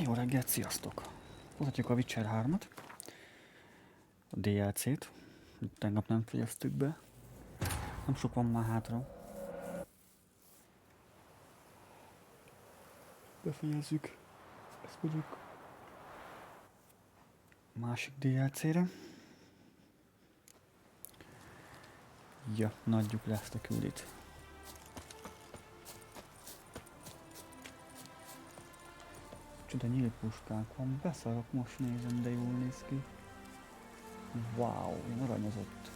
Jó reggelt, sziasztok! Mutatjuk a Witcher 3-at, a DLC-t, tegnap nem fejeztük be, nem sok van már hátra. Befejezzük, ezt mondjuk másik DLC-re. Ja, nagyjuk le ezt a küldit. Csoda nyílt puskánk van, beszarok, most nézem, de jól néz ki. Wow, én aranyozott.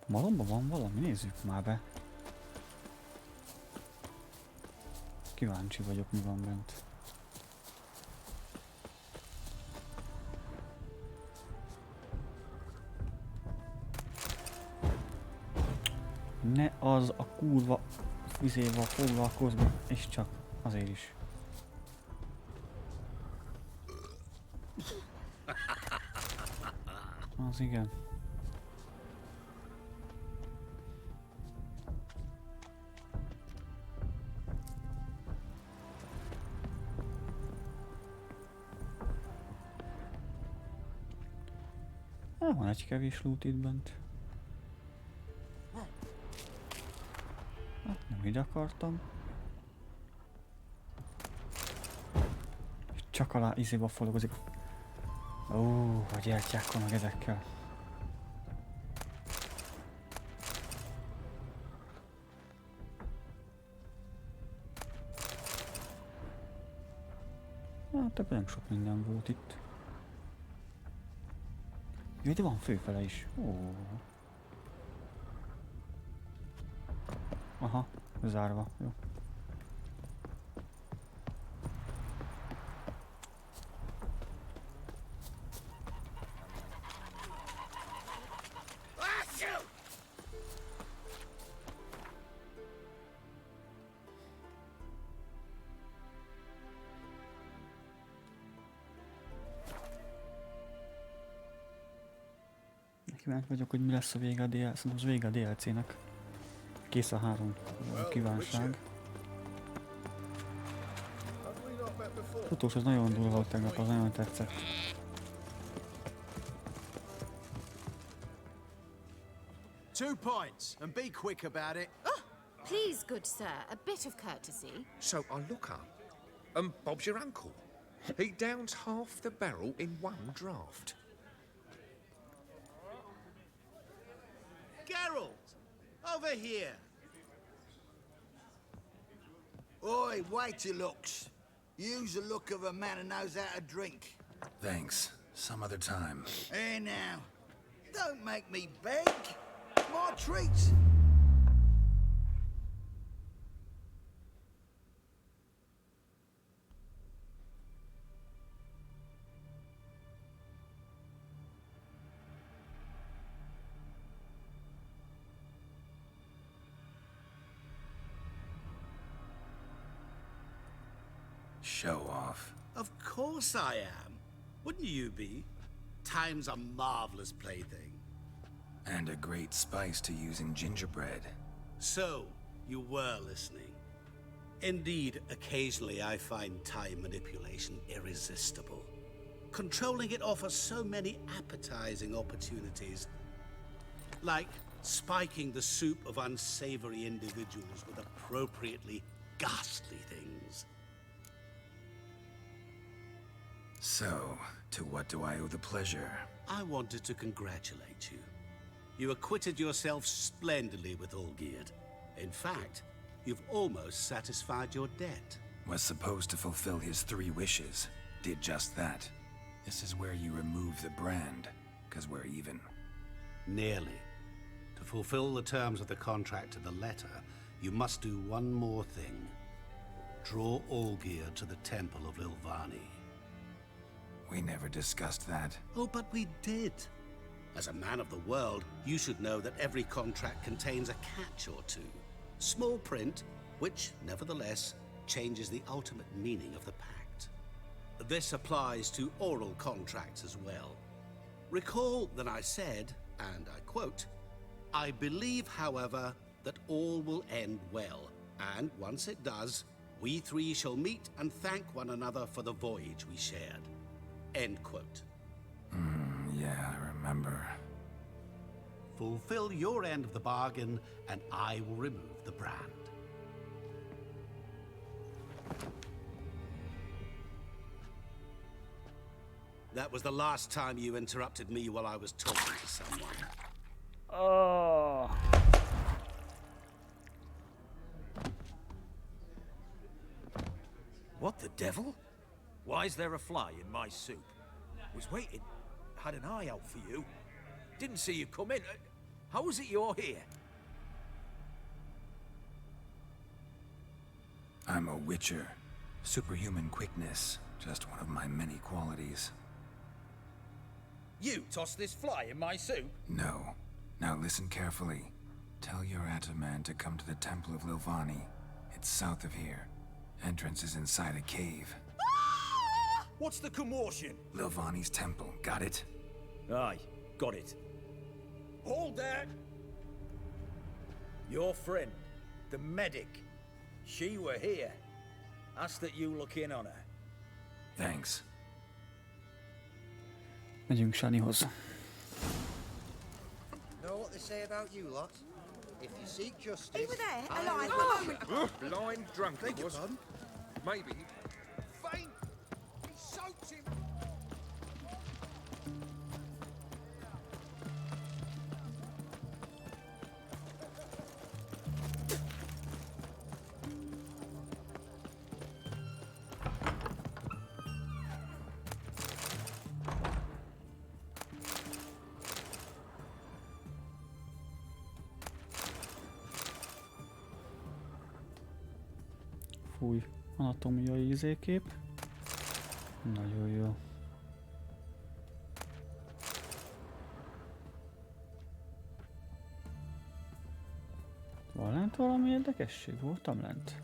Malomban van valami? Nézzük már be. Kíváncsi vagyok, mi van bent. Ne az a kurva vizével foglalkozni, és csak azért is. Az igen. Van egy kevés loot itt bent. Hát nem ide akartam. És csak alá izéba fologozik. Ó, a gyertyákkal meg ezekkel. Hát ebben nem sok minden volt itt. Jaj, de van főfele is. Ó. Aha, zárva. Jó. Kíváncsi vagyok, hogy mi lesz a vége a DLC, szerintem az vége a DLC-nek. Kész a 3 kívánság. Az utolsó az nagyon durva volt tegnap, az nagyon tetszett. Two points, and be quick about it. Please, good sir, a bit of courtesy. So I look up, and Bob's your uncle. He downs half the barrel in one draft. Geralt, over here. Oi, wait your looks. Use the look of a man who knows how to drink. Thanks. Some other time. Here now. Don't make me beg. More treats. Show off. Of course I am. Wouldn't you be? Time's a marvelous plaything. And a great spice to use in gingerbread. So, you were listening. Indeed, occasionally I find time manipulation irresistible. Controlling it offers so many appetizing opportunities. Like spiking the soup of unsavory individuals with appropriately ghastly things. So, to what do I owe the pleasure? I wanted to congratulate you. You acquitted yourself splendidly with Olgierd. In fact, you've almost satisfied your debt. Was supposed to fulfill his 3 wishes. Did just that. This is where you remove the brand, 'cause we're even. Nearly. To fulfill the terms of the contract to the letter, you must do one more thing. Draw Olgierd to the Temple of Lilvani. We never discussed that. Oh, but we did. As a man of the world, you should know that every contract contains a catch or two. Small print, which, nevertheless, changes the ultimate meaning of the pact. This applies to oral contracts as well. Recall that I said, and I quote, "I believe, however, that all will end well, and once it does, we three shall meet and thank one another for the voyage we shared." End quote. Yeah, I remember. Fulfill your end of the bargain, and I will remove the brand. That was the last time you interrupted me while I was talking to someone. Oh. What the devil? Why is there a fly in my soup? Was waiting. Had an eye out for you. Didn't see you come in. How is it you're here? I'm a witcher. Superhuman quickness. Just one of my many qualities. You tossed this fly in my soup? No. Now listen carefully. Tell your Ataman to come to the Temple of Lilvani. It's south of here. Entrance is inside a cave. What's the commotion? Lilvani's temple, got it? Aye, got it. Hold that! Your friend, the medic, she were here. Ask that you look in on her. Thanks. Megyünk Shanihoz. Know what they say about you lot? If you seek justice... He were there, alive, the moment... Blind drunk, he Beg your was. pardon? Maybe. Faint! He soaked him! Fúj, anatomiai izékép. Nagyon jó. Van lent valami érdekesség? Voltam lent?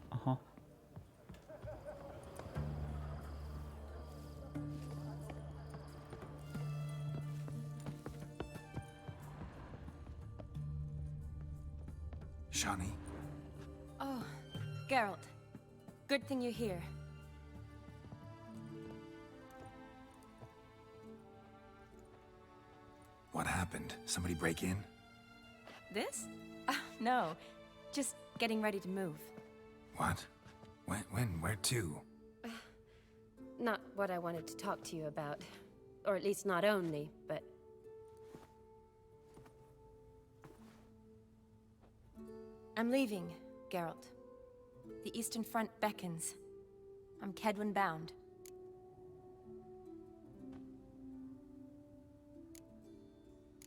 Aha. Shani? Oh, Geralt. Good thing you're here. What happened? Somebody break in? This? No. Just getting ready to move. What? When? Where to? Not what I wanted to talk to you about. Or at least not only, but... I'm leaving, Geralt. The Eastern Front beckons. I'm Kedwin bound.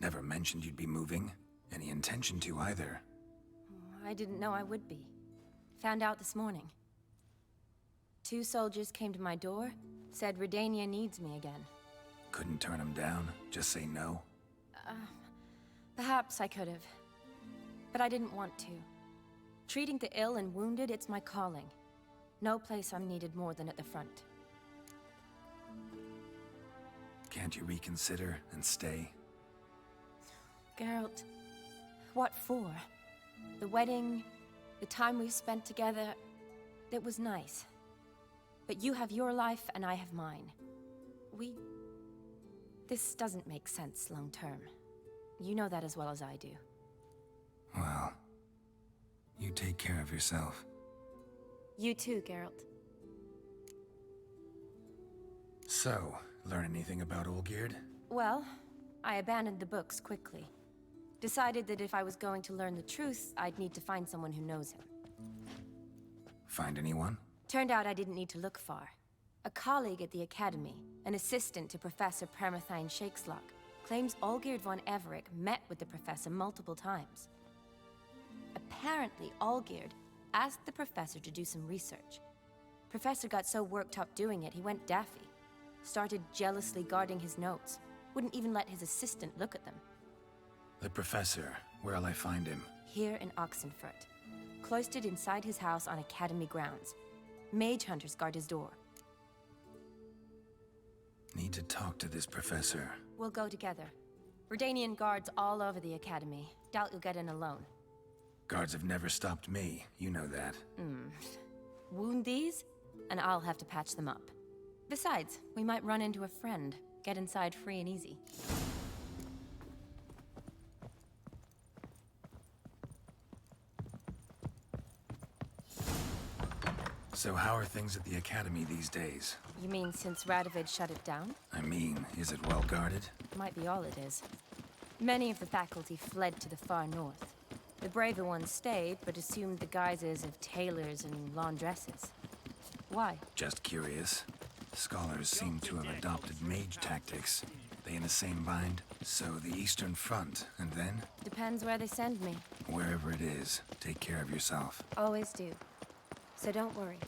Never mentioned you'd be moving. Any intention to either. I didn't know I would be. Found out this morning. 2 soldiers came to my door, said Redania needs me again. Couldn't turn him down? Just say no? Perhaps I could have. But I didn't want to. Treating the ill and wounded, it's my calling. No place I'm needed more than at the front. Can't you reconsider and stay? Geralt, what for? The wedding, the time we've spent together, it was nice. But you have your life and I have mine. This doesn't make sense long term. You know that as well as I do. Well, you take care of yourself. You too, Geralt. So, learn anything about Olgierd? Well, I abandoned the books quickly. Decided that if I was going to learn the truth, I'd need to find someone who knows him. Find anyone? Turned out I didn't need to look far. A colleague at the Academy, an assistant to Professor Permathine Shakeslock, claims Olgierd von Everick met with the professor multiple times. Apparently, Olgierd asked the professor to do some research. Professor got so worked up doing it, he went daffy. Started jealously guarding his notes. Wouldn't even let his assistant look at them. The professor. Where'll I find him? Here in Oxenfurt. cloistered inside his house on Academy grounds. Mage hunters guard his door. Need to talk to this professor. We'll go together. Redanian guards all over the Academy. Doubt you'll get in alone. Guards have never stopped me, you know that. Wound these, and I'll have to patch them up. Besides, we might run into a friend. Get inside free and easy. So how are things at the Academy these days? You mean since Radovid shut it down? I mean, is it well guarded? Might be all it is. Many of the faculty fled to the far north. The braver ones stayed, but assumed the guises of tailors and laundresses. Why? Just curious. Scholars seem to have adopted mage tactics. They in the same bind? So the Eastern Front, and then? Depends where they send me. Wherever it is, take care of yourself. Always do. So don't worry.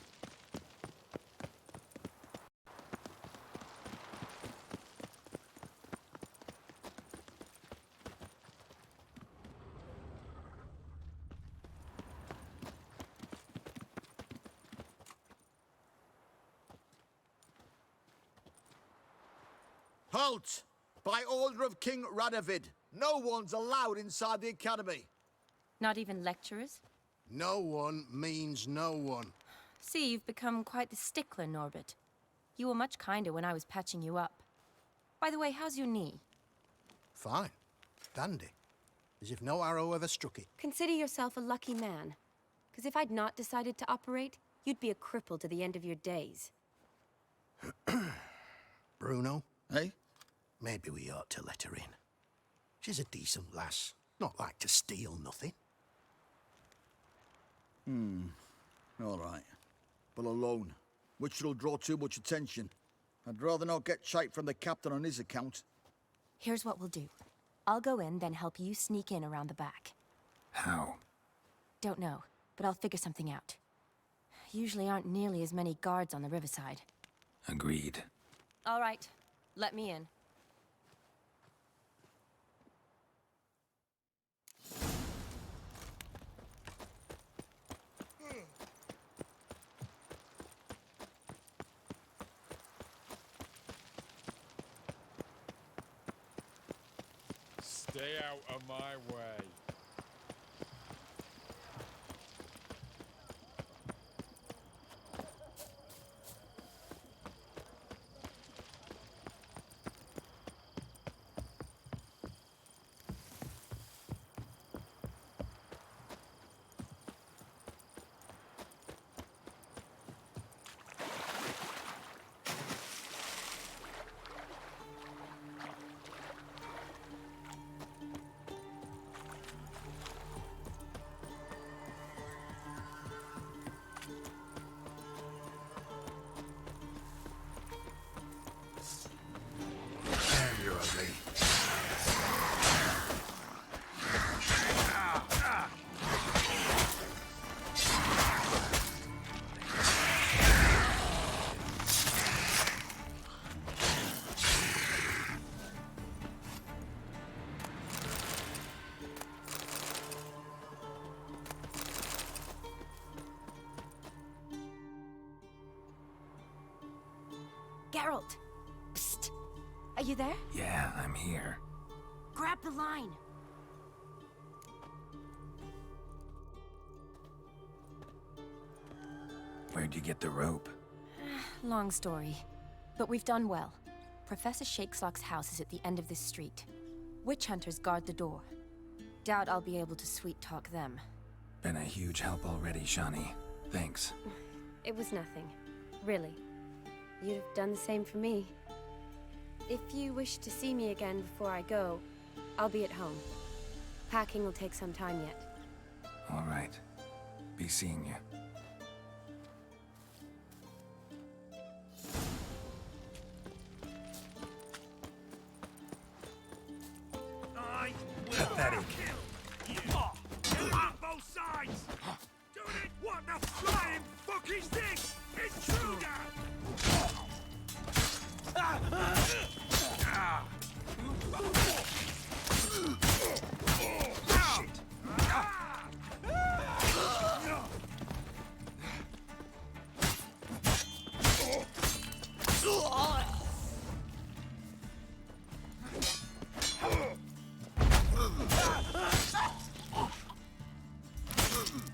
Halt! By order of King Radovid, no one's allowed inside the Academy. Not even lecturers? No one means no one. See, you've become quite the stickler, Norbert. You were much kinder when I was patching you up. By the way, how's your knee? Fine. Dandy. As if no arrow ever struck it. Consider yourself a lucky man. Because if I'd not decided to operate, you'd be a cripple to the end of your days. Bruno? Eh? Maybe we ought to let her in. She's a decent lass. Not like to steal nothing. All right. But alone, which will draw too much attention. I'd rather not get shite from the captain on his account. Here's what we'll do. I'll go in, then help you sneak in around the back. How? Don't know, but I'll figure something out. Usually aren't nearly as many guards on the riverside. Agreed. All right, let me in. Stay out of my way. You're ugly. Geralt! Psst! Are you there? Yeah, I'm here. Grab the line! Where'd you get the rope? Long story. But we've done well. Professor Shakeslock's house is at the end of this street. Witch hunters guard the door. Doubt I'll be able to sweet-talk them. Been a huge help already, Shani. Thanks. It was nothing. Really. You'd have done the same for me. If you wish to see me again before I go, I'll be at home. Packing will take some time yet. All right. Be seeing you. I will Pathetic. kill you. On both sides. Do it. What the flying fuck is this? Intruder!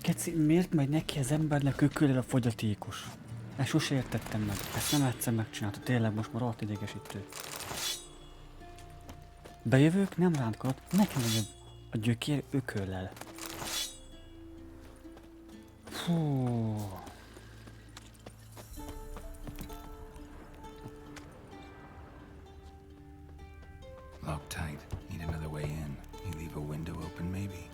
Keci, miért megy neki az embernek ököllel a fogyatékos? Ezt sose értettem meg. Ezt nem egyszer megcsinálta, tényleg most már rohadt idegesítő. Bejövők nem rántkat, nekem megy a gyökér ököllel. Fú. Locked tight. Need another way in. You leave a window open, maybe?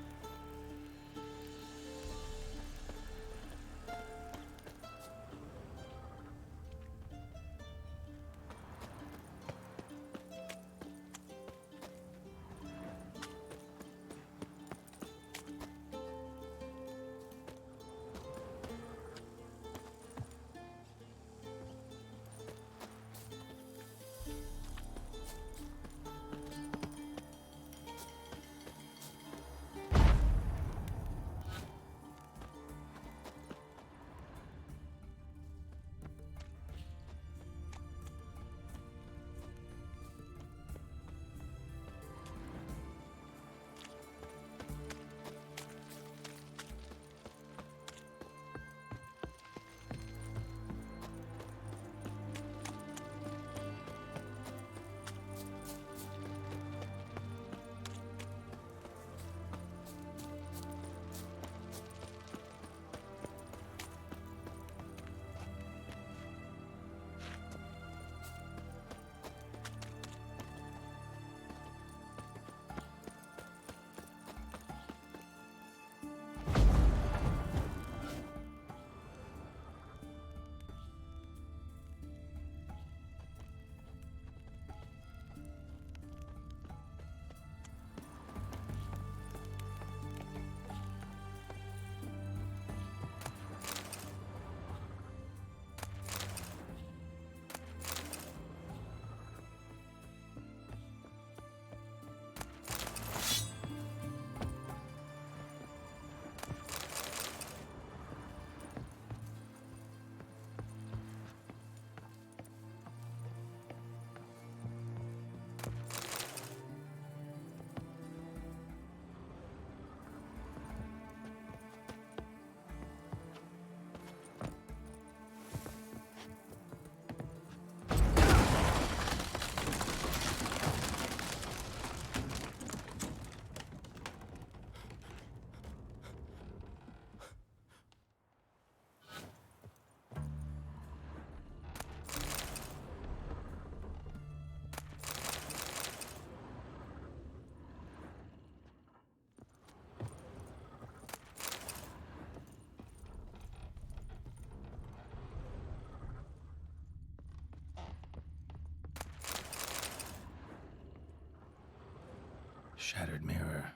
Shattered mirror.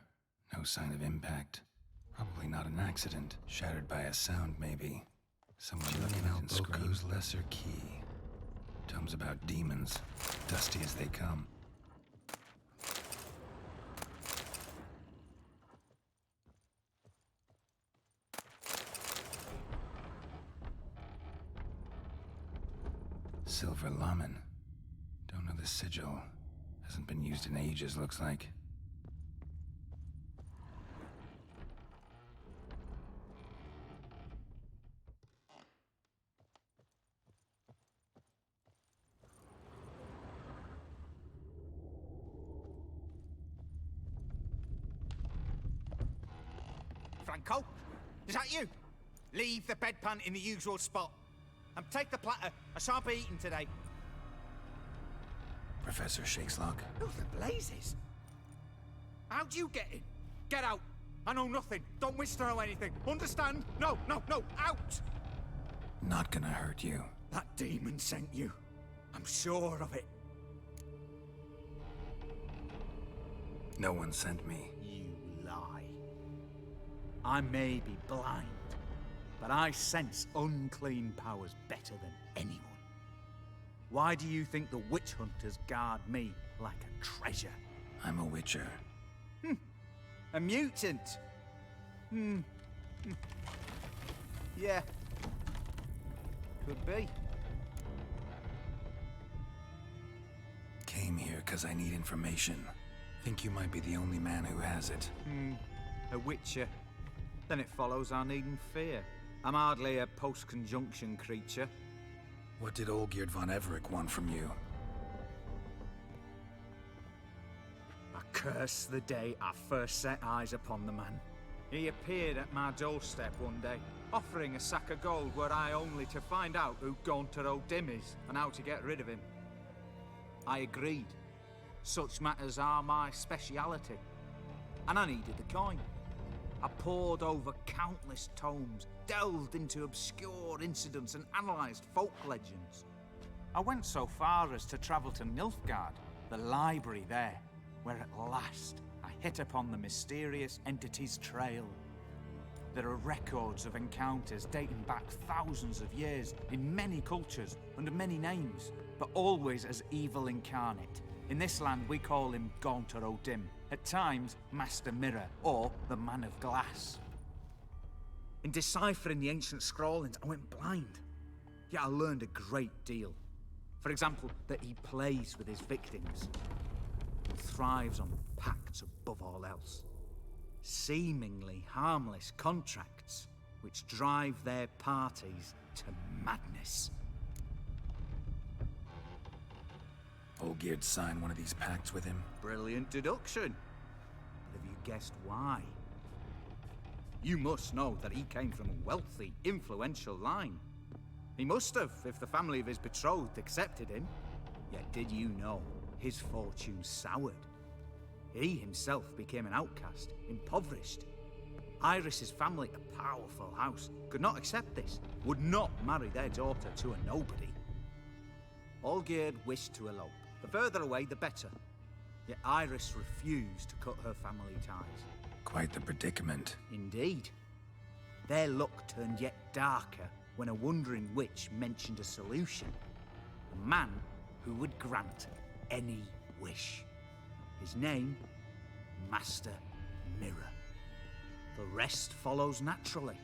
No sign of impact. Probably not an accident. Shattered by a sound, maybe. Someone looking out and screams lesser key. Tomes about demons. Dusty as they come. Silver Lamen. Don't know the sigil. Hasn't been used in ages, looks like. Franco? Is that you? Leave the bedpan in the usual spot. And take the platter. I shan't be eating today. Professor Shakeslock? Who the blazes? How'd you get in? Get out. I know nothing. Don't wish to know anything. Understand? No, no, no. Out! Not gonna hurt you. That demon sent you. I'm sure of it. No one sent me. You lie. I may be blind, but I sense unclean powers better than anyone. Why do you think the witch hunters guard me like a treasure? I'm a witcher. A mutant? Yeah. Could be. Came here because I need information. Think you might be the only man who has it. A witcher. then it follows I needn't fear. I'm hardly a post-conjunction creature. What did Olgierd von Everec want from you? I curse the day I first set eyes upon the man. He appeared at my doorstep one day, offering a sack of gold were I only to find out who Gaunter O'Dim is and how to get rid of him. I agreed. Such matters are my speciality. And I needed the coin. I pored over countless tomes, delved into obscure incidents and analysed folk legends. I went so far as to travel to Nilfgaard, the library there, where at last I hit upon the mysterious entity's trail. There are records of encounters dating back thousands of years in many cultures under many names, but always as evil incarnate. In this land we call him Gaunter O'Dim, at times Master Mirror or the Man of Glass. In deciphering the ancient scrawlings I went blind, yet I learned a great deal. For example, that he plays with his victims and thrives on pacts above all else. Seemingly harmless contracts which drive their parties to madness. Olgierd signed one of these pacts with him? Brilliant deduction. But have you guessed why? You must know that he came from a wealthy, influential line. He must have, if the family of his betrothed accepted him. Yet did you know his fortune soured? He himself became an outcast, impoverished. Iris's family, a powerful house, could not accept this, would not marry their daughter to a nobody. Olgierd wished to elope. The further away, the better. Yet Iris refused to cut her family ties. Quite the predicament. Indeed. Their luck turned yet darker when a wandering witch mentioned a solution. A man who would grant any wish. His name, Master Mirror. The rest follows naturally.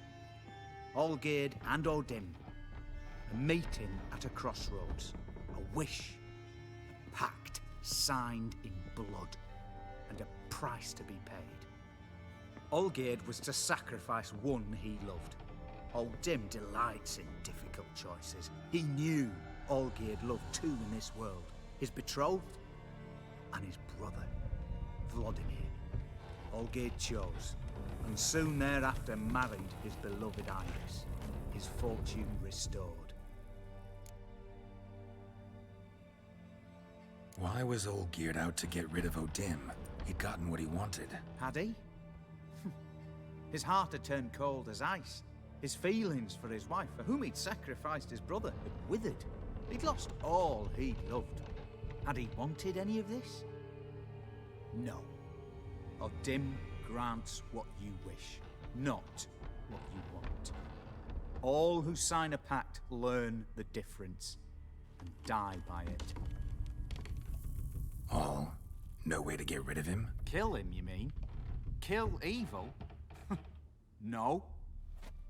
Olgierd and O'Dim, a meeting at a crossroads, a wish, a pact signed in blood, and a price to be paid. Olgierd was to sacrifice one he loved. O'Dim delights in difficult choices. He knew Olgierd loved two in this world, his betrothed and his brother, Vladimir. Olgierd chose, and soon thereafter married his beloved Iris, his fortune restored. Why was Olgierd out to get rid of O'Dim? He'd gotten what he wanted. Had he? His heart had turned cold as ice. His feelings for his wife, for whom he'd sacrificed his brother, had withered. He'd lost all he'd loved. Had he wanted any of this? No. O'Dim grants what you wish, not what you want. All who sign a pact learn the difference and die by it. All? No way to get rid of him? Kill him, you mean? Kill evil? No.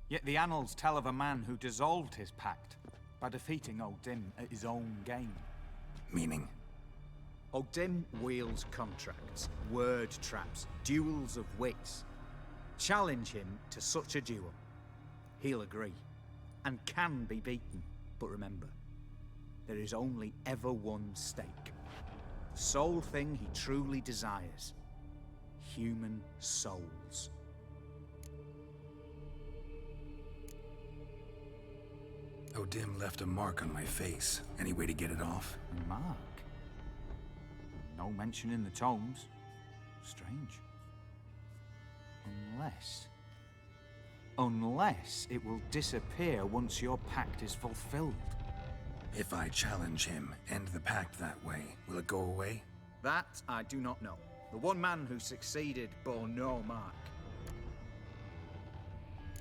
Yet the annals tell of a man who dissolved his pact by defeating O'Dim at his own game. Meaning? O'Dim wields contracts, word traps, duels of wits. Challenge him to such a duel. He'll agree, and can be beaten. But remember, there is only ever one stake. The sole thing he truly desires. Human souls. O'Dim left a mark on my face. Any way to get it off? A mark? No mention in the tomes. Strange. Unless it will disappear once your pact is fulfilled. If I challenge him, end the pact that way, will it go away? That I do not know. The one man who succeeded bore no mark.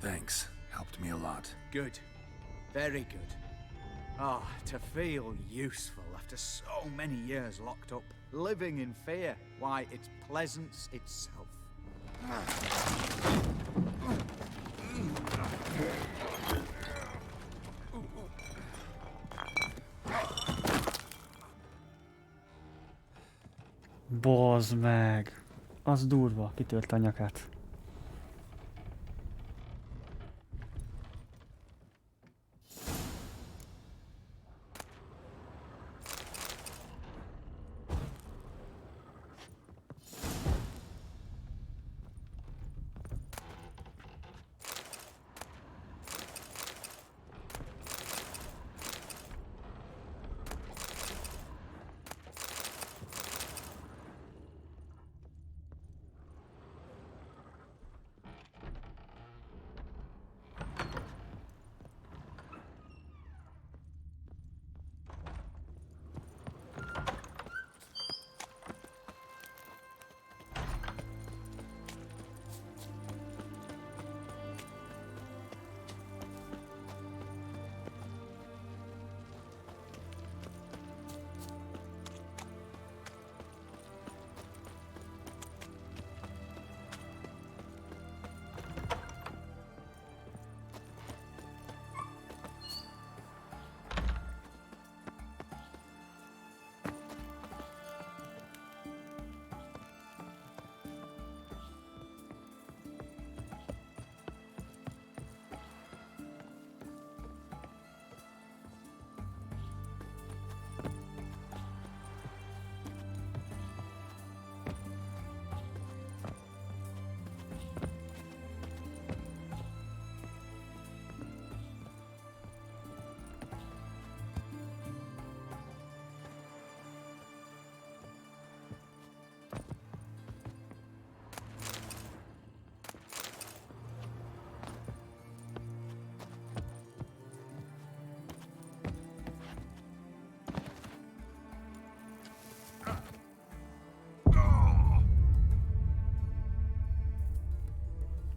Thanks. Helped me a lot. Good. Very good. Ah, to feel useful after so many years locked up, living in fear. Why, it's pleasance itself. Bazd meg! Az durva, kitörte a nyakát.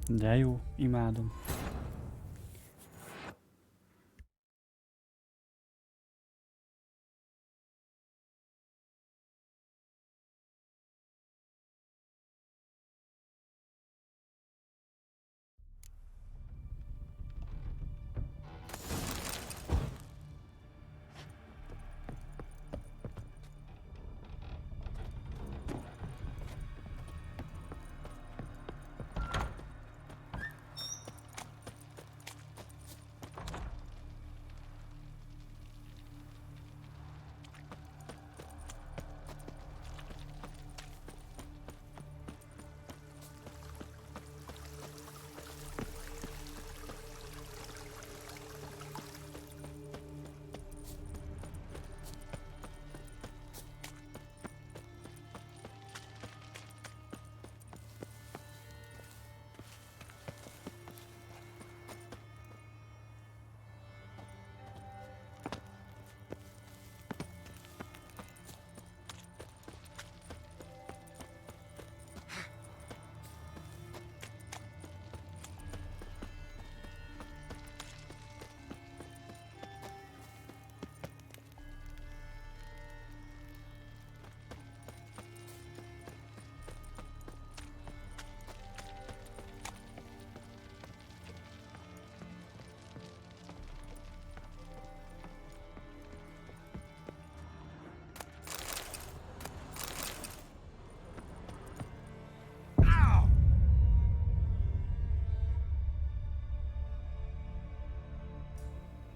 De jó, imádom.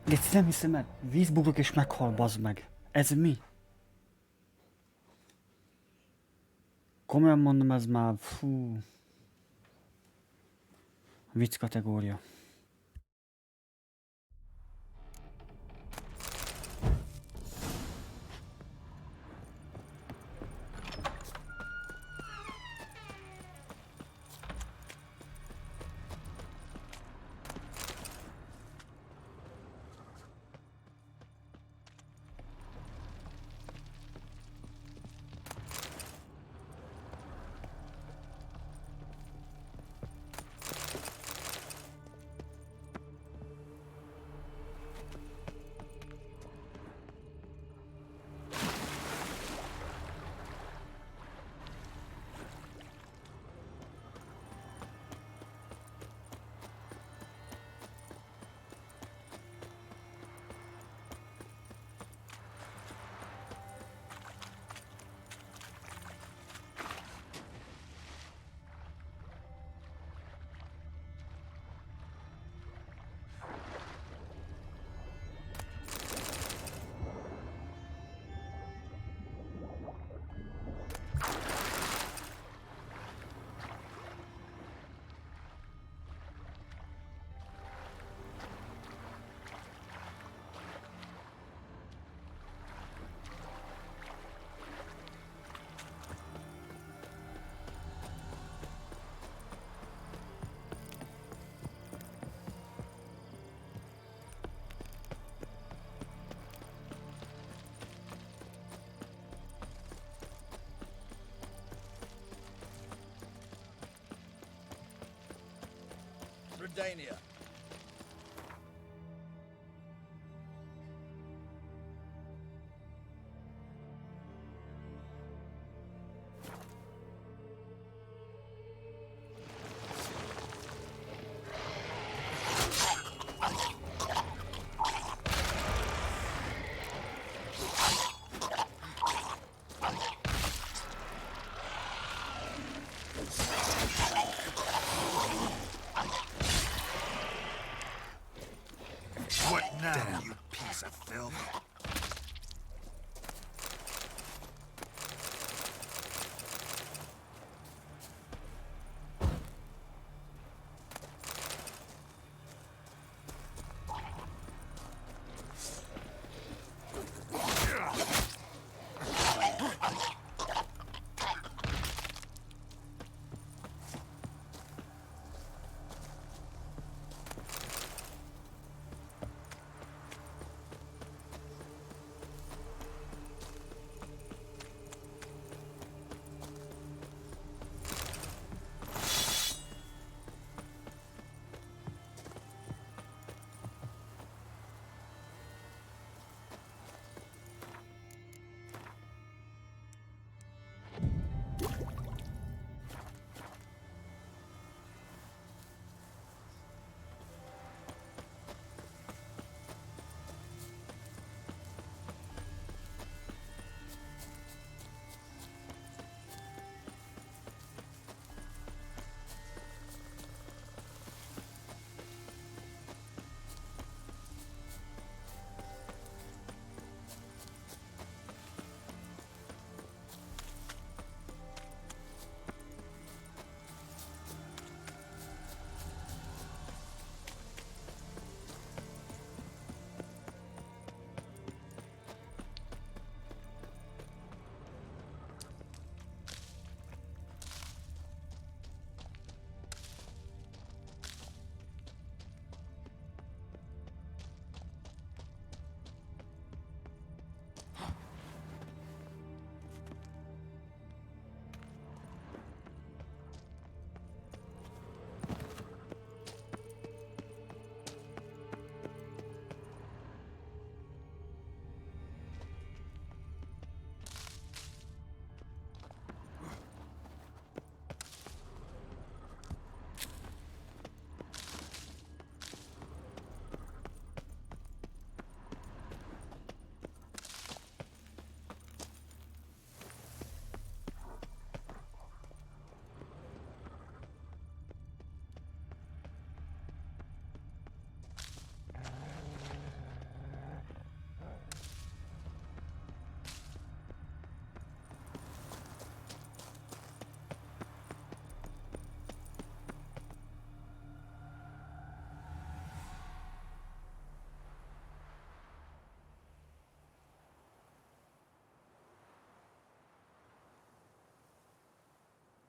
Léci, nem hiszem el, vízbugrok és meghal, bazd meg. Ez mi? Komolyan mondom, ez már, fú. Vicc kategória. Redania.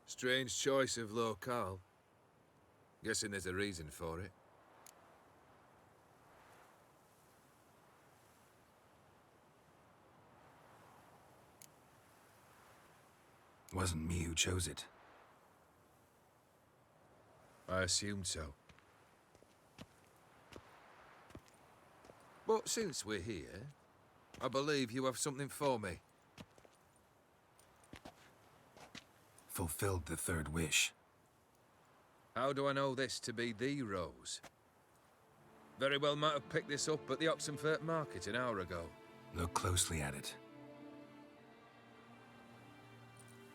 Strange choice of locale. Guessing there's a reason for it. Wasn't me who chose it. I assumed so. But since we're here, I believe you have something for me. Fulfilled the third wish. How do I know this to be the rose? Very well might have picked this up at the Oxenfurt market an hour ago. Look closely at it.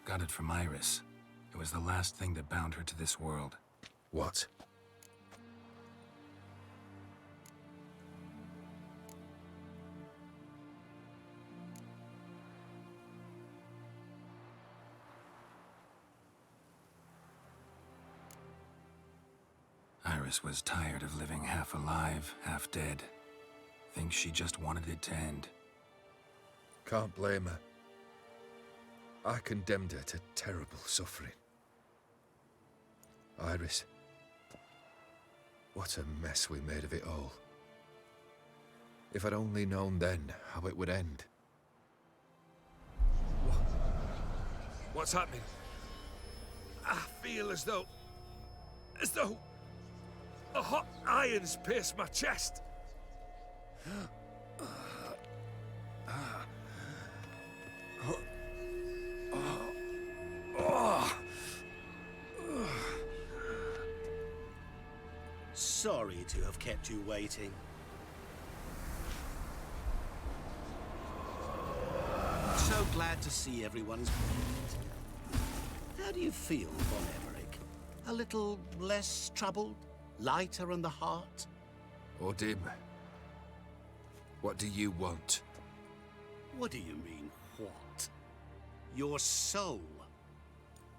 Got it from Iris. It was the last thing that bound her to this world. What? Iris was tired of living half alive, half dead. Thinks she just wanted it to end. Can't blame her. I condemned her to terrible suffering. Iris. What a mess we made of it all. If I'd only known then how it would end. What's happening? I feel as though the hot irons pierce my chest. Sorry to have kept you waiting. So glad to see everyone's moved. How do you feel, Von Emmerich? A little less troubled? Lighter on the heart? Odim, what do you want? What do you mean, what? Your soul.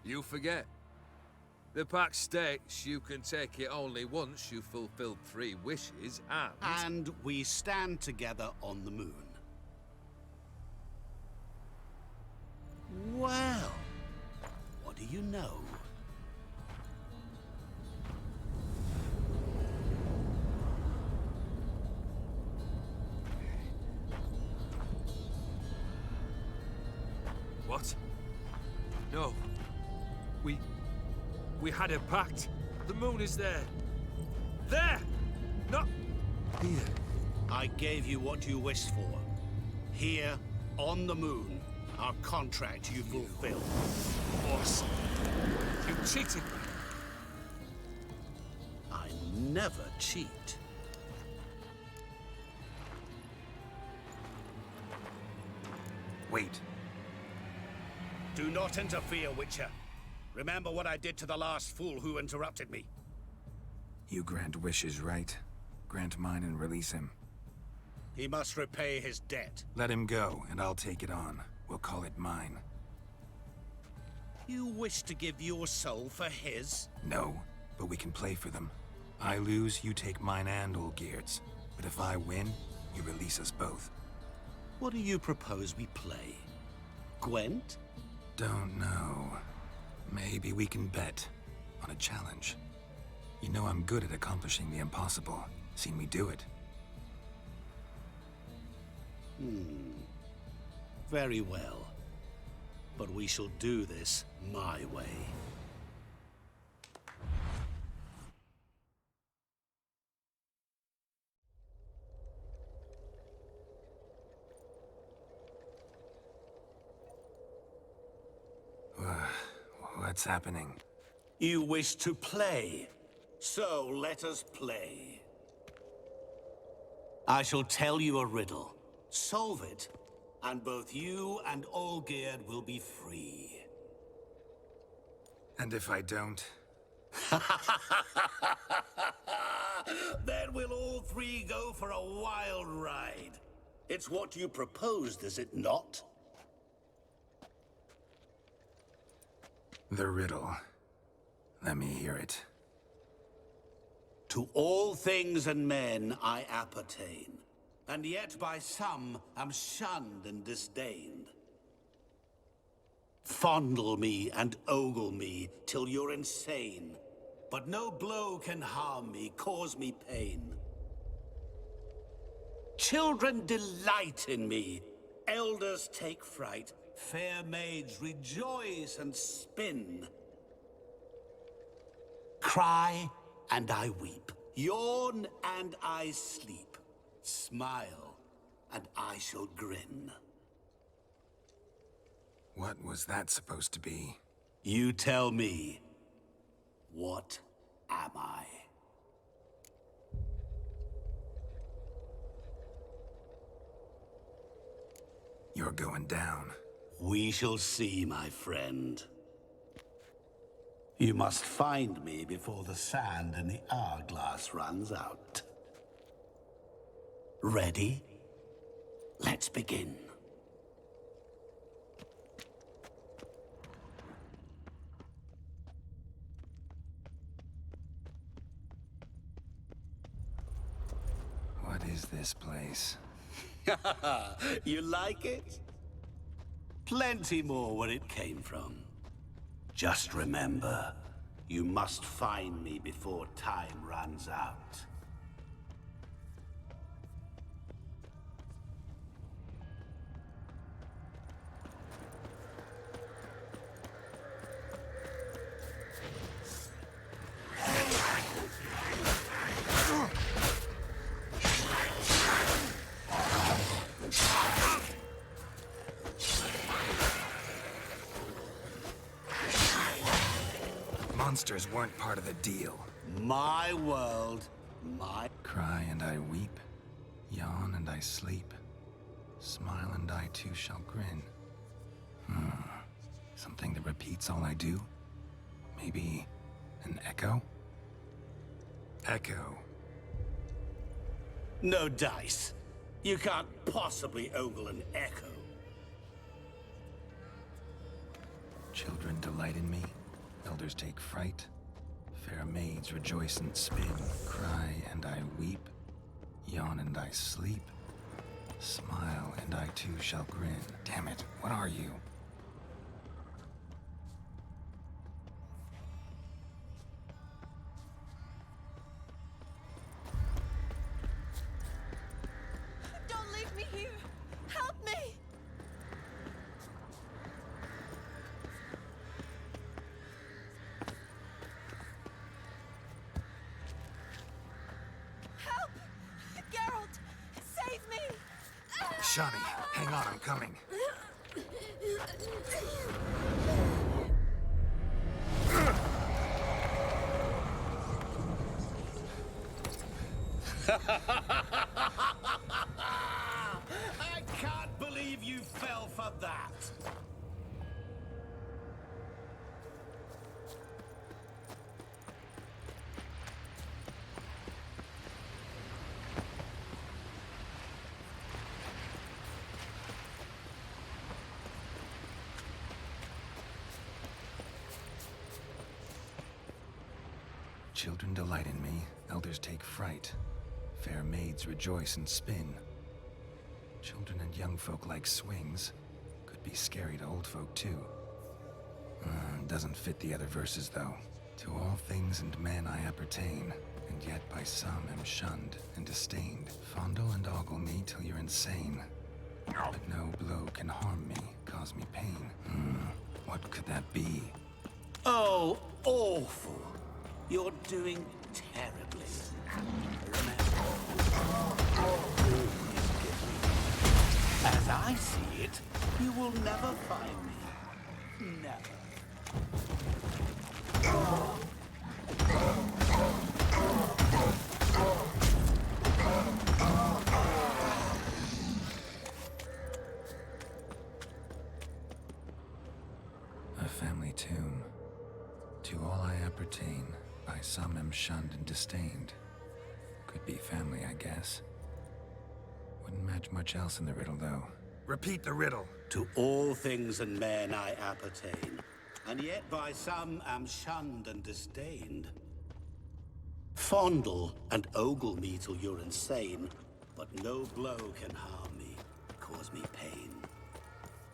You forget. The pact states you can take it only once you've fulfilled 3 wishes, And we stand together on the moon. Well, what do you know? What? No. We had a pact. The moon is there. There! Not here. I gave you what you wished for. Here, on the moon, our contract you fulfilled. Boss, you cheated me. I never cheat. Wait. Do not interfere, Witcher. Remember what I did to the last fool who interrupted me. You grant wishes, right? Grant mine and release him. He must repay his debt. Let him go, and I'll take it on. We'll call it mine. You wish to give your soul for his? No, but we can play for them. I lose, you take mine and Olgierd's. But if I win, you release us both. What do you propose we play? Gwent? Don't know. Maybe we can bet on a challenge. You know I'm good at accomplishing the impossible. Seen me do it. Very well. But we shall do this my way. What's happening? You wish to play, so let us play. I shall tell you a riddle. Solve it, and both you and Olgierd will be free. And if I don't? Then we'll all 3 go for a wild ride. It's what you proposed, is it not? The riddle. Let me hear it. To all things and men I appertain, and yet by some am shunned and disdained. Fondle me and ogle me till you're insane. But no blow can harm me, cause me pain. Children delight in me. Elders take fright. Fair maids rejoice and spin. Cry and I weep. Yawn and I sleep. Smile and I shall grin. What was that supposed to be? You tell me. What am I? You're going down. We shall see, my friend. You must find me before the sand in the hourglass runs out. Ready? Let's begin. What is this place? You like it? Plenty more where it came from. Just remember, you must find me before time runs out. Monsters weren't part of the deal. My world, my... Cry and I weep, yawn and I sleep, smile and I too shall grin. Something that repeats all I do? Maybe an echo? Echo. No dice. You can't possibly ogle an echo. Children delight in me. Elders take fright. Fair maids rejoice and spin. Cry and I weep. Yawn and I sleep. Smile and I too shall grin. Damn it, what are you? Don't leave me here! Help me! Help! Geralt! Save me! Shani, hang on, I'm coming. I can't believe you fell for that! Children delight in me, elders take fright. Fair maids rejoice and spin. Children and young folk like swings. Could be scary to old folk too. Doesn't fit the other verses though. To all things and men I appertain, and yet by some am shunned and disdained. Fondle and ogle me till you're insane. But no blow can harm me, cause me pain. What could that be? Oh, awful. You're doing terribly. As I see it, you will never find me. Never. A family tomb. To all I appertain, by some am shunned and disdained. Could be family, I guess. Wouldn't match much else in the riddle, though. Repeat the riddle. To all things and men I appertain, and yet by some am shunned and disdained. Fondle and ogle me till you're insane, but no blow can harm me, cause me pain.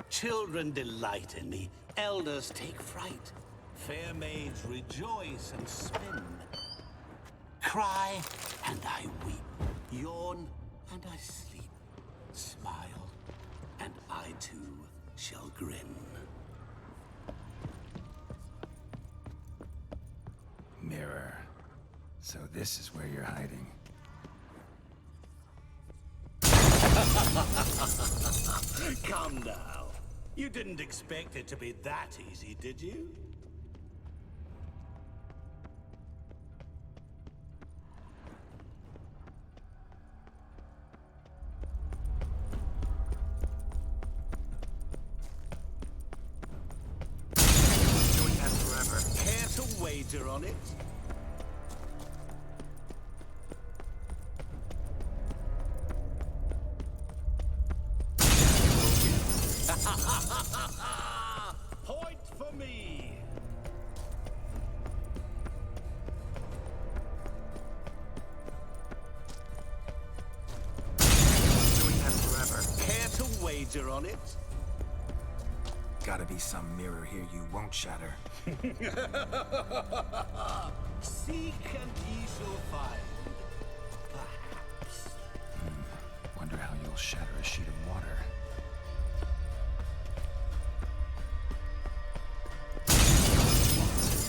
Children delight in me, Elders take fright. Fair maids rejoice and spin. Cry, and I weep. Yawn, and I sleep. Smile, and I too shall grin. Mirror. So this is where you're hiding. Come now. You didn't expect it to be that easy, did you? Doing that forever. Care to wager on it? Point for me! Doing that forever. Care to wager on it? Gotta be some mirror here you won't shatter. Seek and ye shall find. Perhaps. Wonder how you'll shatter a sheet of water.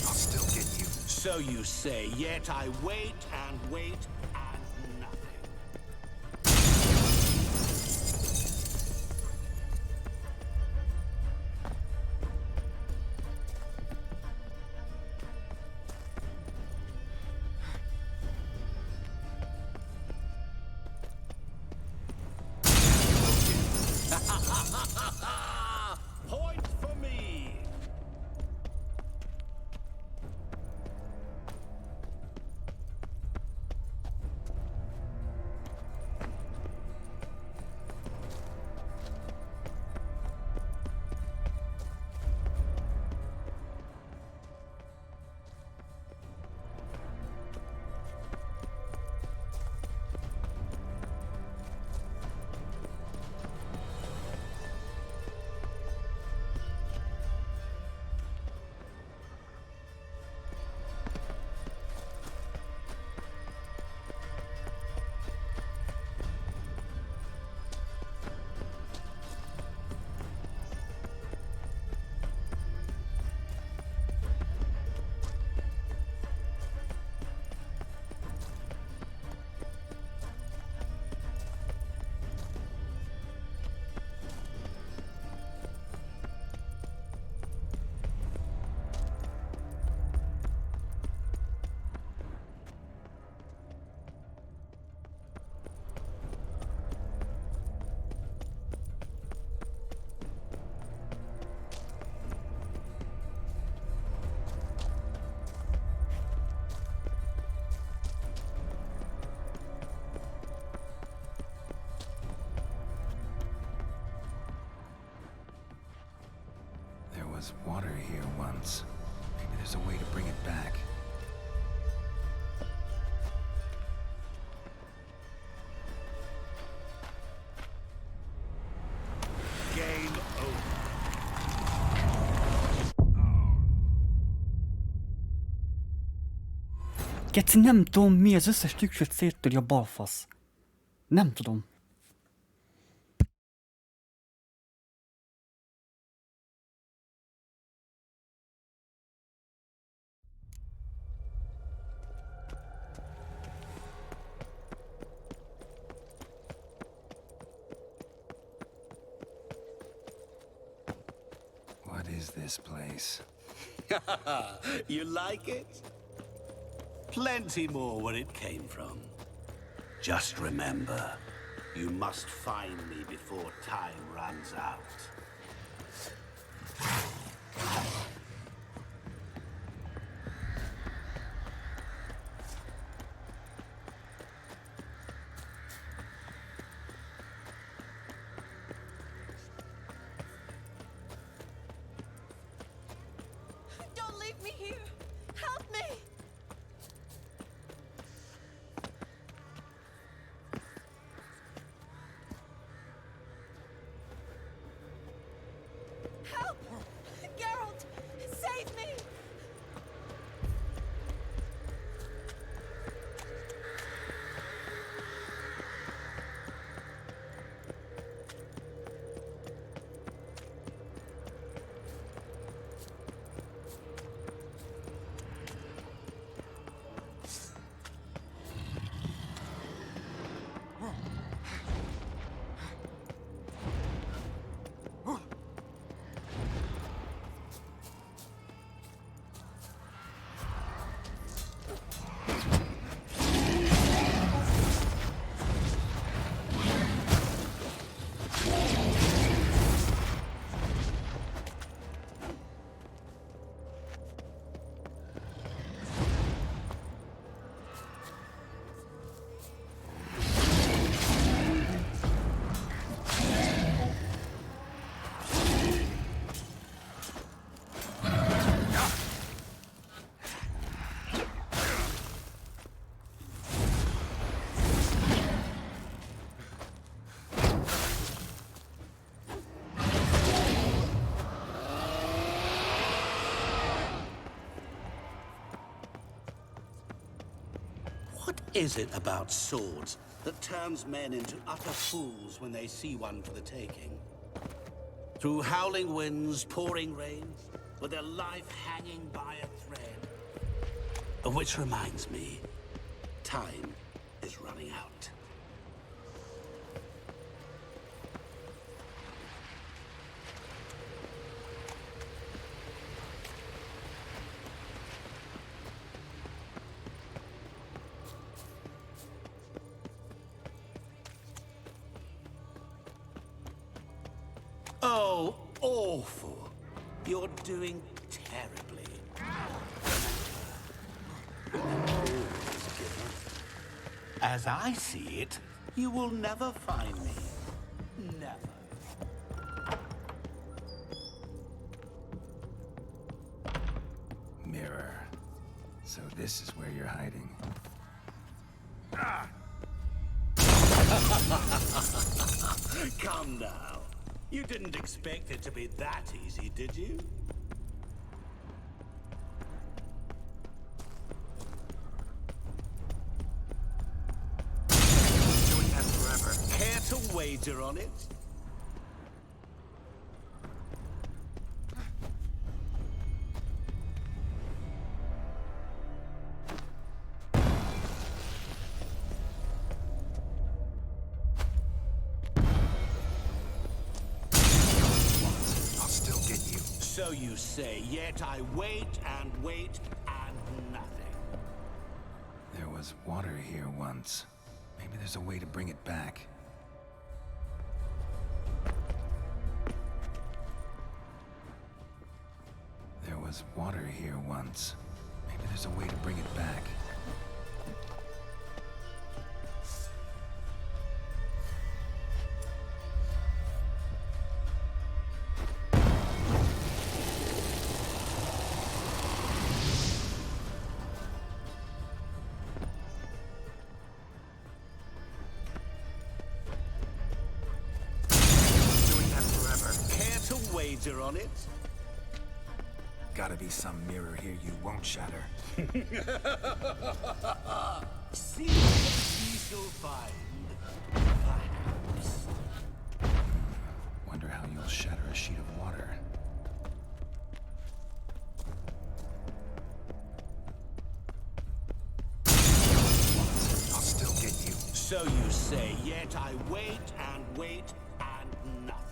I'll still get you. So you say, yet I wait and wait and nothing. Point for me! There was water here once. Maybe there's a way to bring it back. Game over. Geci, nem tudom mi, az összes tükröt széttöri a balfasz. Nem tudom. What is this place? You like it? Plenty more where it came from. Just remember, you must find me before time runs out. Don't leave me here! Help me! Help! What is it about swords that turns men into utter fools when they see one for the taking? Through howling winds, pouring rains, with their life hanging by a thread. Which reminds me, time is running out. Oh, awful. You're doing terribly. As I see it, you will never find me. Never. Mirror. So this is where you're hiding. Come now. You didn't expect it to be that easy, did you? Doing that forever. Care to wager on it? So you say, yet I wait and wait and nothing. There was water here once. Maybe there's a way to bring it back. There was water here once. Maybe there's a way to bring it back. Wager on it? Gotta be some mirror here you won't shatter. See what we shall find. Perhaps. Wonder how you'll shatter a sheet of water. I'll still get you. So you say, yet I wait and wait and nothing.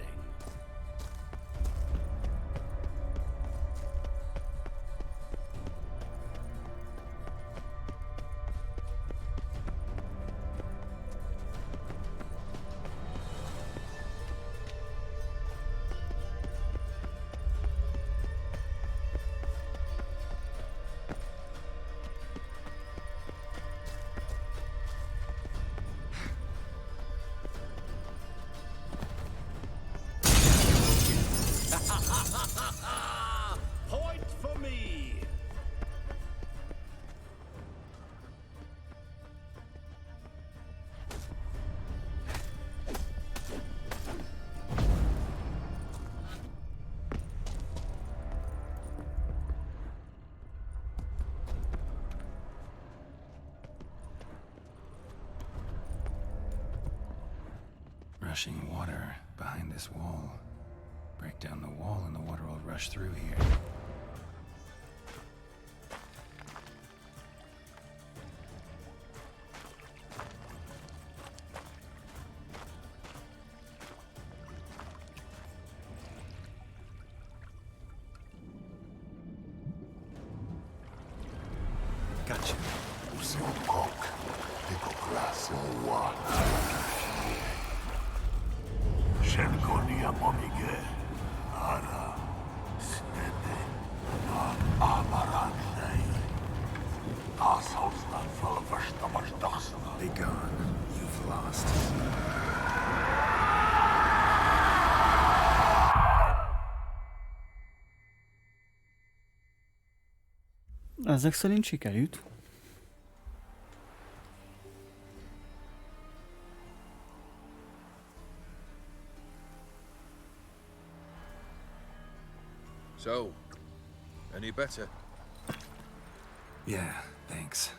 Point for me! Rushing water behind this wall. Break down the wall and the water will rush through here. Gotcha. Be gone. You've lost. Ezek szerint sikerült. So, any better? Yeah, thanks.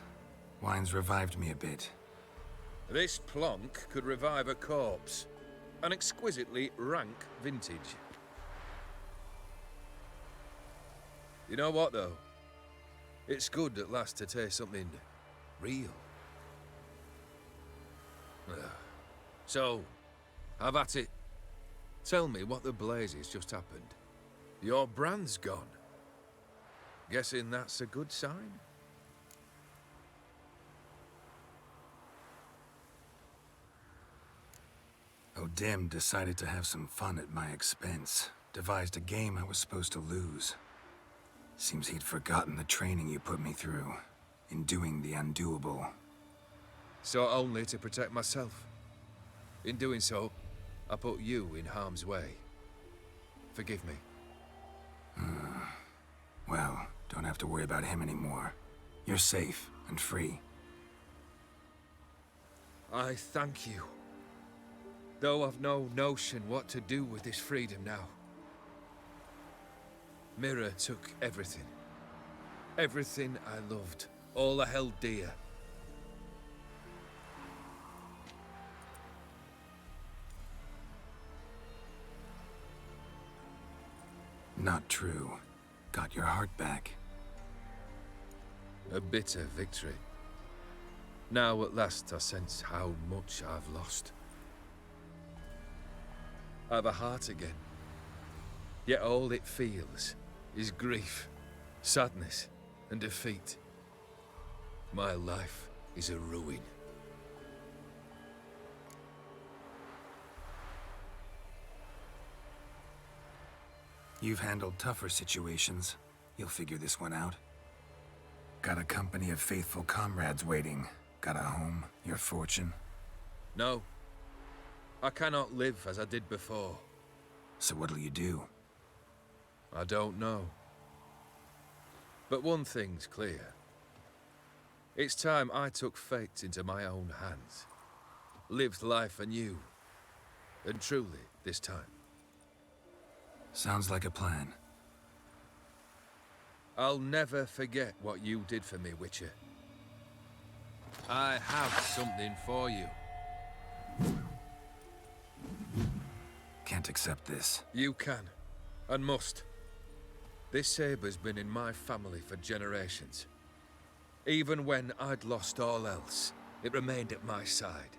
Wine's revived me a bit. This plonk could revive a corpse. An exquisitely rank vintage. You know what, though? It's good at last to taste something real. So, have at it. Tell me what the blazes just happened. Your brand's gone. Guessing that's a good sign? O'Dim decided to have some fun at my expense. Devised a game I was supposed to lose. Seems he'd forgotten the training you put me through, in doing the undoable. So only to protect myself. In doing so, I put you in harm's way. Forgive me. Well, don't have to worry about him anymore. You're safe and free. I thank you. Though I've no notion what to do with this freedom now. Mirror took everything. Everything I loved. All I held dear. Not true. Got your heart back. A bitter victory. Now at last I sense how much I've lost. I've a heart again. Yet all it feels is grief, sadness, and defeat. My life is a ruin. You've handled tougher situations. You'll figure this one out. Got a company of faithful comrades waiting. Got a home, your fortune. No. I cannot live as I did before. So what'll you do? I don't know. But one thing's clear. It's time I took fate into my own hands. Lived life anew. And truly, this time. Sounds like a plan. I'll never forget what you did for me, Witcher. I have something for you. Can't accept this. You can, and must. This sabre's been in my family for generations. Even when I'd lost all else, it remained at my side.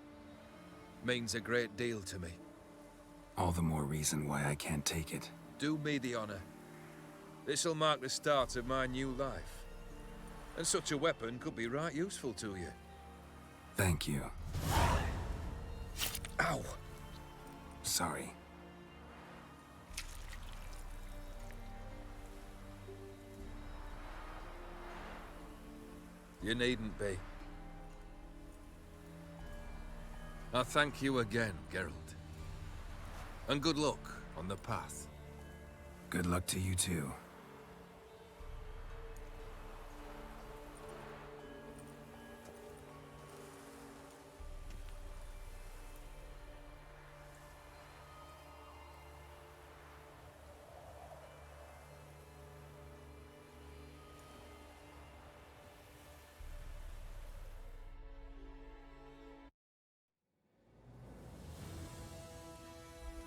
Means a great deal to me. All the more reason why I can't take it. Do me the honor. This'll mark the start of my new life. And such a weapon could be right useful to you. Thank you. Ow! Sorry. You needn't be. I thank you again, Geralt. And good luck on the path. Good luck to you too.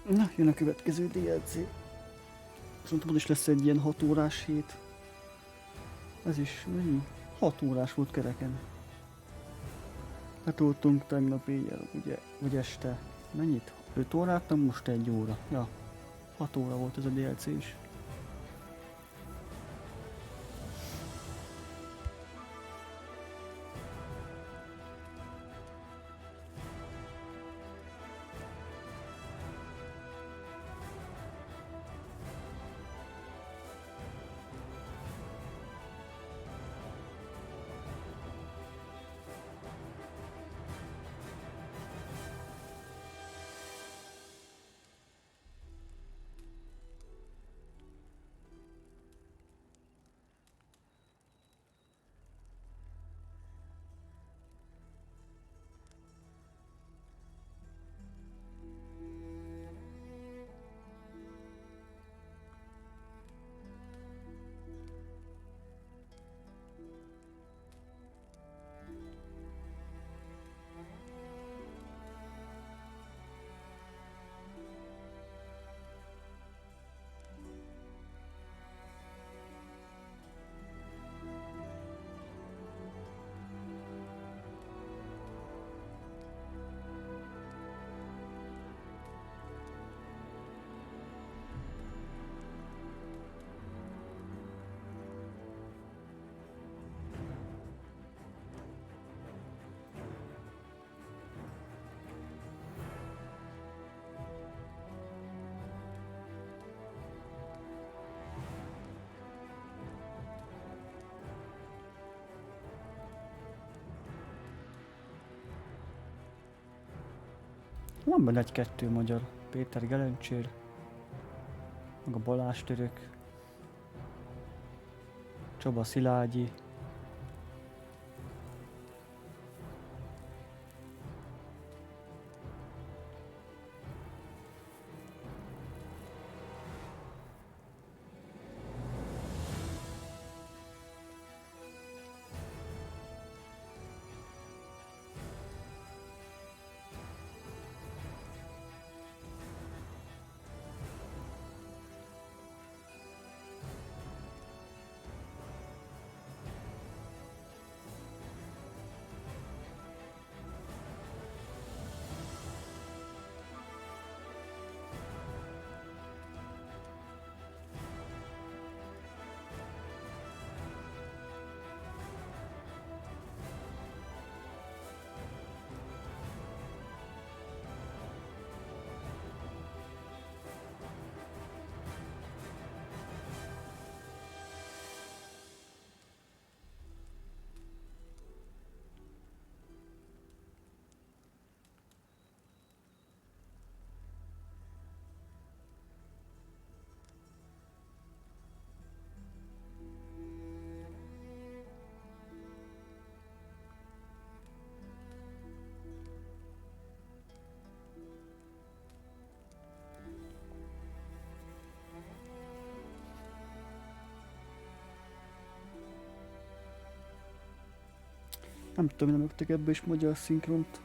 Na, jön a következő DLC. Szerintem az is lesz egy ilyen 6 órás hét. Ez is mennyi? 6 órás volt kereken. Letoltunk tegnap éjjel, ugye, vagy este. Mennyit? 5 órát, nem most 1 óra. Ja, 6 óra volt ez a DLC is. Van benne egy-kettő magyar. Péter Gelencsér, meg a Balázs török, Csaba Szilágyi. Nem tudom, nem ögtek ebbe is magyar szinkront.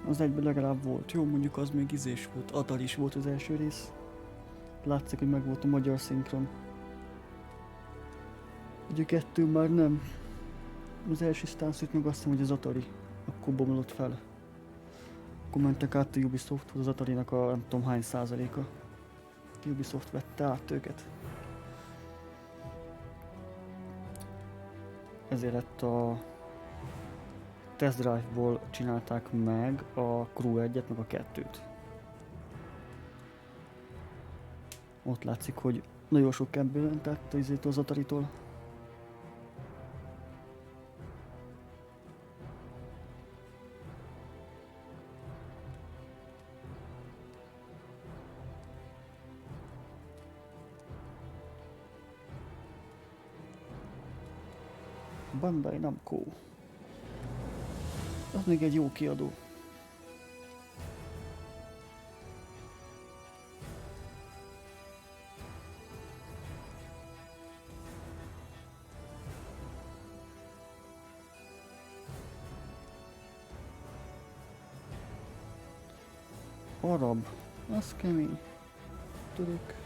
Az egyben legalább volt. Jó, mondjuk az még izés volt. Atari is volt az első rész. Látszik, hogy meg volt a magyar szinkron. Ugye kettő már nem. Az első Stansuit meg azt hiszem, hogy az Atari. Akkor bomlott fel. Akkor mentek át a Ubisofthoz, az Atari-nak a nem tudom hány százaléka. Ubisoft vette át őket. Ezért lett a Test Drive-ból csinálták meg a Crew 1-et, meg a 2-t. Ott látszik, hogy nagyon sok ebből ment át az Atari-tól. Bandai Namco. Az még egy jó kiadó. Arab. Az kemény. Török.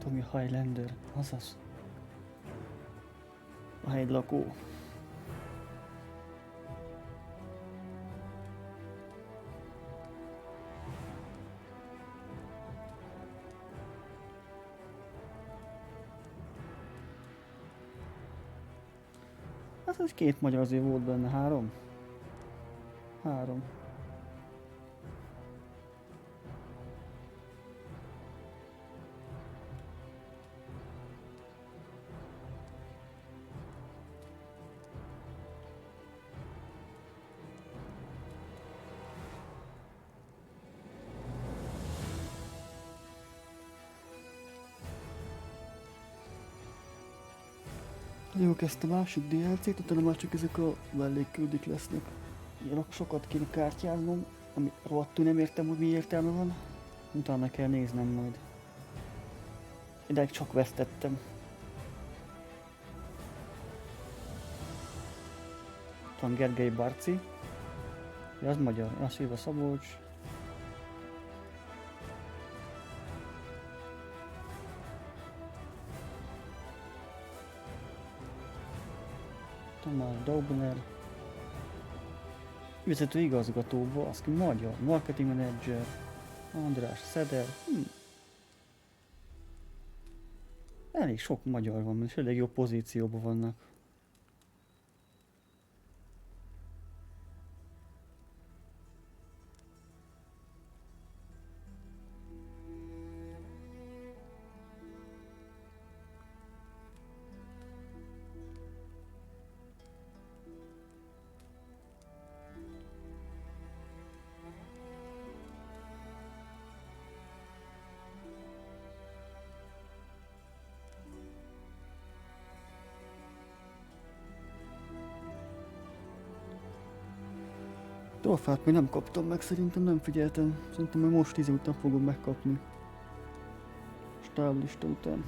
Tommy Highlander, azaz. A helylakó. Hát ez két magyar azért volt benne, három? Három. Jó, ezt a másik DLC-t, utána már csak ezek a mellékküldik lesznek. Ilyen sokat kéne kártyáznom, ami rohadtul nem értem, hogy mi értelme van. Utána kell néznem majd. Idáig csak vesztettem. Ott van Gergely Barci. Ja, az magyar. Ja, Szilva Szabolcs. Tamás Daubner. Ügyvezető igazgató, baszki, magyar, marketing manager, András Szeder. Elég sok magyar van, és elég jó pozícióban vannak. Trófát még nem kaptam meg, szerintem nem figyeltem. Szerintem majd most 10 után fogom megkapni. Stáblista után.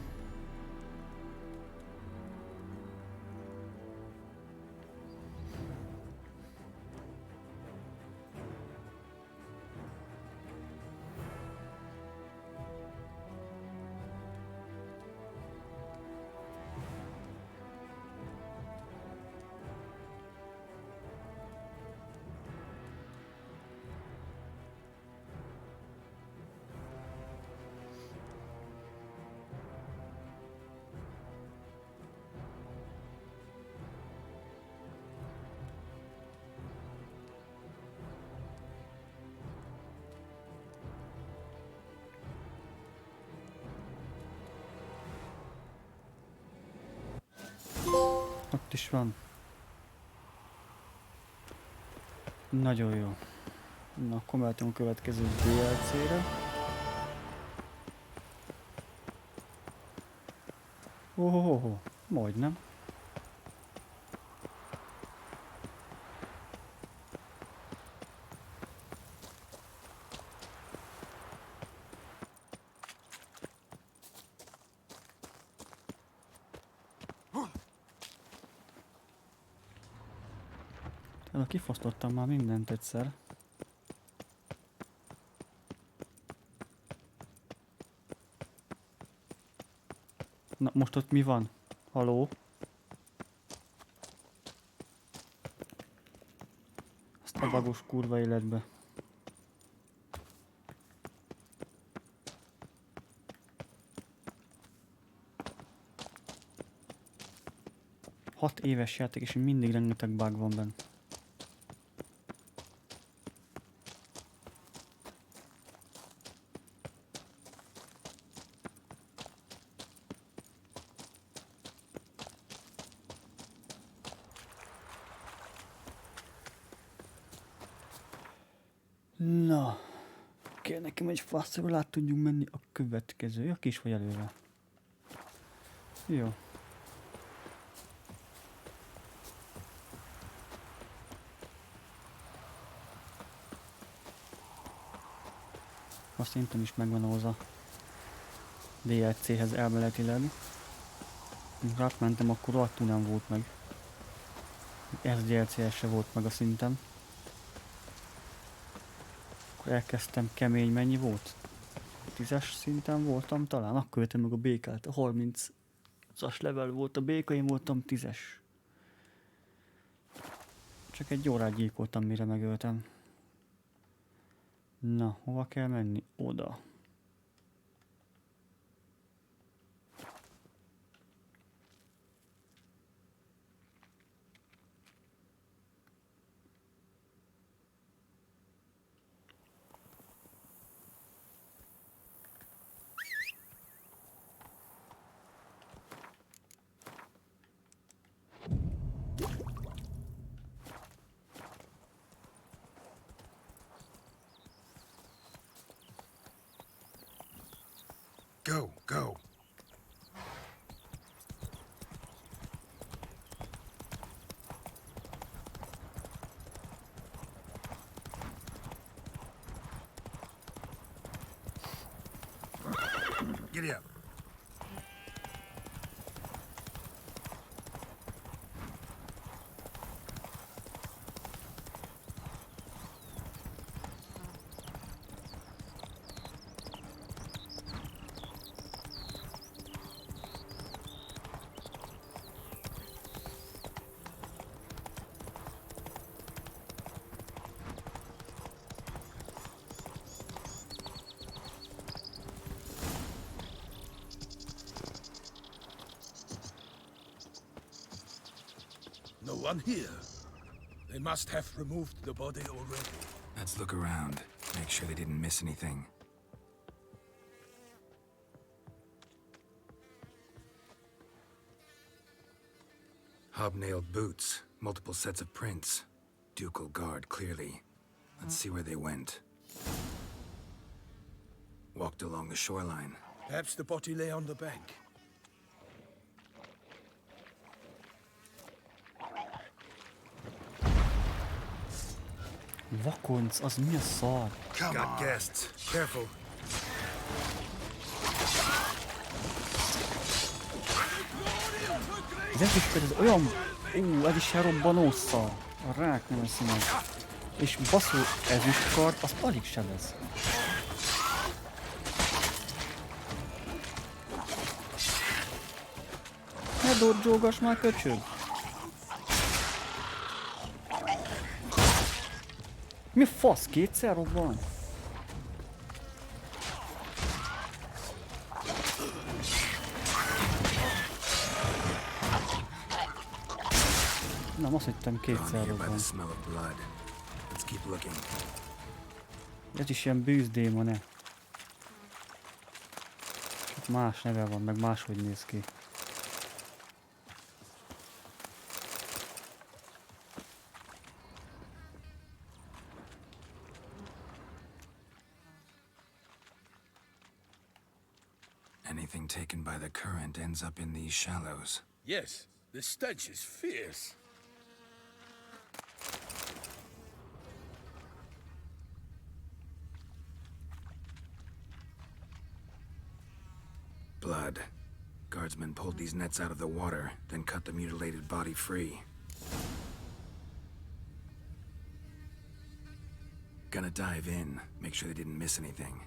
Ott is van. Nagyon jó. Na, akkor mehetünk a következő DLC-re. Ohohoho, majdnem. Kifosztottam már mindent egyszer. Na, most ott mi van? Haló? Azt a bagos kurva életbe. Hat éves játék és mindig rengeteg bug van benne. Na, kell nekem egy faszról át tudjunk menni a következő. Ja, kis vagy előre. Jó. Azt szerintem is megvan ahhoz a DLC-hez elméletileg. Amikor átmentem, akkor rohadtul nem volt meg. Ez DLC-hez se volt meg a szintem. Akkor elkezdtem kemény, mennyi volt? 10-es szinten voltam talán, akkor jöttem meg a békát, a 30-as level volt a béka, én voltam 10-es. Csak egy órát gyilkoltam, mire megöltem. Na, hova kell menni? Oda. Go, go. Giddy up. No one here. They must have removed the body already. Let's look around. Make sure they didn't miss anything. Hobnailed boots, multiple sets of prints. Ducal guard, clearly. Let's see where they went. Walked along the shoreline. Perhaps the body lay on the bank. Vakonc, az mi a szar? Got guests. Careful. Az ezüstköd, ez olyan... ez is elrobbanó szar. A rák nem eszi meg. És baszó ezüstkard, az alig sebez. Ne dorgyolgass már, köcsög! Mi a fasz? Kétszer robban? Nem, azt hittem kétszer robban. Ez is ilyen bűzdémon-e. Csak más neve van, meg máshogy néz ki. Anything taken by the current ends up in these shallows. Yes, the stench is fierce. Blood. Guardsmen pulled these nets out of the water, then cut the mutilated body free. Gonna dive in, make sure they didn't miss anything.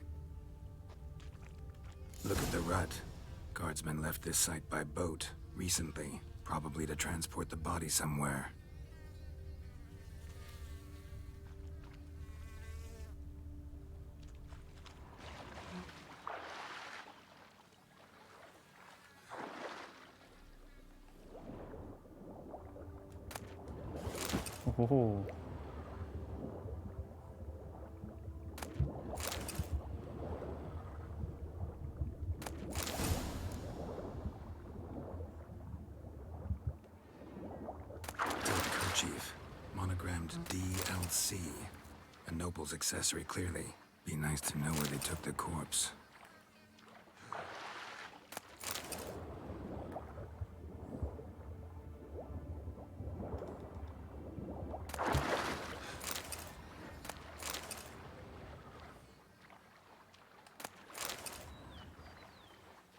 Look at the rut. Guardsmen left this site by boat recently, probably to transport the body somewhere. Oh. Kerchief, monogrammed DLC. A noble's accessory, clearly. Be nice to know where they took the corpse.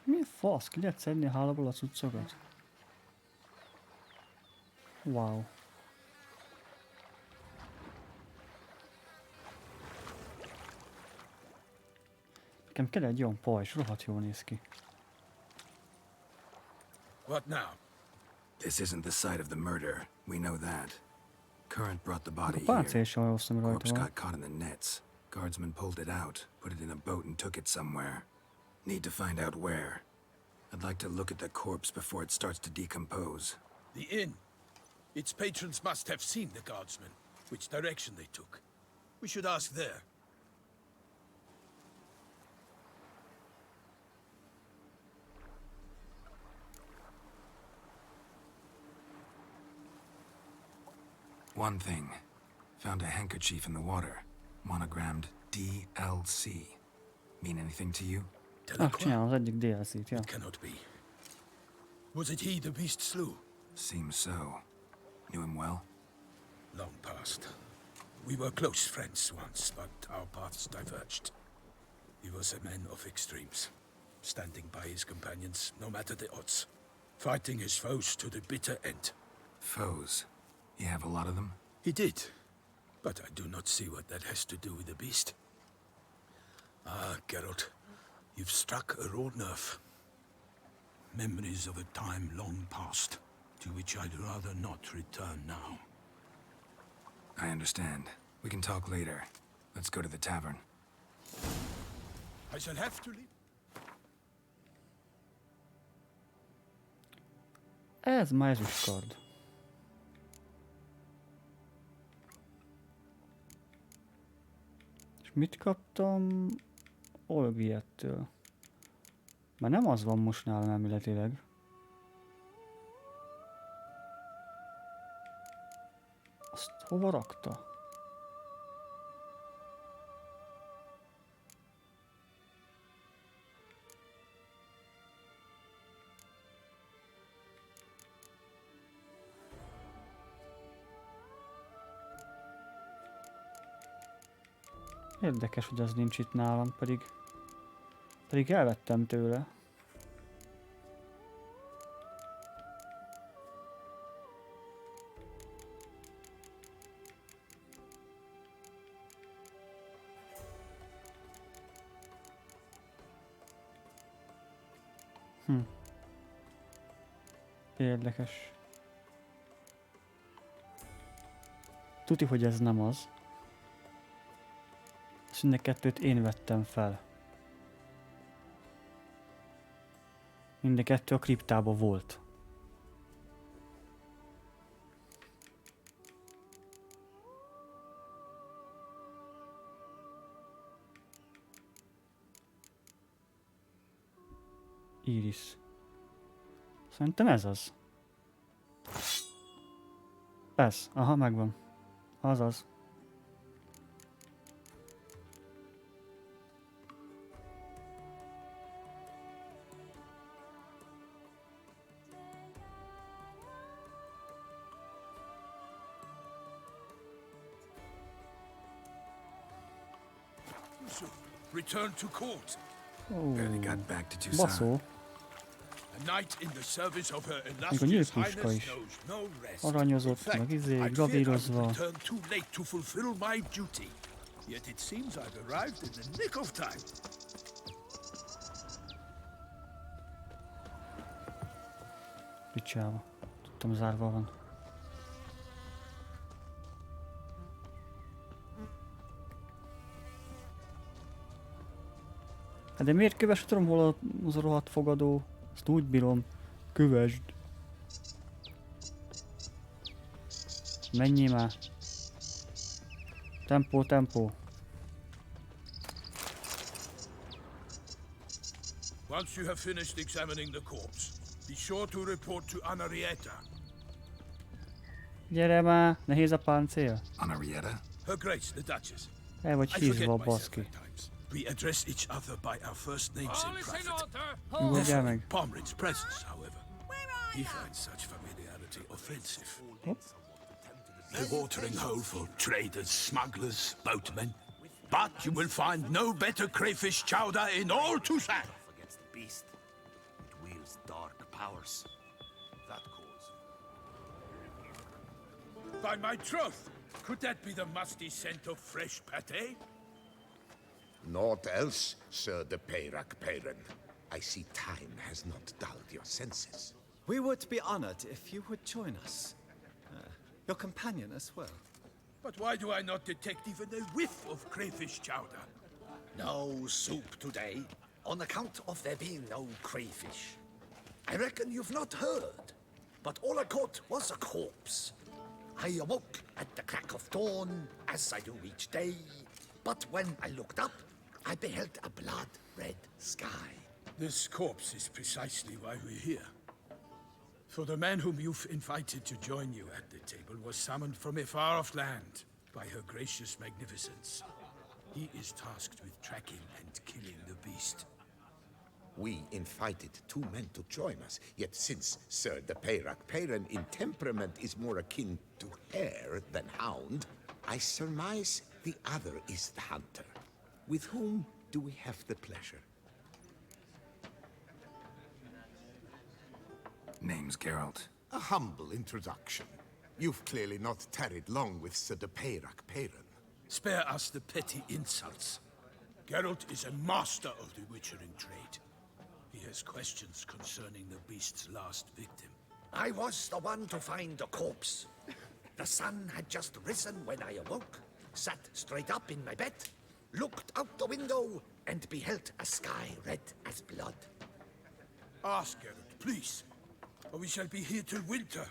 Mi fasz? Ki lehet szedni a hálaból a cuccokat? Wow. Nekem kell egy olyan pajzs, rohadt jól néz ki. What now? This isn't the site of the murder. We know that. Current brought the body A páncél here. is olyan rossz, ami rajta Corpse van. got caught in the nets. Guardsmen pulled it out, put it in a boat and took it somewhere. Need to find out where. I'd like to look at the corpse before it starts to decompose. The inn. Its patrons must have seen the guardsmen, which direction they took. We should ask there. One thing. Found a handkerchief in the water. Monogrammed DLC. Mean anything to you? Ah, csinálom az egyik DLC-t, ja. It cannot be. Was it he the beast slew? Seems so. Knew him well? Long past. We were close friends once, but our paths diverged. He was a man of extremes. standing by his companions, no matter the odds. Fighting his foes to the bitter end. Foes? You have a lot of them? He did, but I do not see what that has to do with the beast. Ah, Geralt, you've struck a raw nerve. Memories of a time long past, to which I'd rather not return now. I understand. We can talk later. Let's go to the tavern. I shall have to leave. Ez már ezüstkard. És mit kaptam Olgiettől? Már nem az van most nálam elméletileg. Azt hova rakta? Érdekes, hogy az nincs itt nálam, pedig elvettem tőle. Érdekes. Tuti, hogy ez nem az. És mind a kettőt én vettem fel. Mind a kettő a kriptában volt. Iris. Szerintem ez az. Ez. Aha, megvan. Azaz. Return to court. Barely got back to Tucson. Baszó. A knight in the service of her Még a illustrious nyílpuska highness is. knows no rest. Aranyozott, meg I fear I gravírozva. would return too late to fulfill my duty. Yet it seems I've arrived in the nick of time. Picsába. Tudtam, zárva van. Hát de miért Kövess? Tudom, hol az a rohadt fogadó. Azt úgy bírom. Kövesd. Menjél már. Tempó, tempó. Once you have finished examining the corpse, be sure to report to Anarietta. Gyere már, nehéz a páncél. Anarietta? Her Grace, the Duchess. El vagy I forget hízva, myself baszki. at times. We address each other by our first names in private. Nyugodjál Never meg. in Palmerin's presence, however. He finds such familiarity offensive. Hopp. A watering hole for traders, smugglers, boatmen. But you will find no better crayfish chowder in all Tucson. Against the beast, it wields dark powers. That cause. By my troth, could that be the musty scent of fresh pate? Naught else, Sir de Peyrac Peyren. I see time has not dulled your senses. We would be honored if you would join us. Your companion as well. But why do I not detect even a whiff of crayfish chowder? No soup today, on account of there being no crayfish. I reckon you've not heard, but all I caught was a corpse. I awoke at the crack of dawn, as I do each day, but when I looked up, I beheld a blood-red sky. This corpse is precisely why we're here. For the man whom you've invited to join you at the table was summoned from a far-off land by her gracious magnificence. He is tasked with tracking and killing the beast. We invited two men to join us, yet since Sir de Peyrac Peyren in temperament is more akin to hare than hound, I surmise the other is the hunter. With whom do we have the pleasure? Name's Geralt. A humble introduction. You've clearly not tarried long with Sir de Peyrac. Spare us the petty insults. Geralt is a master of the witchering trade. He has questions concerning the beast's last victim. I was the one to find the corpse. The sun had just risen when I awoke, sat straight up in my bed, looked out the window, and beheld a sky red as blood. Ask Geralt, please, or we shall be here till winter.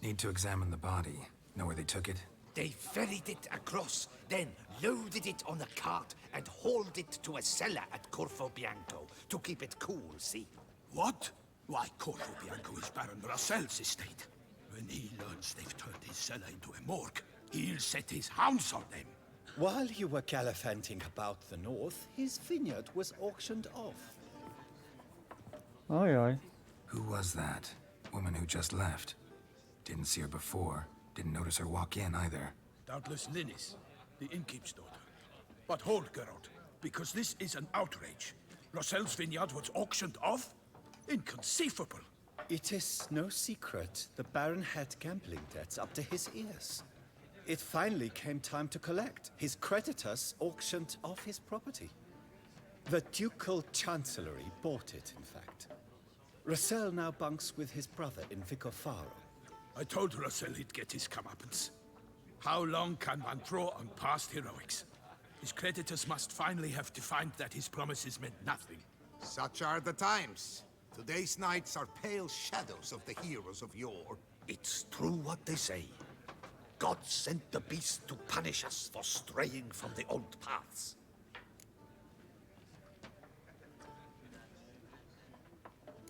Need to examine the body. Know where they took it? They ferried it across, then loaded it on a cart and hauled it to a cellar at Corvo Bianco to keep it cool, see? What? Why, Corvo Bianco is Baron Russell's estate. When he learns they've turned his cellar into a morgue, he'll set his hounds on them. While you were gallivanting about the north, his vineyard was auctioned off. Aye, aye. Who was that? Woman who just left. Didn't see her before. Didn't notice her walk in either. Doubtless Linnis, the innkeep's daughter. But hold, Geralt, because this is an outrage. Russell's vineyard was auctioned off? Inconceivable. It is no secret the Baron had gambling debts up to his ears. It finally came time to collect. His creditors auctioned off his property. The Ducal Chancellery bought it, in fact. Russell now bunks with his brother in Vicofaro. I told Russell he'd get his comeuppance. How long can one draw on past heroics? His creditors must finally have defined that his promises meant nothing. Such are the times. Today's knights are pale shadows of the heroes of yore. It's true what they say. God sent the beast to punish us for straying from the old paths.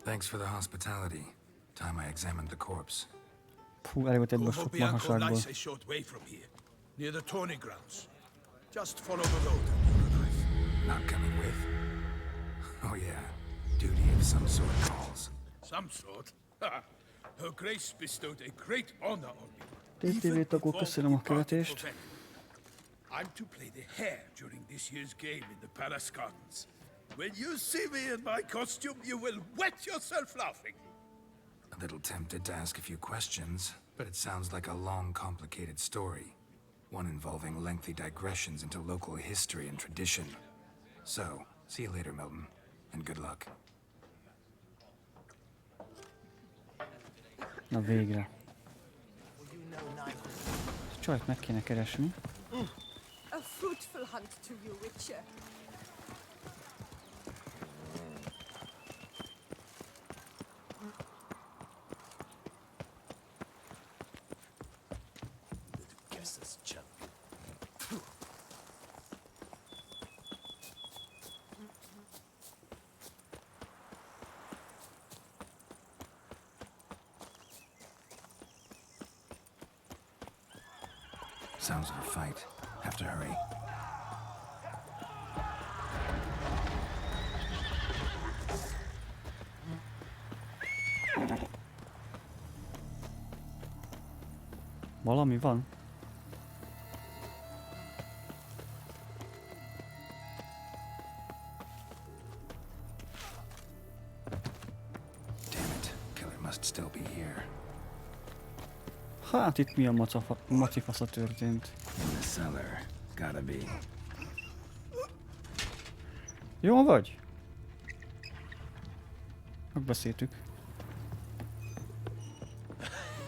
Thanks for the hospitality. Time I examined the corpse. Hú, elég volt egyből Corvo sok Bianco marhaságból. lies a short way from here, near the tourney grounds. Just follow the road and you'll arrive. Not coming with? Oh yeah. Duty of some sort calls. Some sort? Her Grace bestowed a great honor on me. TTV tagok, köszönöm a követést. I'm to play the hare during this year's game in the Palace Gardens. When you see me in my costume, you will wet yourself laughing. A little tempted to ask a few questions, but it sounds like a long, complicated story. One involving lengthy digressions into local history and tradition. So, see you later, Milton, and good luck. Na végre. Csajt meg kéne keresni. A fruitful hunt to you, Witcher. Guess this chump. Sounds of a fight. Have to hurry. Valami van. Damn it. Killer must still be here. Hát itt mi a macifasza történt? In the cellar. Gotta be. Jól vagy? Megbeszéltük.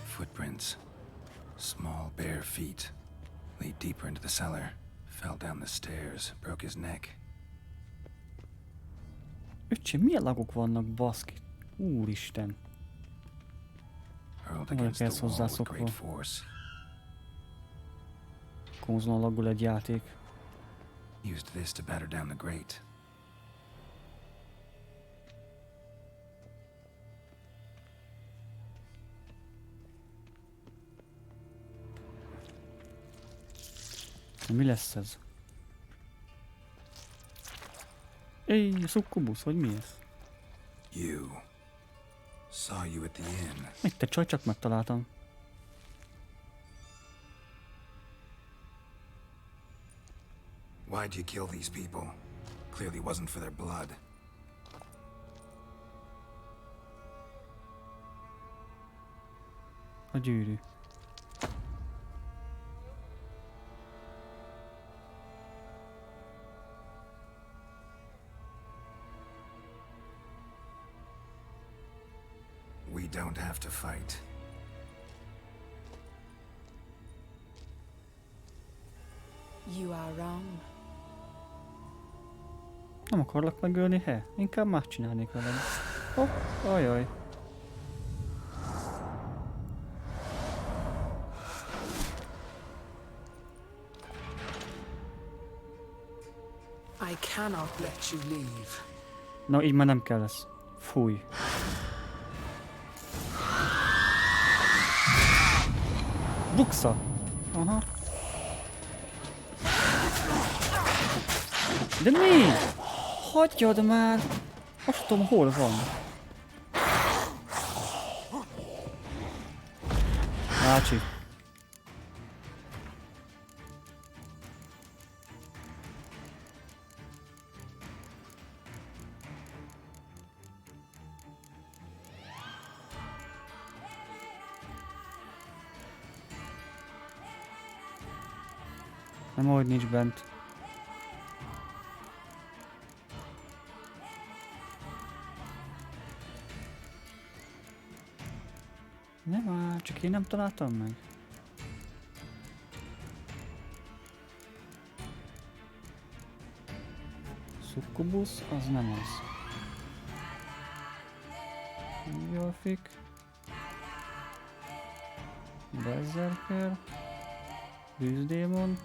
Footprints. Small bare feet. Lead deeper into the cellar. Fell down the stairs. Broke his neck. Öcsém, milyen lagok vannak, baszki? Úristen. Hurled Nem against vagyok the ehhez wall with hozzászokva. great force. Konzolon lagul egy játék. Used this to batter down the grate. Mi lesz ez? Éj, szukkubusz, vagy mi ez? You. Saw you at the inn. Mit te csaj, csak megtaláltam. Why'd you kill these people? Clearly wasn't for their blood. A gyűrű. We don't have to fight. You are wrong. Nem akarlak megölni, he? Inkább más csinálnék veled. Hopp, ajaj. I cannot let you leave. Na, így már nem kell lesz. Fúj. Buksa! Aha. De mi? Hagyjad már! Most tudom, hol van. Ácsi. Nem, ahogy nincs bent. Nem már, csak én nem találtam meg. Szukubusz, az nem az. Jorfik. Berserker. Bűzdémon.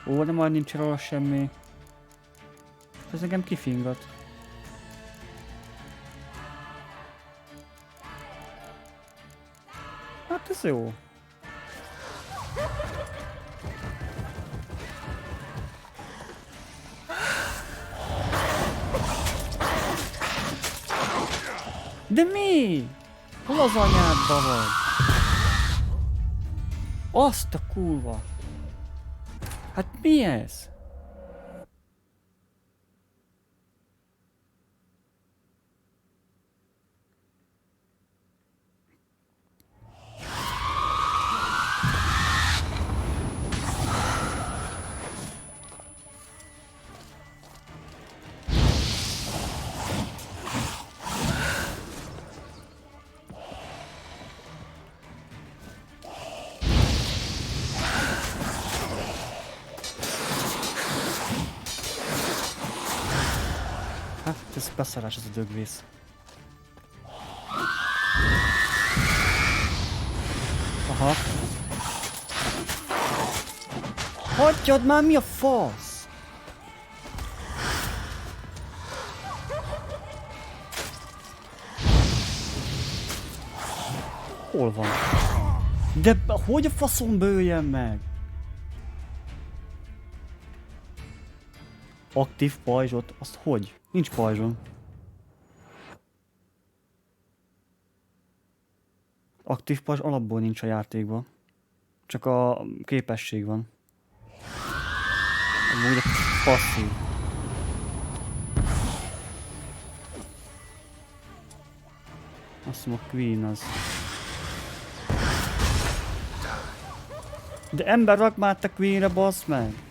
Ó, de majd nincs róla semmi. Ez nekem kifingat. Hát ez jó. De mi? Hol az anyádba vagy? Azt a kurva! Hát mi ez? Ez beszarás, ez a dögvész. Aha. Hagyjad már, mi a fasz? Hol van? De hogy a faszon bőjjen meg? Aktív pajzsot? Azt hogy? Nincs pajzsom. Aktív pajzs alapból nincs a játékban. Csak a képesség van. Amúgy a passzív. Azt mondom, a Queen az. De ember, rak már te Queenre, bassz meg!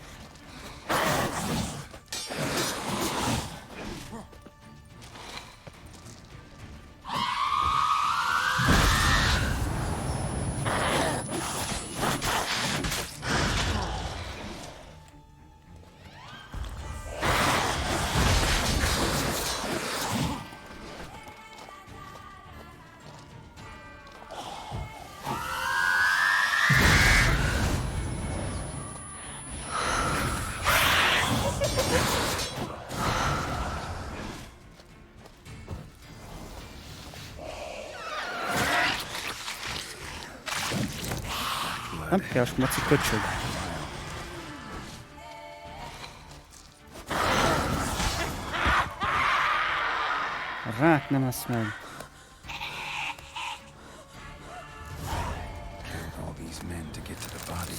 Nem kell, smaci köcsög. A rák nem esz meg.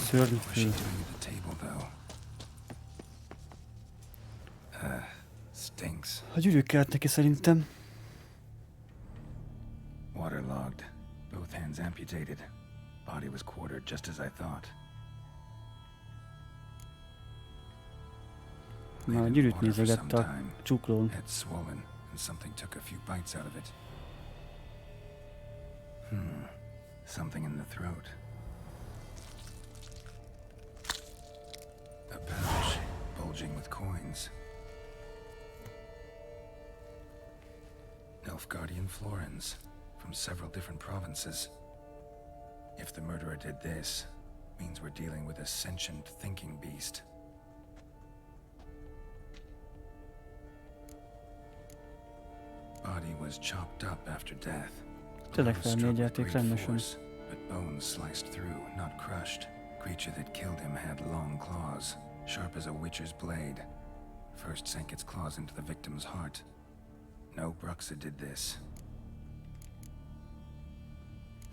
Szörnyű. A gyűrűk kelt neki szerintem. Waterlogged, both hands amputated. Body was quartered just as I thought. Már gyűrűt nézegett a csuklón. Head swollen, and something took a few bites out of it. Something in the throat. A pouch, bulging with coins. Nilfgaardian florins, from several different provinces. If the murderer did this, means we're dealing with a sentient thinking beast. Body was chopped up after death. Tényleg felmérgyelték rendesen. But bones sliced through, not crushed. Creature that killed him had long claws, sharp as a witcher's blade. First sank its claws into the victim's heart. No Bruxa did this.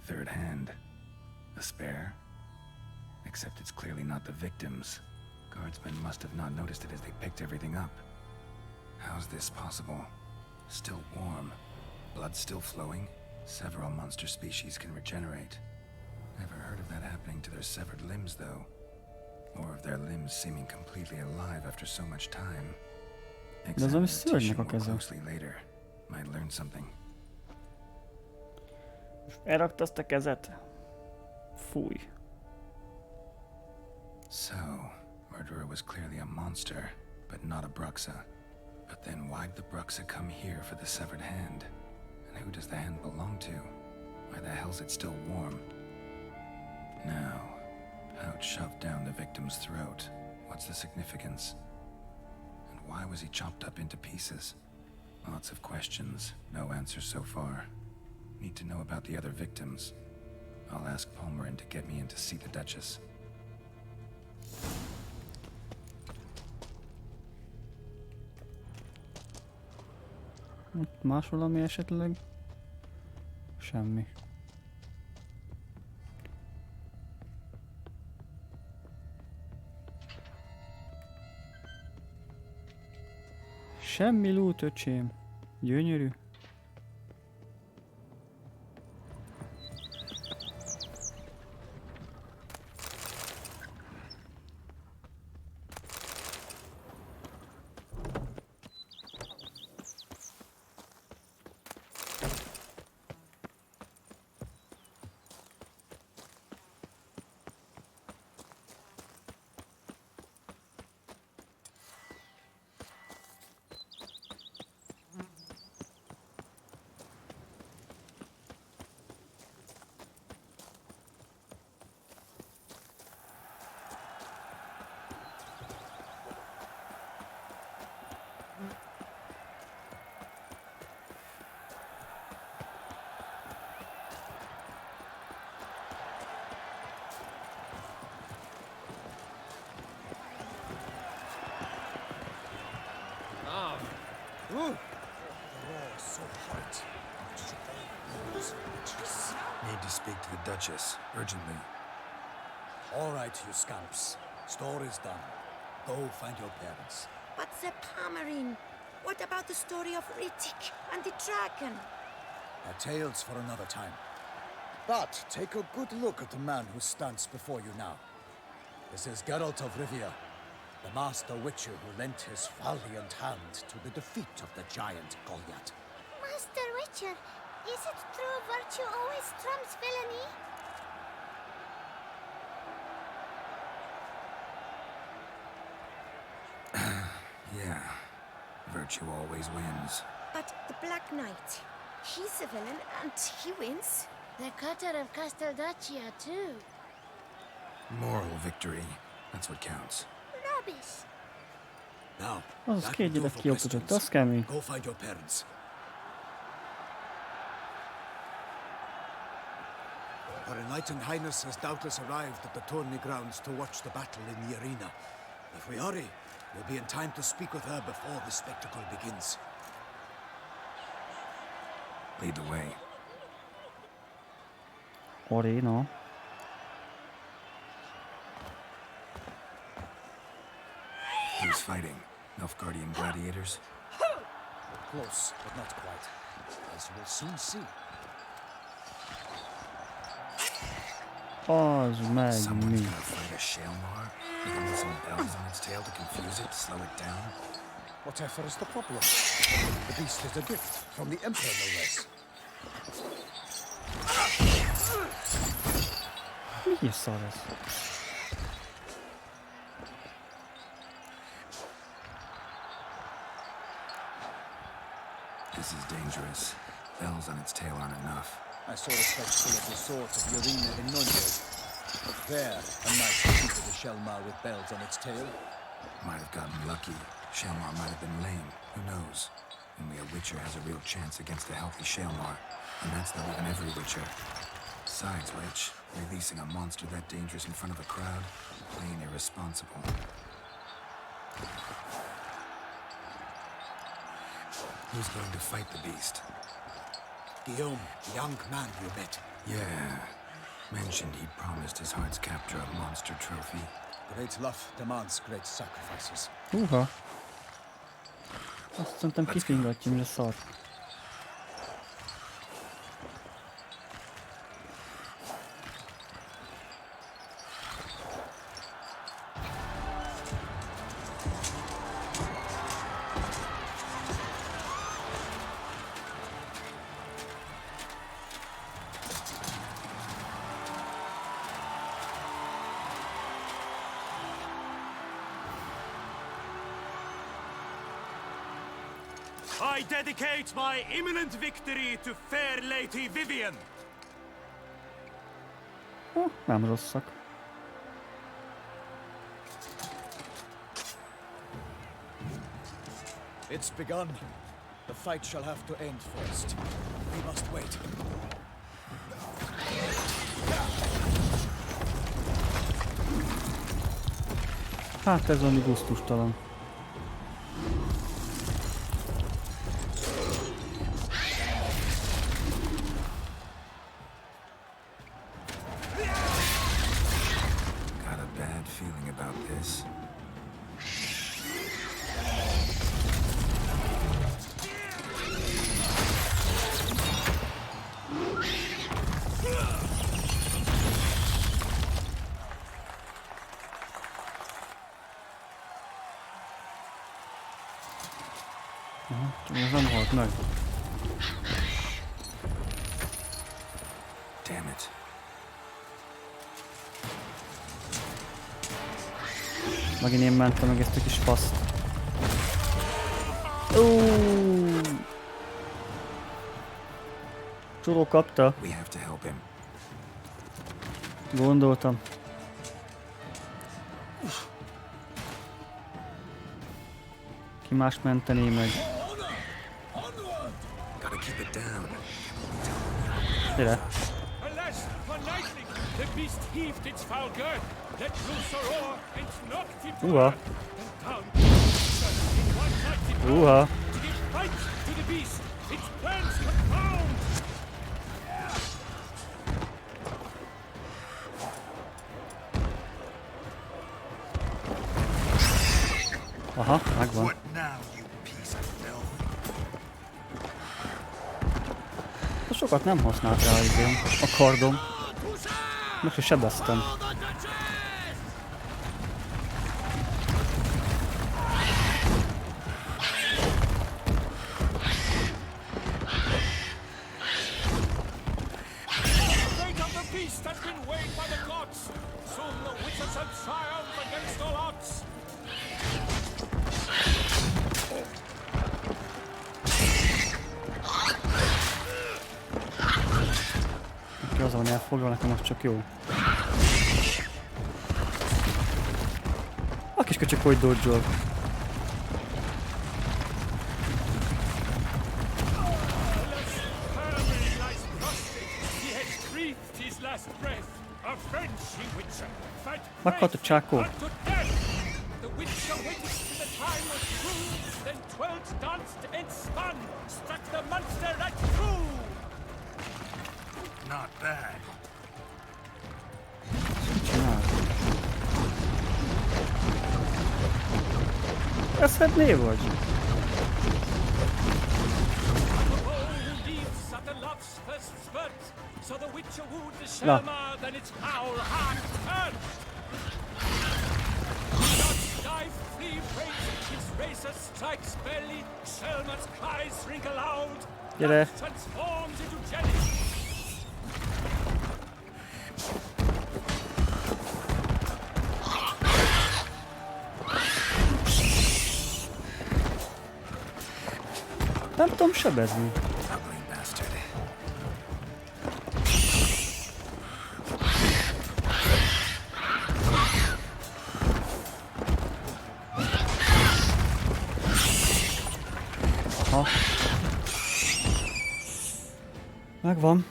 Third hand. A spare? Except it's clearly not the victim's. Guardsmen must have not noticed it as they picked everything up. How's this possible? Still warm. Blood still flowing? Several monster species can regenerate. Never heard of that happening to their severed limbs, though. Or of their limbs seeming completely alive after so much time. Examine the tissue more closely later. Might learn something. Elrakta azt a kezet? Fúj. So, murderer was clearly a monster, but not a Bruxa. But then why'd the Bruxa come here for the severed hand? And who does the hand belong to? Why the hell's it still warm? Now, pouch shoved down the victim's throat. What's the significance? And why was he chopped up into pieces? Lots of questions, no answers so far. Need to know about the other victims. I'll ask Palmerin to get me in to see the Duchess. Más valami esetleg? Semmi. Semmi loot, öcsém. Gyönyörű. So hot. Need to speak to the Duchess, urgently. All right, you scamps. Story's done. Go find your parents. But the Palmerin, what about the story of Rittik and the dragon? Our tales for another time. But take a good look at the man who stands before you now. This is Geralt of Rivia, the master witcher who lent his valiant hand to the defeat of the giant Goliath. Master Witcher, is it true virtue always trumps villainy? Yeah, virtue always wins. But the Black Knight, he's a villain and he wins. The cutter of Casteldaccia, too. Moral victory, that's what counts. Rubbish. Now, Az két gyerek kioktatott, az kemény. go find your parents. Her Enlightened Highness has doubtless arrived at the tourney grounds to watch the battle in the arena. If we hurry, we'll be in time to speak with her before the spectacle begins. Lead the way. Arena. Who's fighting? Nilfgaardian gladiators? Close, but not quite. As you will soon see. Az meg Someone's mi? gonna fight a Shalmar, with some bells on its tail to confuse it, slow it down. Whatever is the problem? The beast is a gift from the Emperor, no less. Mi szar ez? This is dangerous. Bells on its tail aren't enough. I saw a spectacle of the sort of Urina in Nunez. But there, a nice piece of the Shelmar with bells on its tail. Might have gotten lucky. Shalmar might have been lame. Who knows? Only a Witcher has a real chance against a healthy Shalmar. And that's not even every Witcher. Besides which, releasing a monster that dangerous in front of a crowd, plain irresponsible. Who's going to fight the beast? Guillaume, the young man you met. Yeah. Mentioned he'd promised his heart's captor a monster trophy. Great love demands great sacrifices. Húha. Azt szerintem kifingatja, mire szar. I dedicate my imminent victory to fair Lady Vivian. Nem rosszak. It's begun. The fight shall have to end first. We must wait. Hát ez valami gusztustalan. Got a bad feeling about this. Ez nem halt meg. Damn it. Megint én mentem meg ezt a kis faszt. Csuró kapta. We have to help him. Gondoltam. Ki más mentené meg? Gotta keep it down. Gyere. Alas, for lightning, the beast heaved its foul girth, let loose a roar, and knocked him to Uha. earth, and down in one mighty power, Uha. to give fight to the beast, its plans confound. Aha, megvan. What now, you piece of filth? Sokat nem használt rá izém, a kardom. Meg se sebeztem. The fate of the beast has been weighed by the gods. Soon the witches shall triumph against all odds. Aki az van elfoglal, nekem az csak jó. A kis köcsök hogy dodge-ol. Meghalt a csákó. Not bad. Eszedné vagy? Na, then its foul hand turns. Dodge, dive, flee, break, his razor strikes belly, Selma's cries ring aloud. Gyere! Transforms into jelly. Nem tudom sebezni. Ugly bastard. Aha. Megvan.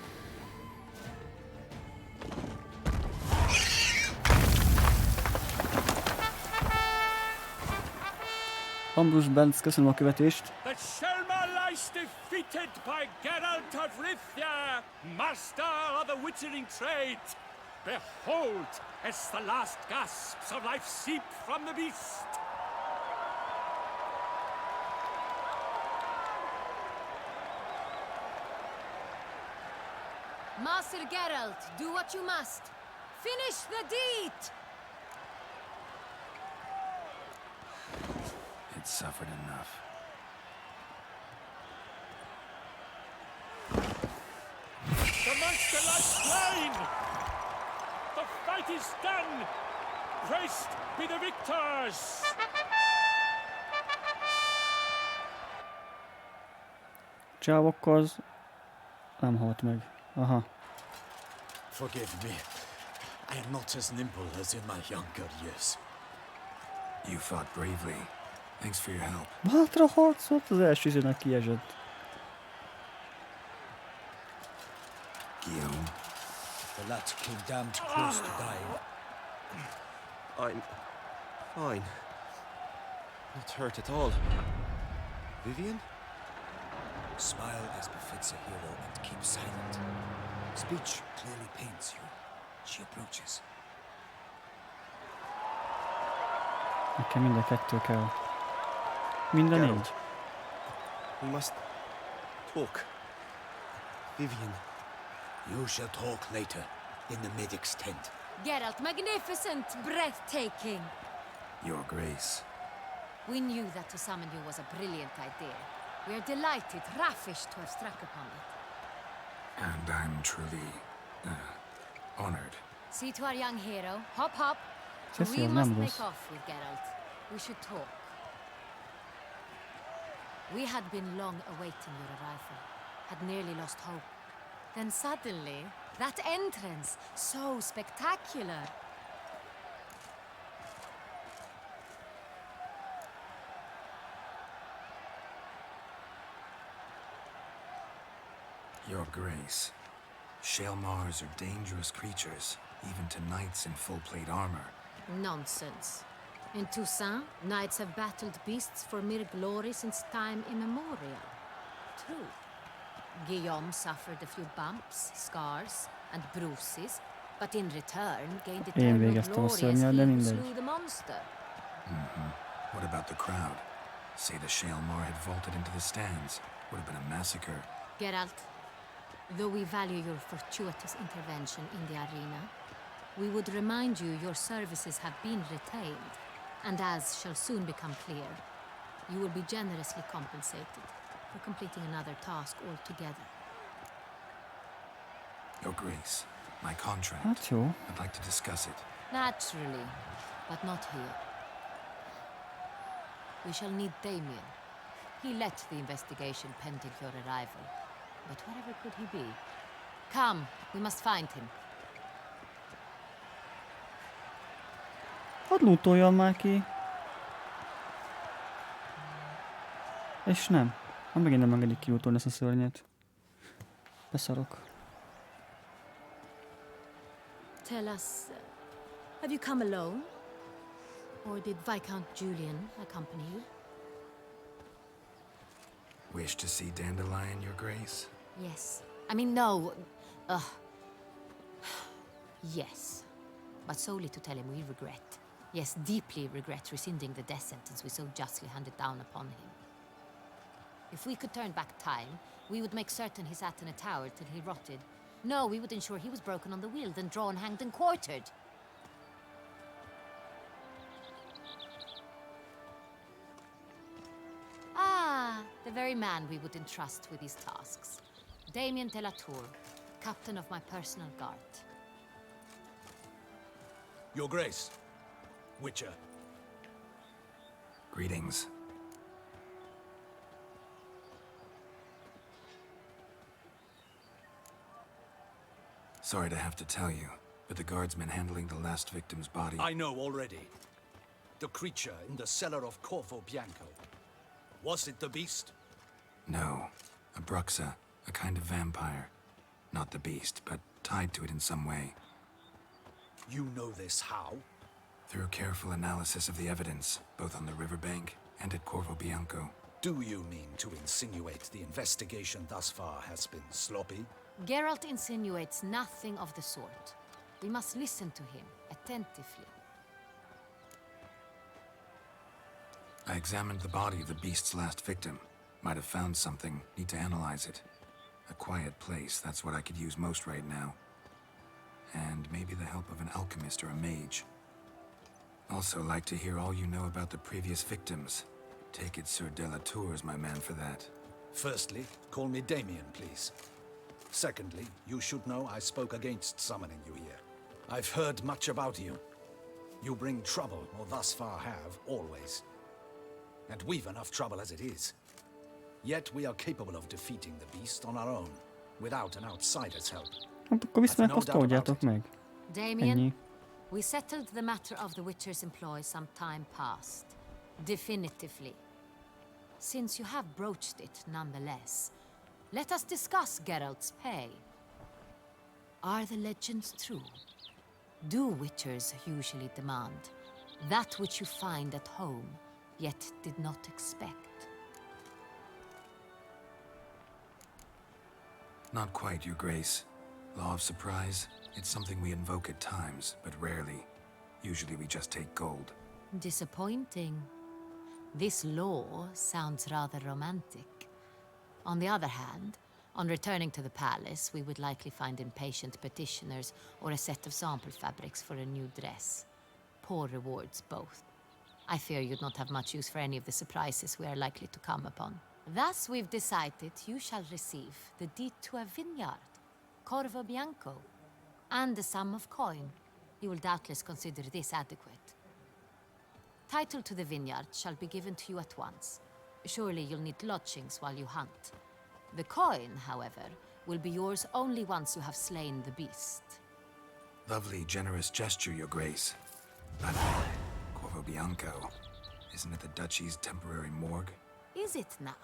Ambrus Benz, köszönöm a követést. The Selma lies defeated by Geralt of Rithia, master of the witchering trade. Behold, as the last gasps of life seep from the beast. Master Geralt, do what you must. Finish the deed! It suffered enough. The monster lies slain! The fight is done! Praised be the victors! Csávokkal az... nem halt meg. Aha. Forgive me. I am not as nimble as in my younger years. You fought bravely. Thanks for your help. Bátra harcolt, az első izének kiesett. Guillaume. The lad came damned close to dying. I'm fine. Not hurt at all. Vivian? Smile as befits a hero and keep silent. Speech clearly pains you. She approaches. Nekem mind a kettő kell. Mind a négy. We must talk. Vivian. You shall talk later, in the medic's tent. Geralt, magnificent, breathtaking. Your Grace. We knew that to summon you was a brilliant idea. We are delighted, ravished to have struck upon it. And I'm truly honored. See to our young hero. Hop, hop. Cecil, We must numbers. make off with Geralt. We should talk. We had been long awaiting your arrival. Had nearly lost hope. Then suddenly, that entrance, so spectacular. Your Grace. Shaelmars are dangerous creatures, even to knights in full plate armor. Nonsense. In Toussaint, knights have battled beasts for mere glory since time immemorial. True. Guillaume suffered a few bumps, scars, and bruises, but in return gained Én eternal végeztem a glory as he szörnyel, de who mindegy. slew the monster. What about the crowd? Say the Shaelmar had vaulted into the stands. Would have been a massacre. Geralt, though we value your fortuitous intervention in the arena, we would remind you your services have been retained, and as shall soon become clear, you will be generously compensated for completing another task altogether. Your Grace, my contract. Hát jó. I'd like to discuss it. Naturally, but not here. We shall need Damien. He led the investigation pending your arrival. But wherever could he be? Come, we must find him. Hadd lootoljam már ki. És nem. Ha megint nem engedik kilútolni ezt a szörnyet. Beszarok. Tell us, have you come alone? Or did Viscount Julian accompany you? Wish to see Dandelion, Your Grace? Yes. I mean, no. Yes. But solely to tell him we regret. Yes, deeply regret rescinding the death sentence we so justly handed down upon him. If we could turn back time, we would make certain he sat in a tower till he rotted, No, we would ensure he was broken on the wheel, then drawn, hanged, and quartered. Ah, the very man we would entrust with these tasks. Damien de la Tour, captain of my personal guard. Your Grace, Witcher. Greetings. Sorry to have to tell you, but the guardsman handling the last victim's body... I know already. The creature in the cellar of Corvo Bianco. Was it the beast? No. A bruxa, a kind of vampire. Not the beast, but tied to it in some way. You know this how? Through careful analysis of the evidence, both on the riverbank and at Corvo Bianco. Do you mean to insinuate the investigation thus far has been sloppy? Geralt insinuates nothing of the sort. We must listen to him attentively. I examined the body of the beast's last victim. Might have found something. Need to analyze it. A quiet place, that's what I could use most right now. And maybe the help of an alchemist or a mage. Also like to hear all you know about the previous victims. Take it Sir de la Tour is my man for that. Firstly, call me Damien, please. Secondly, you should know I spoke against summoning you here. I've heard much about you. You bring trouble, or thus far have, always. And we've enough trouble as it is. Yet we are capable of defeating the beast on our own, without an outsider's help. Hát akkor viszont azt oldjátok meg. Damien, Ennyi. we settled the matter of the Witcher's employ some time past. Definitively. Since you have broached it nonetheless, let us discuss Geralt's pay. Are the legends true? Do Witchers usually demand that which you find at home, yet did not expect? Not quite, Your Grace. Law of surprise, it's something we invoke at times, but rarely. Usually we just take gold. Disappointing. This law sounds rather romantic. On the other hand, on returning to the palace, we would likely find impatient petitioners or a set of sample fabrics for a new dress. Poor rewards, both. I fear you'd not have much use for any of the surprises we are likely to come upon. Thus, we've decided you shall receive the deed to a vineyard, Corvo Bianco, and a sum of coin. You will doubtless consider this adequate. Title to the vineyard shall be given to you at once. Surely you'll need lodgings while you hunt. The coin, however, will be yours only once you have slain the beast. Lovely, generous gesture, Your Grace. But Corvo Bianco, isn't it the Duchy's temporary morgue? Is it now?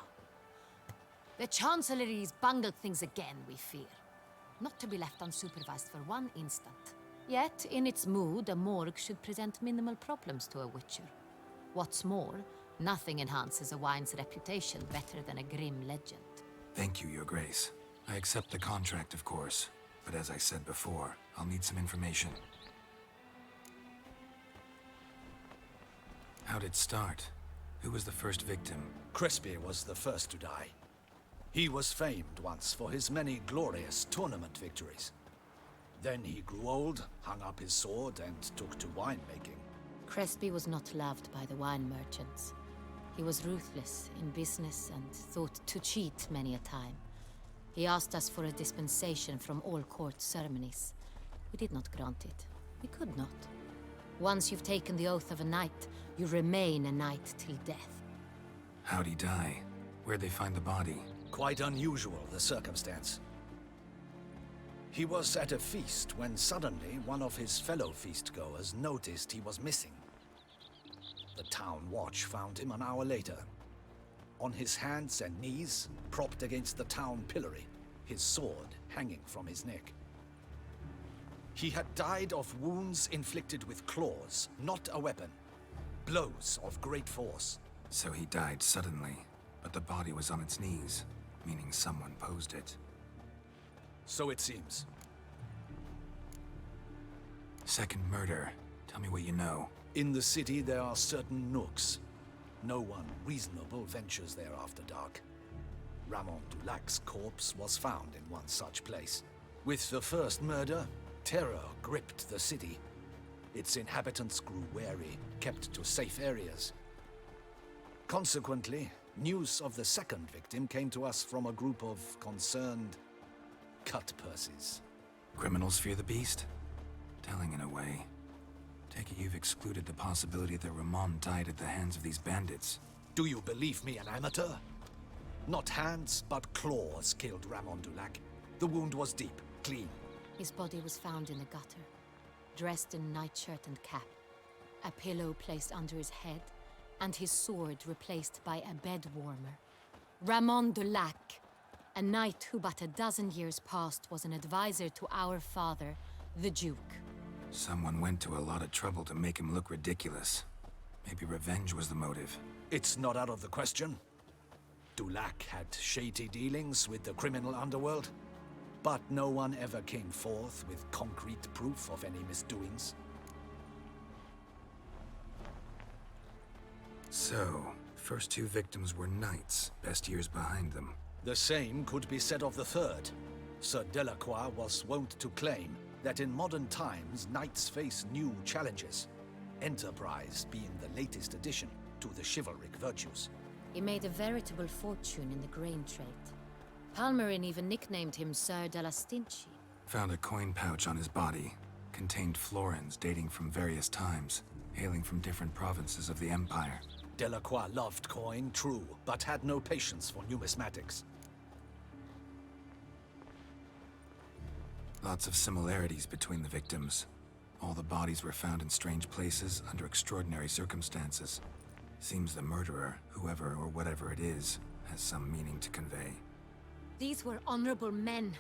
The Chancellery's bungled things again, we fear. Not to be left unsupervised for one instant. Yet, in its mood, a morgue should present minimal problems to a Witcher. What's more, nothing enhances a wine's reputation better than a grim legend. Thank you, Your Grace. I accept the contract, of course. But as I said before, I'll need some information. How'd it start? Who was the first victim? Crespi was the first to die. He was famed once for his many glorious tournament victories. Then he grew old, hung up his sword, and took to winemaking. Crespi was not loved by the wine merchants. He was ruthless in business and thought to cheat many a time. He asked us for a dispensation from all court ceremonies. We did not grant it. We could not. Once you've taken the oath of a knight, you remain a knight till death. How'd he die? Where'd they find the body? Quite unusual, the circumstance. He was at a feast when suddenly one of his fellow feastgoers noticed he was missing. The town watch found him an hour later. On his hands and knees, propped against the town pillory, his sword hanging from his neck. He had died of wounds inflicted with claws, not a weapon. Blows of great force. So he died suddenly, but the body was on its knees, meaning someone posed it. So it seems. Second murder. Tell me what you know. In the city there are certain nooks. No one reasonable ventures there after dark. Ramon Dulac's corpse was found in one such place. With the first murder, terror gripped the city. Its inhabitants grew wary, kept to safe areas. Consequently, news of the second victim came to us from a group of concerned cut-purses. Criminals fear the beast? Telling in a way. Take it you've excluded the possibility that Ramon died at the hands of these bandits. Do you believe me, an amateur? Not hands, but claws killed Ramon Dulac. The wound was deep, clean. His body was found in the gutter, dressed in nightshirt and cap, a pillow placed under his head, and his sword replaced by a bed warmer. Ramon Dulac, a knight who but a dozen years past was an advisor to our father, the Duke. Someone went to a lot of trouble to make him look ridiculous. Maybe revenge was the motive. It's not out of the question. Dulac had shady dealings with the criminal underworld, but no one ever came forth with concrete proof of any misdoings. So, first two victims were knights, best years behind them. The same could be said of the third. Sir Delacroix was wont to claim that in modern times, knights face new challenges, enterprise being the latest addition to the chivalric virtues. He made a veritable fortune in the grain trade. Palmerin even nicknamed him Sir de la Stinchi. Found a coin pouch on his body. Contained florins dating from various times, hailing from different provinces of the Empire. Delacroix loved coin, true, but had no patience for numismatics. Lots of similarities between the victims. All the bodies were found in strange places under extraordinary circumstances. Seems the murderer, whoever or whatever it is, has some meaning to convey. These were honorable men.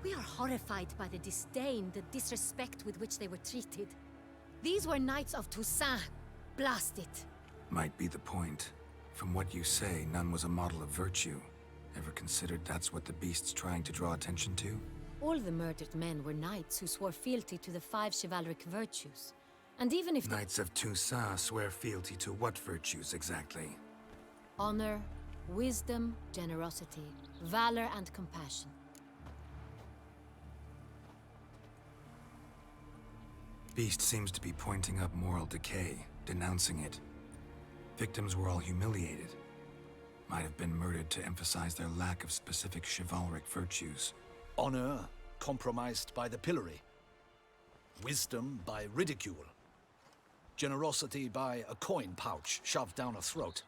We are horrified by the disdain, the disrespect with which they were treated. These were knights of Toussaint. Blast it. Might be the point. From what you say, none was a model of virtue. Ever considered that's what the beast's trying to draw attention to? All the murdered men were knights who swore fealty to the 5 chivalric virtues. And even if Knights of Toussaint swear fealty to what virtues exactly? honor, wisdom, generosity, valor, and compassion. Beast seems to be pointing up moral decay, denouncing it. Victims were all humiliated. Might have been murdered to emphasize their lack of specific chivalric virtues. Honor compromised by the pillory. Wisdom by ridicule. Generosity by a coin pouch shoved down a throat.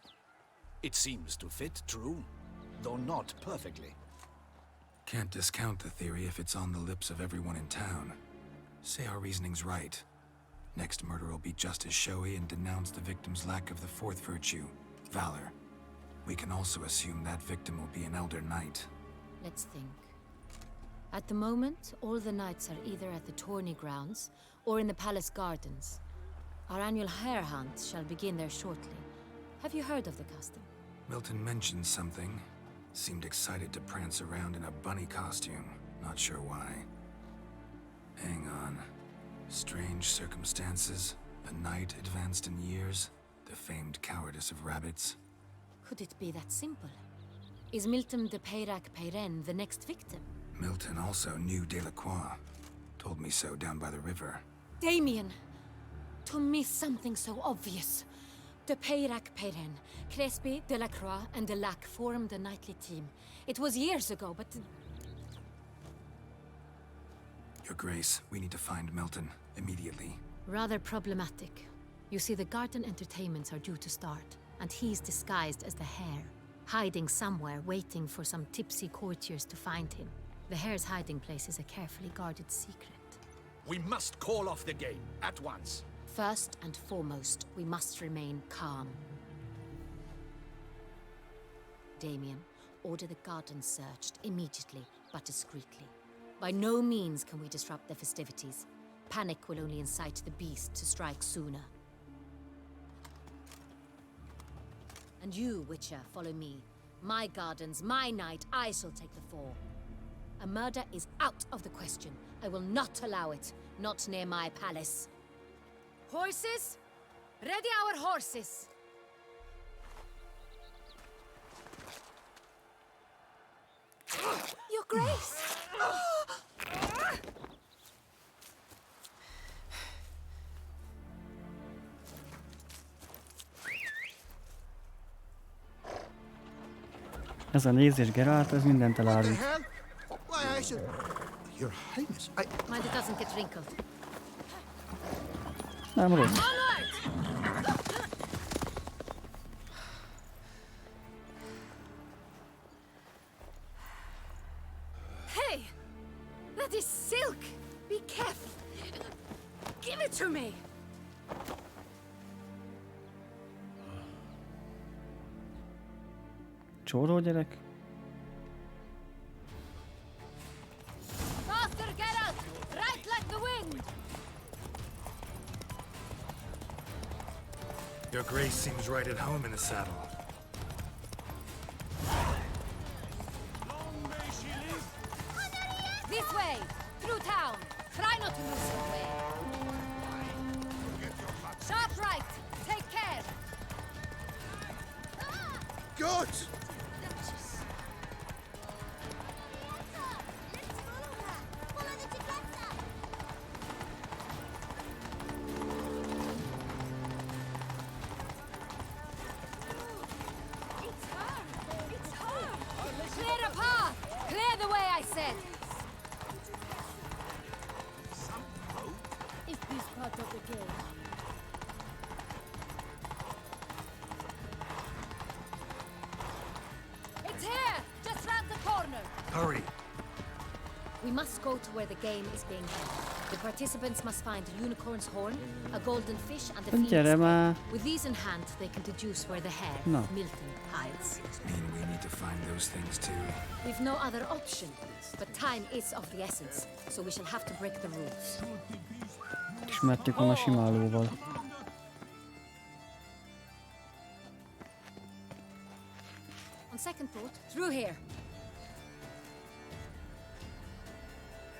It seems to fit, true, though not perfectly. Can't discount the theory if it's on the lips of everyone in town. Say our reasoning's right. Next murder will be just as showy and denounce the victim's lack of the fourth virtue, valor. We can also assume that victim will be an elder knight. Let's think. At the moment, all the knights are either at the tourney grounds or in the palace gardens. Our annual hare hunt shall begin there shortly. Have you heard of the custom? Milton mentioned something. Seemed excited to prance around in a bunny costume. Not sure why. Hang on. Strange circumstances. A knight advanced in years. The famed cowardice of rabbits. Could it be that simple? Is Milton de Peyrac-Peyren the next victim? Milton also knew Delacroix. Told me so down by the river. Damien! To miss something so obvious. De Peyrac-Peyren, Crespi, Delacroix, and Delac formed a knightly team. It was years ago, but... Your Grace, we need to find Milton, immediately. Rather problematic. You see, the garden entertainments are due to start, and he's disguised as the hare, hiding somewhere, waiting for some tipsy courtiers to find him. The hare's hiding place is a carefully guarded secret. We must call off the game, at once. First and foremost, we must remain calm. Damien, order the garden searched immediately, but discreetly. By no means can we disrupt the festivities. Panic will only incite the beast to strike sooner. And you, Witcher, follow me. My gardens, my night, I shall take the fall. A murder is out of the question. I will not allow it. Not near my palace. Horses? Ready our horses! Your Grace! Ez a nézés, Geralt, ez mindent elárult. Why, I should... Your Highness, I... Mind it doesn't get wrinkled. Nem rossz. Hey! That is silk! Be careful! Give it to me! Csóró gyerek? Faster, Geralt! Right like the wind! Your Grace seems right at home in the saddle. This way! Through town! Try not to lose your way! Sharp right! Take care! God! Clear a path! Clear the way, I said! If this part of the game. It's here! Just round the corner! Hurry! We must go to where the game is being held. The participants must find a unicorn's horn, a golden fish, and a phoenix Gyere már! egg. With these in hand, they can deduce where the hare, No. Milton, hides. Mean we need to find those things too. We've no other option, but time is of the essence, so we shall have to break the rules. Ismerték volna simálóval. On second thought, through here.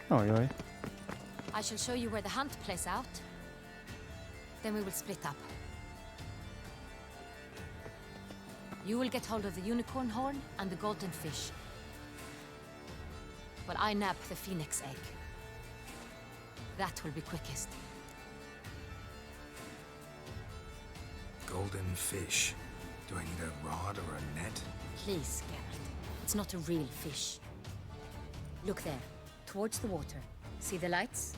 Ajaj. I shall show you where the hunt plays out. Then we will split up. You will get hold of the unicorn horn and the golden fish, while I nab the phoenix egg. That will be quickest. Golden fish. Do I need a rod or a net? Please, Geralt. It's not a real fish. Look there, towards the water. See the lights?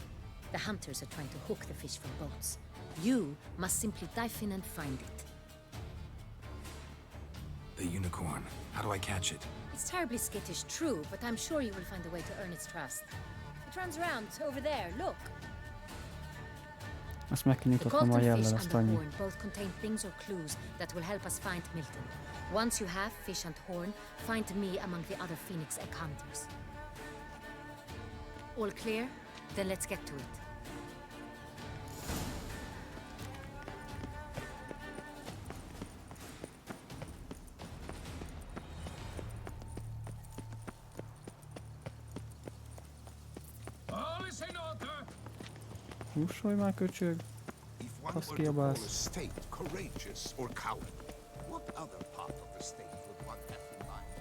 The hunters are trying to hook the fish from boats. You must simply dive in and find it. The unicorn. How do I catch it? It's terribly skittish, true, but I'm sure you will find a way to earn its trust. It runs around over there, look. Azt meg kell The nyitottam a golden fish jellel, and azt the annyi. horn both contain things or clues that will help us find Milton. Once you have fish and horn, find me among the other phoenix egg hunters. All clear? Then let's get to it. All is in order. Húsolj már, köcsög! If one Azt were to call a kiabálsz. state courageous or cowardly, what other part of the state would one have in mind?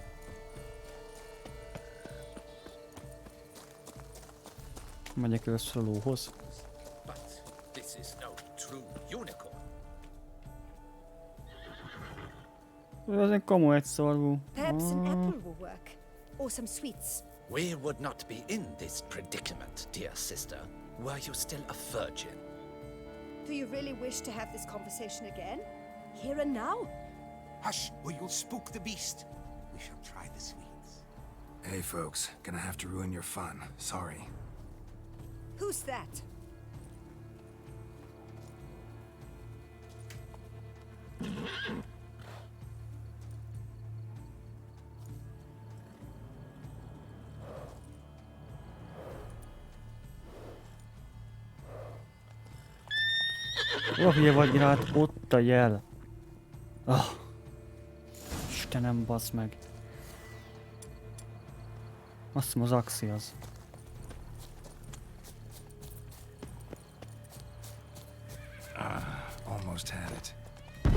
Megyek először a lóhoz. But this is no true unicorn. Ez egy komoly egyszarvú. Perhaps an apple will work. Or some sweets. We would not be in this predicament, dear sister, were you still a virgin. Do you really wish to have this conversation again? Here and now? Hush, or you'll spook the beast. We shall try the sweets. Hey folks, gonna have to ruin your fun. Sorry. Who's that? Hülye vagy, Geralt, ott a jel. Ah. Istenem, basz meg. Azt hiszem az Axi az. Almost had it.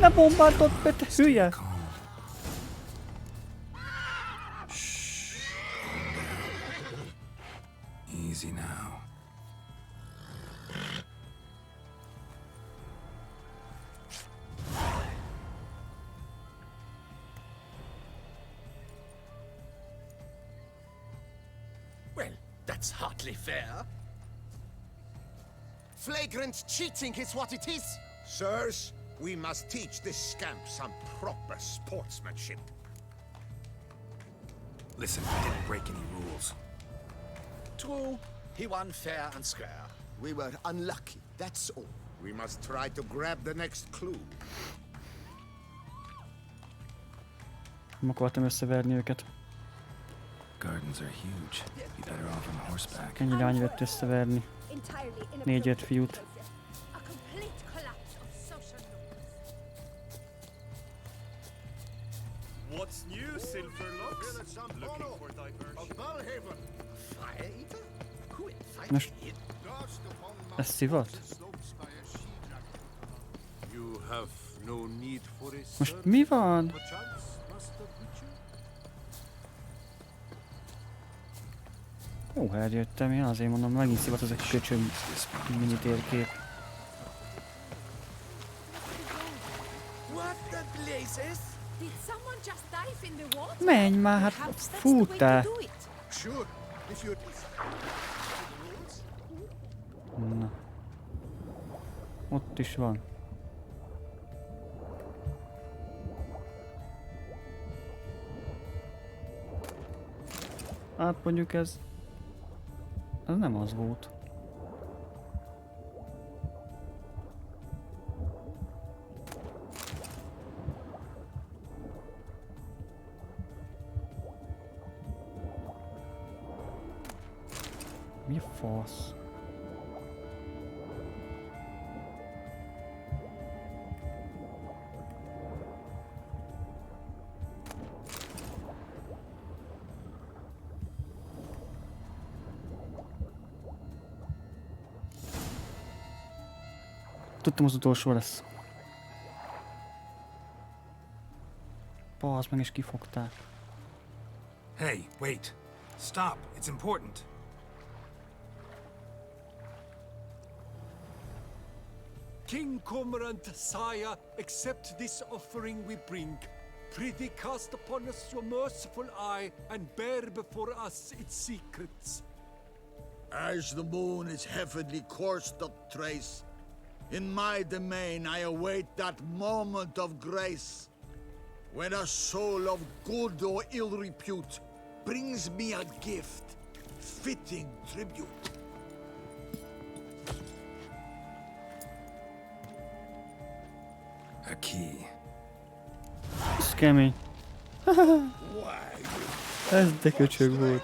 Ne bombáldod be, te hülye! Easy now. That's hardly fair. Flagrant cheating is what it is. Sirs, we must teach this scamp some proper sportsmanship. Listen, we didn't break any rules. True, he won fair and square. We were unlucky, that's all. We must try to grab the next clue. Nem akartam összeverni őket. Gardens are huge. Be better off on horseback. Ennyi lány vett összeverni. 4-5 fiút. A complete collapse of social norms. What's new, Silverlocks? Looking for diversion. Most... Ez szivat? You have no need for a Most mi van? Ó, eljöttem én, azért mondom, megint szivat az egy köcsög mini térkép. Menj már, hát futtál! Na. Ott is van. Hát mondjuk ez nem az volt. Mi a fasz? Tudtam, az utolsó lesz. Bazd meg, és kifogták. Hey, wait. Stop. It's important. King Cormorant, sire, accept this offering we bring. Prithee cast upon us your merciful eye, and bear before us its secrets. As the moon is heavily coursed up trace, in my domain I await that moment of grace, when a soul of good or ill repute brings me a gift, fitting tribute. A key. Ez kemény. Ez de köcsög volt.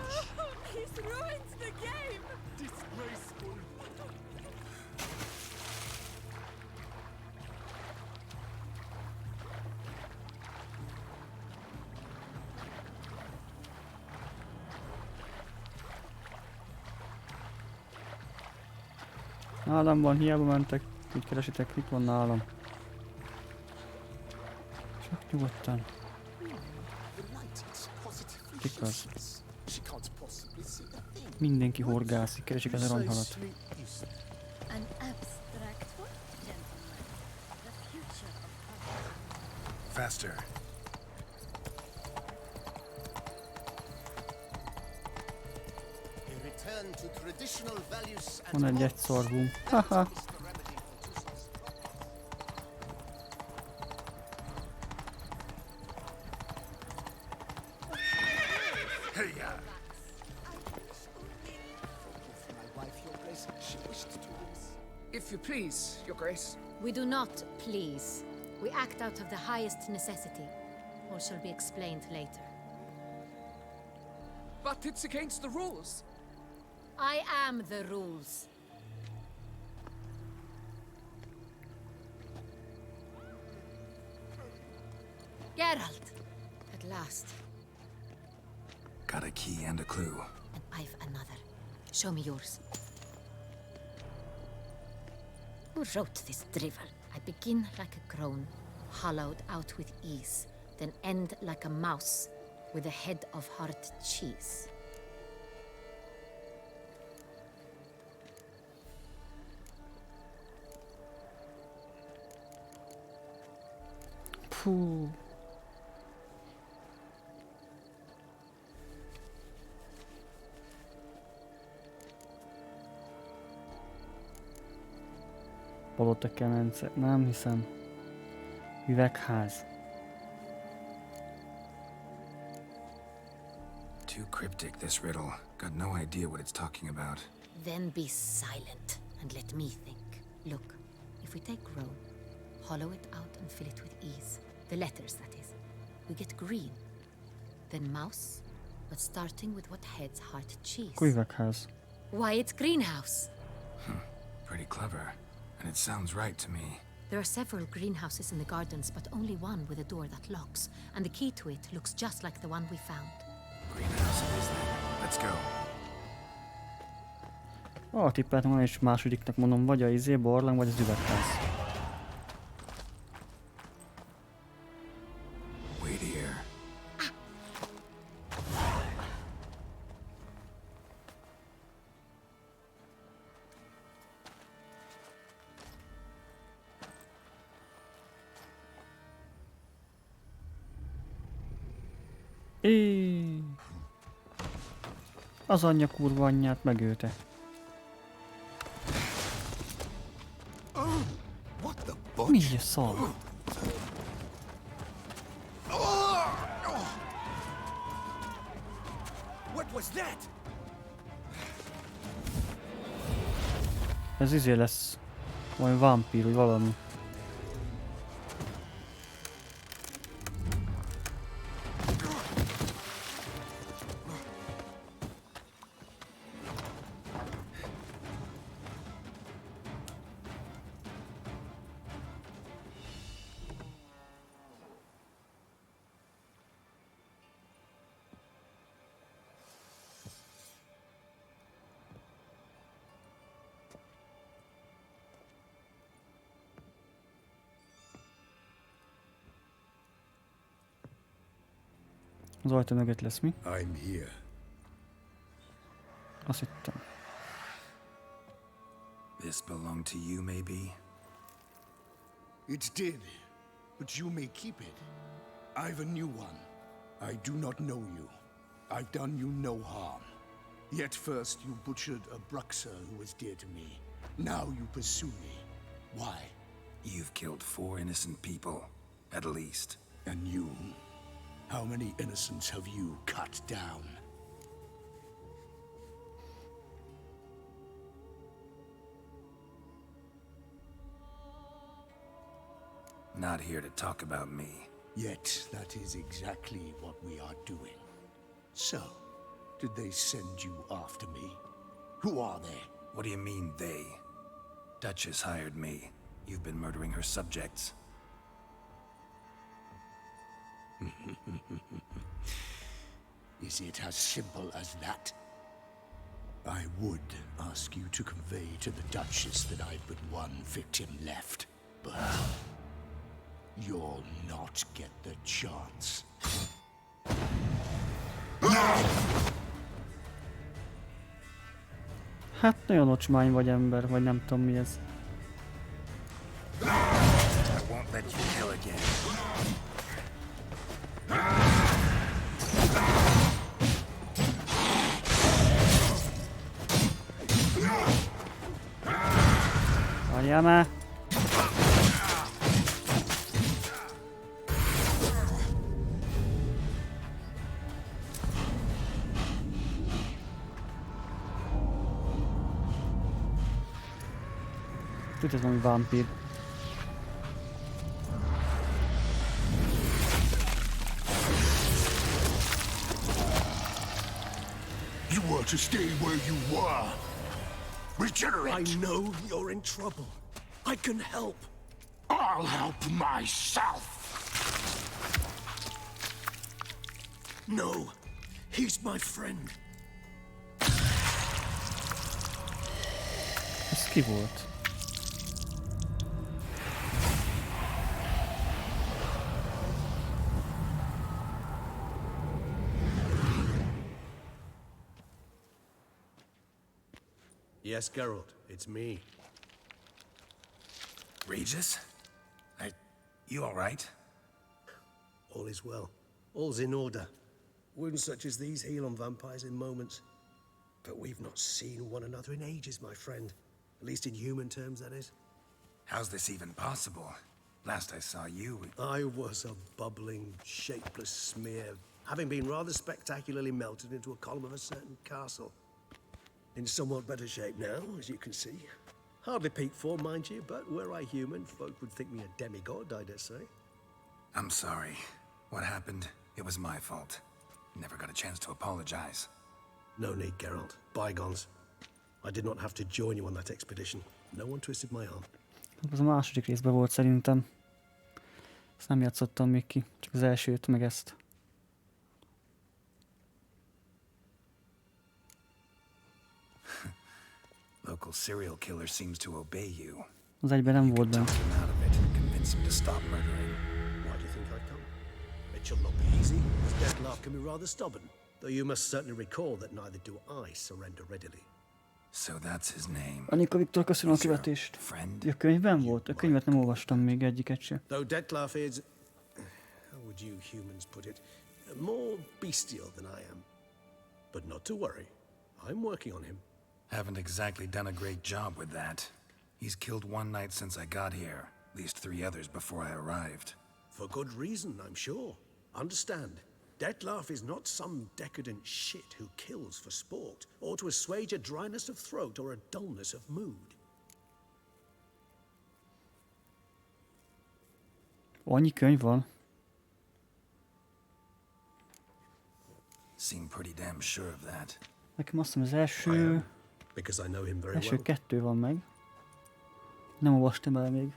Nálam van, hiába mentek, úgy keresitek, itt van nálam. Csak nyugodtan. Kik az? Mindenki horgászik, keresik az aranyhalat. Faster. Van egy egyszarvú. Haha. If you please, Your Grace. We do not please. We act out of the highest necessity. All shall be explained later. But it's against the rules. I am the rules. Geralt! At last. Got a key and a clue. And I've another. Show me yours. Who wrote this drivel? I begin like a crone, hollowed out with ease, then end like a mouse, with a head of hard cheese. Puh. Palota kemence. Nem hiszem. Üvegház. Too cryptic, this riddle. Got no idea what it's talking about. Then be silent and let me think. Look, if we take Rome, hollow it out and fill it with ease. The letters, that is. We get green. Then mouse, but starting with what heads heart cheese. Üvegház. Why, it's greenhouse. Pretty clever. And it sounds right to me. There are several greenhouses in the gardens, but only one with a door that locks. And the key to it looks just like the one we found. Greenhouse it is then. Let's go. Tippeltem volna, és másodiknak mondom, vagy a barlang, vagy az üvegház. Wait here. Az anyja kurva anyját megölte. Mi a szar? What was that? Ez lesz. Valami vampír, vagy valami. Az ajtó mögött lesz mi? I'm here. Azt hittem. This belonged to you, maybe? It did, but you may keep it. I've a new one. I do not know you. I've done you no harm. Yet first you butchered a Bruxer who was dear to me. Now you pursue me. Why? You've killed 4 innocent people, at least. And you? How many innocents have you cut down? Not here to talk about me. Yet that is exactly what we are doing. So, did they send you after me? Who are they? What do you mean, they? Duchess hired me. You've been murdering her subjects. Is it as simple as that? I would ask you to convey to the Duchess that I've but one victim left, but you'll not get the chance. Hát nagyon ocsmány vagy ember, vagy nem tudom mi ez. I won't let you kill again. Várjál már! Tudod, ez valami vámpír. You were to stay where you were. Regenerate! I know you're in trouble. I can help. I'll help myself. No, he's my friend. Ez ki volt? Yes, Geralt, it's me. Regis? You all right? All is well. All's in order. Wounds such as these heal on vampires in moments. But we've not seen one another in ages, my friend. At least in human terms, that is. How's this even possible? Last I saw you... I was a bubbling, shapeless smear, having been rather spectacularly melted into a column of a certain castle. In somewhat better shape now, as you can see. Hardly peak form, mind you, but were I human, folk would think me a demigod, I dare say. I'm sorry. What happened, it was my fault. Never got a chance to apologize. No need, Geralt. Bygones. I did not have to join you on that expedition. No one twisted my arm. Az a második részben volt szerintem. Ezt nem játszottam még ki, csak az elsőt, meg ezt. Local serial killer seems to obey you. Az egyben nem volt benne. Convince him to stop murdering. Why do you think I'd come? It should not be easy, as Dettlaff can be rather stubborn. Though you must certainly recall that neither do I surrender readily. So that's his name. Anika Viktor, köszönöm a követést. A könyvben volt? A könyvet nem olvastam még egyiket se. Though Dettlaff is, how would you humans put it, more bestial than I am. But not to worry, I'm working on him. Haven't exactly done a great job with that. He's killed one knight since I got here, at least 3 others before I arrived. For good reason, I'm sure. Understand, Dettlaff is not some decadent shit who kills for sport, or to assuage a dryness of throat or a dullness of mood. Annyi könyv van. Seem pretty damn sure of that. Nekem azt hiszem az első... Because I know him very első well. 2 van meg. Nem olvastam el még.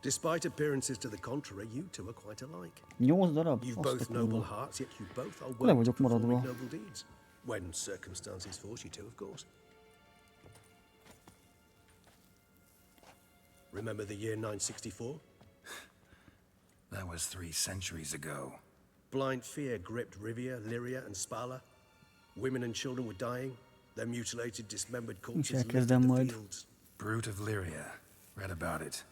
Despite appearances to the contrary, you two are quite alike. 8 darab? You've Azt a both noble kurva. hearts, yet you both are Le well vagyok performing maradva. noble deeds. When circumstances force you to, of course. Remember the year 964? That was 3 centuries ago. Blind fear gripped Rivia, Lyria, and Spala. Women and children were dying. Their mutilated, dismembered corpses littered the fields. Brute of Lyria. Read about it.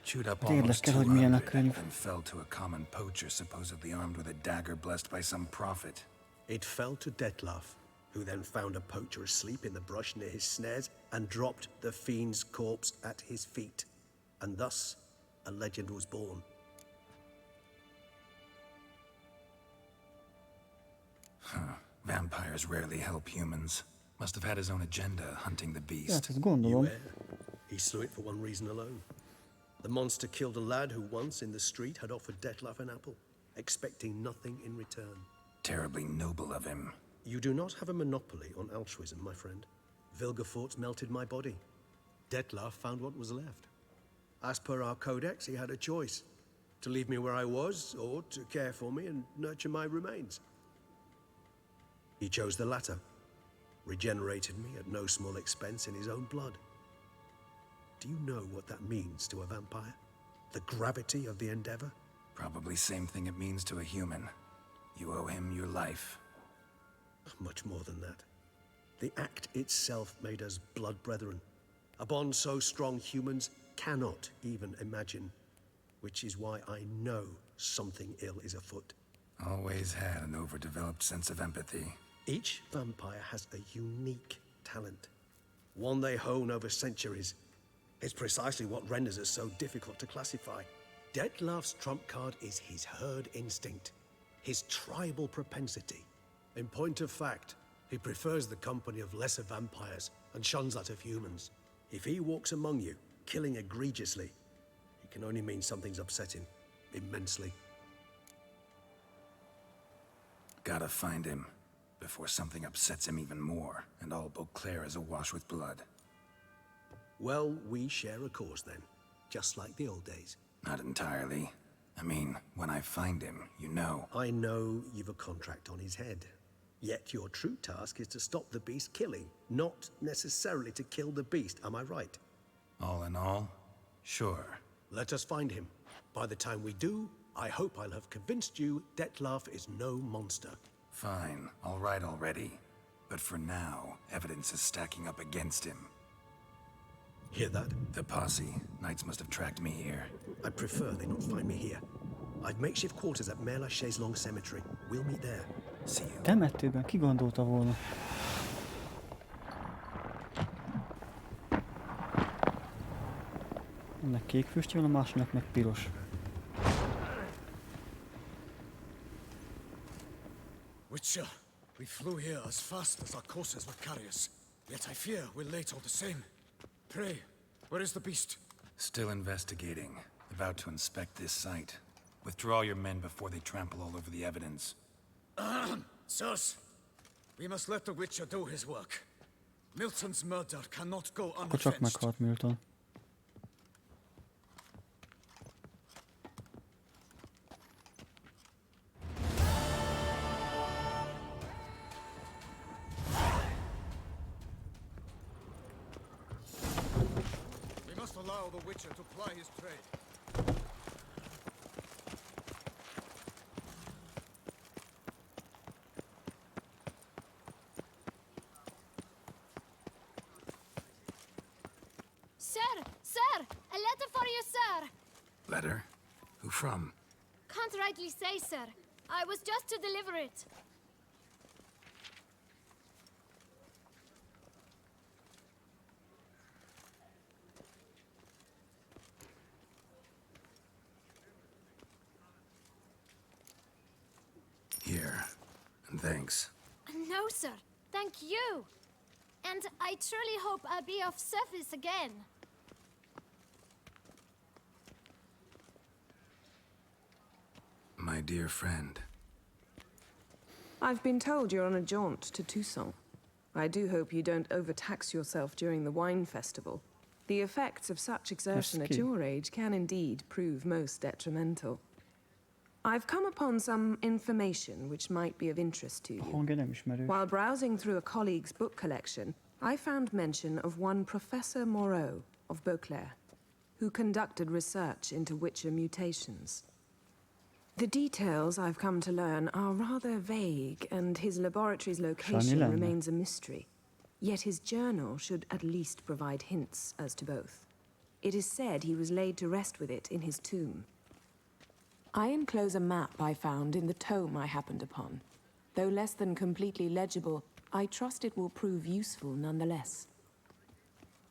Chewed up Érdekel, almost hogy milyen a 200 könyv. and fell to a common poacher supposedly armed with a dagger blessed by some prophet. It fell to Dettlaff, who then found a poacher asleep in the brush near his snares and dropped the fiend's corpse at his feet. And thus, a legend was born. Huh. Vampires rarely help humans. Must have had his own agenda, hunting the beast. Hát ezt gondolom. He slew it for one reason alone. The monster killed a lad who once, in the street, had offered Dettlaff an apple, expecting nothing in return. Terribly noble of him. You do not have a monopoly on altruism, my friend. Vilgefortz melted my body. Dettlaff found what was left. As per our codex, he had a choice. To leave me where I was, or to care for me and nurture my remains. He chose the latter. Regenerated me at no small expense in his own blood. Do you know what that means to a vampire? The gravity of the endeavor? Probably same thing it means to a human. You owe him your life. Much more than that. The act itself made us blood brethren. A bond so strong humans cannot even imagine. Which is why I know something ill is afoot. Always had an overdeveloped sense of empathy. Each vampire has a unique talent. One they hone over centuries. It's precisely what renders us so difficult to classify. Dettlaff's trump card is his herd instinct, his tribal propensity. In point of fact, he prefers the company of lesser vampires and shuns that of humans. If he walks among you, killing egregiously, it can only mean something's upset him, immensely. Gotta find him, before something upsets him even more, and all Beauclair is awash with blood. Well, we share a cause then, just like the old days. Not entirely. I mean, when I find him, you know. I know you've a contract on his head. Yet your true task is to stop the beast killing, not necessarily to kill the beast, am I right? All in all, sure. Let us find him. By the time we do, I hope I'll have convinced you Dettlaff is no monster. Fine, all right already. But for now, evidence is stacking up against him. Hear that? The posse. Knights must have tracked me here. I prefer they not find me here. I've makeshift quarters at Mère Lachaise Long Cemetery. We'll meet there. See you. Temetőben, ki gondolta volna? Ennek kék füstje van, a másiknak meg piros. Witcher, we flew here as fast as our courses would carry us. Yet I fear we're late all the same. Pray, where is the beast? Still investigating. About to inspect this site. Withdraw your men before they trample all over the evidence. Sirs, we must let the Witcher do his work. Milton's murder cannot go Akkor csak unavenged. meghalt Milton. We must allow the Witcher to ply his trade. Sir! A letter for you, sir! Letter? Who from? Can't rightly say, sir. I was just to deliver it. Here. And thanks. No, sir. Thank you. And I truly hope I'll be of service again. My dear friend. I've been told you're on a jaunt to Toussaint. I do hope you don't overtax yourself during the wine festival. The effects of such exertion at your age can indeed prove most detrimental. I've come upon some information which might be of interest to you. Hangja nem ismerős. While browsing through a colleague's book collection, I found mention of one Professor Moreau of Beauclair, who conducted research into Witcher mutations. The details I've come to learn are rather vague, and his laboratory's location remains a mystery. Yet his journal should at least provide hints as to both. It is said he was laid to rest with it in his tomb. I enclose a map I found in the tome I happened upon. Though less than completely legible, I trust it will prove useful nonetheless.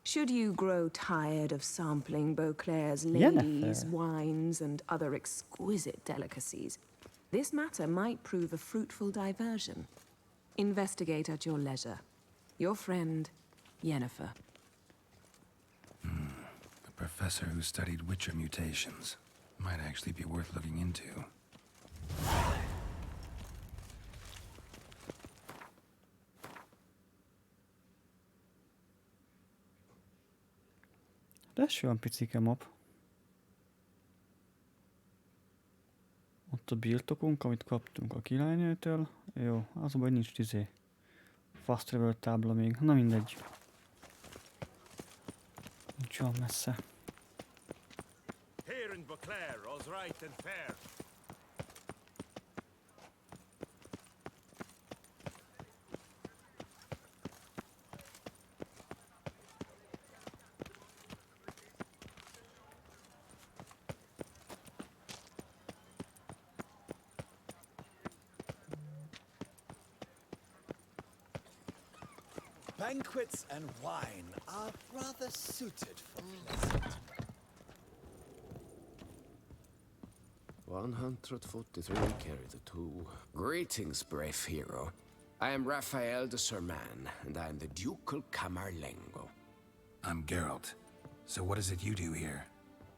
Should you grow tired of sampling Beauclair's ladies, wines, and other exquisite delicacies, this matter might prove a fruitful diversion. Investigate at your leisure. Your friend, Yennefer. A professor who studied Witcher mutations. Might actually be worth looking into. Lesz olyan picike map. Ott a birtokunk, amit kaptunk a királynőtől. Jó, az a baj, nincs fast travel tábla még. Na mindegy. Nincs olyan messze. Here in Beauclair, all's right and fair. Banquets and wine are rather suited for pleasant. 143 carry the two. Greetings, brave hero. I am Raphael de Serman, and I am the Ducal Camarlengo. I'm Geralt. So what is it you do here?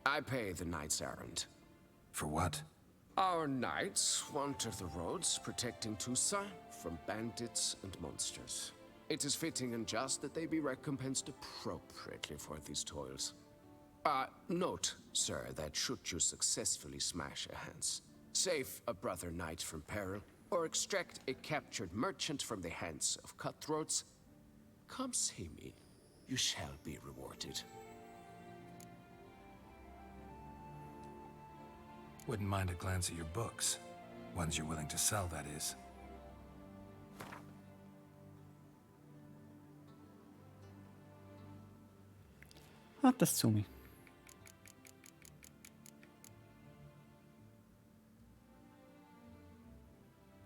I pay the knight's errand. For what? Our knights wander the roads, protecting Toussaint from bandits and monsters. It is fitting and just that they be recompensed appropriately for these toils. Note, sir, that should you successfully smash a Hans, save a brother knight from peril, or extract a captured merchant from the hands of cutthroats, come see me. You shall be rewarded. Wouldn't mind a glance at your books. Ones you're willing to sell, that is. Hát ez cumi.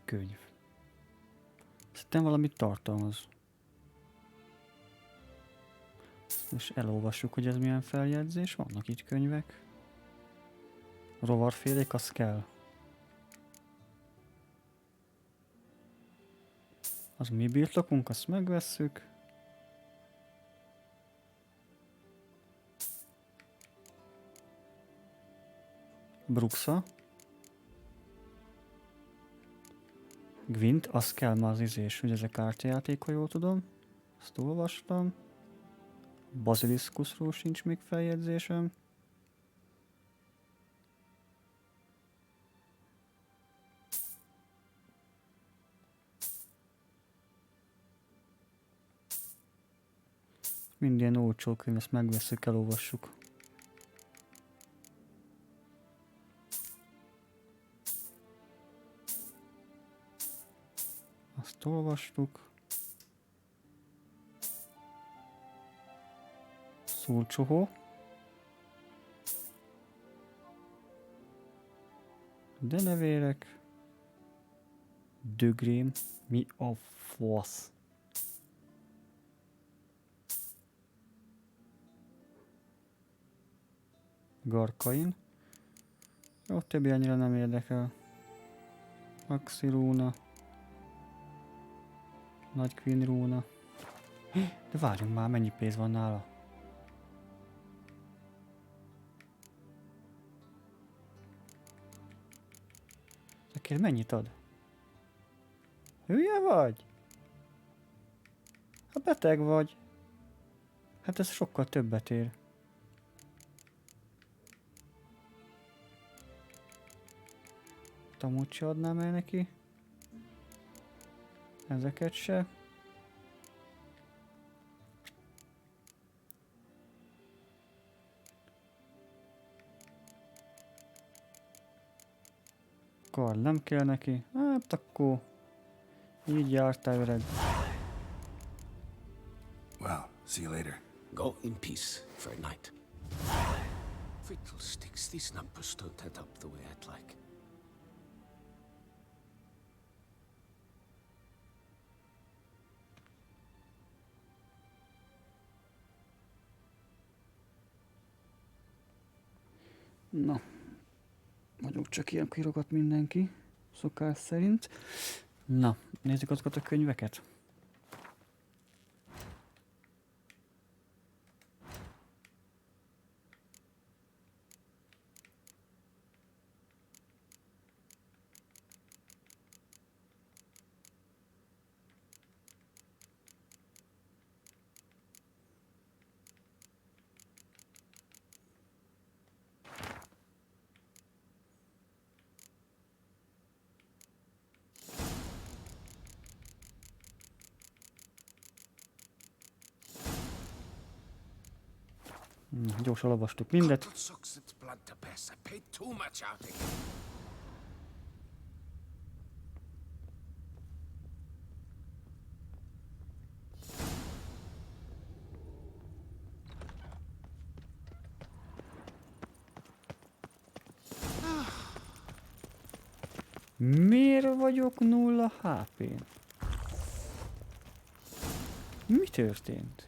Könyv. Szerintem valamit tartalmaz. És elolvassuk, hogy ez milyen feljegyzés. Vannak itt könyvek. Rovarfélék, az kell. Az mi birtokunk, azt megvesszük. Bruxa. Gwent, az kell már az izés, hogy ez a kártyajáték, ha jól tudom. Azt olvastam. Basiliszkuszról sincs még feljegyzésem. Minden olcsó könyv, ezt megveszük, elolvassuk. Azt olvastuk. Szulcsohó. De nevérek. Dögrém. Mi a fasz? Garkain. Jó, többi annyira nem érdekel. Maxirúna. Nagy Queen rúna. De várjunk már, mennyi pénz van nála? Neked mennyit ad? Hülye vagy? Hát beteg vagy. Hát ez sokkal többet ér. Amúgy se adnám el neki. Ezeket se. Karl nem kell neki. Hát akkor így jártál, öreg. Well, see you later. Go in peace for a night. Fiddlesticks, these numbers don't add up the way I'd like. Na, vagyok csak ilyen írogat mindenki, szokás szerint. Na, nézzük azokat a könyveket. Gyorsan olvastuk mindet. Miért vagyok 0 HP-n? Mi történt?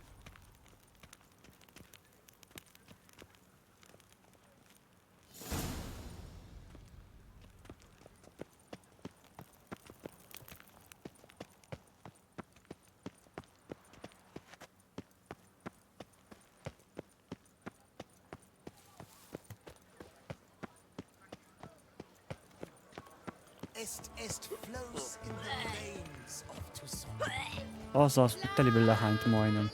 Azaz, teliből lehányt majdnem.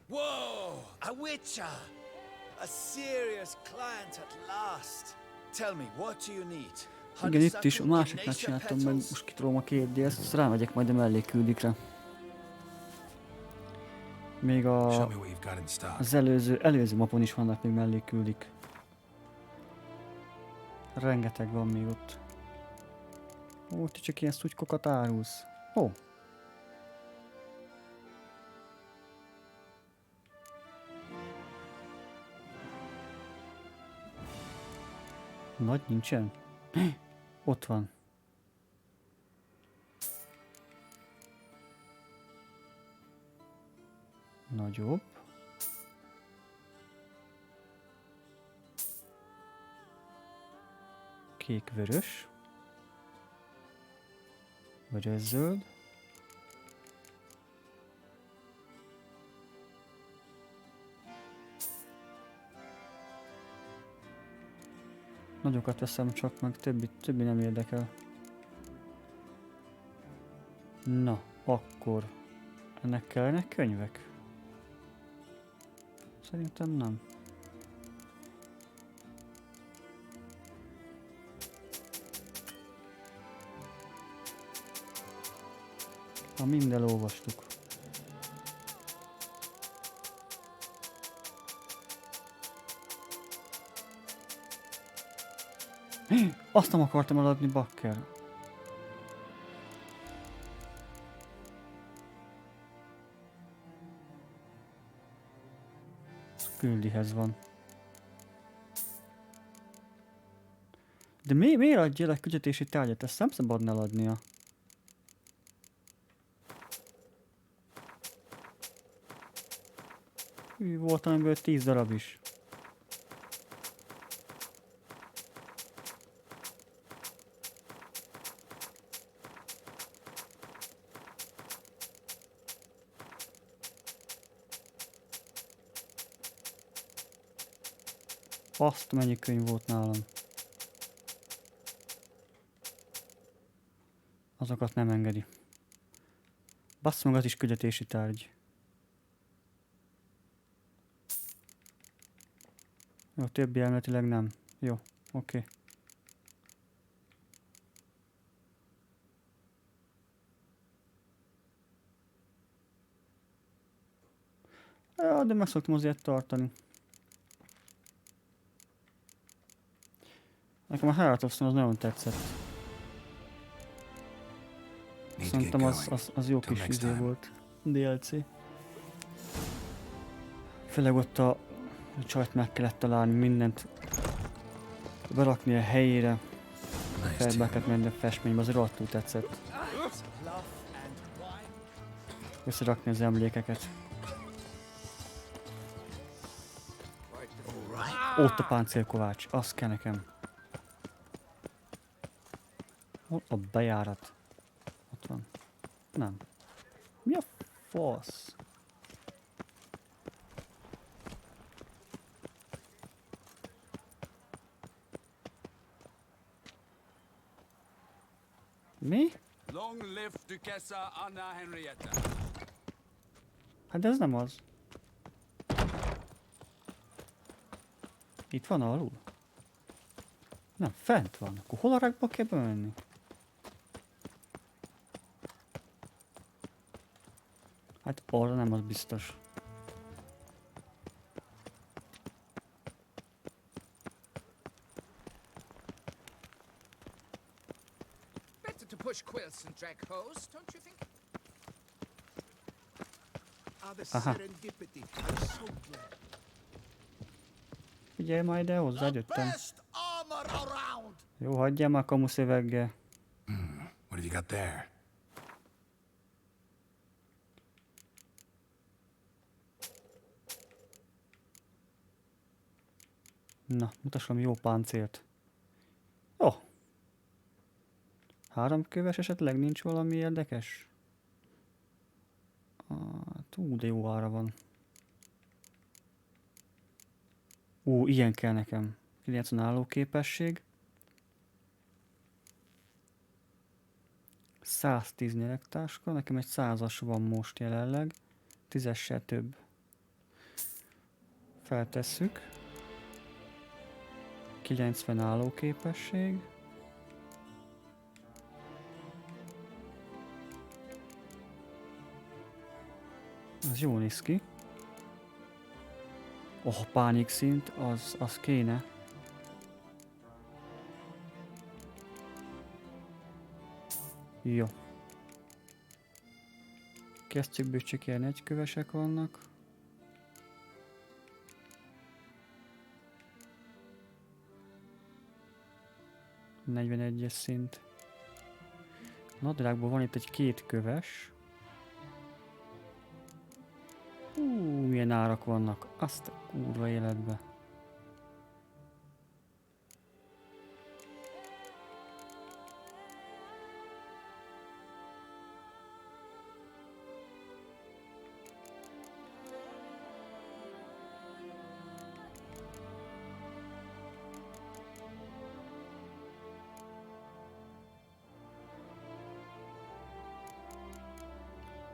Whoa! A witcher! A serious client at last. Tell me, what do you need? Igen, itt is a másiknál csináltam meg, most kitolom a 2D, ezt rámegyek majd a melléküldikre. Még az előző mapon is vannak még melléküldik. Rengeteg van még ott. Ó, ti csak ilyen szutykokat árulsz. Ó. Nagy nincsen? Ott van. Nagyobb. Kék-vörös. Vörös-zöld. Nagyokat veszem csak, meg többi nem érdekel. Na, akkor ennek kellenek könyvek? Szerintem nem. Ha mind elolvastuk. Azt nem akartam eladni, bakker. Guildihez van. De miért adja el egy küldetési tárgyat? Ezt nem szabadna eladnia. Volt amiből 10 darab is. Azt mennyi könyv volt nálam. Azokat nem engedi. Bassz meg, az is küldetési tárgy. Jó, többi elméletileg nem. Jó, oké. Ja, de meg szoktam azért tartani. Nekem a Heart of Stone az nagyon tetszett. Szerintem az jó kis izé volt. DLC. Főleg ott a csajt meg kellett találni, mindent berakni a helyére. Felbeket menni a festménybe, az rohadtul tetszett. Összerakni az emlékeket. Ott a páncélkovács, az kell nekem. Hol a bejárat? Ott van. Nem. Mi a fasz? Mi? Long live Duchessa Anna Henrietta. Hát de ez nem az. Itt van alul? Nem, fent van. Akkor hol a rakba kell bemenni? Hát arra nem, az biztos. Better to push quilts and drag hose, don't you think? Aha. Figyelj majd, de hozzájöttem. Jó, hagyjál már kamuszöveggel. What have you got there? Na, mutass valami jó páncélt. Ó! 3 köves esetleg nincs valami érdekes? Túl, de jó ára van. Ilyen kell nekem. 90 állóképesség. 110 nyeregtáska, nekem egy 100-as van most jelenleg. 10-es se több. Feltesszük. 90 állóképesség. Ez jól néz ki. Pánik szint, az kéne. Jó. Kesztyűkből csak ilyen egykövesek vannak. – 41-es szint. Nadrágból van itt egy 2 köves. Milyen árak vannak. Azt a kurva életbe.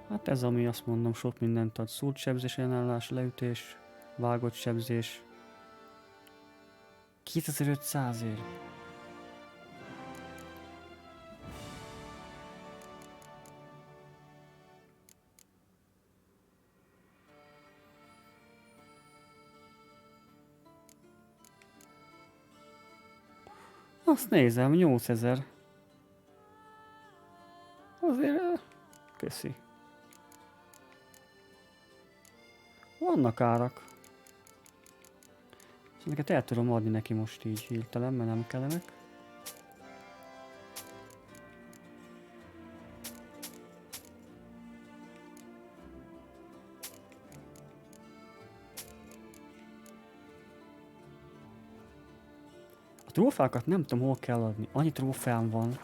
Hát ez ami azt mondom, sok mindent ad. Szúrt sebzés, ellenállás, leütés, vágott sebzés. 2500 ér. Azt nézem, 8000. Azért... Köszi. Vannak árak. Ezeket el tudom adni neki most így hirtelen, mert nem kellenek. A trófákat nem tudom hol kell adni. Annyi trófám van.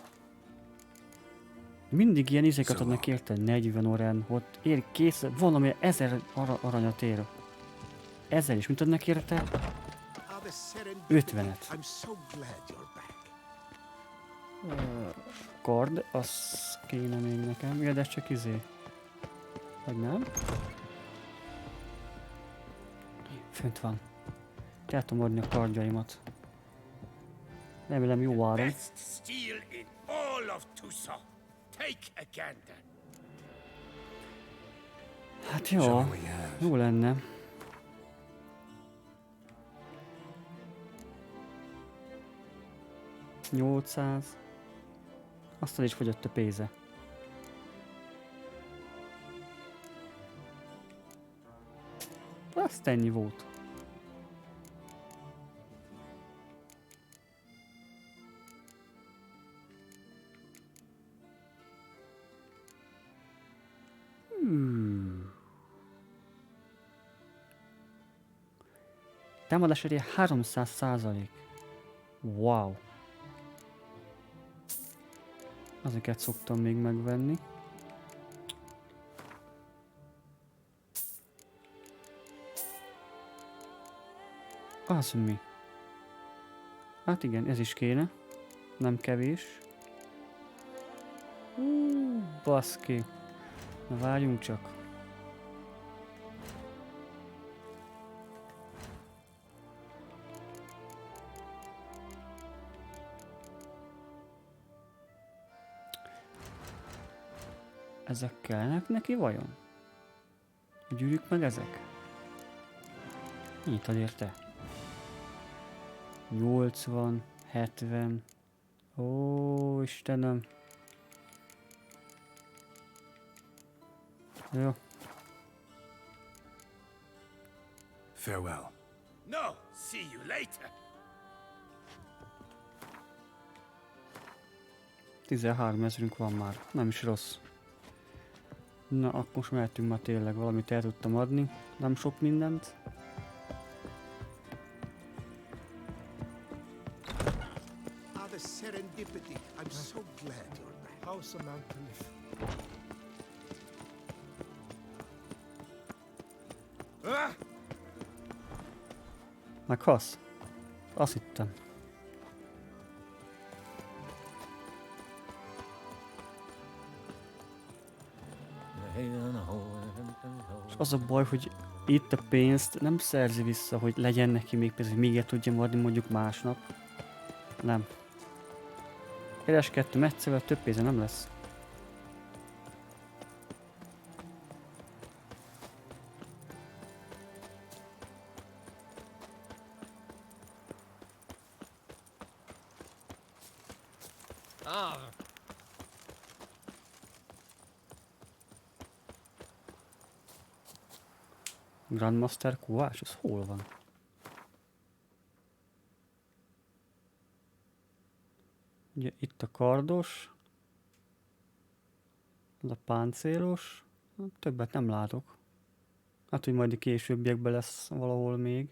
Mindig ilyen izéket adnak érte, 40 órán, ott ér kész, van ami 1000 aranyat ér. 1000 is, mint adnak érte? 50-et. Kard, az kéne még nekem. Ja, de ez csak izé. Vagy nem? Fönt van. El tudom adni a kardjaimat. Remélem jó áron. Hát jó, jó lenne. $800. Aztán is fogyott a pénze. Azt ennyi volt. Támadás ereje 300%. Wow. Ezeket szoktam még megvenni. Az mi? Hát igen, ez is kéne. Nem kevés. Baszki. Na várjunk csak. Ezek kellnek neki vajon? Gyűrűk meg ezek? Mit ad érte? 80, 70. Ó, Istenem. Jó. Farewell. No, see you later. 13 ezrünk van már. Nem is rossz. Na, akkor most mehetünk már tényleg, valamit el tudtam adni. Nem sok mindent. The serendipity. I'm so glad you're back. How's the man to live? Meghalsz? Azt hittem. És az a baj, hogy itt a pénzt nem szerzi vissza, hogy legyen neki még pénz, hogy még el tudjam adni mondjuk másnap. Nem. Kereskedtem egyszerűen, több pénze nem lesz. Grandmaster Kövess, ez hol van? Ugye itt a kardos, ez a páncélos, többet nem látok. Hát, hogy majd a későbbiekben lesz valahol még.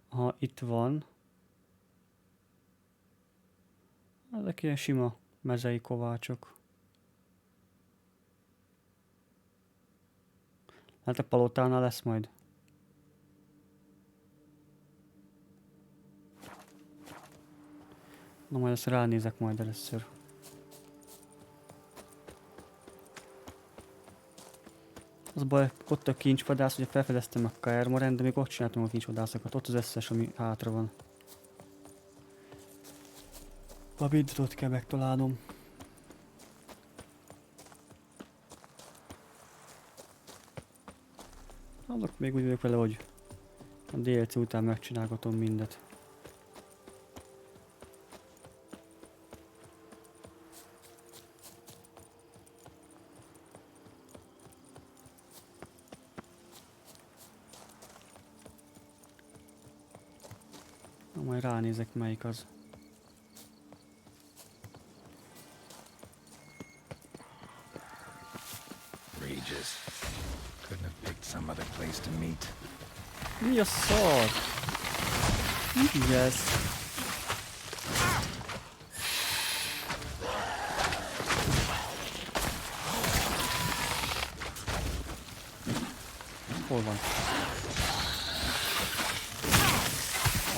Ha itt van. Ezek ilyen sima mezei kovácsok. Hát a palotánál lesz majd. Na majd ezt ránézek majd először. Az baj, ott a kincsvadász, hogy felfedeztem a Kaermorent, de még ott csináltam a kincsvadászokat. Ott az összes, ami hátra van. A vidrot kell megtalálnom. Azok még úgy vagyok vele, hogy a DLC után megcsinálgatom mindet. Na, majd ránézek, melyik az. Regis. Couldn't have picked some other place to meet. Mi a szar? Yes. Hol van?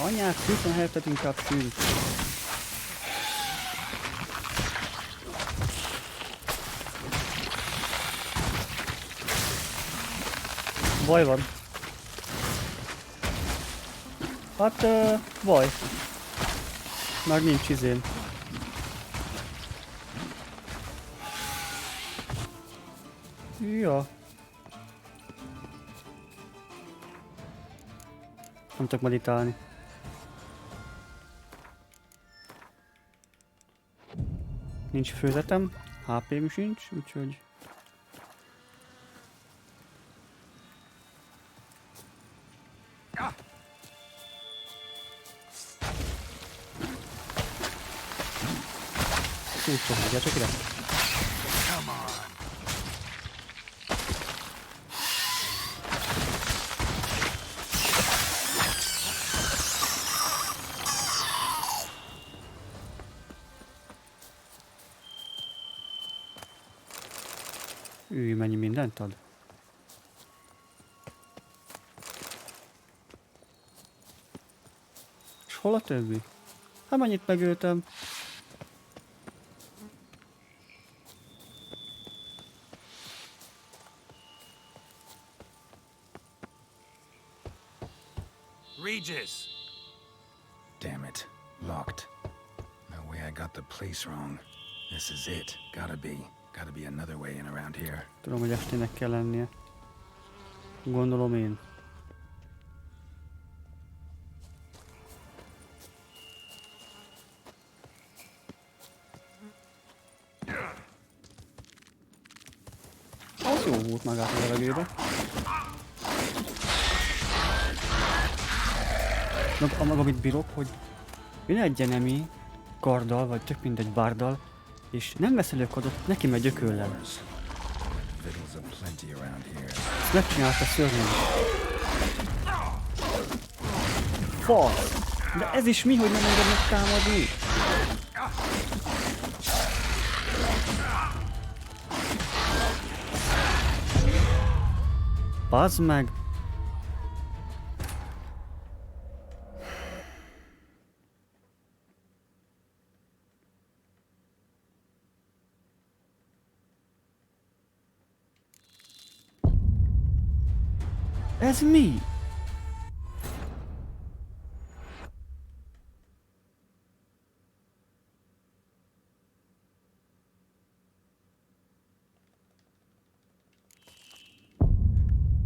Anyák, 27-et inkább szűnt. Baj van. Hát, baj. Már nincs izén. Ja. Nem tudok meditálni. Nincs főzetem, HP-m sincs, úgyhogy... Úgyhogy hagyjátok ide. Mennyi mindent ad? És hol a többi? Hát mennyit megöltem? Regis! Damn it. Locked. No way I got the place wrong. This is it. Gotta be another way in around here. Tudom, hogy estének kell lennie. Gondolom én. Az jó volt magát a levegőbe. A maga, amit bírok, hogy jön egy enemy karddal, vagy tök mindegy bárdal, és nem vesz elő kardot, neki megy ököllel. Ezt megcsinálta szörnyen. Fasz! De ez is mi, hogy nem enged meg támadni? Bazd meg! Ez mi?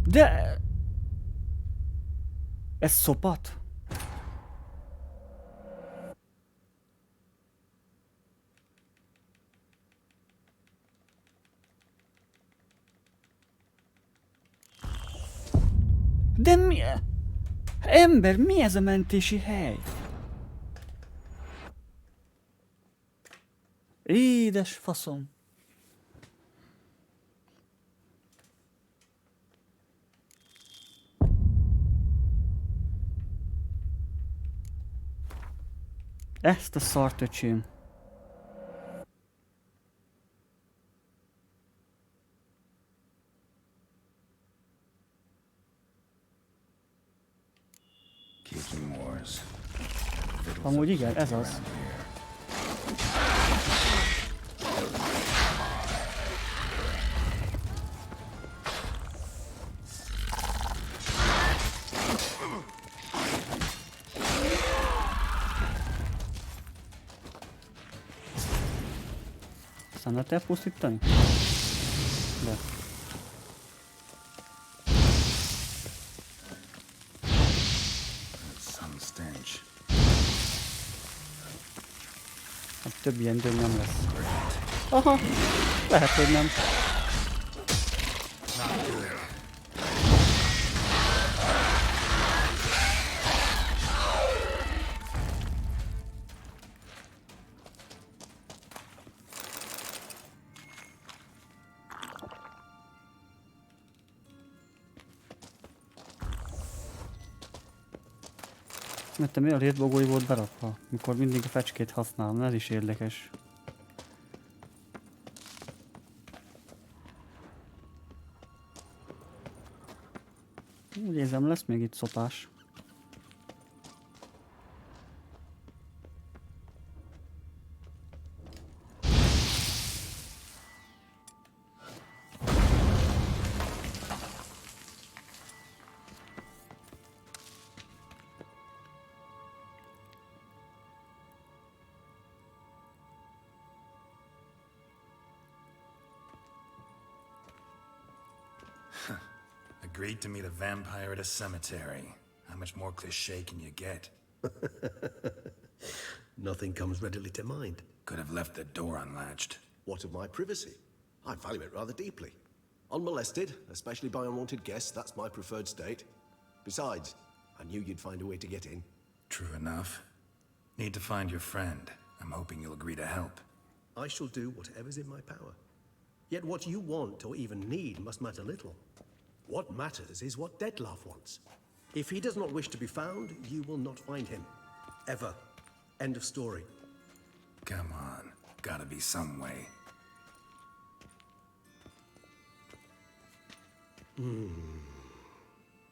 De... Ez szopat? De mi? Ember, mi ez a mentési hely? Édes faszom. Ezt a szart, öcsém. Amúgy igen, ez az. Aztán lehet elpusztítani? De. Hát több ilyen dög nem lesz. Aha, lehet, hogy nem. Mert te miért a létbogói volt berakva, mikor mindig a fecskét használom, ez is érdekes. Úgy érzem, lesz még itt szopás. Agreed to meet a vampire at a cemetery. How much more cliché can you get? Nothing comes readily to mind. Could have left the door unlatched. What of my privacy? I value it rather deeply. Unmolested, especially by unwanted guests, that's my preferred state. Besides, I knew you'd find a way to get in. True enough. Need to find your friend. I'm hoping you'll agree to help. I shall do whatever's in my power. Yet what you want or even need must matter little. What matters is what Dettlaff wants. If he does not wish to be found, you will not find him. Ever. End of story. Come on. Gotta be some way.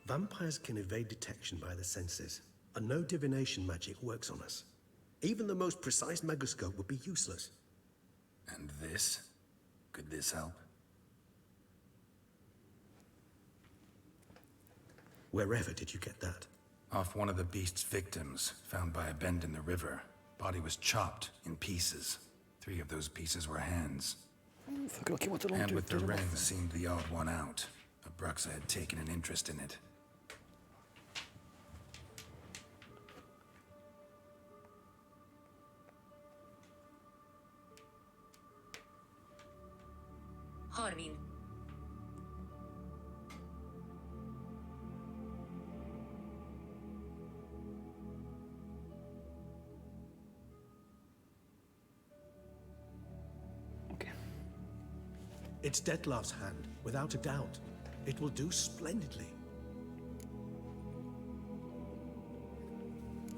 Vampires can evade detection by the senses, and no divination magic works on us. Even the most precise megascope would be useless. And this? Could this help? Wherever did you get that? Off one of the beast's victims, found by a bend in the river. Body was chopped in pieces. 3 of those pieces were hands. And with the ring seemed the odd one out. Abruxa had taken an interest in it. Harvin. It's Dettlaff's hand, without a doubt. It will do splendidly.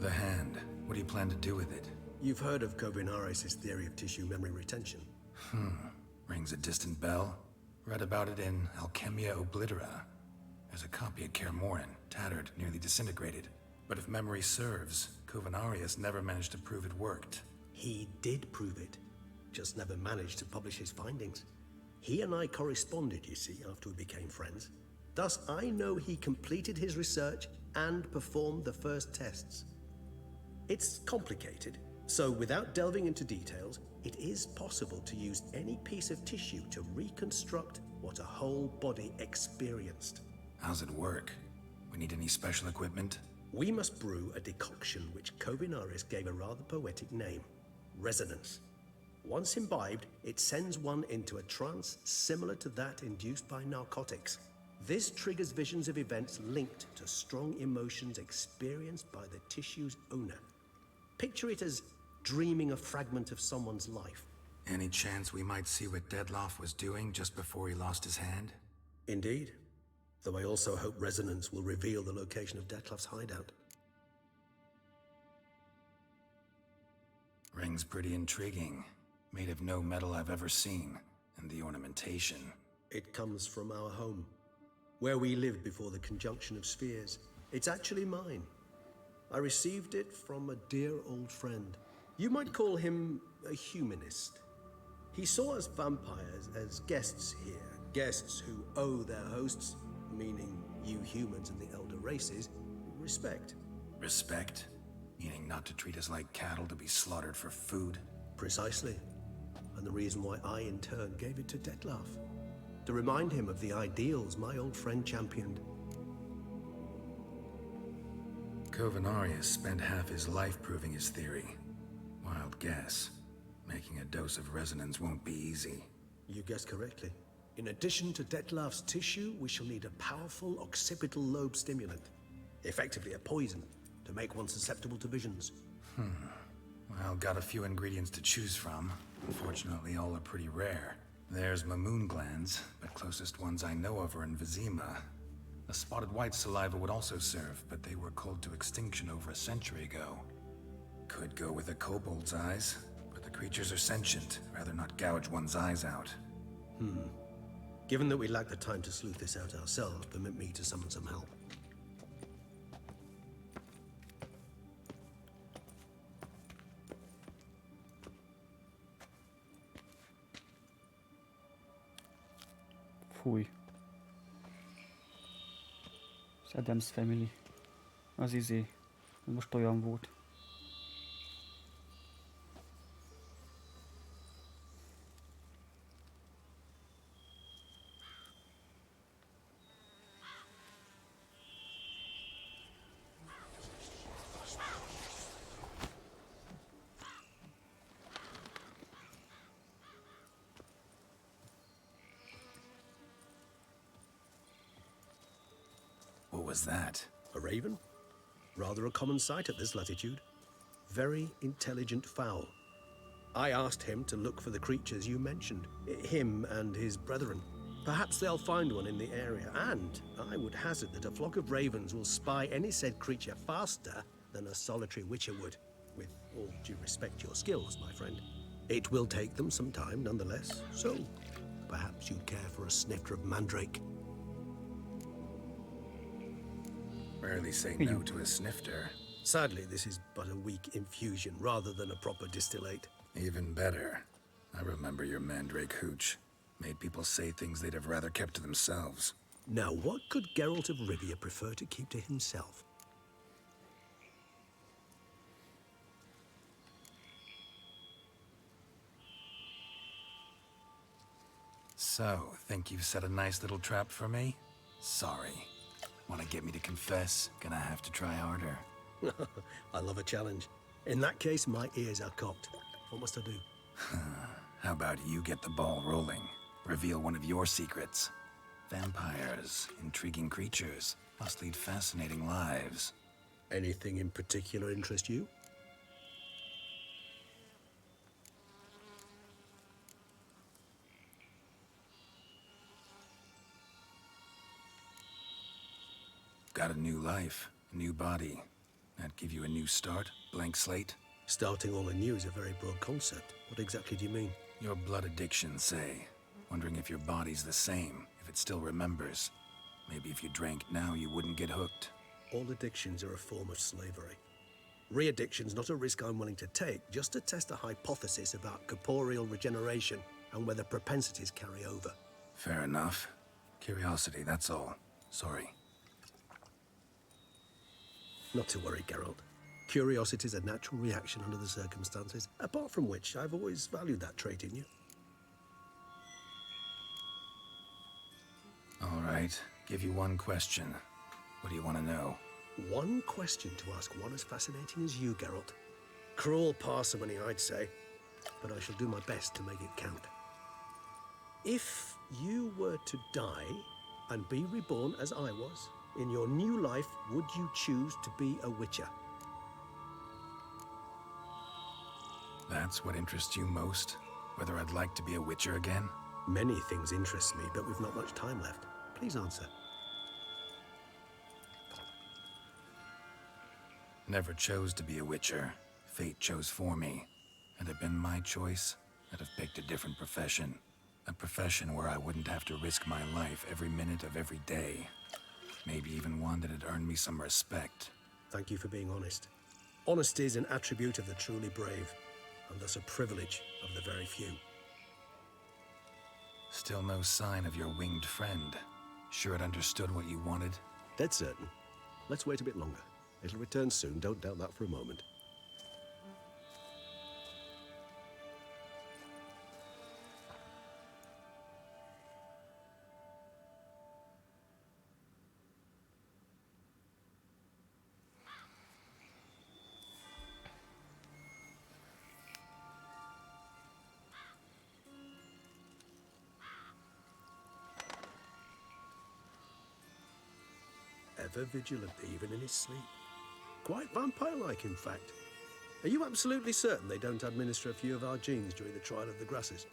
The hand. What do you plan to do with it? You've heard of Kovinaris' theory of tissue memory retention. Rings a distant bell. Read about it in Alchemia Oblitera. There's a copy at Kaer Morhen, tattered, nearly disintegrated. But if memory serves, Kovinaris never managed to prove it worked. He did prove it, just never managed to publish his findings. He and I corresponded, you see, after we became friends. Thus, I know he completed his research and performed the first tests. It's complicated, so without delving into details, it is possible to use any piece of tissue to reconstruct what a whole body experienced. How's it work? We need any special equipment? We must brew a decoction which Kovinaris gave a rather poetic name, resonance. Once imbibed, it sends one into a trance similar to that induced by narcotics. This triggers visions of events linked to strong emotions experienced by the tissue's owner. Picture it as dreaming a fragment of someone's life. Any chance we might see what Dettlaff was doing just before he lost his hand? Indeed. Though I also hope resonance will reveal the location of Dettlaff's hideout. Ring's pretty intriguing. Made of no metal I've ever seen. And the ornamentation. It comes from our home, where we lived before the conjunction of spheres. It's actually mine. I received it from a dear old friend. You might call him a humanist. He saw us vampires as guests here, guests who owe their hosts, meaning you humans and the elder races, respect. Respect? Meaning not to treat us like cattle to be slaughtered for food? Precisely. And the reason why I, in turn, gave it to Detlef. To remind him of the ideals my old friend championed. Covenarius spent half his life proving his theory. Wild guess. Making a dose of resonance won't be easy. You guessed correctly. In addition to Detlef's tissue, we shall need a powerful occipital lobe stimulant. Effectively a poison, to make one susceptible to visions. Well, got a few ingredients to choose from. Unfortunately, all are pretty rare. There's Mamoon glands, but closest ones I know of are in Vizima. A spotted white saliva would also serve, but they were culled to extinction over a century ago. Could go with a kobold's eyes, but the creatures are sentient. Rather not gouge one's eyes out. Given that we lack the time to sleuth this out ourselves, permit me to summon some help. Fúj. Az Addams Family. Az izé. Most olyan volt. What was that? A raven? Rather a common sight at this latitude. Very intelligent fowl. I asked him to look for the creatures you mentioned. Him and his brethren. Perhaps they'll find one in the area, and I would hazard that a flock of ravens will spy any said creature faster than a solitary witcher would. With all due respect to your skills, my friend. It will take them some time, nonetheless, so perhaps you'd care for a snifter of mandrake. Rarely say no to a snifter. Sadly, this is but a weak infusion rather than a proper distillate. Even better. I remember your mandrake hooch. Made people say things they'd have rather kept to themselves. Now, what could Geralt of Rivia prefer to keep to himself? So, think you've set a nice little trap for me? Sorry. Want to get me to confess? Gonna have to try harder. I love a challenge. In that case, my ears are cocked. What must I do? How about you get the ball rolling? Reveal one of your secrets. Vampires, intriguing creatures, must lead fascinating lives. Anything in particular interest you? Got a new life, a new body. That give you a new start? Blank slate? Starting all anew is a very broad concept. What exactly do you mean? Your blood addiction, say. Wondering if your body's the same, if it still remembers. Maybe if you drank now, you wouldn't get hooked. All addictions are a form of slavery. Re-addiction's not a risk I'm willing to take, just to test a hypothesis about corporeal regeneration and whether propensities carry over. Fair enough. Curiosity, that's all. Sorry. Not to worry, Geralt. Curiosity is a natural reaction under the circumstances, apart from which I've always valued that trait in you. All right, give you one question. What do you want to know? One question to ask one as fascinating as you, Geralt. Cruel parsimony, I'd say, but I shall do my best to make it count. If you were to die and be reborn as I was, in your new life, would you choose to be a witcher? That's what interests you most? Whether I'd like to be a witcher again? Many things interest me, but we've not much time left. Please answer. Never chose to be a witcher. Fate chose for me. Had it been my choice, I'd have picked a different profession. A profession where I wouldn't have to risk my life every minute of every day. Maybe even one that had earned me some respect. Thank you for being honest. Honesty is an attribute of the truly brave, and thus a privilege of the very few. Still no sign of your winged friend. Sure it understood what you wanted? Dead certain. Let's wait a bit longer. It'll return soon, don't doubt that for a moment. Ever vigilant, even in his sleep. Quite vampire-like, in fact. Are you absolutely certain they don't administer a few of our genes during the trial of the grasses?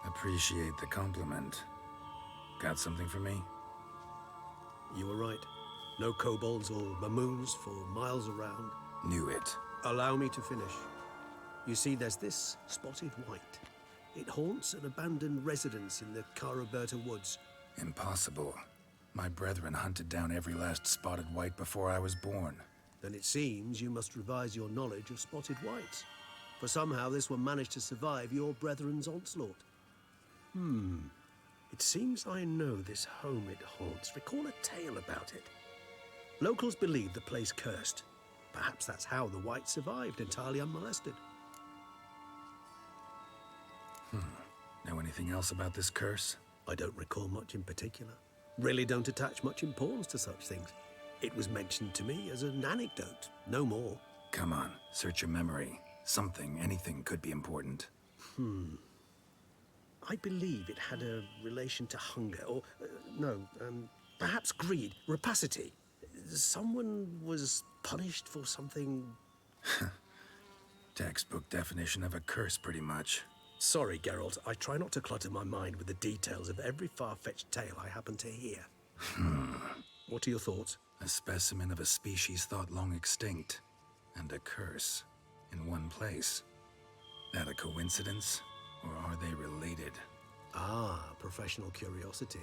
Appreciate the compliment. Got something for me? You were right. No kobolds or mamoons for miles around. Knew it. Allow me to finish. You see, there's this spotted white. It haunts an abandoned residence in the Caraberta woods. Impossible. My brethren hunted down every last spotted white before I was born. Then it seems you must revise your knowledge of spotted whites. For somehow this one managed to survive your brethren's onslaught. It seems I know this home it haunts. Recall a tale about it. Locals believe the place cursed. Perhaps that's how the white survived, entirely unmolested. Know anything else about this curse? I don't recall much in particular. Really don't attach much importance to such things. It was mentioned to me as an anecdote, no more. Come on, search your memory. Something, anything could be important. I believe it had a relation to hunger, or, perhaps greed, rapacity. Someone was punished for something... Textbook definition of a curse, pretty much. Sorry, Geralt. I try not to clutter my mind with the details of every far-fetched tale I happen to hear. What are your thoughts? A specimen of a species thought long extinct. And a curse. In one place. That a coincidence? Or are they related? Ah, professional curiosity.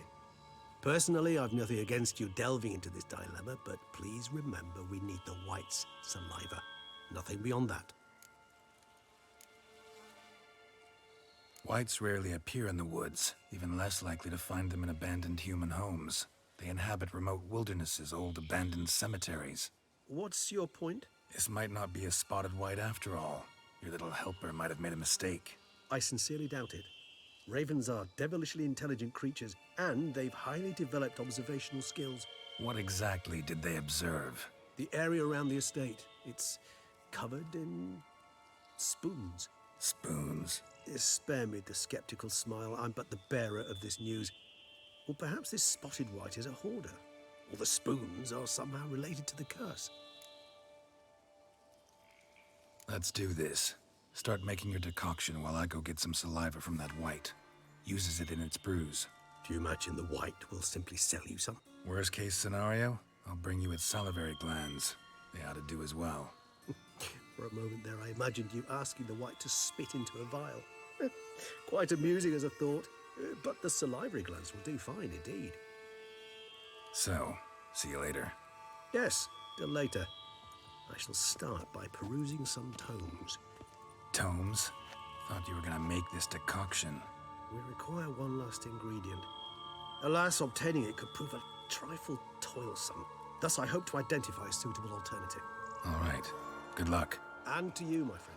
Personally, I've nothing against you delving into this dilemma, but please remember we need the white's saliva. Nothing beyond that. Whites rarely appear in the woods, even less likely to find them in abandoned human homes. They inhabit remote wildernesses, old abandoned cemeteries. What's your point? This might not be a spotted white after all. Your little helper might have made a mistake. I sincerely doubt it. Ravens are devilishly intelligent creatures, and they've highly developed observational skills. What exactly did they observe? The area around the estate. It's covered in spoons. Spoons? Spare me the skeptical smile. I'm but the bearer of this news. Or perhaps this spotted white is a hoarder. Or the spoons are somehow related to the curse. Let's do this. Start making your decoction while I go get some saliva from that white. Uses it in its brews. Do you imagine the white will simply sell you some? Worst case scenario, I'll bring you its salivary glands. They ought to do as well. For a moment there, I imagined you asking the white to spit into a vial. Quite amusing as a thought, but the salivary glands will do fine indeed. So, see you later. Yes, till later. I shall start by perusing some tomes. Tomes? Thought you were gonna make this decoction. We require one last ingredient. Alas, obtaining it could prove a trifle toilsome. Thus, I hope to identify a suitable alternative. All right. Good luck. And to you, my friend.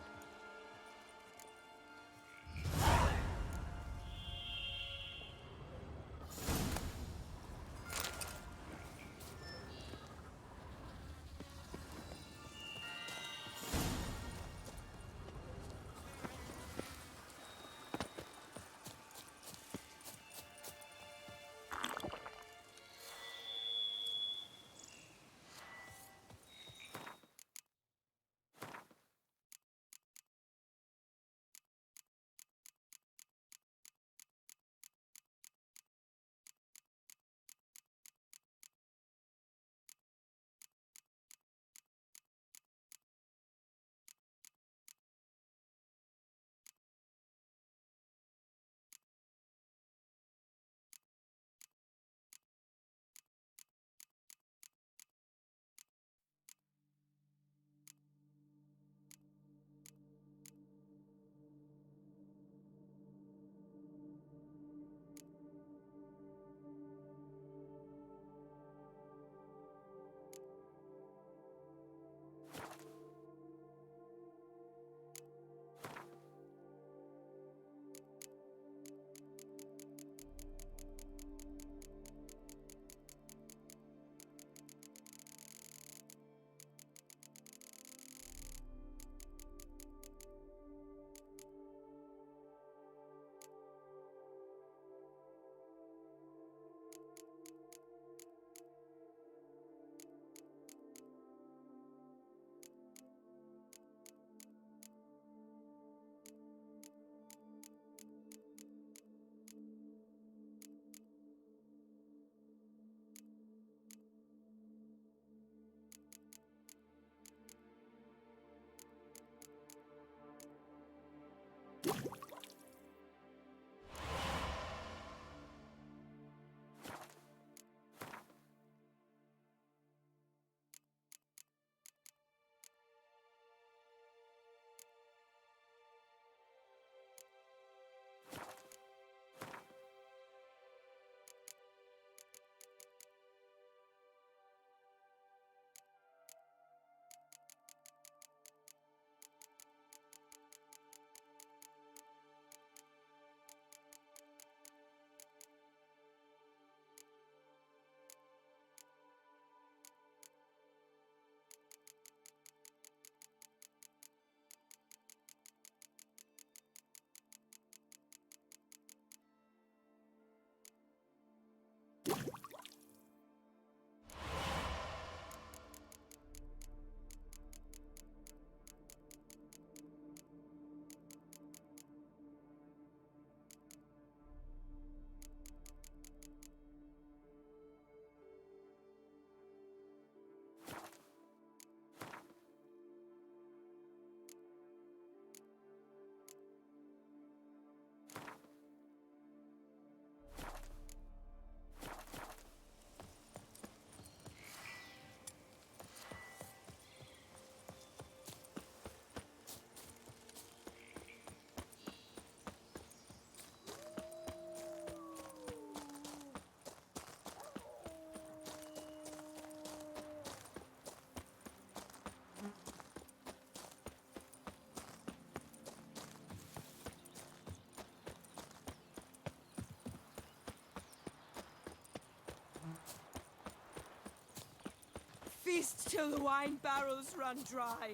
feast till the wine barrels run dry.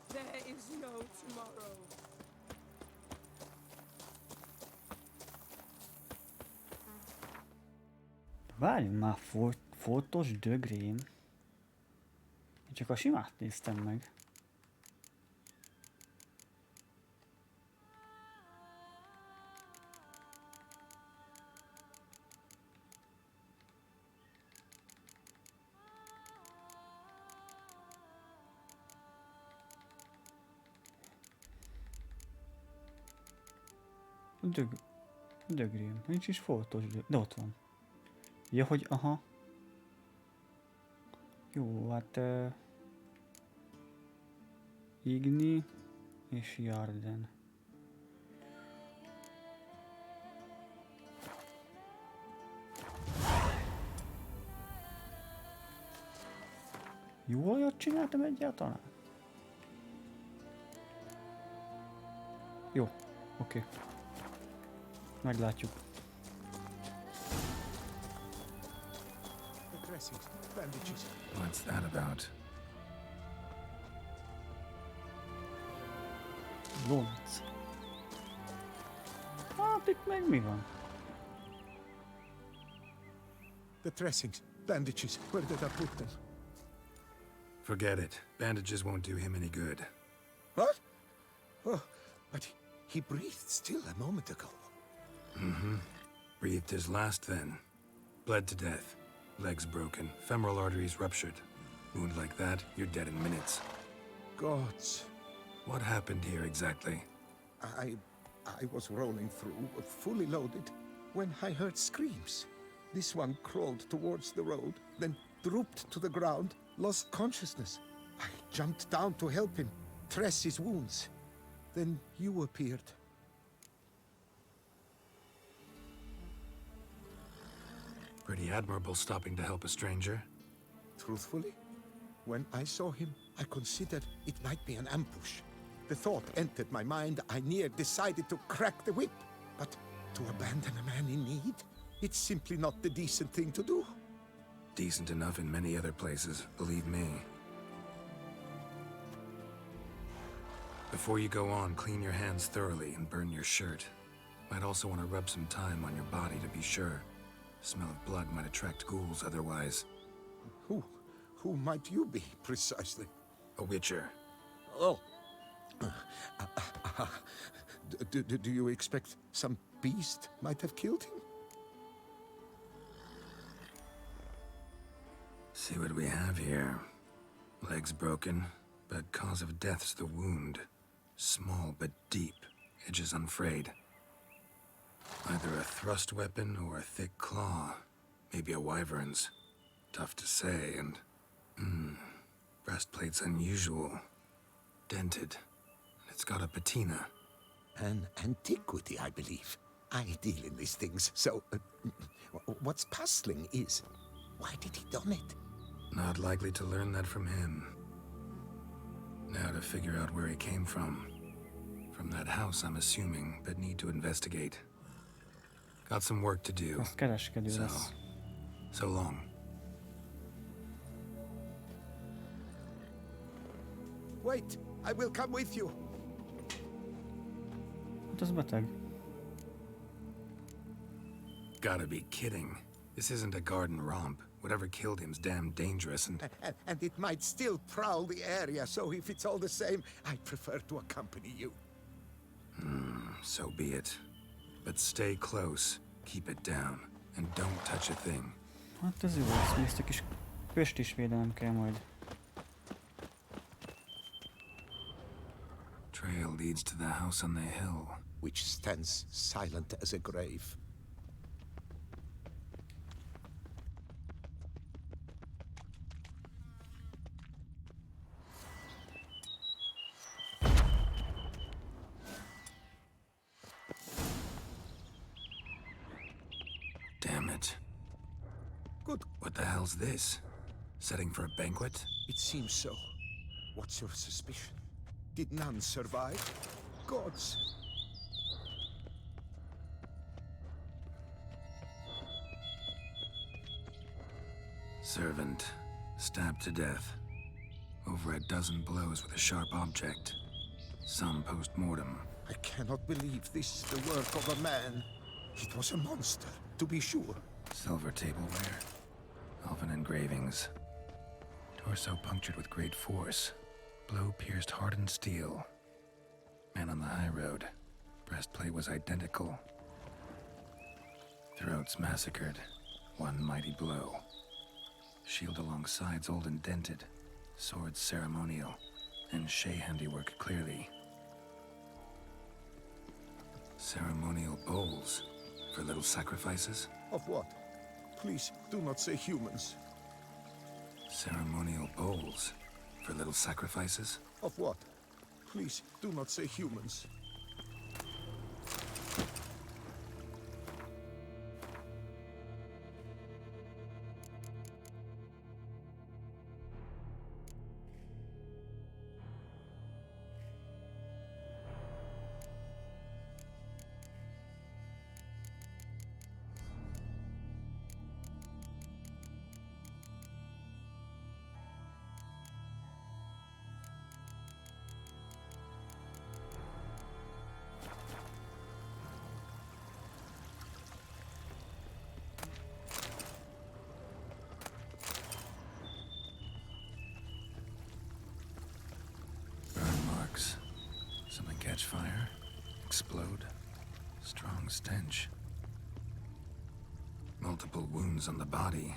There is no tomorrow. Várjunk már, Foltos de Green. Én csak a simát néztem meg. De Green. Nincs is Foltos de ott van. Ja, hogy aha. Jó, hát... Igni és Jarden. Jó olyat csináltam egyáltalán? Jó, oké. Meglátjuk. What's that about? Vonc. Hát itt meg mi van? The dressings, bandages, where did I put them? Forget it. Bandages won't do him any good. What? Oh, but he breathed still a moment ago. Mm-hmm. Breathed his last then. Bled to death. Legs broken. Femoral arteries ruptured. Wound like that, you're dead in minutes. Gods. What happened here exactly? I was rolling through, fully loaded, when I heard screams. This one crawled towards the road, then drooped to the ground, lost consciousness. I jumped down to help him, dress his wounds. Then you appeared. Pretty admirable stopping to help a stranger. Truthfully, when I saw him, I considered it might be an ambush. The thought entered my mind, I near decided to crack the whip. But to abandon a man in need? It's simply not the decent thing to do. Decent enough in many other places, believe me. Before you go on, clean your hands thoroughly and burn your shirt. Might also want to rub some time on your body to be sure. Smell of blood might attract ghouls otherwise. Who might you be, precisely? A witcher. Oh. Do you expect some beast might have killed him? See what we have here. Legs broken, but cause of death's the wound. Small but deep, edges unfrayed. Either a thrust weapon or a thick claw. Maybe a wyvern's. Tough to say, and... breastplate's unusual. Dented. It's got a patina. An antiquity, I believe. I deal in these things, so... what's puzzling is... why did he done it? Not likely to learn that from him. Now to figure out where he came from. From that house, I'm assuming, but need to investigate. Got some work to do. So long. Wait, I will come with you. Hát az beteg. Gotta be kidding. This isn't a garden romp. Whatever killed him's damn dangerous And it might still prowl the area, so if it's all the same, I'd prefer to accompany you. So be it. But stay close, keep it down, and don't touch a thing. Hát ez jó lesz, még ezt a kis köst is védenem kell majd. Trail leads to the house on the hill. Which stands silent as a grave. Damn it. Good. What the hell's this? Setting for a banquet? It seems so. What's your suspicion? Did none survive? Gods. Servant. Stabbed to death. Over a dozen blows with a sharp object. Some post-mortem. I cannot believe this is the work of a man. It was a monster, to be sure. Silver tableware. Elven engravings. Torso punctured with great force. Blow pierced hardened steel. Man on the high road. Breastplate was identical. Throats massacred. One mighty blow. Shield along sides old and dented. Swords ceremonial. And Shay handiwork clearly. Ceremonial bowls. For little sacrifices? Of what? Please, do not say humans. Ceremonial bowls. For little sacrifices? Of what? Please, do not say humans. Something catch fire, explode, strong stench. Multiple wounds on the body,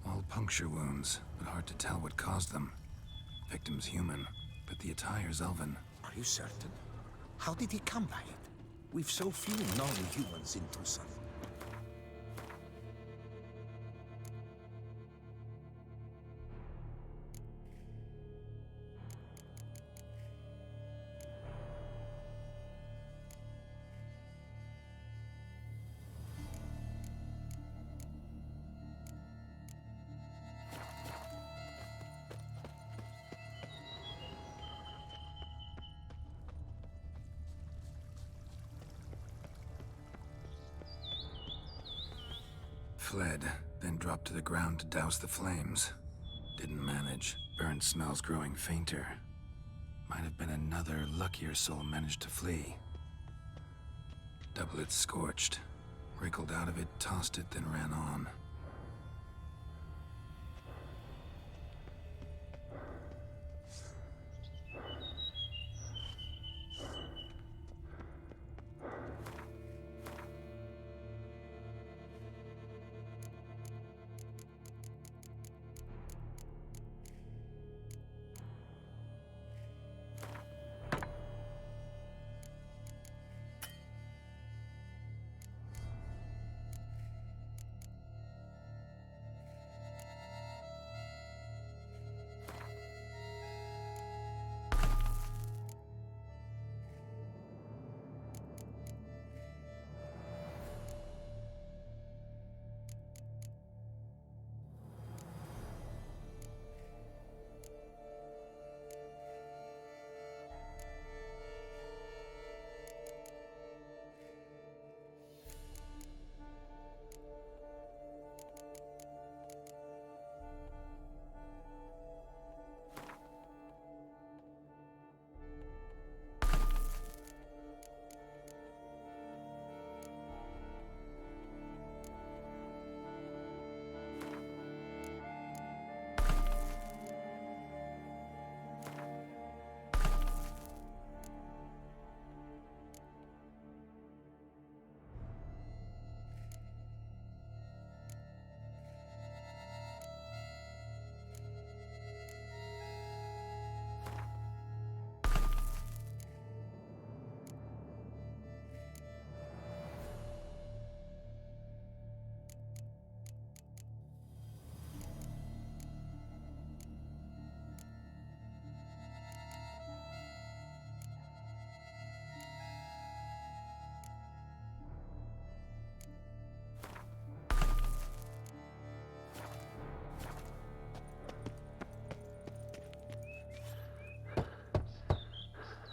all puncture wounds, but hard to tell what caused them. Victim's human, but the attire's elven. Are you certain? How did he come by it? We've so few non-humans in Tucson. Fled, then dropped to the ground to douse the flames. Didn't manage. Burnt smells growing fainter. Might have been another luckier soul managed to flee. Doublet scorched. Wriggled out of it, tossed it, then ran on.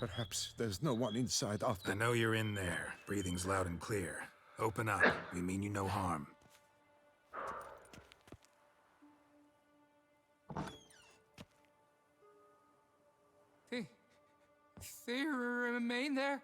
Perhaps there's no one inside after. I know you're in there. Breathing's loud and clear. Open up. We mean you no harm. They remain there?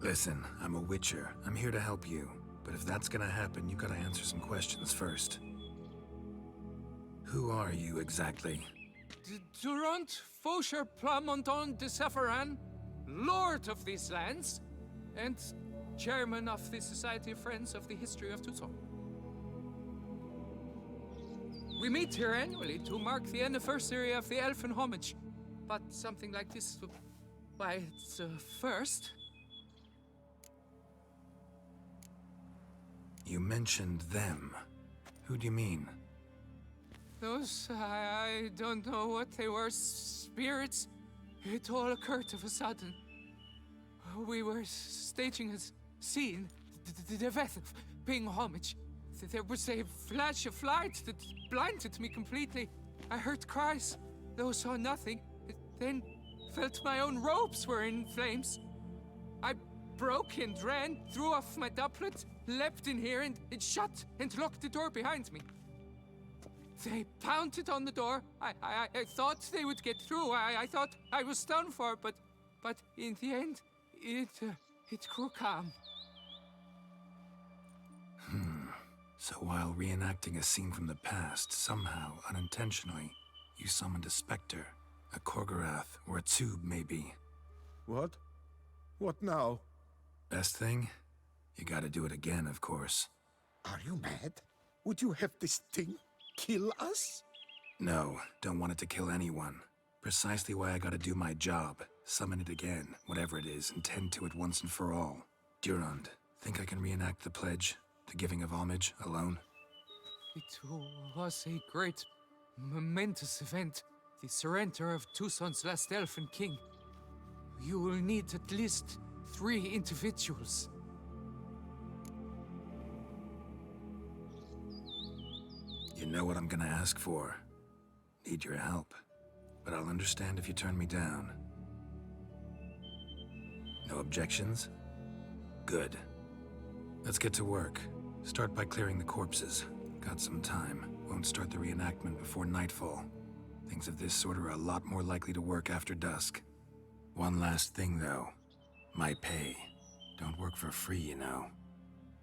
Listen, I'm a witcher. I'm here to help you. But if that's gonna happen, you gotta answer some questions first. Who are you exactly? Durant Faucher Plamonton de Sepharan, Lord of these lands, and Chairman of the Society of Friends of the History of Tucson. We meet here annually to mark the anniversary of the Elfin Homage, but something like this, why, it's a first. You mentioned them. Who do you mean? Those, I don't know what they were, spirits. It all occurred of a sudden. We were staging a scene, the death of paying homage. There was a flash of light that blinded me completely. I heard cries, though saw nothing. Then felt my own robes were in flames. I broke and ran, threw off my doublet, leapt in here and shut and locked the door behind me. They pounded on the door. I thought they would get through. I thought I was done for, but in the end, it grew calm. So while reenacting a scene from the past, somehow, unintentionally, you summoned a specter, a Korgorath, or a tube, maybe. What? What now? Best thing? You gotta do it again, of course. Are you mad? Would you have this thing kill us? No, don't want it to kill anyone. Precisely why I gotta do my job. Summon it again, whatever it is, and tend to it once and for all. Durand, think I can reenact the pledge? The giving of homage, alone? It was a great, momentous event. The surrender of Tucson's last elfin king. You will need at least 3 individuals. You know what I'm gonna ask for. Need your help. But I'll understand if you turn me down. No objections? Good. Let's get to work. Start by clearing the corpses. Got some time. Won't start the reenactment before nightfall. Things of this sort are a lot more likely to work after dusk. One last thing, though. My pay. Don't work for free, you know.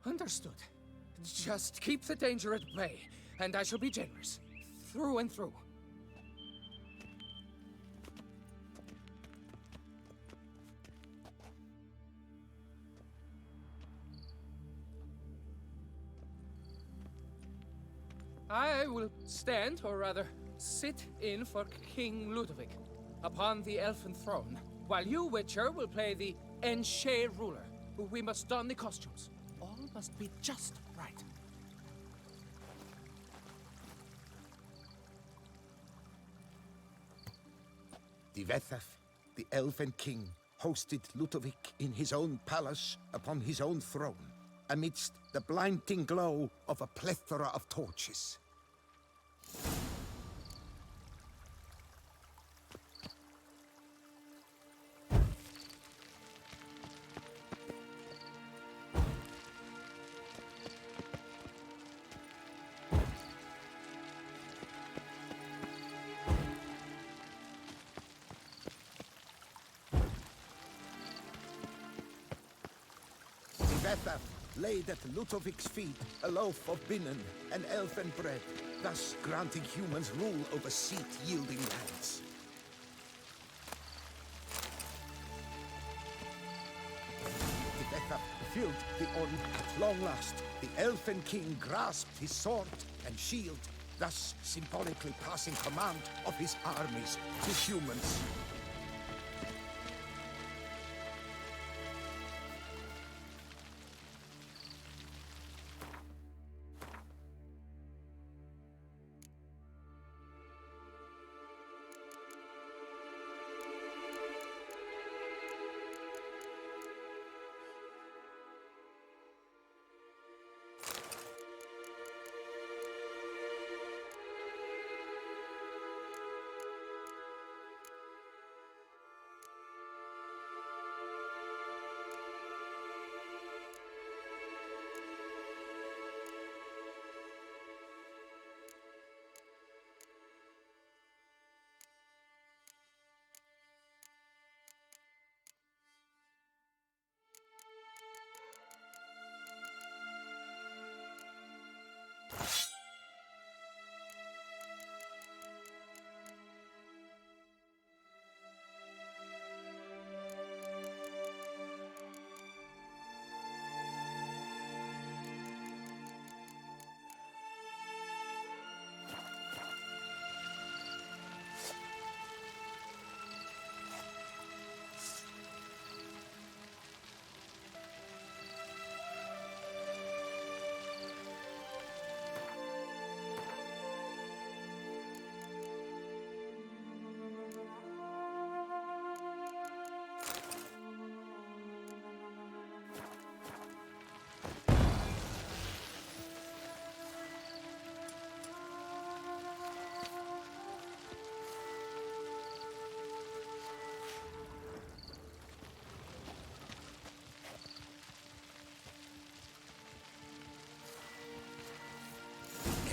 Understood. Just keep the danger at bay, and I shall be generous. Through and through. I will stand, or rather, sit in for King Ludovic, upon the elfin throne, while you, Witcher, will play the Enche ruler. We must don the costumes. All must be just right. Divethaf, the Elven King, hosted Ludovic in his own palace upon his own throne, amidst the blinding glow of a plethora of torches. Divethaf laid at Ludovic's feet a loaf of binnen and elfin bread, thus granting humans rule over seat-yielding lands. Divethaf filled the urn at long last. The elfin king grasped his sword and shield, thus symbolically passing command of his armies to humans.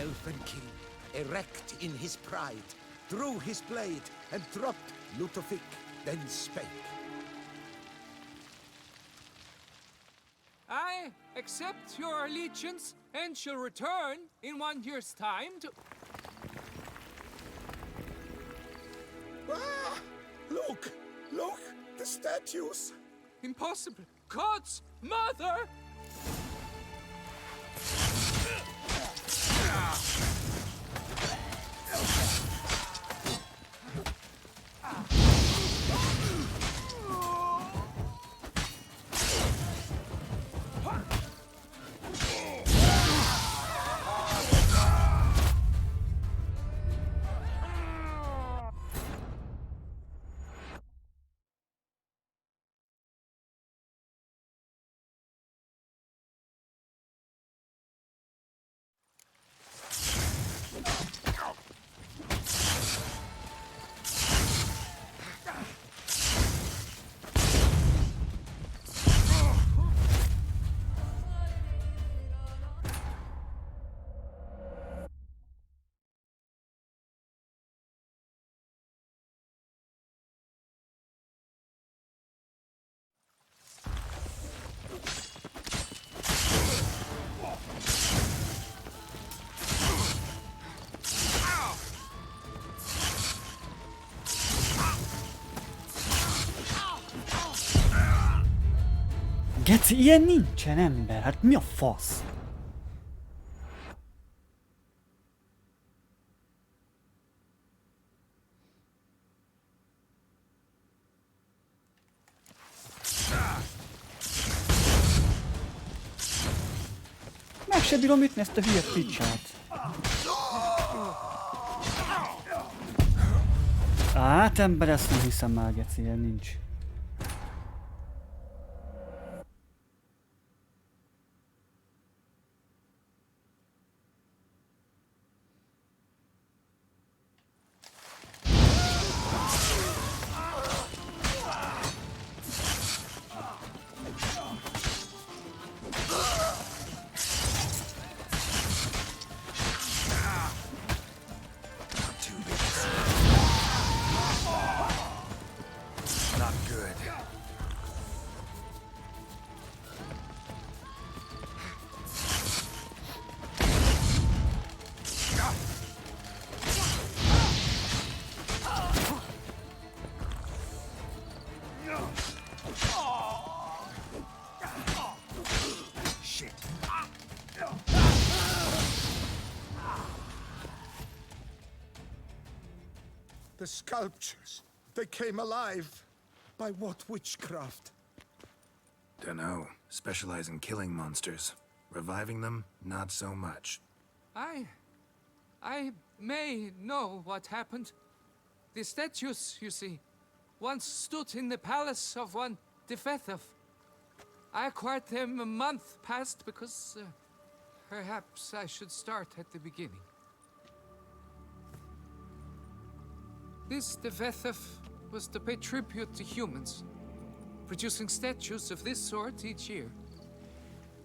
Elven king, erect in his pride, drew his blade and dropped Ludovic, then spake. I accept your allegiance and shall return in 1 year's time to... Ah! Look! Look! The statues! Impossible! God's mother! Geci, ilyen nincsen, ember, hát mi a fasz? Meg se bírom ütni ezt a hülye picsát. Hát ember, ezt nem hiszem már, geci, ilyen nincs. The sculptures, they came alive. By what witchcraft? Dunno. Specialize in killing monsters. Reviving them, not so much. I may know what happened. The statues, you see, once stood in the palace of one Defethov. I acquired them a month past because perhaps I should start at the beginning. This Defethov was to pay tribute to humans, producing statues of this sort each year.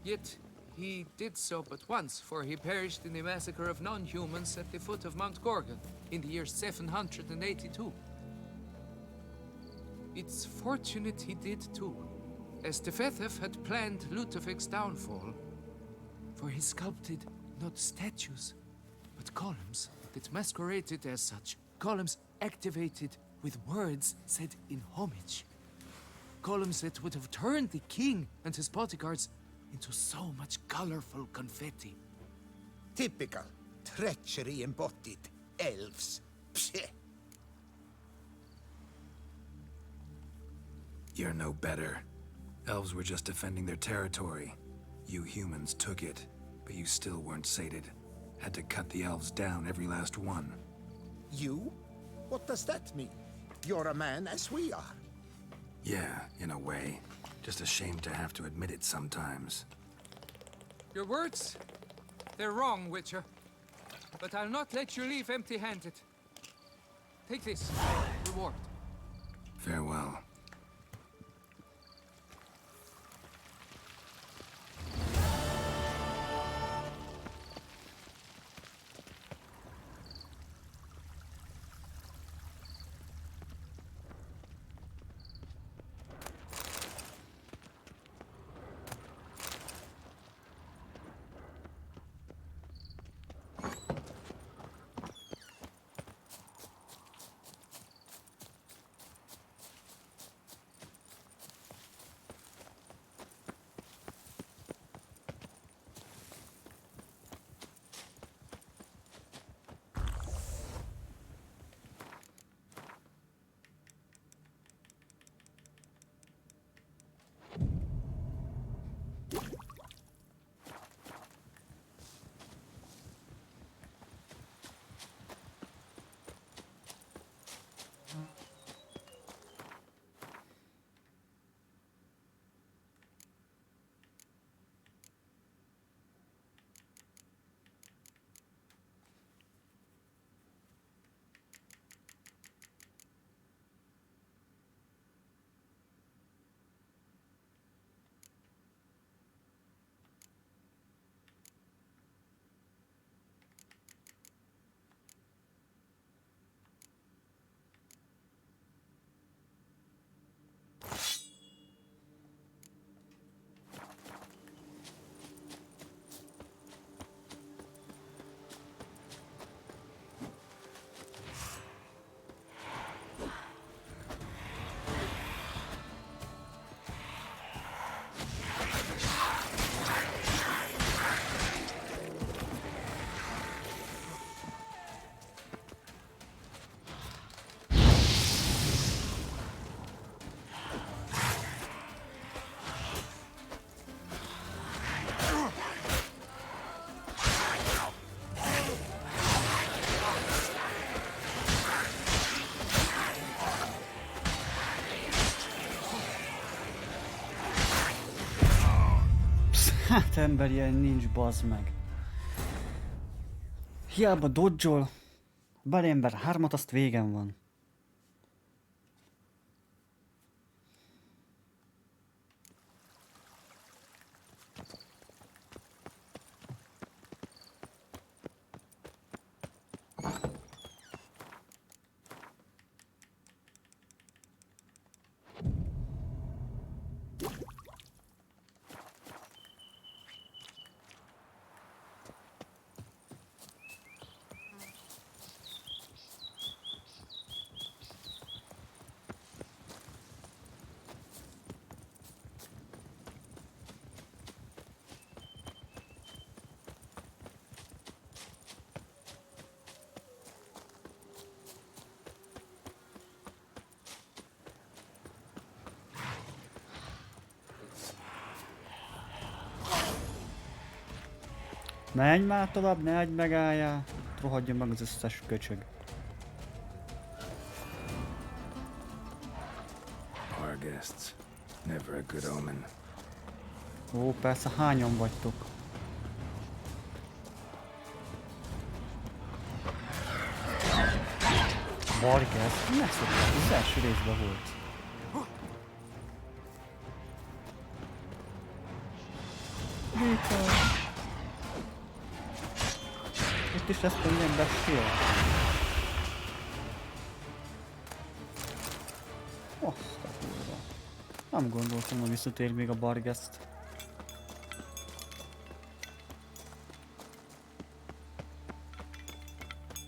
Yet he did so but once, for he perished in the massacre of non-humans at the foot of Mount Gorgon in the year 782. It's fortunate he did too, as Defethov had planned Ludovic's downfall, for he sculpted not statues, but columns that masqueraded as such. Columns activated with words said in homage. Columns that would have turned the king and his bodyguards into so much colorful confetti. Typical. Treachery embodied. Elves. Psheh. You're no better. Elves were just defending their territory. You humans took it, but you still weren't sated. Had to cut the elves down, every last one. You? What does that mean? You're a man as we are. Yeah, in a way. Just ashamed to have to admit it sometimes. Your words, they're wrong, Witcher. But I'll not let you leave empty-handed. Take this, reward. Farewell. Hát ember, ilyen nincs, bazd meg. Hiába dodge-ol. Bár ember 3-at, azt végem van. Menj már tovább, ne hagyj megálljál. Rohadjon meg az összes köcsög. Our guests. Never a good omen. Ó, persze, hányan vagytok? Bargesz? Ne szokott, az első részben volt. Rita! Itt is lesz minden bestél. Azt a kurva. Nem gondoltam, hogy visszatér még a Bargeszt.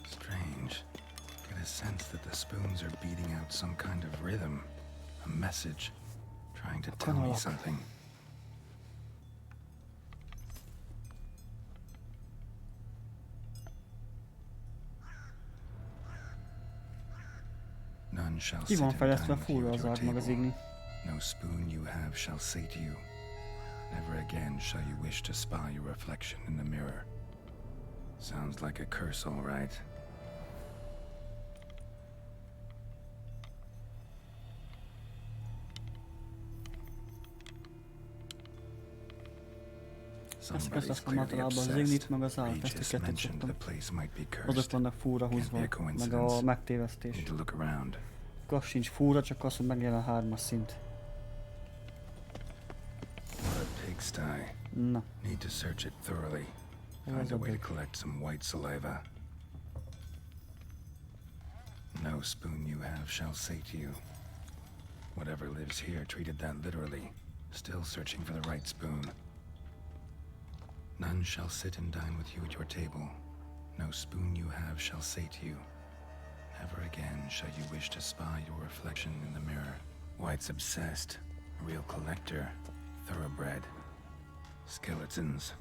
Strange. Get a sense that the spoons are beating out some kind of rhythm. A message. Trying to tell me something. Ki van fejlesztve fullra az árd meg az igni. No spoon you have shall say to you. Never again shall you wish to spy your reflection in the mirror. Sounds like a curse, all right. Ezt aztán általában az ignit meg az álteszteket szoktam. Azok vannak fúra húzva, meg a megtévesztés. Az sincs fúra, csak az, hogy megjelen a 3-as szint. Na. Need to search it thoroughly. Find a way to collect some white saliva. No spoon you have shall say to you. Whatever lives here treated that literally. Still searching for the right spoon. None shall sit and dine with you at your table. No spoon you have shall say to you. Never again shall you wish to spy your reflection in the mirror. White's obsessed. A real collector. Thoroughbred. Skeletons.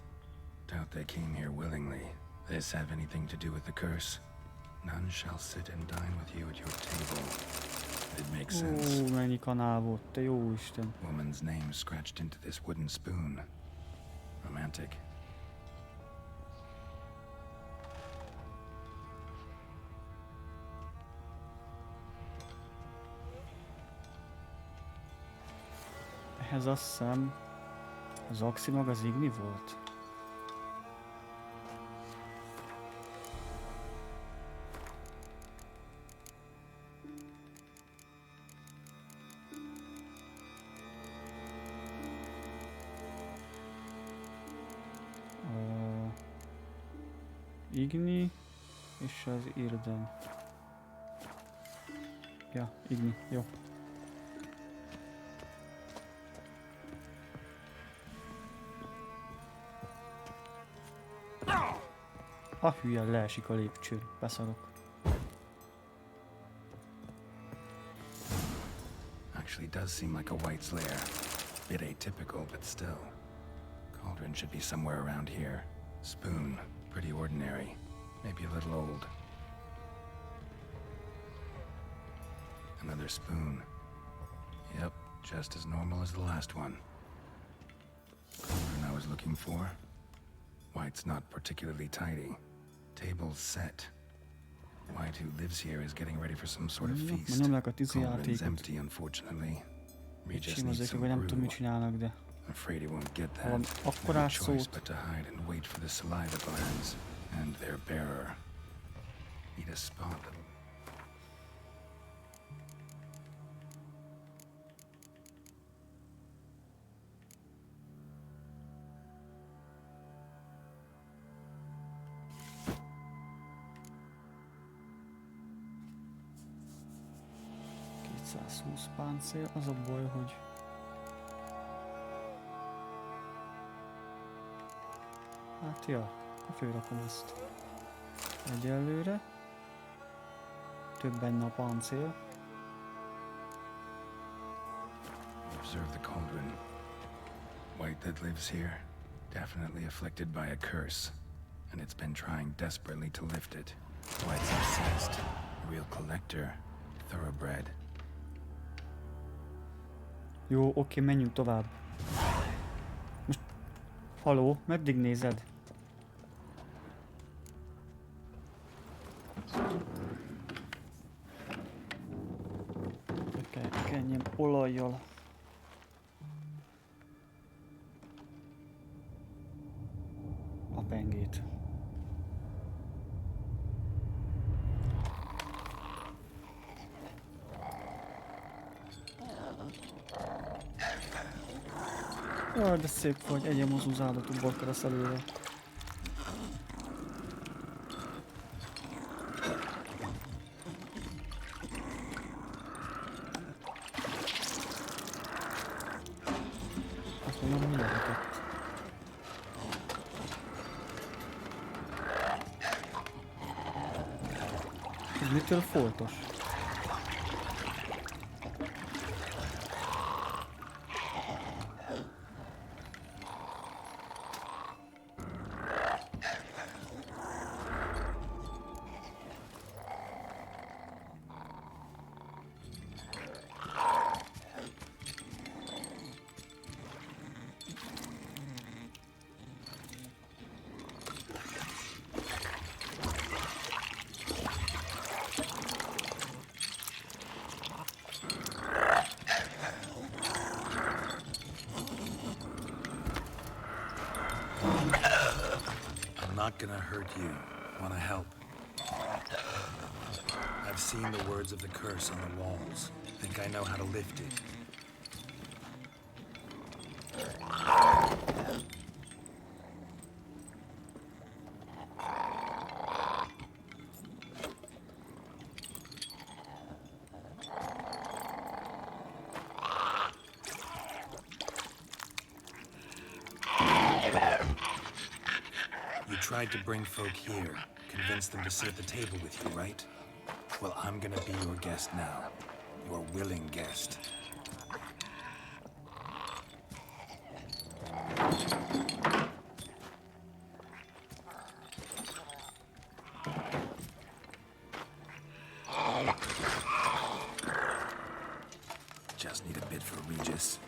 Doubt they came here willingly. This have anything to do with the curse? None shall sit and dine with you at your table. It makes sense. Mennyi kanál volt, te jó Isten. Woman's name scratched into this wooden spoon. Romantic. Ehhez azt hiszem, az Axi meg az Igni volt. Igni és az Irden. Ja, Igni, jó. A hülye leesik a lépcsőn, beszarok. Actually does seem like a white's lair. Bit atypical, but still. Cauldron should be somewhere around here. Spoon, pretty ordinary. Maybe a little old. Another spoon. Yep, just as normal as the last one. Cauldron I was looking for. White's not particularly tidy. Table's set. White, who lives here, is getting ready for some sort of feast. Cauldron's empty, unfortunately. Regis needs some brew. I'm afraid he won't get that. Valami No akkorás choice szót. but to hide and wait for the saliva glands and their bearer. Need a spot. Páncél, az a baj, hogy hát ja, akkor fölrakom ezt egyelőre. Több benne a páncél. Observe the cauldron. White that lives here, definitely afflicted by a curse, and it's been trying desperately to lift it. White's obsessed, a real collector, thoroughbred. Jó, oké, menjünk tovább. Most... Haló, meddig nézed? Kenjem olajjal. A pengét. Jaj, de szép vagy, egyem az uzálatú borkarasz előre. Azt mondom, mi lehetett? Ez mitől foltos? Not gonna hurt you. Wanna help? I've seen the words of the curse on the walls. Think I know how to lift it. Tried to bring folk here, convince them to sit at the table with you, right? Well, I'm gonna be your guest now. Your willing guest. Just need a bit for Regis.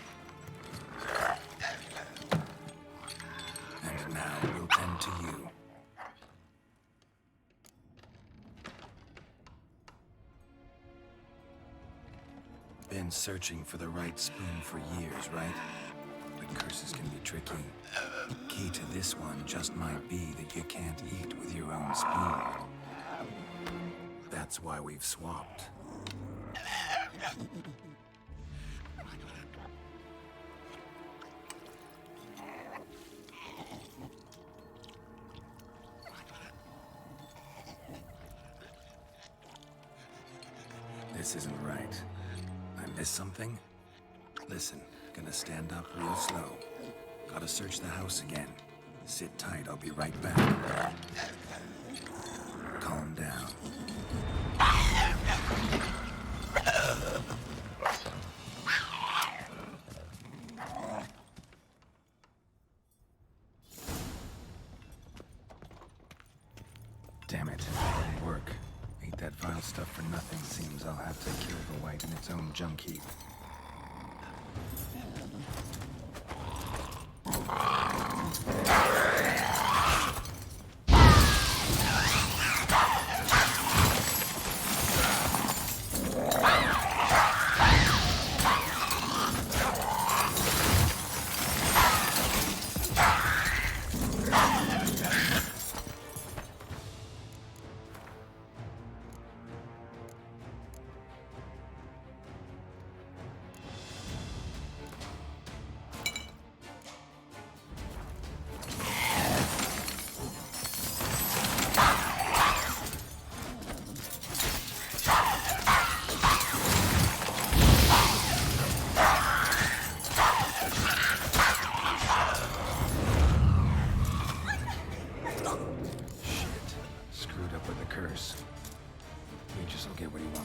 And now we'll tend to you. Been searching for the right spoon for years, right? But curses can be tricky. Key to this one just might be that you can't eat with your own spoon. That's why we've swapped. This isn't right. I missed something? Listen, gonna stand up real slow. Gotta search the house again. Sit tight, I'll be right back. Calm down. Damn it, didn't work. Ate that vile stuff for nothing. Seems I'll have to kill the white in its own junk heap.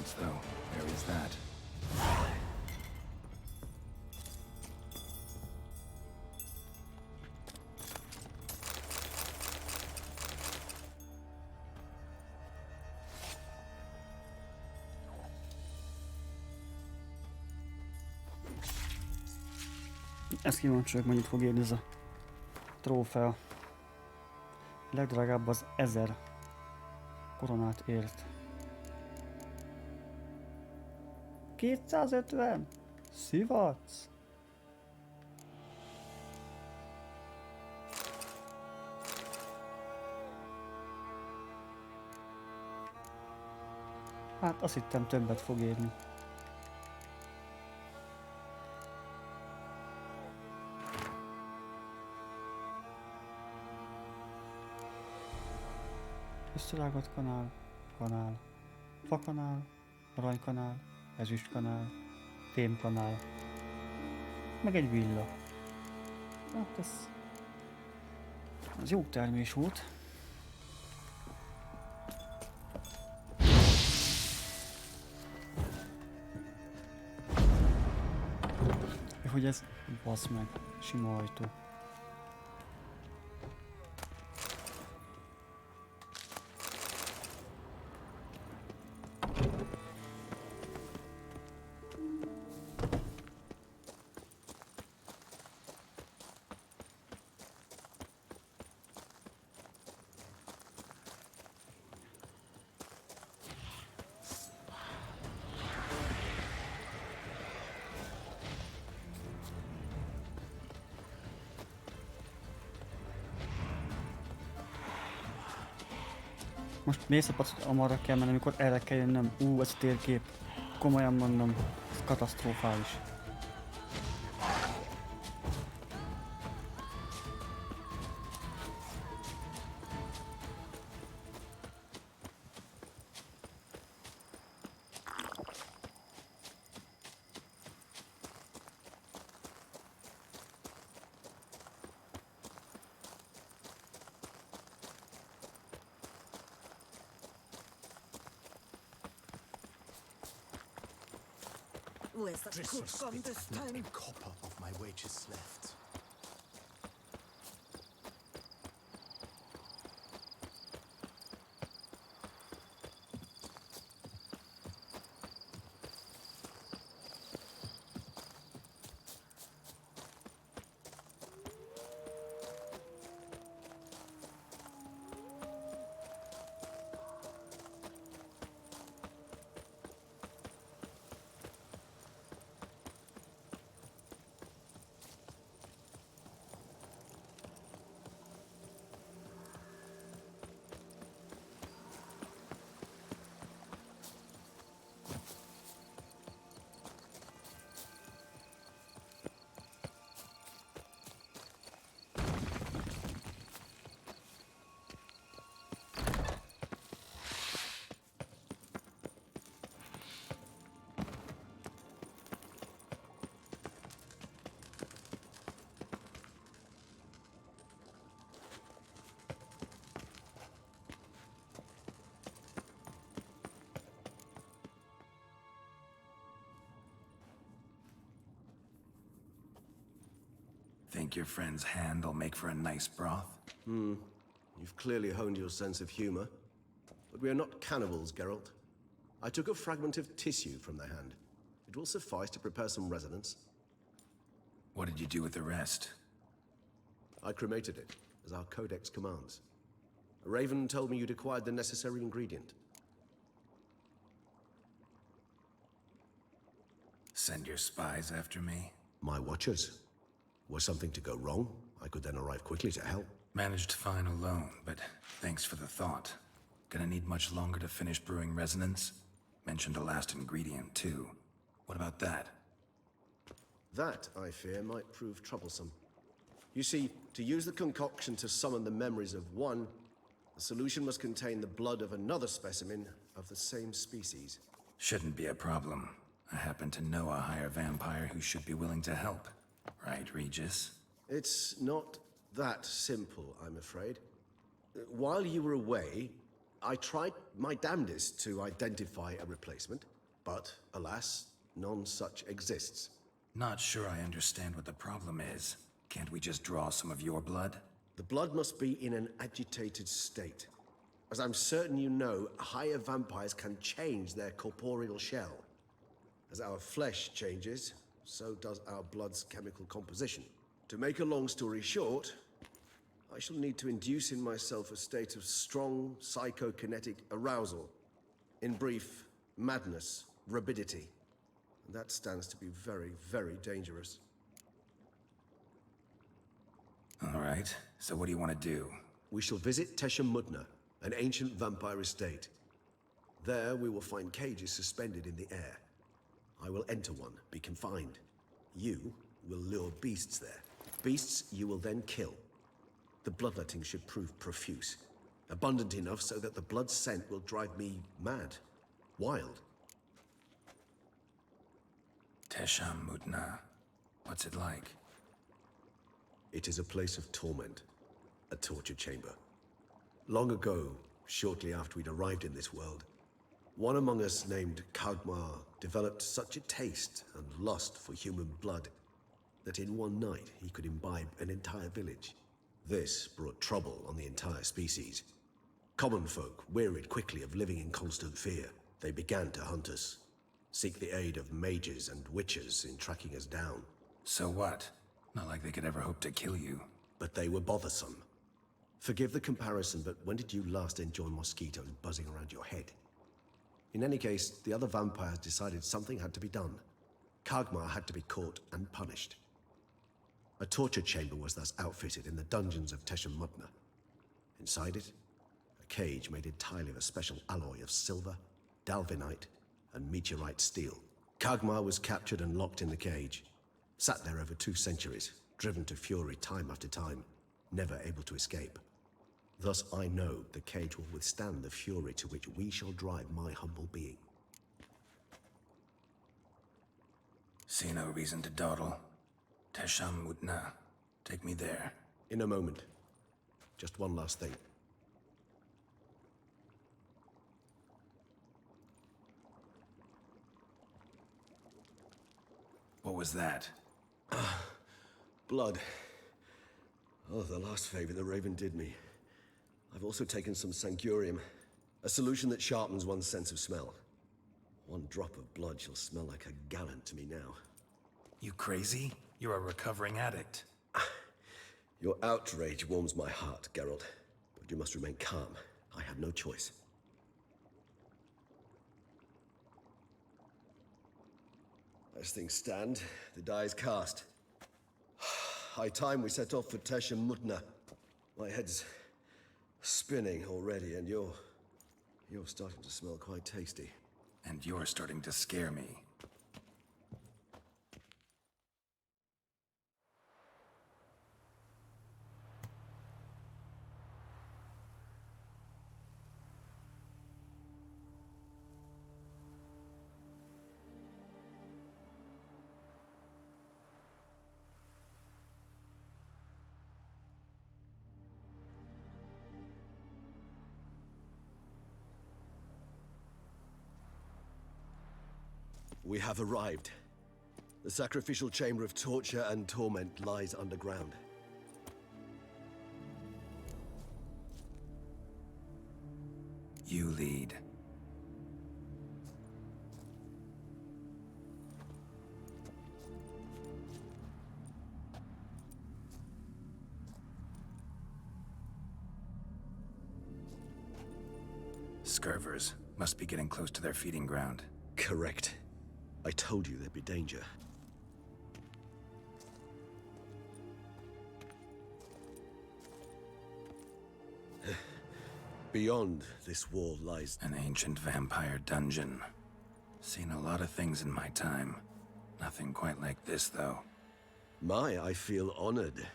once, though. There is that. Ezt kíváncsi vagyok, mennyit fog érni ez a trófea. Legdrágább az 1000 koronát ért. 250? Szivatsz? Hát azt hittem többet fog érni. Összerágott kanál, fakanál, aranykanál, ezüstkanál, fémkanál, meg egy villa. Hát ez jó termés volt. Hogy ez, bassz meg, sima ajtó. Most mész a pacot, amarra kell menni, amikor erre kell jönnöm. Ez a térkép. Komolyan mondom, ez katasztrofális. Where's that could come this time? Not a copper of my wages left. Think your friend's hand will make for a nice broth? You've clearly honed your sense of humor. But we are not cannibals, Geralt. I took a fragment of tissue from their hand. It will suffice to prepare some resonance. What did you do with the rest? I cremated it, as our codex commands. A raven told me you'd acquired the necessary ingredient. Send your spies after me? My watchers. Were something to go wrong, I could then arrive quickly to help. Managed fine alone, but thanks for the thought. Gonna need much longer to finish brewing resonance? Mentioned a last ingredient, too. What about that? That, I fear, might prove troublesome. You see, to use the concoction to summon the memories of one, the solution must contain the blood of another specimen of the same species. Shouldn't be a problem. I happen to know a higher vampire who should be willing to help. Right, Regis? It's not that simple, I'm afraid. While you were away, I tried my damnedest to identify a replacement. But, alas, none such exists. Not sure I understand what the problem is. Can't we just draw some of your blood? The blood must be in an agitated state. As I'm certain you know, higher vampires can change their corporeal shell. As our flesh changes, so does our blood's chemical composition. To make a long story short, I shall need to induce in myself a state of strong psychokinetic arousal. In brief, madness, rabidity. And that stands to be very, very dangerous. All right, so what do you want to do? We shall visit Teshem Mudna, an ancient vampire estate. There we will find cages suspended in the air. I will enter one, be confined. You will lure beasts there. Beasts you will then kill. The bloodletting should prove profuse. Abundant enough so that the blood scent will drive me mad. Wild. Teshem Mudna. What's it like? It is a place of torment. A torture chamber. Long ago, shortly after we'd arrived in this world, one among us named Kagmar developed such a taste and lust for human blood that in one night he could imbibe an entire village. This brought trouble on the entire species. Common folk wearied quickly of living in constant fear. They began to hunt us, seek the aid of mages and witches in tracking us down. So what? Not like they could ever hope to kill you. But they were bothersome. Forgive the comparison, but when did you last enjoy mosquitoes buzzing around your head? In any case, the other vampires decided something had to be done. Kagmar had to be caught and punished. A torture chamber was thus outfitted in the dungeons of Teshem Mudna. Inside it, a cage made entirely of a special alloy of silver, dalvinite, and meteorite steel. Kagmar was captured and locked in the cage. Sat there over 2 centuries, driven to fury time after time, never able to escape. Thus I know the cage will withstand the fury to which we shall drive my humble being. See no reason to dawdle. Teshem Mudna. Take me there. In a moment. Just one last thing. What was that? Blood. Oh, the last favor the Raven did me. I've also taken some Sancurium, a solution that sharpens one's sense of smell. One drop of blood shall smell like a gallon to me now. You crazy? You're a recovering addict. Your outrage warms my heart, Geralt. But you must remain calm. I have no choice. As things stand, the die is cast. High time we set off for Teshem Mudna. My head's spinning already, and you're starting to smell quite tasty. And you're starting to scare me. We have arrived. The sacrificial chamber of torture and torment lies underground. You lead. Scurvers. Must be getting close to their feeding ground. Correct. I told you there'd be danger. Beyond this wall lies an ancient vampire dungeon. Seen a lot of things in my time. Nothing quite like this, though. I feel honored.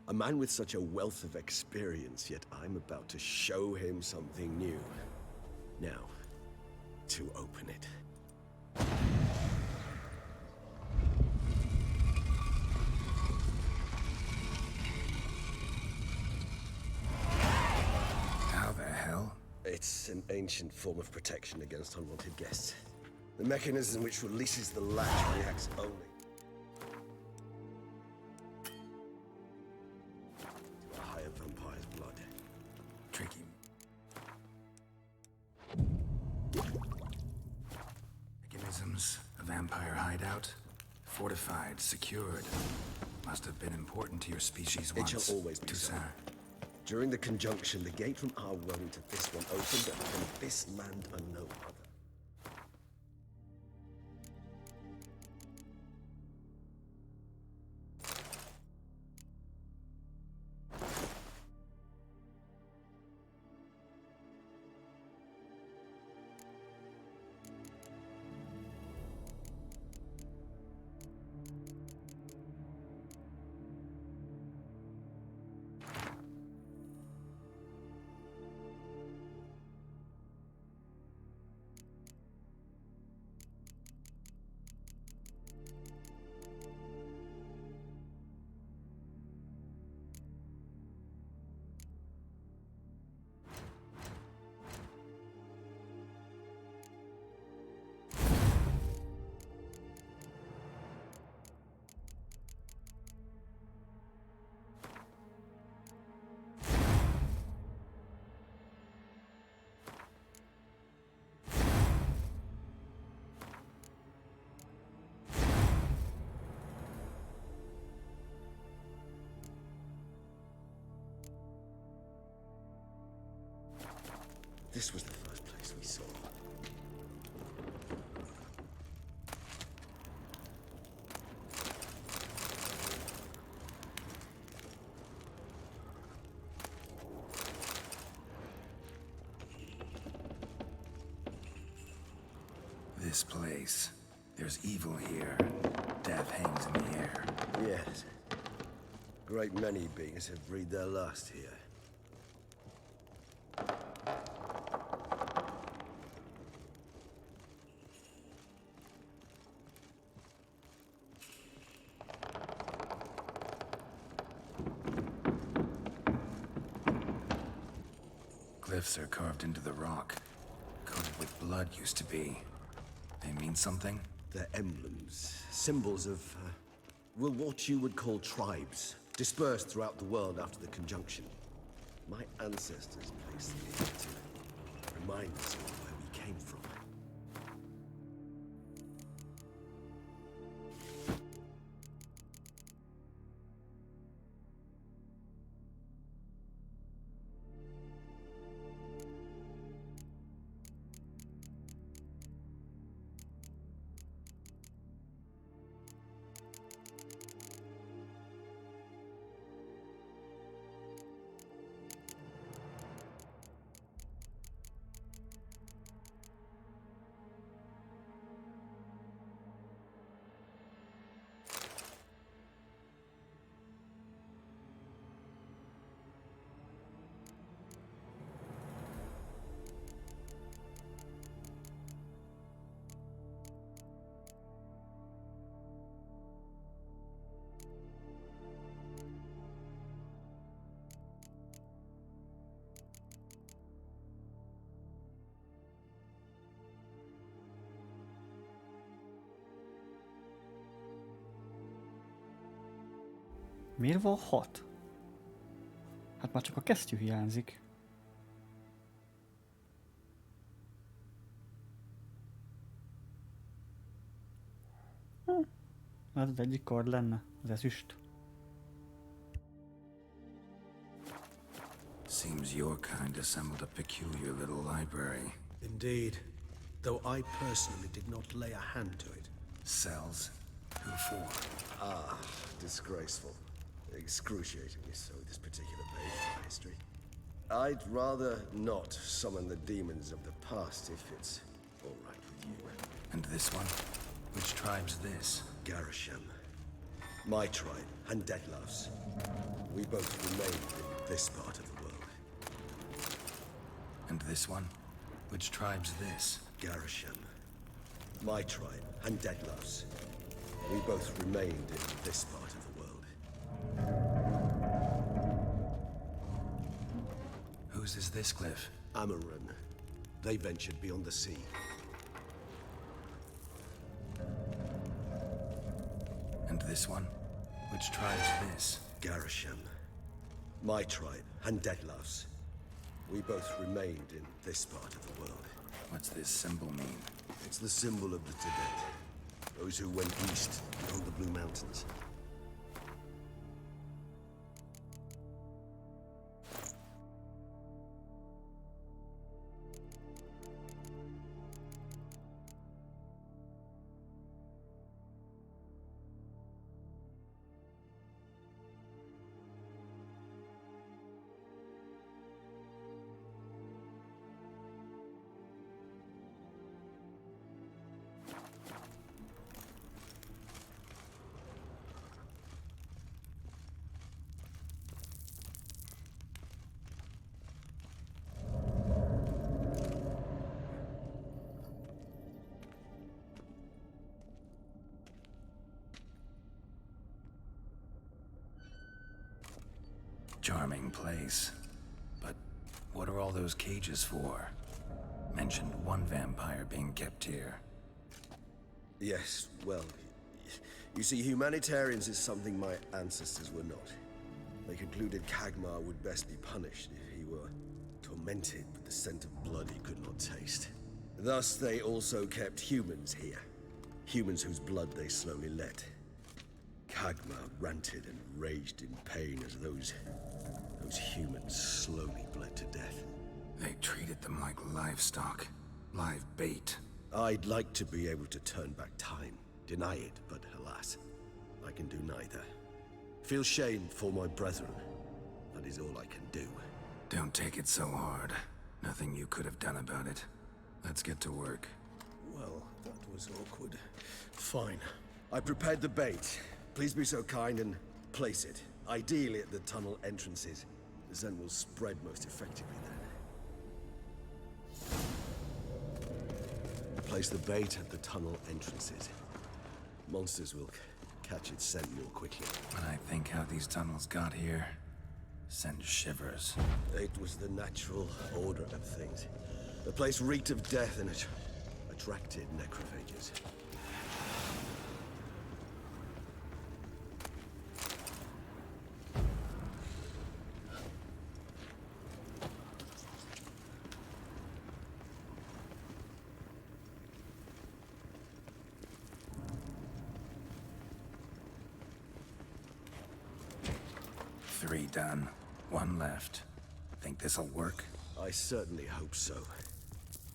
A man with such a wealth of experience, yet I'm about to show him something new. Now, to open it. How the hell? It's an ancient form of protection against unwanted guests. The mechanism which releases the latch reacts only to a higher vampire's blood. Tricky. Mechanisms, a vampire hideout, fortified, secured. Must have been important to your species once. It shall always be so. During the conjunction, the gate from our world into this one opened, and from this land and no other. This was the first place we saw. This place. There's evil here. Death hangs in the air. Yes. Great many beings have breathed their last here. Glyphs are carved into the rock. Coated with blood used to be. They mean something? They're emblems, symbols of, well, what you would call tribes, dispersed throughout the world after the conjunction. My ancestors placed them here to remind us of where we came from. Miért van 6? Hát már csak a kesztyű hiányzik. Hát az egyik kard lenne, az ezüst. Seems your kind assembled a peculiar little library. Indeed, though I personally did not lay a hand to it. Cells? Who for? Ah, disgraceful. Excruciatingly so, this particular page of my history. I'd rather not summon the demons of the past if it's all right with you. And this one? Which tribe's this? Garisham. My tribe, and Deadlove's. We both remained in this part of the world. And this one? Which tribe's this? Garisham. My tribe, and Deadlove's. We both remained in this part of the world. Whose is this glyph? Amaran. They ventured beyond the sea. this one? Which tribe's this? Garisham. My tribe, and Deadlove's. We both remained in this part of the world. What's this symbol mean? It's the symbol of the Tibet. Those who went east toward the Blue Mountains. Charming place. But what are all those cages for? Mentioned one vampire being kept here. Yes, well, you see, humanitarians is something my ancestors were not. They concluded Kagmar would best be punished if he were tormented with the scent of blood he could not taste. Thus, they also kept humans here. Humans whose blood they slowly let. Kagmar ranted and raged in pain as those humans slowly bled to death. They treated them like livestock. Live bait. I'd like to be able to turn back time. Deny it, but alas, I can do neither. Feel shame for my brethren. That is all I can do. Don't take it so hard. Nothing you could have done about it. Let's get to work. Well, that was awkward. Fine. I prepared the bait. Please be so kind and place it. Ideally at the tunnel entrances. The scent will spread most effectively then. Place the bait at the tunnel entrances. Monsters will catch its scent more quickly. When I think how these tunnels got here, sends shivers. It was the natural order of things. The place reeked of death and it attracted necrophages. Three done. One left. Think this'll work? I certainly hope so.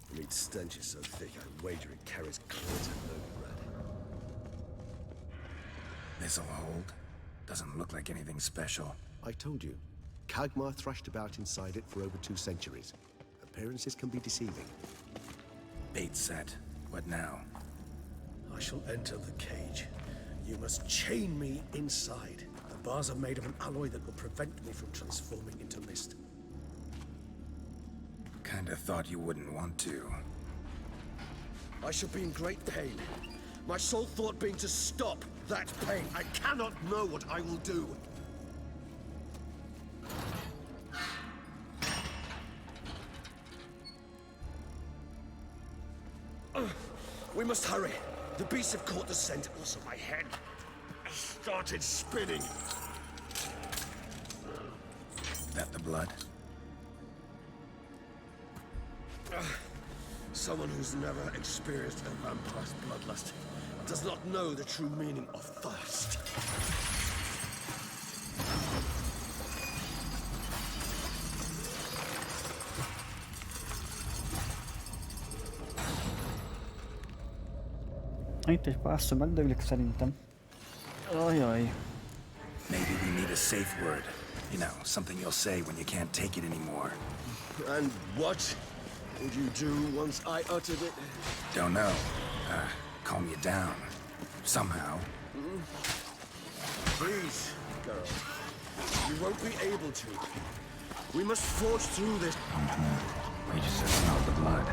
The meat stench is so thick, I wager it carries clear to Novigrad. This'll hold? Doesn't look like anything special. I told you. Kagmar thrashed about inside it for over 2 centuries. Appearances can be deceiving. Bait set. What now? I shall enter the cage. You must chain me inside. The bars are made of an alloy that will prevent me from transforming into mist. Kinda thought you wouldn't want to. I shall be in great pain. My sole thought being to stop that pain. I cannot know what I will do. We must hurry. The beasts have caught the scent. Also, my head started spinning. That the blood? Someone who's never experienced a vampire's bloodlust does not know the true meaning of thirst. Itt egy pár szög megdöglik szerintem. Ajaj. Maybe we need a safe word. You know, something you'll say when you can't take it anymore. And what would you do once I uttered it? Don't know. Calm you down. Somehow. Please, girl. You won't be able to. We must forge through this. We just smell the blood.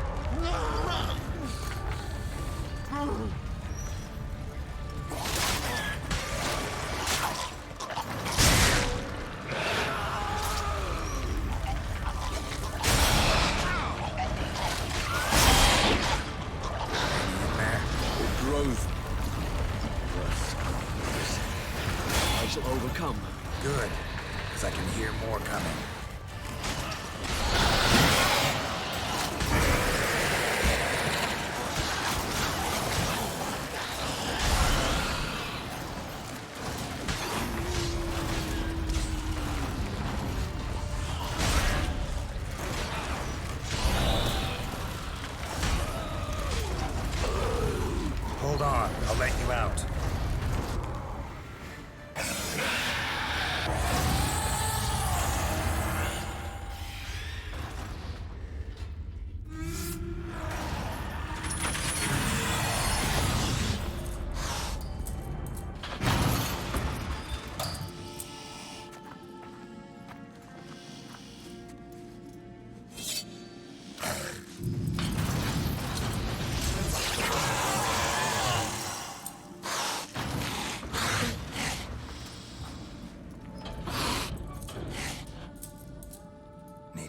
let you out.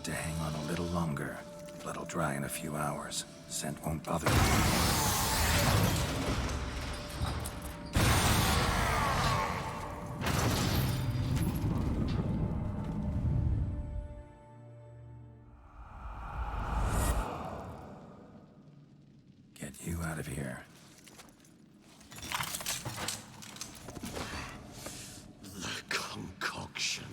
To hang on a little longer. Blood'll dry in a few hours. Scent won't bother you. Get you out of here. The concoction.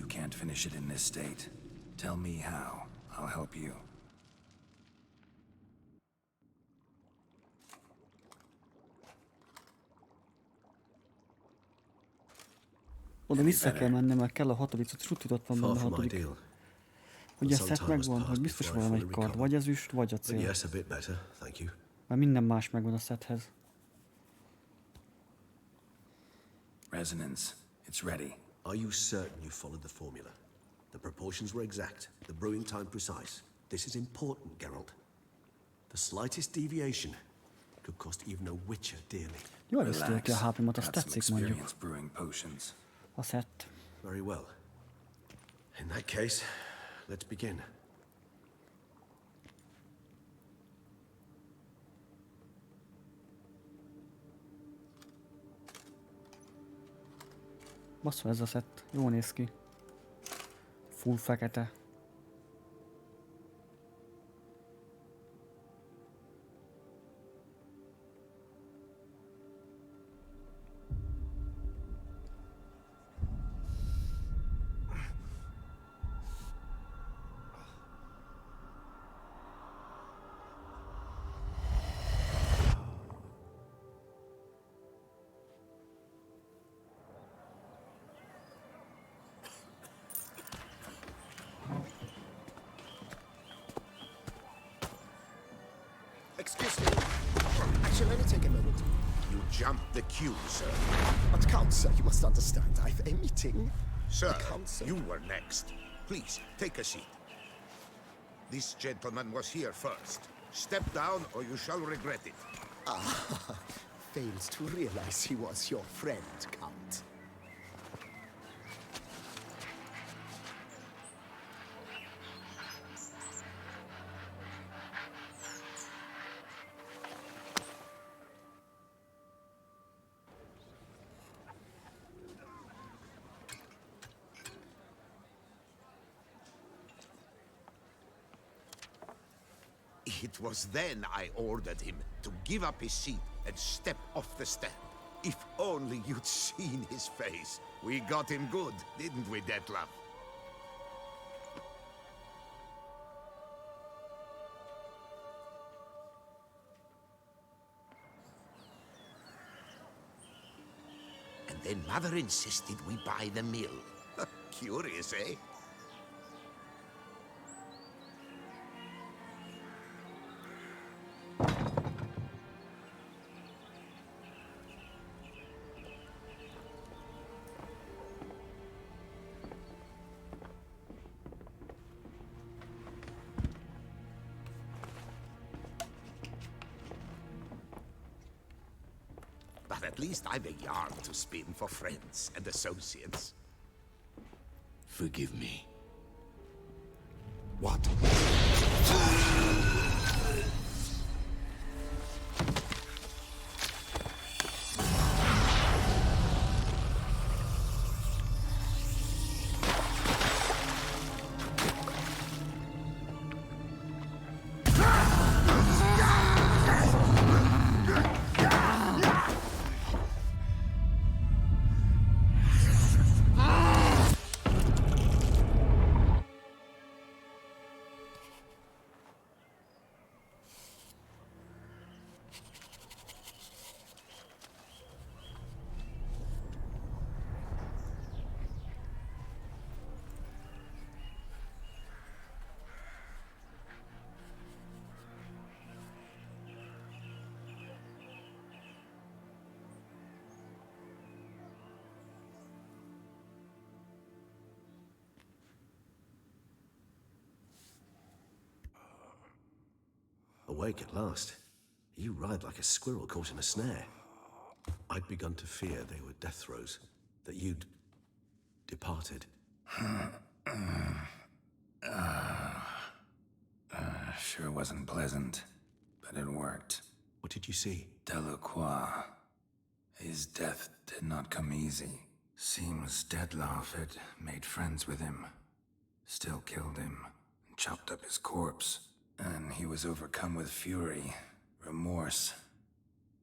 Can't finish it in this state. Tell me how. I'll help you. Oda vissza kell mennem, mert kell a hatodik, úgy tudottam benne a hatodik. Hogy a szett megvan, hogy biztos valamelyik kard, vagy ezüst, vagy acél. Mert minden más megvan a szetthez. Resonance. It's ready. Are you certain you followed the formula? The proportions were exact, the brewing time precise. This is important, Geralt. The slightest deviation could cost even a witcher dearly. Jó először ki a HP-mat, azt tetszik mondjuk. A szett. Very well. In that case, let's begin. Basszol ez a szett, jól néz ki. Full fekete. Excuse me. Actually, let me take a moment. You jumped the queue, sir. But Count, sir, you must understand. I've a meeting. Sir, you were next. Please, take a seat. This gentleman was here first. Step down or you shall regret it. Ah, fails to realize he was your friend, Count. It was then I ordered him to give up his seat and step off the stand. If only you'd seen his face. We got him good, didn't we, Detlef? And then Mother insisted we buy the mill. Curious, eh? But at least I've a yarn to spin for friends and associates. Forgive me. What? Awake at last. You ride like a squirrel caught in a snare. I'd begun to fear they were death throes, that you'd departed. Sure wasn't pleasant, but it worked. What did you see? Delacroix. His death did not come easy. Seems Dettlaff had made friends with him. Still killed him, and chopped up his corpse. And he was overcome with fury, remorse.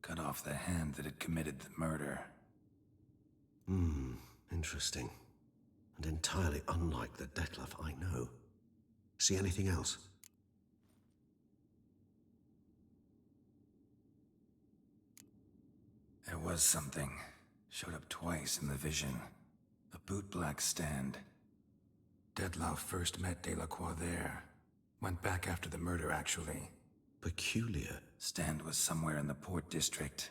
Cut off the hand that had committed the murder. Interesting. And entirely unlike the Dettlaff I know. See anything else? There was something. Showed up twice in the vision. A bootblack stand. Dettlaff first met Delacroix there. Went back after the murder, actually. Peculiar. Stand was somewhere in the port district.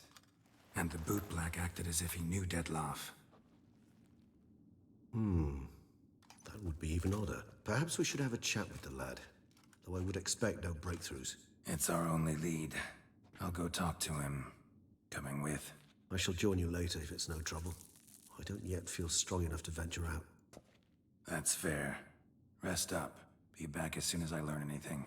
And the bootblack acted as if he knew Dettlaff. That would be even odder. Perhaps we should have a chat with the lad. Though I would expect no breakthroughs. It's our only lead. I'll go talk to him. Coming with? I shall join you later if it's no trouble. I don't yet feel strong enough to venture out. That's fair. Rest up. Be back as soon as I learn anything.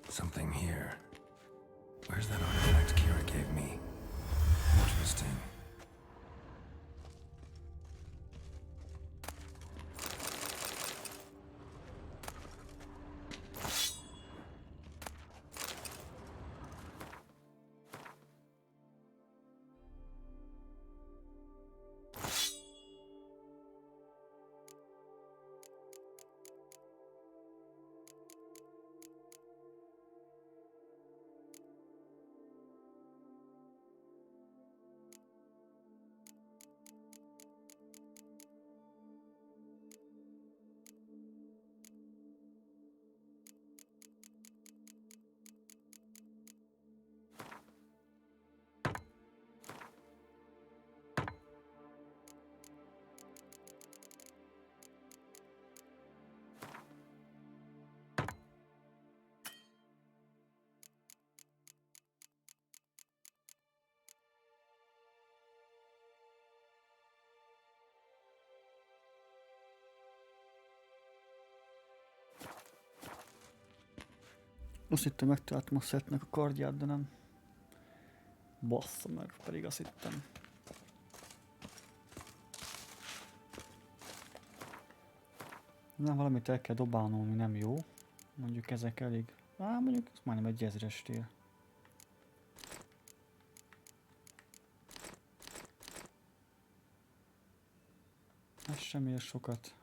Something here. Where's that artifact Kira gave me? Interesting. Azt hittem, megtaláltam a Szetnek a kardját, de nem. Bassza meg, pedig azt hittem. Nem, valamit el kell dobálnom, ami nem jó. Mondjuk ezek elég. Mondjuk ez majdnem egy 1000-estél. Ez sem ér sokat.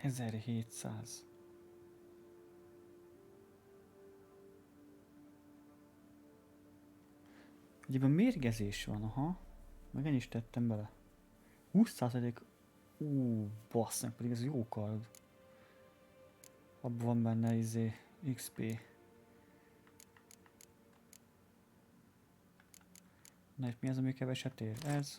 $1700. Ugye mérgezés van, aha. Meg én is tettem bele. 20%. Bassznak, pedig ez jó kard. Abban van benne XP. Na és mi az, ami keveset ér? Ez.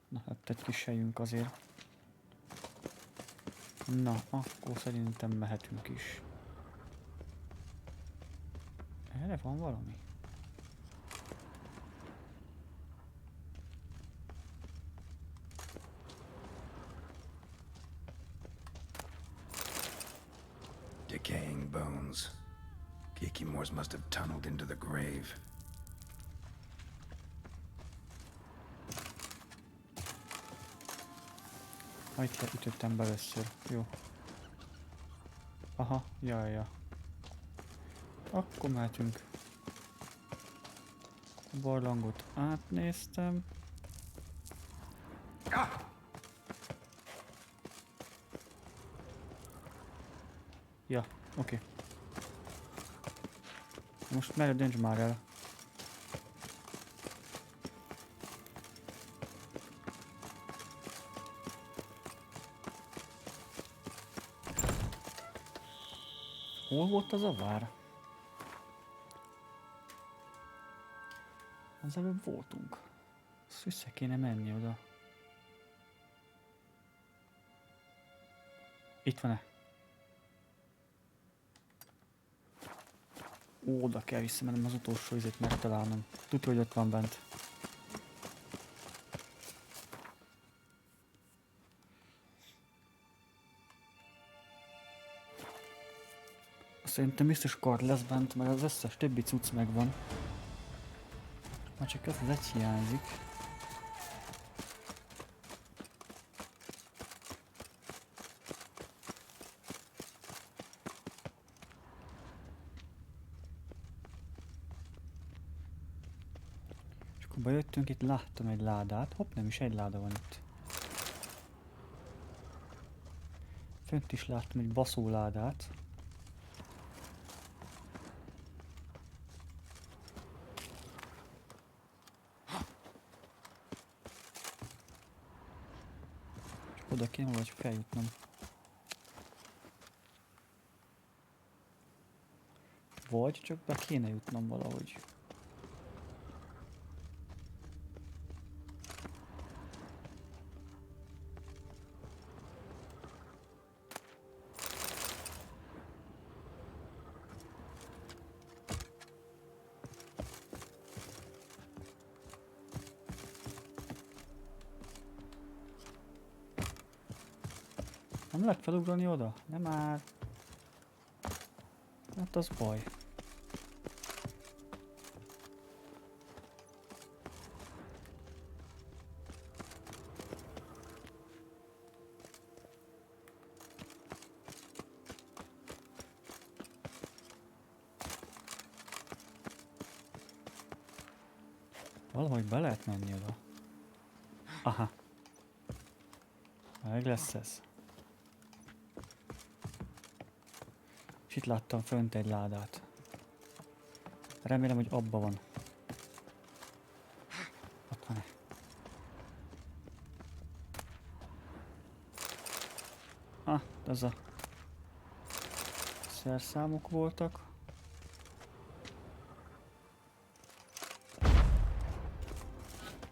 Na hát egy kis helyünk azért. Na, akkor szerintem mehetünk is. Erre van valami? Decaying bones. Kikimors must have tunneled into the grave. Itt ütöttem be először. Jó. Aha, ja. Akkor mehetünk. A barlangot átnéztem. Ja, oké. Most merre dönts már el. Hol volt az a vár? Az előbb voltunk. Azt vissza kéne menni oda. Itt van-e? Oda kell visszamennem az utolsó izét megtalálnom. Tudja, hogy ott van bent. Szerintem biztos kard lesz bent, mert az összes többi cucc megvan. Már csak ez az egy hiányzik. És akkor bejöttünk, itt láttam egy ládát. Hopp, nem is egy láda van itt. Fönt is láttam egy baszóládát. Oda kéne valahogy feljutnom. Vagy csak be kéne jutnom valahogy. Nem lehet felugrani oda? Nem már. Hát az baj. Valahogy be lehet menni oda. Aha. Meg lesz ez. És itt láttam fönt egy ládát. Remélem, hogy abba van. Ott van-e? Ez a szerszámok voltak.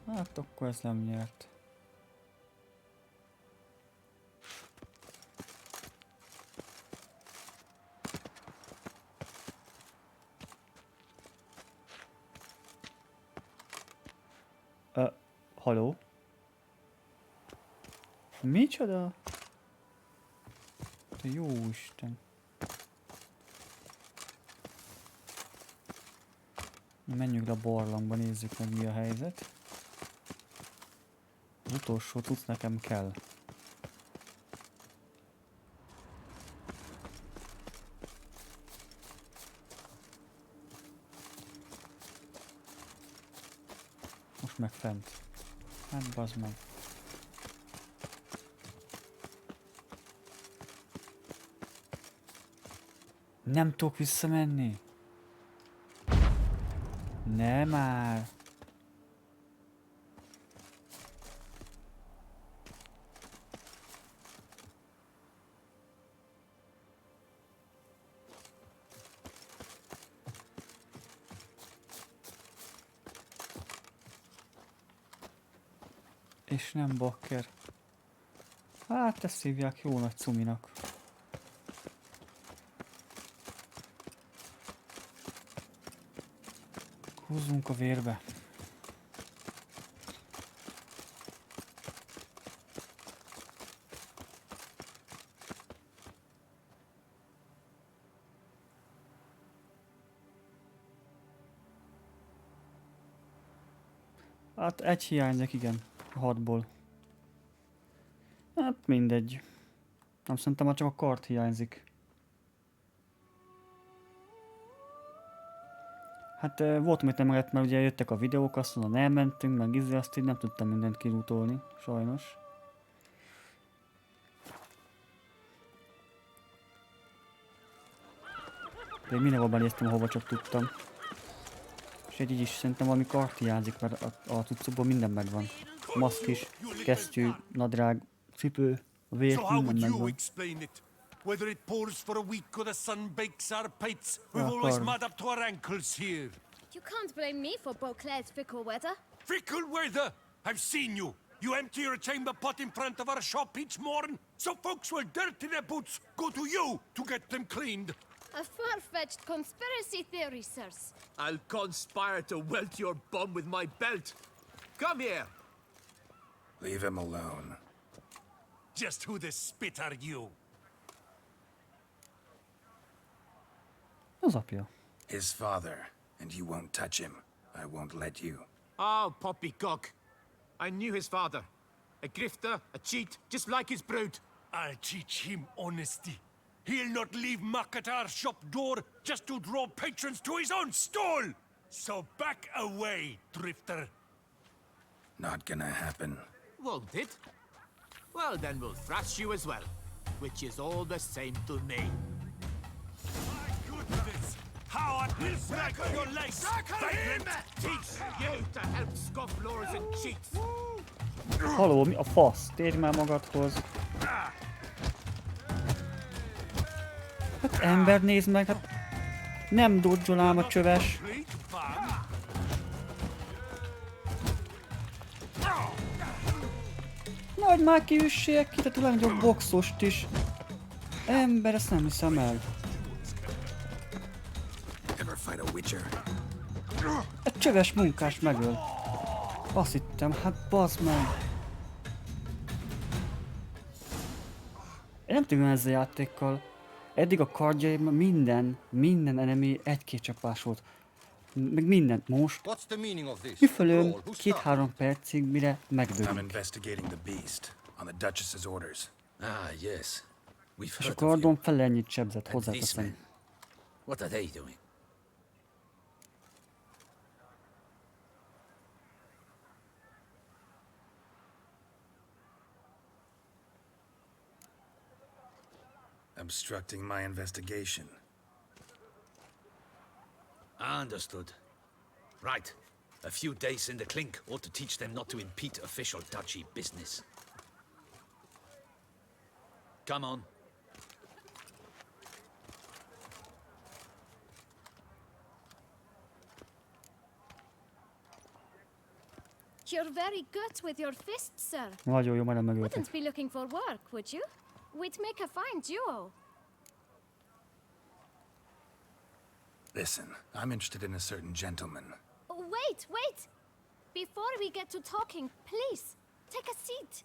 Hát akkor ez nem nyert. Haló? Micsoda? Te jó Isten. Menjünk le a barlangba, nézzük meg mi a helyzet. Az utolsó cucc nekem kell. Most meg fent. Hát bazd meg. Nem tudok visszamenni. Nem már. És nem bakker. Hát ezt hívják jó nagy cuminak. Húzzunk a vérbe. Hát egy hiányzik, igen. 6-ból. Hát mindegy. Nem szerintem már csak a kard hiányzik. Hát volt, amit nem lehet, mert ugye jöttek a videók, azt mondom, elmentünk, meg azt így nem tudtam mindent kirútolni, sajnos. De én mindenhol néztem, ahova csak tudtam. És így is szerintem valami kart hiányzik, mert a cuccokból minden megvan. Maszk is, kesztyű, nadrág, cipő, a vér, minden megvan. Whether it pours for a week or the sun bakes our pites, we're always mud up to our ankles here. You can't blame me for Beauclair's fickle weather. Fickle weather? I've seen you. You empty your chamber pot in front of our shop each morn, so folks will dirty their boots, go to you to get them cleaned. A far-fetched conspiracy theory, sirs. I'll conspire to welt your bum with my belt. Come here. Leave him alone. Just who the spit are you? Az apja. His father, and you won't touch him. I won't let you. Oh, poppycock. I knew his father. A grifter, a cheat, just like his brood. I'll teach him honesty. He'll not leave muck at our shop door just to draw patrons to his own stall! So back away, drifter. Not gonna happen. Won't it? Well, then we'll thrash you as well. Which is all the same to me. How I will break your legs! Vagrant! Teach you to help scofflaws and cheats! Haló, mi a fasz? Térj már magadhoz. Hát ember, nézd meg, hát nem dodge-ol a csöves. Nagy már kiüssék ki, tehát a legnagyobb boxost is. Ember, ezt nem hiszem el. Egy csöves munkás megöl. Azt hittem, hát bazd meg. Én nem tudom ezzel a játékkal. Eddig a kardjaimban minden enemy egy-két csapás volt. Meg minden. Most üfölöm 2-3 percig, mire megdőlik. I'm investigating the beast on the Duchess's orders. Ah, yes. We've És a heard of kardom you. fele ennyit sebzett, And these hozzáteszem. men, what are they doing? Obstructing my investigation. Understood. Right. A few days in the clink ought to teach them not to impede official duchy business. Come on. You're very good with your fists, sir. Nagyon jó, majdnem megöltek. Wouldn't be looking for work, would you? We'd make a fine duo. Listen, I'm interested in a certain gentleman. Wait, wait! Before we get to talking, please, take a seat.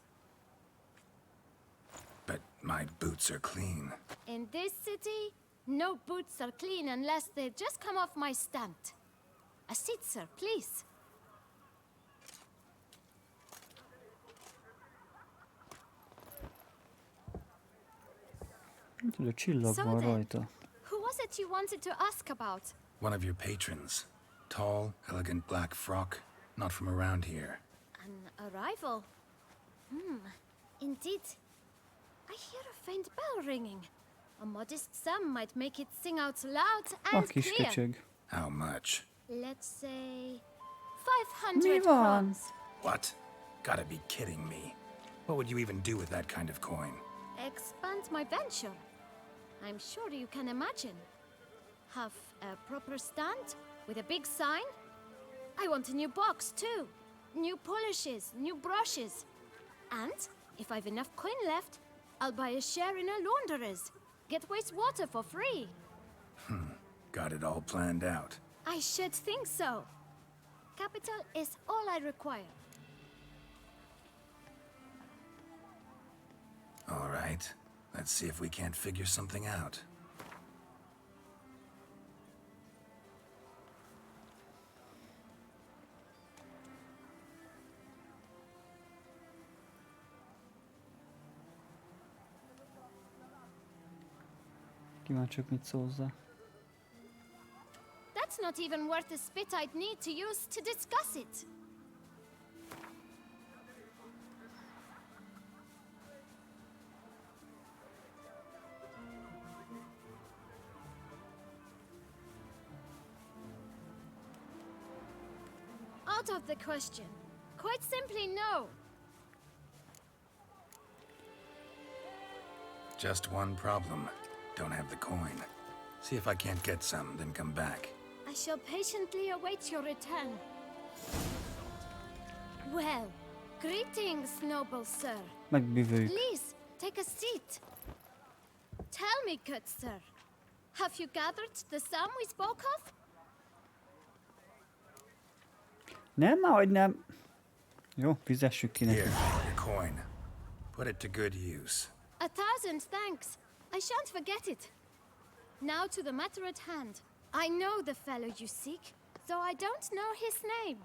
But my boots are clean. In this city, no boots are clean unless they just come off my stand. A seat, sir, please. A csillag So van then, rajta. who was it you wanted to ask about? One of your patrons. Tall, elegant black frock. Not from around here. An arrival? Indeed. I hear a faint bell ringing. A modest sum might make it sing out loud A and kis clear. köcsög. How much? Let's say... Mi 500 van? crowns. What? Gotta be kidding me. What would you even do with that kind of coin? Expand my venture. I'm sure you can imagine. Have a proper stand with a big sign. I want a new box too. New polishes, new brushes. And if I've enough coin left, I'll buy a share in a launderer's. Get wastewater for free. Got it all planned out. I should think so. Capital is all I require. All right. Let's see if we can't figure something out. Kíváncsiak, mit szól hozzá. That's not even worth the spit I'd need to use to discuss it. Out of the question. Quite simply, no. Just one problem. Don't have the coin. See if I can't get some, then come back. I shall patiently await your return. Well, greetings, noble sir. Megbívőjük. Please, take a seat. Tell me, good sir, have you gathered the sum we spoke of? Nem, ahogy nem. Jó, fizessük ki neki. Here, your coin. Put it to good use. 1,000 thanks. I shan't forget it. Now to the matter at hand. I know the fellow you seek, though I don't know his name.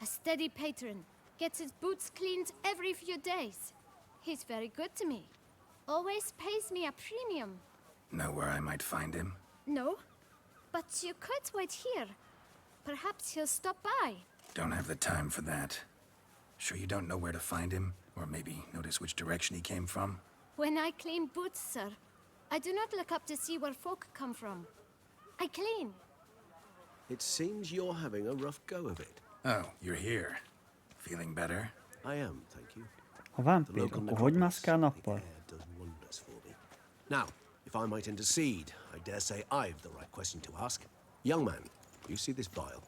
A steady patron, gets his boots cleaned every few days. He's very good to me. Always pays me a premium. Know where I might find him? No, but you could wait here. Perhaps he'll stop by. Don't have the time for that. Sure you don't know where to find him? Or maybe notice which direction he came from? When I clean boots, sir, I do not look up to see where folk come from. I clean. It seems you're having a rough go of it. Oh, you're here. Feeling better? I am, thank you. A vámpír, akkor hogy mászkál nappal? Does wonders for me. Now, if I might intercede, I dare say I've the right question to ask. Young man, you see this vial?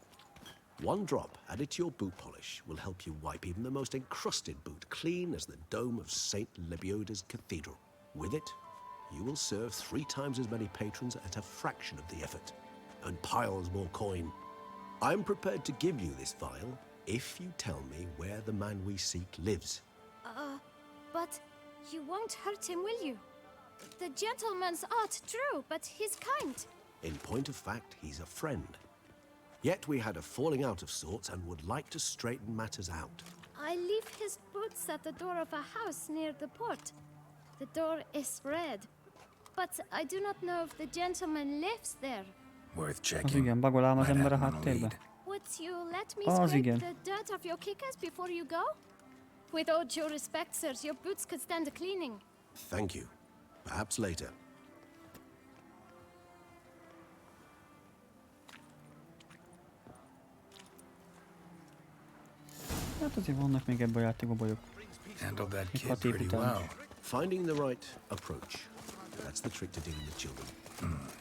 One drop added to your boot polish will help you wipe even the most encrusted boot clean as the dome of St. Lebioda's Cathedral. With it, you will serve 3 times as many patrons at a fraction of the effort, and piles more coin. I'm prepared to give you this vial if you tell me where the man we seek lives. But you won't hurt him, will you? The gentleman's art, true, but he's kind. In point of fact, he's a friend. Yet we had a falling out of sorts and would like to straighten matters out. I leave his boots at the door of a house near the port. The door is red, but I do not know if the gentleman lives there. Worth Az checking. igen, bagol ám az Might ember a have him on a háttérbe. lead. Would you let me Az scrape igen. the dirt off your kickers before you go? With all due respect, sirs, your boots could stand a cleaning. Thank you. Perhaps later. Hát azért vannak még ebben a játékban bajok. Handled that Még kid 6 év pretty után. well. Finding the right approach. That's the trick to dealing with children.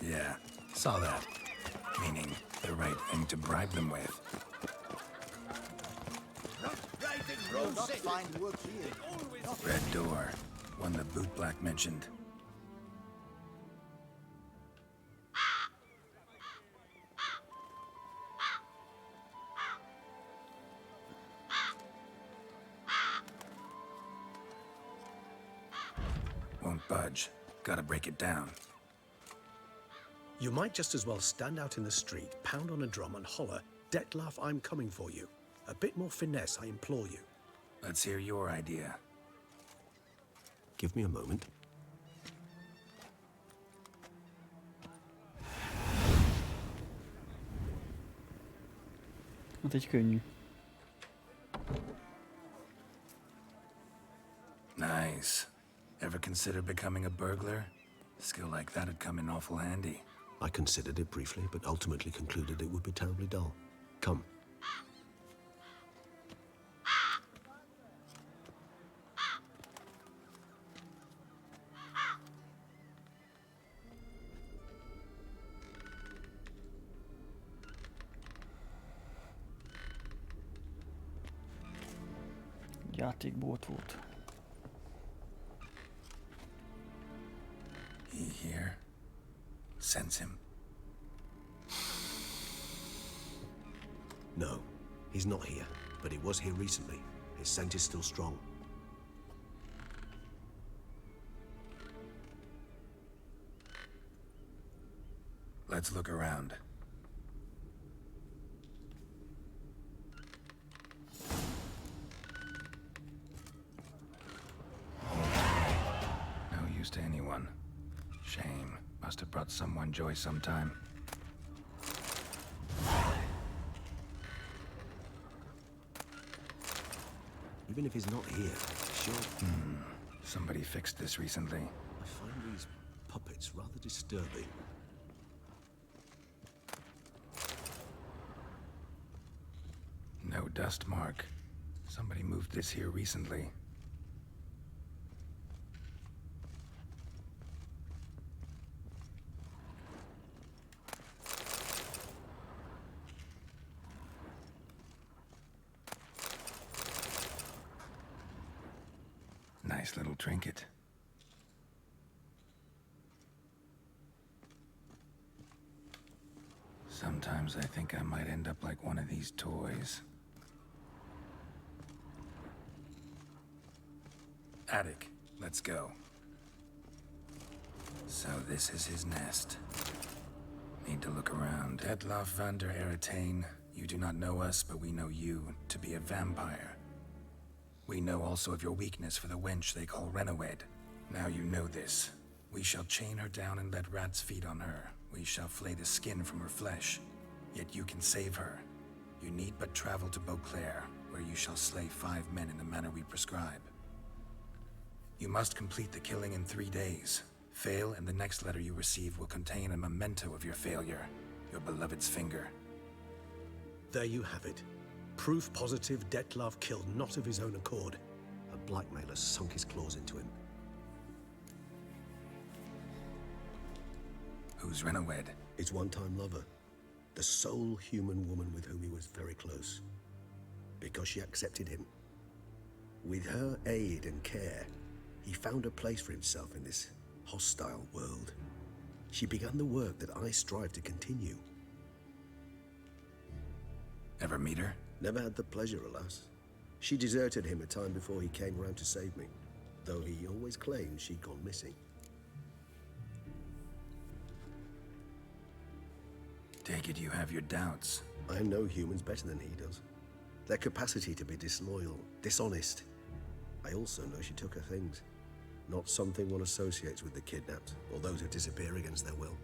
Yeah, saw that. Meaning the right thing to bribe them with. Will not find work here. Red door. One the boot black mentioned. budge. Gotta break it down. You might just as well stand out in the street, pound on a drum and holler, "Detlaf, I'm coming for you." A bit more finesse, I implore you. Let's hear your idea. Give me a moment. Hát egy könnyű. Nice. Ever consider becoming a burglar? A skill like that'd come in awful handy. I considered it briefly, but ultimately concluded it would be terribly dull. Come. Játékbolt volt. He here? Sense him? No, he's not here, but he was here recently. His scent is still strong. Let's look around. No use to anyone. Shame. Must have brought someone joy sometime. Even if he's not here, sure. Somebody fixed this recently. I find these puppets rather disturbing. No dust mark. Somebody moved this here recently. Nice little trinket. Sometimes I think I might end up like one of these toys. Attic, let's go. So this is his nest. Need to look around. Detlaf van der Eretain, you do not know us, but we know you to be a vampire. We know also of your weakness for the wench they call Renawed. Now you know this. We shall chain her down and let rats feed on her. We shall flay the skin from her flesh. Yet you can save her. You need but travel to Beauclair, where you shall slay 5 men in the manner we prescribe. You must complete the killing in 3 days. Fail, and the next letter you receive will contain a memento of your failure. Your beloved's finger. There you have it. Proof positive Detlaf killed not of his own accord. A blackmailer sunk his claws into him. Who's Renawed? His one-time lover. The sole human woman with whom he was very close. Because she accepted him. With her aid and care, he found a place for himself in this hostile world. She began the work that I strive to continue. Ever meet her? Never had the pleasure, alas. She deserted him a time before he came round to save me, though he always claimed she'd gone missing. Take it you have your doubts. I know humans better than he does. Their capacity to be disloyal, dishonest. I also know she took her things. Not something one associates with the kidnapped, or those who disappear against their will.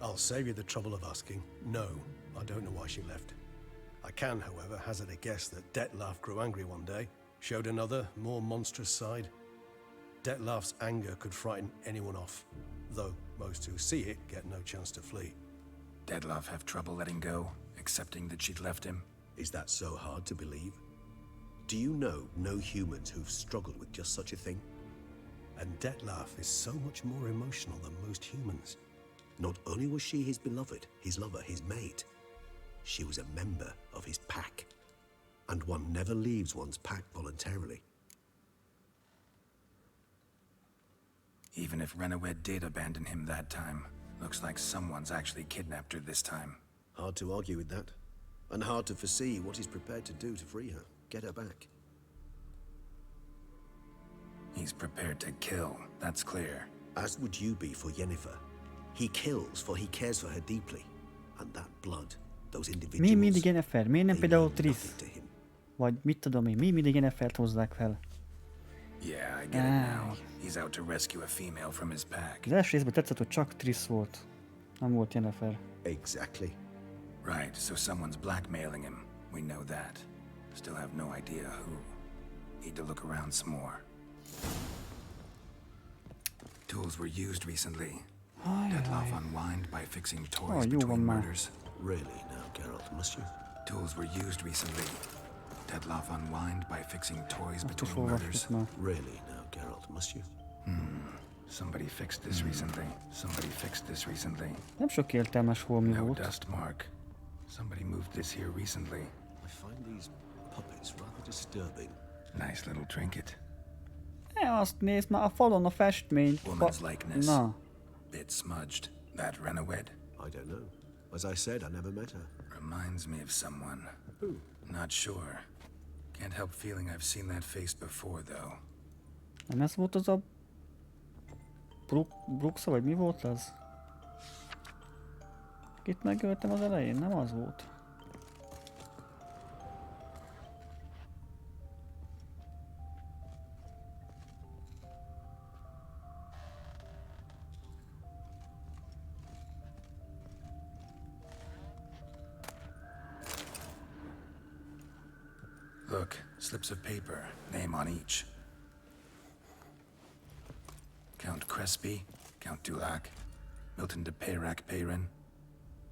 I'll save you the trouble of asking. No, I don't know why she left. I can, however, hazard a guess that Detlaf grew angry one day, showed another, more monstrous side. Detlaf's anger could frighten anyone off, though most who see it get no chance to flee. Detlaf have trouble letting go, accepting that she'd left him? Is that so hard to believe? Do you know no humans who've struggled with just such a thing? And Detlaf is so much more emotional than most humans. Not only was she his beloved, his lover, his mate, she was a member of his pack. And one never leaves one's pack voluntarily. Even if Renawed did abandon him that time, looks like someone's actually kidnapped her this time. Hard to argue with that. And hard to foresee what he's prepared to do to free her, get her back. He's prepared to kill, that's clear. As would you be for Yennefer. He kills for he cares for her deeply. And that blood, those individuals... Mi mindig Yennefer? Miért nem például Triss? Vagy mit tudom én, mi mindig Yennefert hozzák fel? Yeah, I get it now. He's out to rescue a female from his pack. Az első részben tetszett, hogy csak Triss volt. Nem volt Yennefer. Exactly. Right, so someone's blackmailing him. We know that. Still have no idea who. Need to look around some more. Tools were used recently. Dettlaff unwind by fixing toys between murders. Really now, Geralt, must you? Tools were used recently. Dettlaff unwind by fixing toys between murders. Really now, Geralt, must you? Somebody fixed this recently. Somebody fixed this recently. Nem sok értelmes holmi No volt. dust mark. Somebody moved this here recently. I find these puppets rather disturbing. Nice little trinket. Azt nézd már, a falon a festmény. Woman's likeness. Na. Bit smudged. That Renowed? I don't know. As I said, I never met her. Reminds me of someone. Who? Not sure. Can't help feeling I've seen that face before, though. Nem ez volt az a... Bruxa, vagy mi volt az? Kit megöltem az elején? Nem az volt. Look, slips of paper, name on each. Count Crespi, Count Dulac, Milton de Peyrac-Peyrin,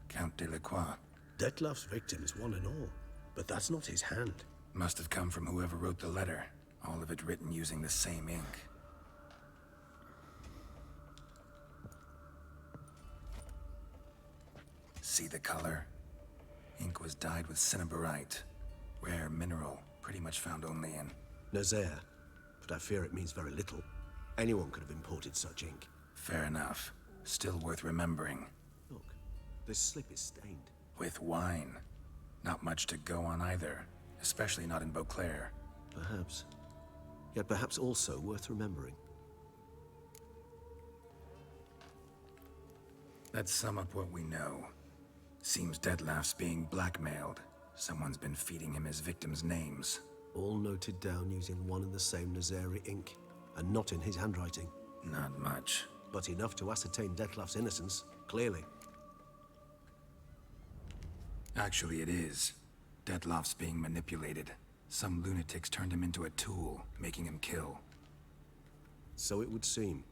Count de Lacroix. Dettlaff's victims, one and all. But that's not his hand. Must have come from whoever wrote the letter. All of it written using the same ink. See the color? Ink was dyed with cinnabarite. Rare mineral, pretty much found only in... Nazaire. But I fear it means very little. Anyone could have imported such ink. Fair enough. Still worth remembering. Look, this slip is stained. With wine. Not much to go on either. Especially not in Beauclair. Perhaps. Yet perhaps also worth remembering. Let's sum up what we know. Seems Dettlaff's being blackmailed. Someone's been feeding him his victims' names. All noted down using one and the same Nazari ink, and not in his handwriting. Not much. But enough to ascertain Dettlaff's innocence, clearly. Actually, it is. Dettlaff's being manipulated. Some lunatics turned him into a tool, making him kill. So it would seem.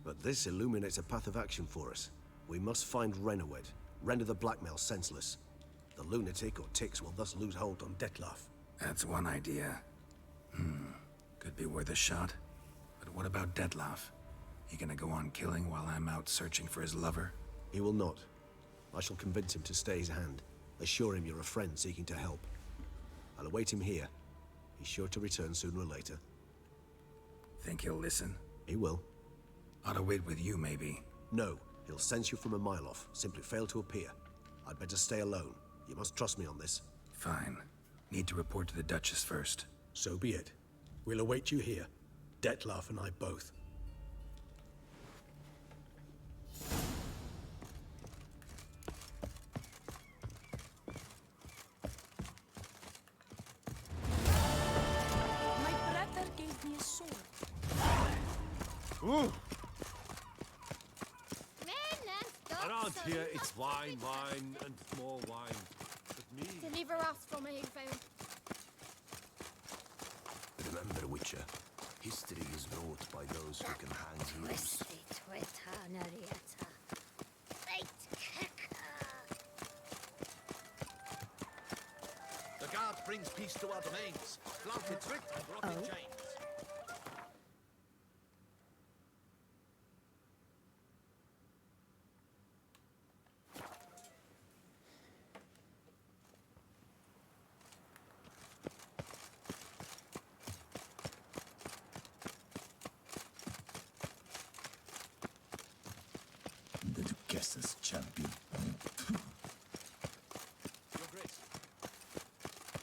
But this illuminates a path of action for us. We must find Renowed, render the blackmail senseless. The lunatic or ticks will thus lose hold on Dettlaff. That's one idea. Could be worth a shot. But what about Dettlaff? He gonna go on killing while I'm out searching for his lover? He will not. I shall convince him to stay his hand. Assure him you're a friend seeking to help. I'll await him here. He's sure to return sooner or later. Think he'll listen? He will. Ought to wait with you, maybe. No, he'll sense you from a mile off. Simply fail to appear. I'd better stay alone. You must trust me on this. Fine. Need to report to the Duchess first. So be it. We'll await you here. Dettlaff and I both. My brother gave me a sword. Ooh. Around here, it's wine, wine, and more wine. But me... Deliver us from Haven. Remember, Witcher, history is wrote by those who can hang heroes. The guard brings peace to our domains. Flouted trick and rotten chains. The Duchess's champion. Your Grace,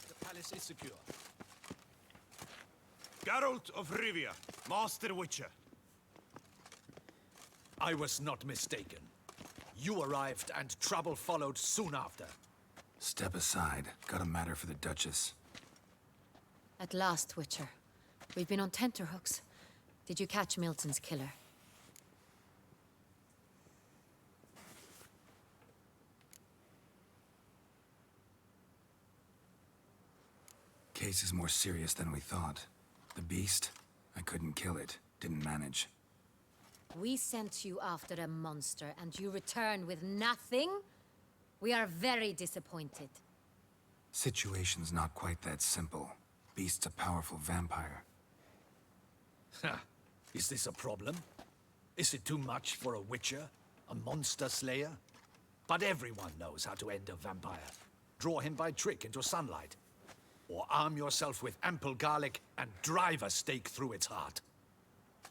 the palace is secure. Geralt of Rivia, Master Witcher. I was not mistaken. You arrived and trouble followed soon after. Step aside. Got a matter for the Duchess. At last, Witcher. We've been on tenterhooks. Did you catch Milton's killer? Case is more serious than we thought. The beast? I couldn't kill it. Didn't manage. We sent you after a monster, and you return with nothing? We are very disappointed. Situation's not quite that simple. Beast's a powerful vampire. Ha! Is this a problem? Is it too much for a witcher? A monster slayer? But everyone knows how to end a vampire. Draw him by trick into sunlight. Or arm yourself with ample garlic and drive a stake through its heart.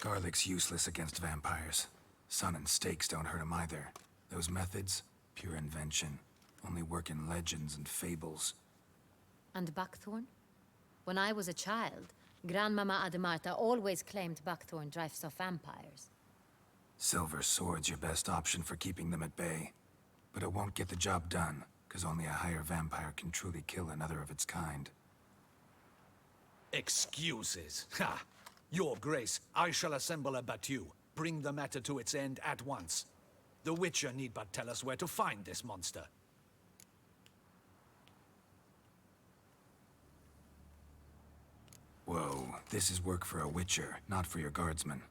Garlic's useless against vampires. Sun and stakes don't hurt him either. Those methods, pure invention. Only work in legends and fables. And buckthorn? When I was a child, Grandmama Ademarta always claimed buckthorn drives off vampires. Silver sword's your best option for keeping them at bay. But it won't get the job done, because only a higher vampire can truly kill another of its kind. Excuses. Ha! Your Grace, I shall assemble a battue. Bring the matter to its end at once. The Witcher need but tell us where to find this monster. Whoa, this is work for a Witcher, not for your guardsmen.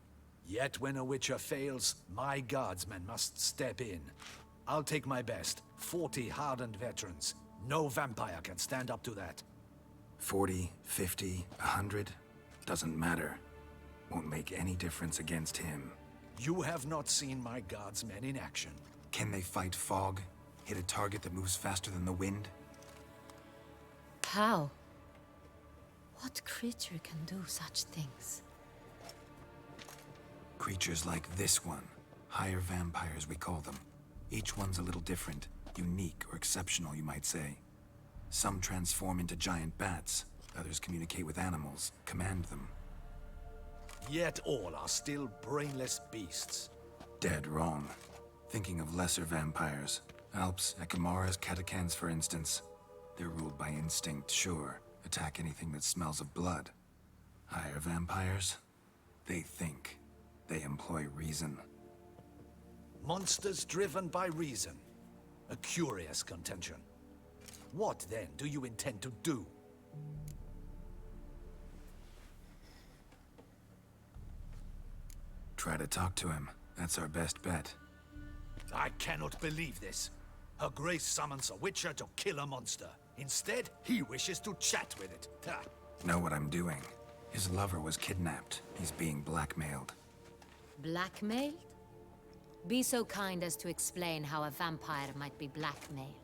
Yet when a Witcher fails, my guardsmen must step in. I'll take my best. 40 hardened veterans. No vampire can stand up to that. 40, 50, 100? Doesn't matter. Won't make any difference against him. You have not seen my guardsmen in action. Can they fight fog? Hit a target that moves faster than the wind? How? What creature can do such things? Creatures like this one. Higher vampires, we call them. Each one's a little different. Unique or exceptional, you might say. Some transform into giant bats. Others communicate with animals, command them. Yet all are still brainless beasts. Dead wrong. Thinking of lesser vampires. Alps, Ekamaras, Catacans, for instance. They're ruled by instinct, sure. Attack anything that smells of blood. Higher vampires? They think. They employ reason. Monsters driven by reason. A curious contention. What, then, do you intend to do? Try to talk to him. That's our best bet. I cannot believe this. Her Grace summons a Witcher to kill a monster. Instead, he wishes to chat with it. Ha. Know what I'm doing. His lover was kidnapped. He's being blackmailed. Blackmailed? Be so kind as to explain how a vampire might be blackmailed.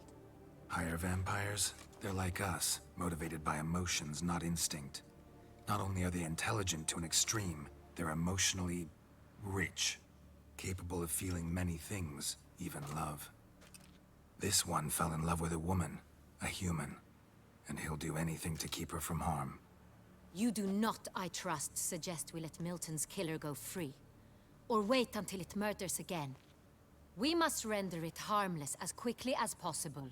Higher vampires? They're like us, motivated by emotions, not instinct. Not only are they intelligent to an extreme, they're emotionally rich, capable of feeling many things, even love. This one fell in love with a woman, a human, and he'll do anything to keep her from harm. You do not, I trust, suggest we let Milton's killer go free. Or wait until it murders again. We must render it harmless as quickly as possible.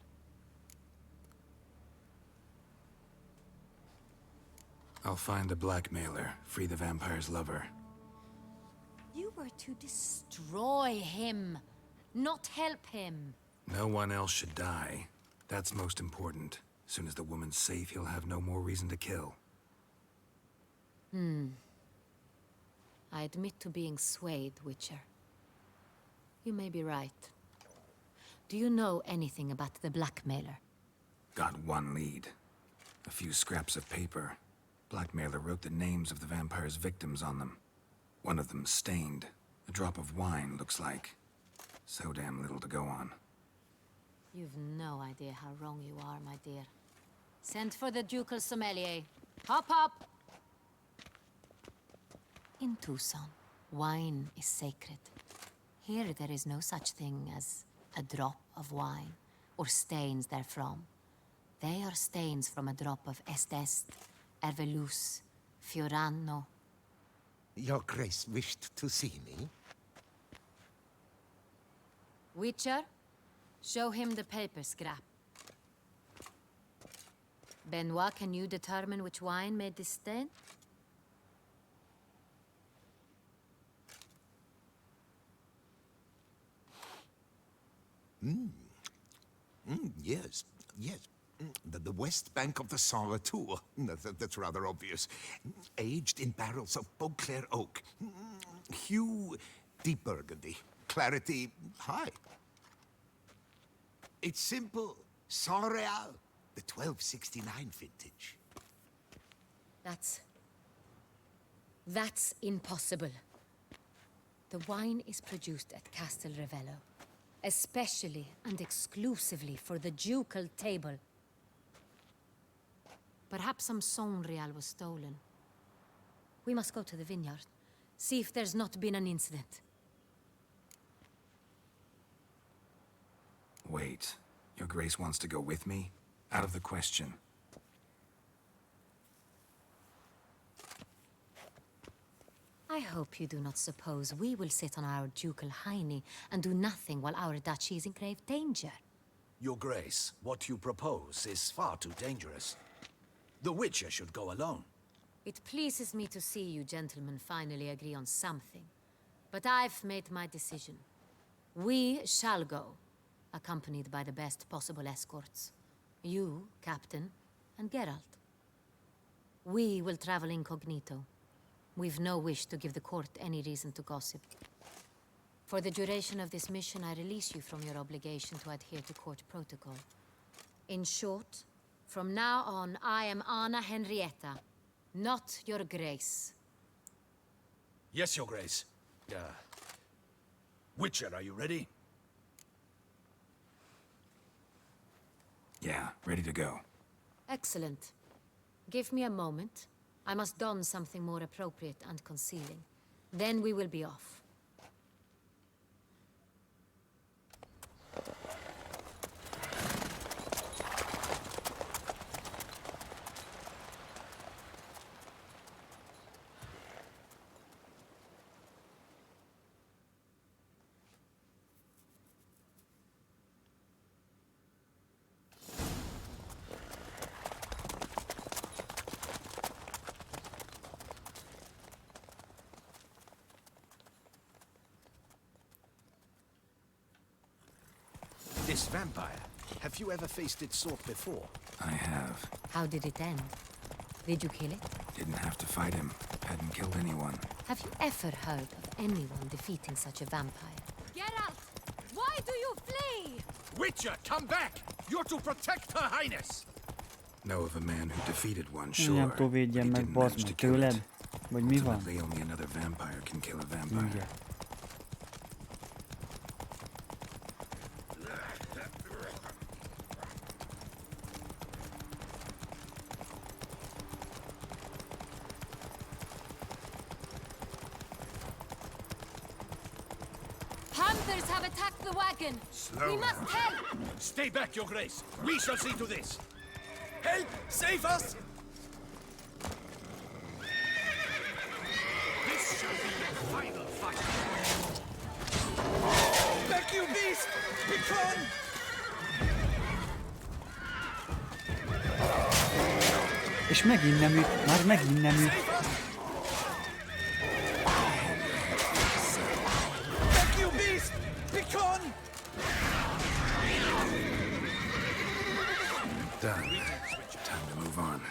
I'll find the blackmailer, free the vampire's lover. You were to destroy him, not help him. No one else should die. That's most important. Soon as the woman's safe, he'll have no more reason to kill. I admit to being swayed, Witcher. You may be right. Do you know anything about the blackmailer? Got one lead. A few scraps of paper. Blackmailer wrote the names of the vampire's victims on them. One of them stained. A drop of wine, looks like. So damn little to go on. You've no idea how wrong you are, my dear. Send for the ducal sommelier. Hop, hop! In Tucson, wine is sacred. Here there is no such thing as a drop of wine, or stains therefrom. They are stains from a drop of Est, Ervelus, Fiorano. Your Grace wished to see me? Witcher, show him the paper scrap. Benoit, can you determine which wine made this stain? Yes, yes. The west bank of the Sarre Tour. That's rather obvious. Aged in barrels of Beauclair oak. Hue, deep burgundy. Clarity, high. It's simple. Saint-Réal, the 1269 vintage. That's impossible. The wine is produced at Castel Ravello, especially and exclusively for the ducal table. Perhaps some Saint-Réal was stolen. We must go to the vineyard, see if there's not been an incident. Wait. Your Grace wants to go with me? Out of the question. I hope you do not suppose we will sit on our ducal hiney and do nothing while our duchy is in grave danger. Your Grace, what you propose is far too dangerous. The Witcher should go alone. It pleases me to see you gentlemen finally agree on something. But I've made my decision. We shall go, accompanied by the best possible escorts. You, Captain, and Geralt. We will travel incognito. We've no wish to give the court any reason to gossip. For the duration of this mission, I release you from your obligation to adhere to court protocol. In short, from now on, I am Anna Henrietta, not your Grace. Yes, Your Grace. Witcher, are you ready? Yeah, ready to go. Excellent. Give me a moment. I must don something more appropriate and concealing. Then we will be off. This vampire, have you ever faced its sort before? I have. How did it end? Did you kill it? Didn't have to fight him. Hadn't killed anyone. Have you ever heard of anyone defeating such a vampire? Geralt! Why do you flee? Witcher, come back! You're to protect Her Highness! Know of a man who defeated one, sure. Nyomtól védjen meg, bazd meg tőled. Vagy mi van? Ultimately, only another vampire can kill a vampire. Igen. Panthers have attacked the wagon! We must help! Stay back, Your Grace! We shall see to this! Help! Save us! This shall be your final fight! Back, you beast! Begone! És megint nem üt, már megint nem üt. Back, you beast! Begone! Done. Time to move on.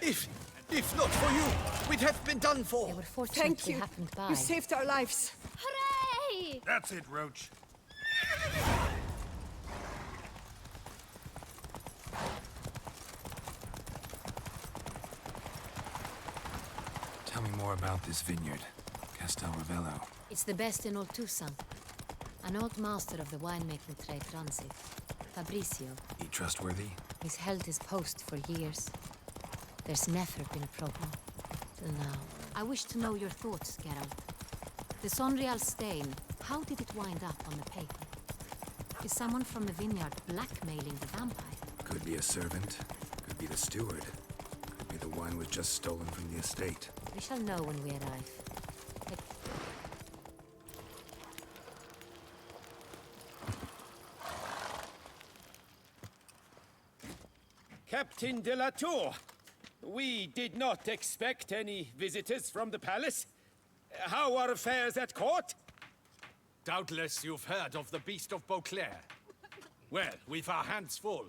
If not for you, we'd have been done for. They were fortunate Thank we you. happened by. You saved our lives. Hooray! That's it, Roach. Tell me more about this vineyard. Castel Ravello. It's the best in all Toussaint. An old master of the winemaking trade runs it. Fabricio. He trustworthy? He's held his post for years. There's never been a problem. Till now. I wish to know your thoughts, Geralt. The Saint-Réal stain, how did it wind up on the paper? Is someone from the vineyard blackmailing the vampire? Could be a servant. Could be the steward. Could be the wine was just stolen from the estate. We shall know when we arrive. Captain de la Tour, we did not expect any visitors from the palace. How are affairs at court? Doubtless you've heard of the Beast of Beauclair. Well, we've our hands full.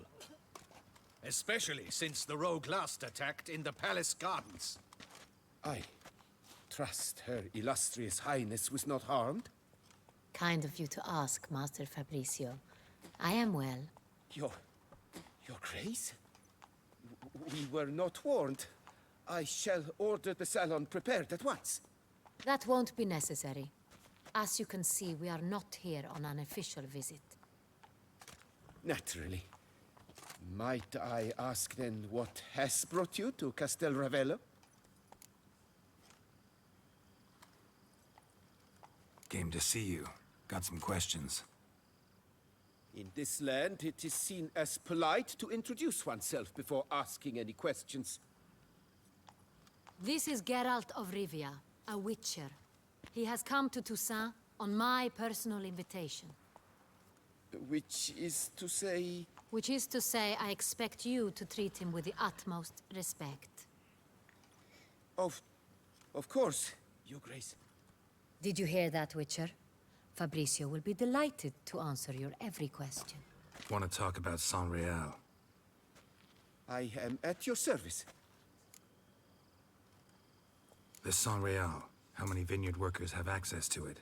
Especially since the rogue last attacked in the palace gardens. I trust Her Illustrious Highness was not harmed? Kind of you to ask, Master Fabricio. I am well. Your Grace? We were not warned. I shall order the salon prepared at once. That won't be necessary. As you can see, we are not here on an official visit. Naturally. Might I ask then what has brought you to Castel Ravello? Came to see you. Got some questions. In this land, it is seen as polite to introduce oneself before asking any questions. This is Geralt of Rivia, a witcher. He has come to Toussaint on my personal invitation. Which is to say... Which is to say, I expect you to treat him with the utmost respect. Of course, Your Grace. Did you hear that, Witcher? Fabricio will be delighted to answer your every question. Want to talk about San Real? I am at your service. This San Real, how many vineyard workers have access to it?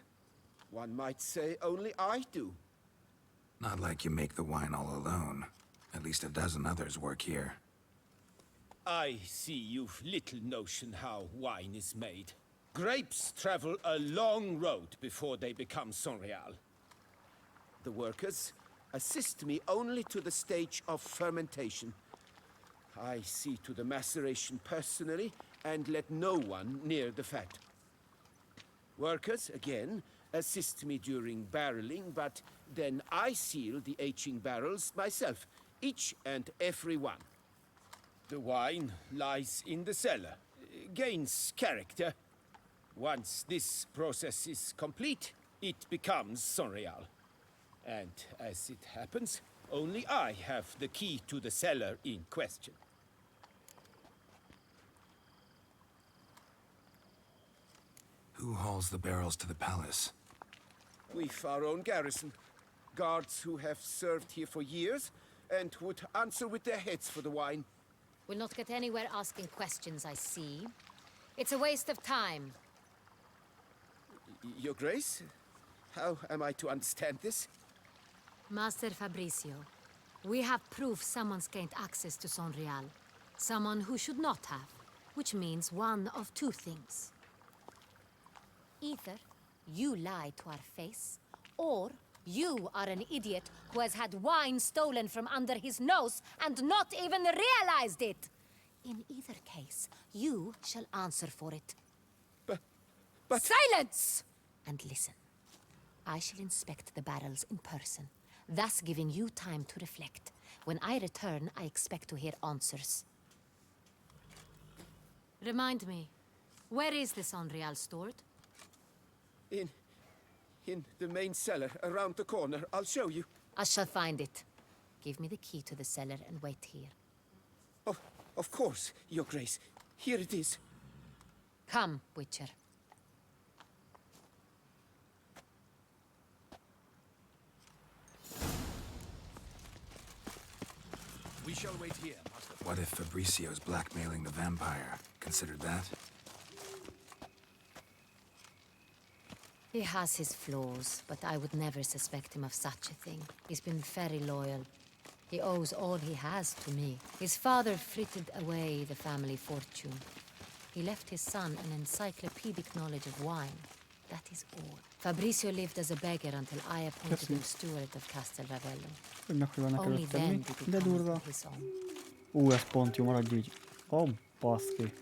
One might say only I do. Not like you make the wine all alone. At least a dozen others work here. I see you've little notion how wine is made. Grapes travel a long road before they become Saint-Real. The workers assist me only to the stage of fermentation. I see to the maceration personally and let no one near the fat. Workers, again, assist me during barreling, but then I seal the aging barrels myself, each and every one. The wine lies in the cellar, gains character. Once this process is complete, it becomes Saint-Real. And as it happens, only I have the key to the cellar in question. Who hauls the barrels to the palace? We've our own garrison. Guards who have served here for years and would answer with their heads for the wine. We'll not get anywhere asking questions, I see. It's a waste of time. Your Grace? How am I to understand this? Master Fabricio, we have proof someone's gained access to Saint-Real. Someone who should not have, which means one of two things. Either you lie to our face, or you are an idiot who has had wine stolen from under his nose and not even realized it. In either case, you shall answer for it. But... Silence! And listen. I shall inspect the barrels in person, thus giving you time to reflect. When I return, I expect to hear answers. Remind me, where is the Saint-Real stored? In the main cellar, around the corner. I'll show you. I shall find it. Give me the key to the cellar and wait here. Oh, of course, Your Grace. Here it is. Come, Witcher. We shall wait here, Master. What if Fabricio's blackmailing the vampire? Considered that? He has his flaws, but I would never suspect him of such a thing. He's been very loyal. He owes all he has to me. His father frittered away the family fortune. He left his son an encyclopedic knowledge of wine. That is all. Fabricio lived as a beggar until I appointed him steward of Castel Ravello. Only then did he De come durva. into his own. Ez pont jó, maradj így. Oh, baszki.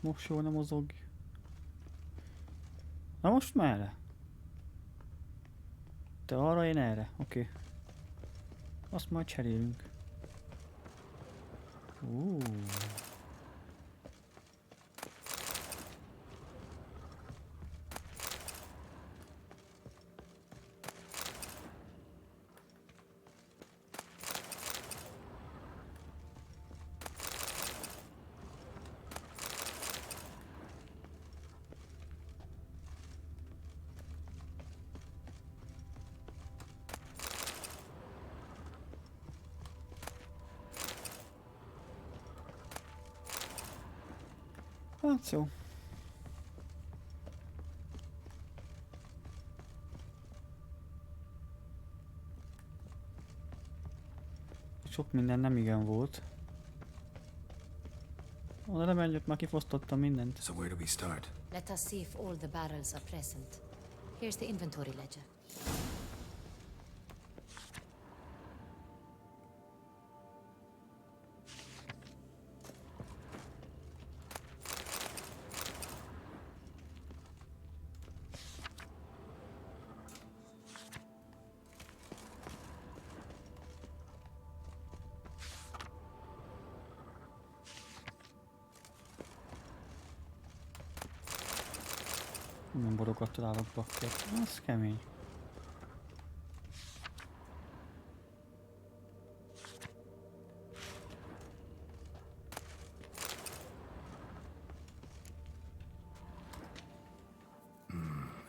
Most jól nem mozog. Na most merre? Te arra, én erre. Oké. Azt majd cserélünk. Hát jó. Sok minden nem igen volt. Oda nem előtt már kifosztottam mindent. So where do we start? Let us see if all the barrels are present. Here's the inventory ledger. Nem borokat találok bakkert. Az kemény.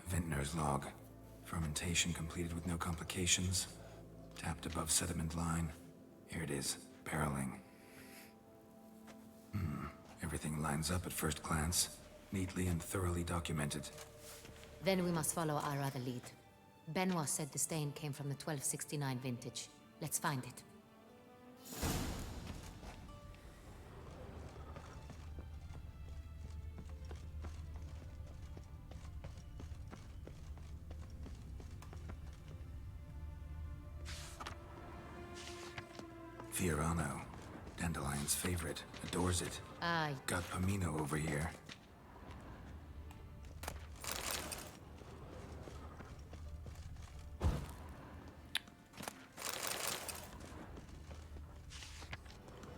Vintner's log. Fermentation completed with no complications. Tapped above sediment line. Here it is. Barreling. Everything lines up at first glance. Neatly and thoroughly documented. Then we must follow our other lead. Benoit said the stain came from the 1269 vintage. Let's find it. Fiorano. Dandelion's favorite. Adores it. Aye. Got Pomino over here.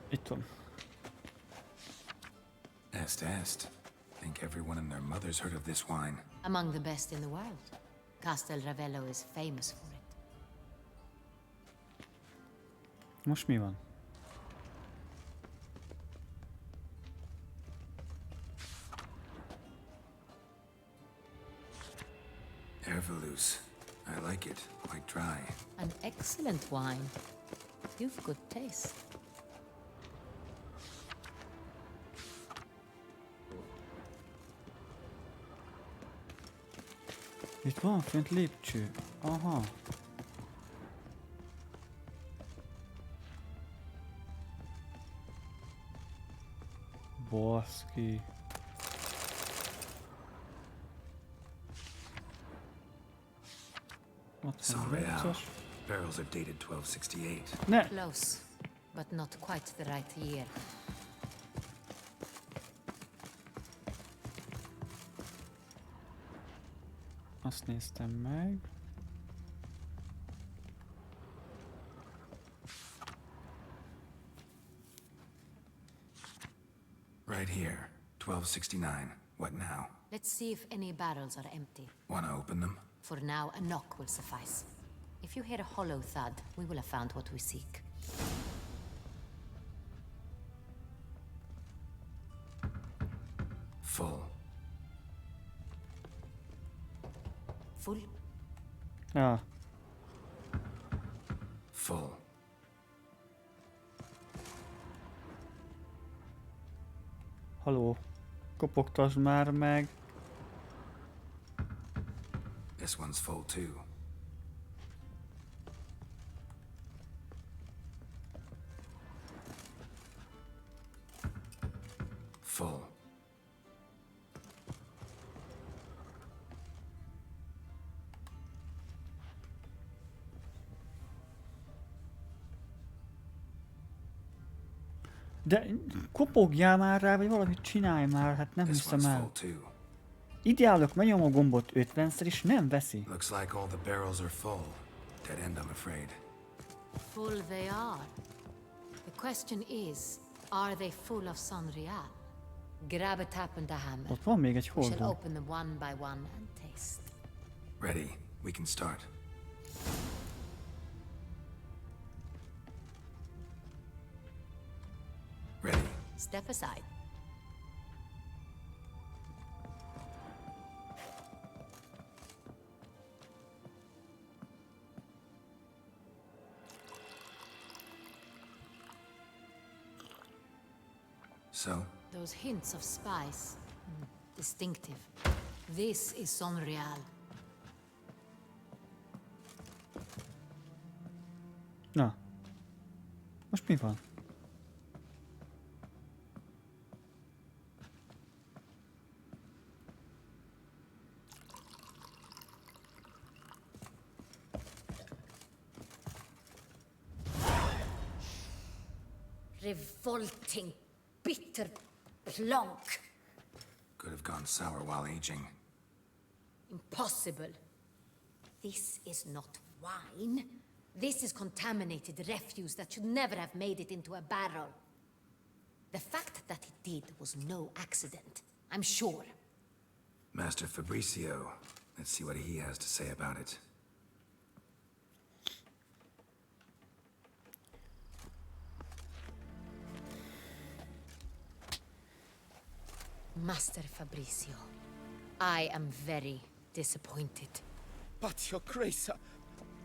Itt van. Est. Think everyone and their mother's heard of this wine. Among the best in the world. Castel Ravello is famous for it. Most mi van? Ervelus. I like it. Quite dry. An excellent wine. You've good taste. Itt van fönt lépcső. Aha. Baszki. Saint-Réal. Barrels are dated 1268. Ne. Close, but not quite the right year. Azt néztem meg. Right here. 1269. What now? Let's see if any barrels are empty. Wanna open them? For now, a knock will suffice. If you hear a hollow thud, we will have found what we seek. Full. Full? Ah. Full. Haló. Kopogtasd már meg. This one's full too. Full. De kopogjál már rá, vagy valamit csinálj már, hát nem hiszem el. Itt állok, megnyom a gombot 50-szer és nem veszi. Looks like all the barrels are full. Dead end, I'm afraid. Full they are. The question is, Are they full of Sonreal? Grab a tap and a hammer. Ott van még egy We shall hordó. open them one by one and taste. Ready. We can start. Ready. Step aside. So? Those hints of spice. Distinctive. This is Sonreal. Na. Most mi van? Revolting, bitter plonk. Could have gone sour while aging. Impossible. This is not wine. This is contaminated refuse that should never have made it into a barrel. The fact that it did was no accident, I'm sure. Master Fabricio. Let's see what he has to say about it. Master Fabricio, I am very disappointed. But, Your Grace,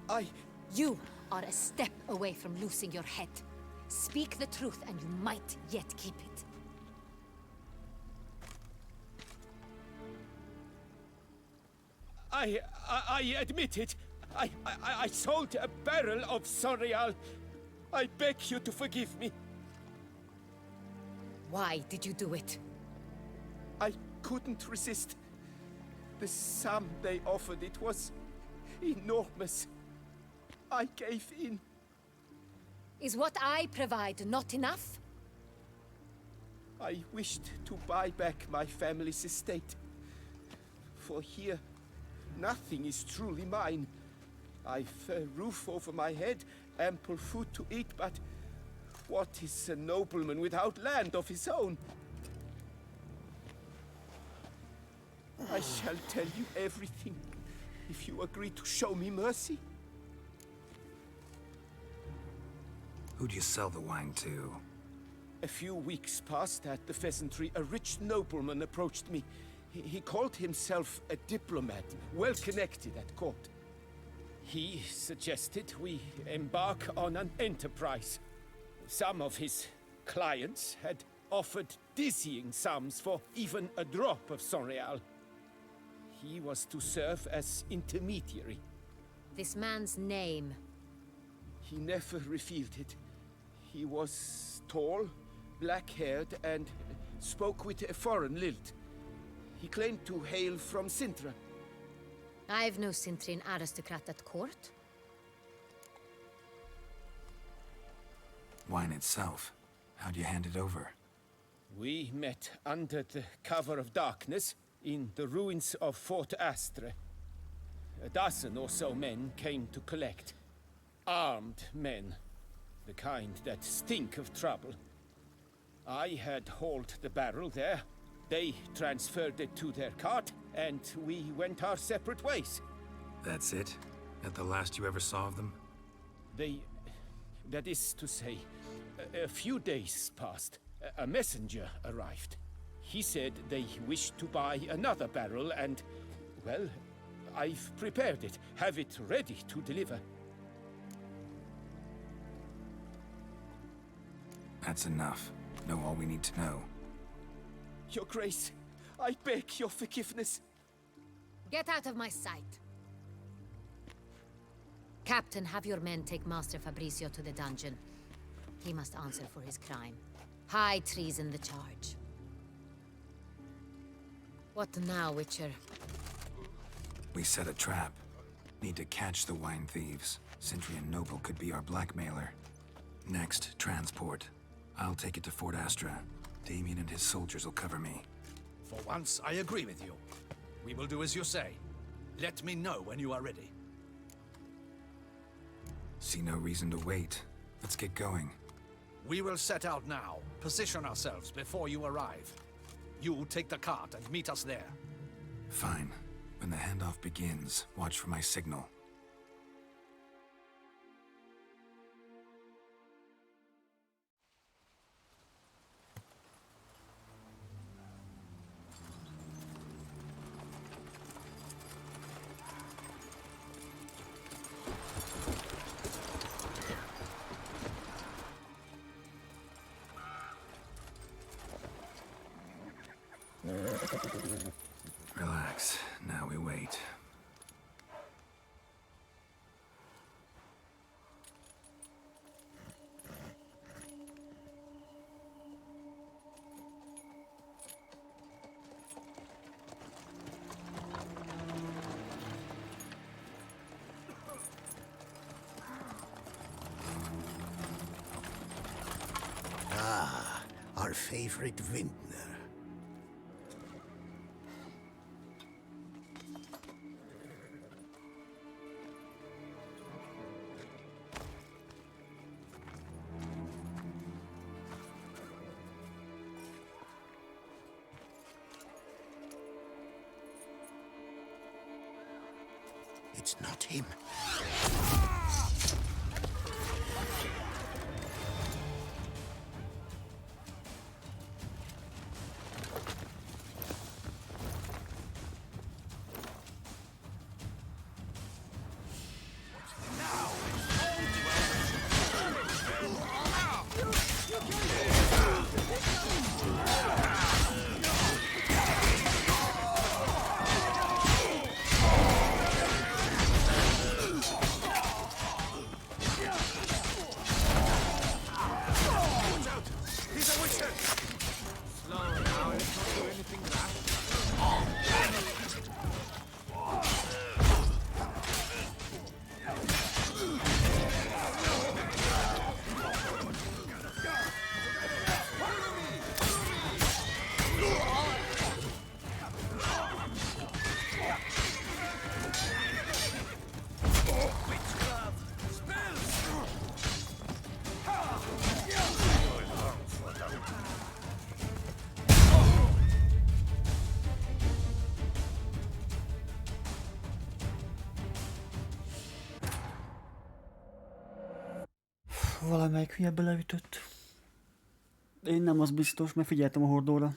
I... You are a step away from losing your head. Speak the truth and you might yet keep it. I admit it. I sold a barrel of Sonreal. I beg you to forgive me. Why did you do it? I couldn't resist. The sum they offered, it was enormous. I gave in. Is what I provide not enough? I wished to buy back my family's estate. For here, nothing is truly mine. I've a roof over my head, ample food to eat, but what is a nobleman without land of his own? I shall tell you everything, if you agree to show me mercy. Who'd you sell the wine to? A few weeks past at the pheasantry, a rich nobleman approached me. He called himself a diplomat, well connected at court. He suggested we embark on an enterprise. Some of his clients had offered dizzying sums for even a drop of Sonreal. He was to serve as intermediary. This man's name? He never revealed it. He was tall, black-haired, and spoke with a foreign lilt. He claimed to hail from Sintra. I've no Sintrin aristocrat at court. Wine itself. How'd you hand it over? We met under the cover of darkness in the ruins of Fort Astre. A dozen or so men came to collect. Armed men. The kind that stink of trouble. I had hauled the barrel there. They transferred it to their cart, and we went our separate ways. That's it? That the last you ever saw of them? That is to say, a few days passed. A messenger arrived. He said they wished to buy another barrel and, well, I've prepared it. Have it ready to deliver. That's enough. Know all we need to know. Your Grace, I beg your forgiveness. Get out of my sight. Captain, have your men take Master Fabricio to the dungeon. He must answer for his crime. High treason the charge. What now, Witcher? We set a trap. Need to catch the wine thieves. Centrian Noble could be our blackmailer. Next, transport. I'll take it to Fort Astra. Damien and his soldiers will cover me. For once, I agree with you. We will do as you say. Let me know when you are ready. See no reason to wait. Let's get going. We will set out now. Position ourselves before you arrive. You take the cart and meet us there. Fine. When the handoff begins, watch for my signal. Relax. Now we wait. Ah, our favorite vintner. It's not him. Valamelyik hülye beleütött. Én nem, az biztos, mert figyeltem a hordóra.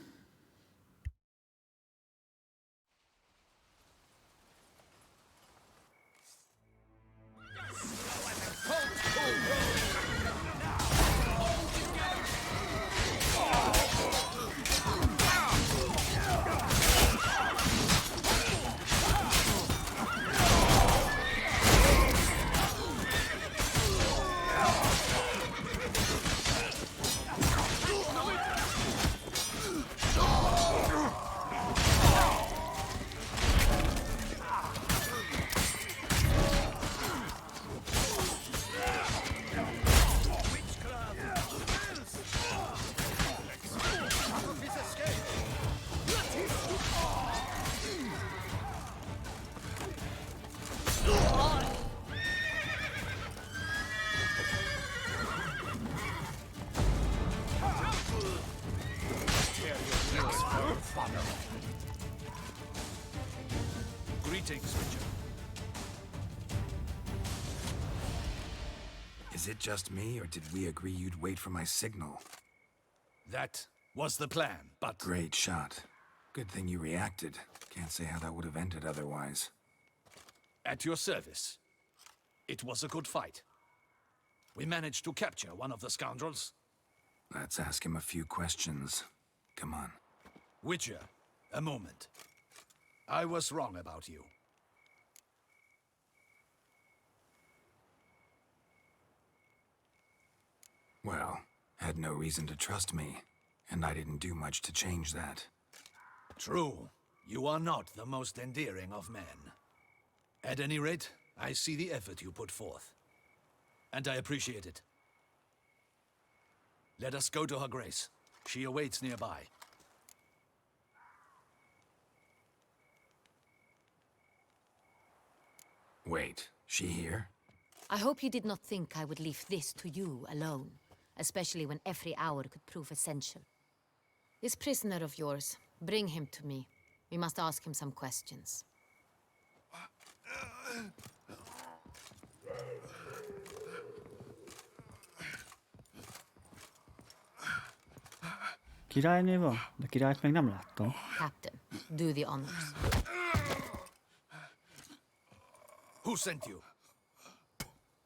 Greetings, Witcher. Is it just me, or did we agree you'd wait for my signal? That was the plan, but... Great shot. Good thing you reacted. Can't say how that would have ended otherwise. At your service. It was a good fight. We managed to capture one of the scoundrels. Let's ask him a few questions. Come on. Witcher, a moment. I was wrong about you. Well, had no reason to trust me, and I didn't do much to change that. True. You are not the most endearing of men. At any rate, I see the effort you put forth. And I appreciate it. Let us go to her grace. She awaits nearby. Wait, she here? I hope you did not think I would leave this to you alone. especially when every hour could prove essential. This prisoner of yours, bring him to me. We must ask him some questions. Királyné van? De királyt még nem láttam. Captain, do the honors. Who sent you?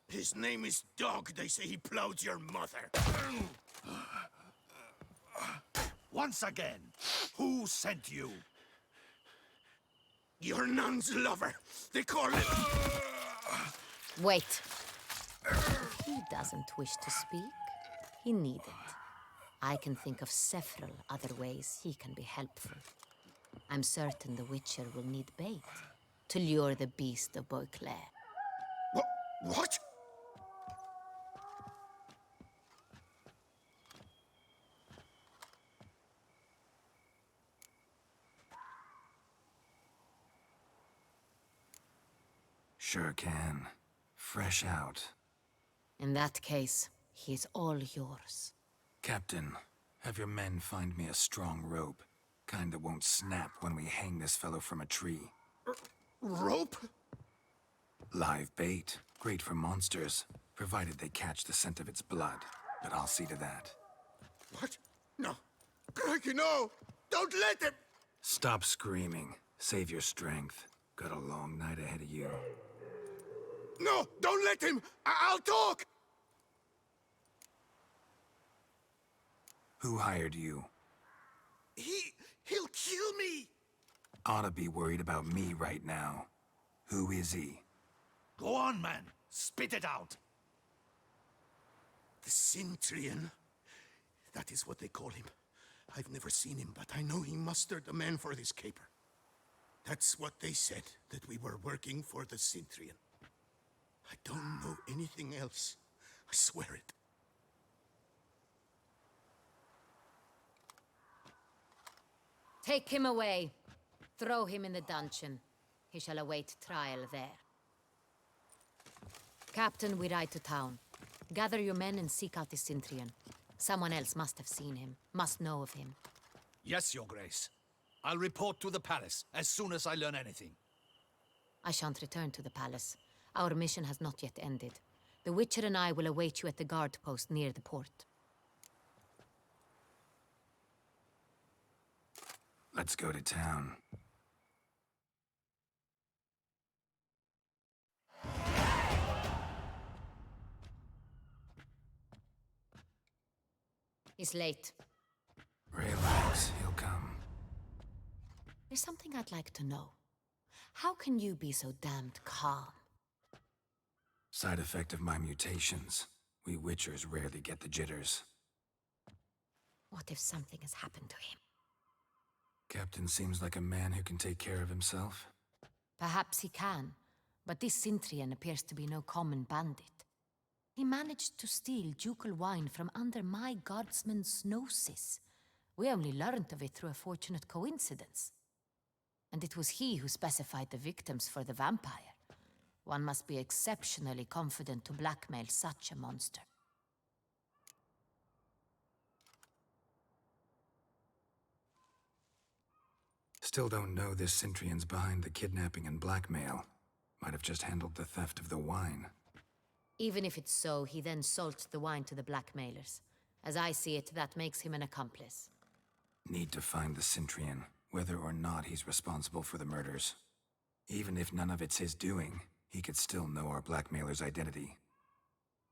His name is Dog. They say he plowed your mother. Once again, who sent you? Your nun's lover. They call him... Wait. If he doesn't wish to speak, he needn't. I can think of several other ways he can be helpful. I'm certain the Witcher will need bait to lure the beast of Beauclair. What? Sure can. Fresh out. In that case, he is all yours. Captain, have your men find me a strong rope. Kind that won't snap when we hang this fellow from a tree. Rope? Live bait. Great for monsters, provided they catch the scent of its blood. But I'll see to that. What? No. Crikey, no! Don't let him! Stop screaming. Save your strength. Got a long night ahead of you. No! Don't let him! I'll talk! Who hired you? He'll kill me! Ought to be worried about me right now. Who is he? Go on, man. Spit it out. The Cintrian. That is what they call him. I've never seen him, but I know he mustered a man for this caper. That's what they said, that we were working for the Cintrian. I don't know anything else. I swear it. Take him away. Throw him in the dungeon. He shall await trial there. Captain, we ride to town. Gather your men and seek out the Cintrian. Someone else must have seen him, must know of him. Yes, Your Grace. I'll report to the palace as soon as I learn anything. I shan't return to the palace. Our mission has not yet ended. The Witcher and I will await you at the guard post near the port. Let's go to town. He's late. Relax, he'll come. There's something I'd like to know. How can you be so damned calm? Side effect of my mutations. We Witchers rarely get the jitters. What if something has happened to him? Captain seems like a man who can take care of himself. Perhaps he can, but this Cintrian appears to be no common bandit. He managed to steal ducal wine from under my guardsman's noses. We only learned of it through a fortunate coincidence. And it was he who specified the victims for the vampire. One must be exceptionally confident to blackmail such a monster. Still don't know this Cintrian's behind the kidnapping and blackmail. Might have just handled the theft of the wine. Even if it's so, he then sold the wine to the blackmailers. As I see it, that makes him an accomplice. Need to find the Cintrian, whether or not he's responsible for the murders. Even if none of it's his doing, he could still know our blackmailer's identity.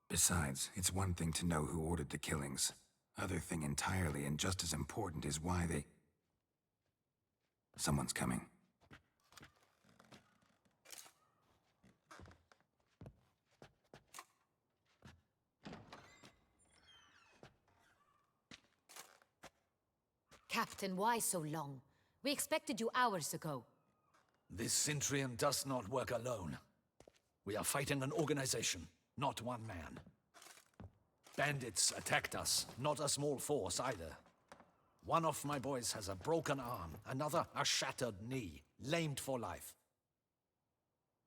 Besides, it's one thing to know who ordered the killings. Other thing entirely, and just as important, is why they... Someone's coming. Captain, why so long? We expected you hours ago. This Cintrian does not work alone. We are fighting an organization, not one man. Bandits attacked us, not a small force either. One of my boys has a broken arm, another a shattered knee, lamed for life.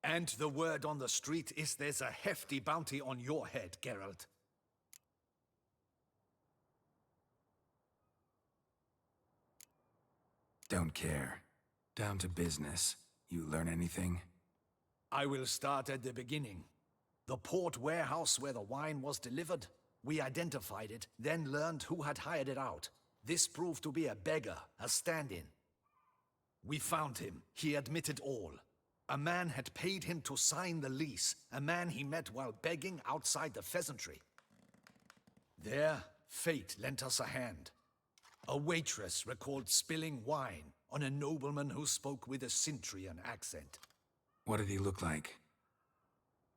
And the word on the street is there's a hefty bounty on your head, Geralt. Don't care. Down to business. You learn anything? I will start at the beginning. The port warehouse where the wine was delivered. We identified it, then learned who had hired it out. This proved to be a beggar, a stand-in. We found him. He admitted all. A man had paid him to sign the lease, a man he met while begging outside the pheasantry. There, fate lent us a hand. A waitress recalled spilling wine on a nobleman who spoke with a Cintrian accent. What did he look like?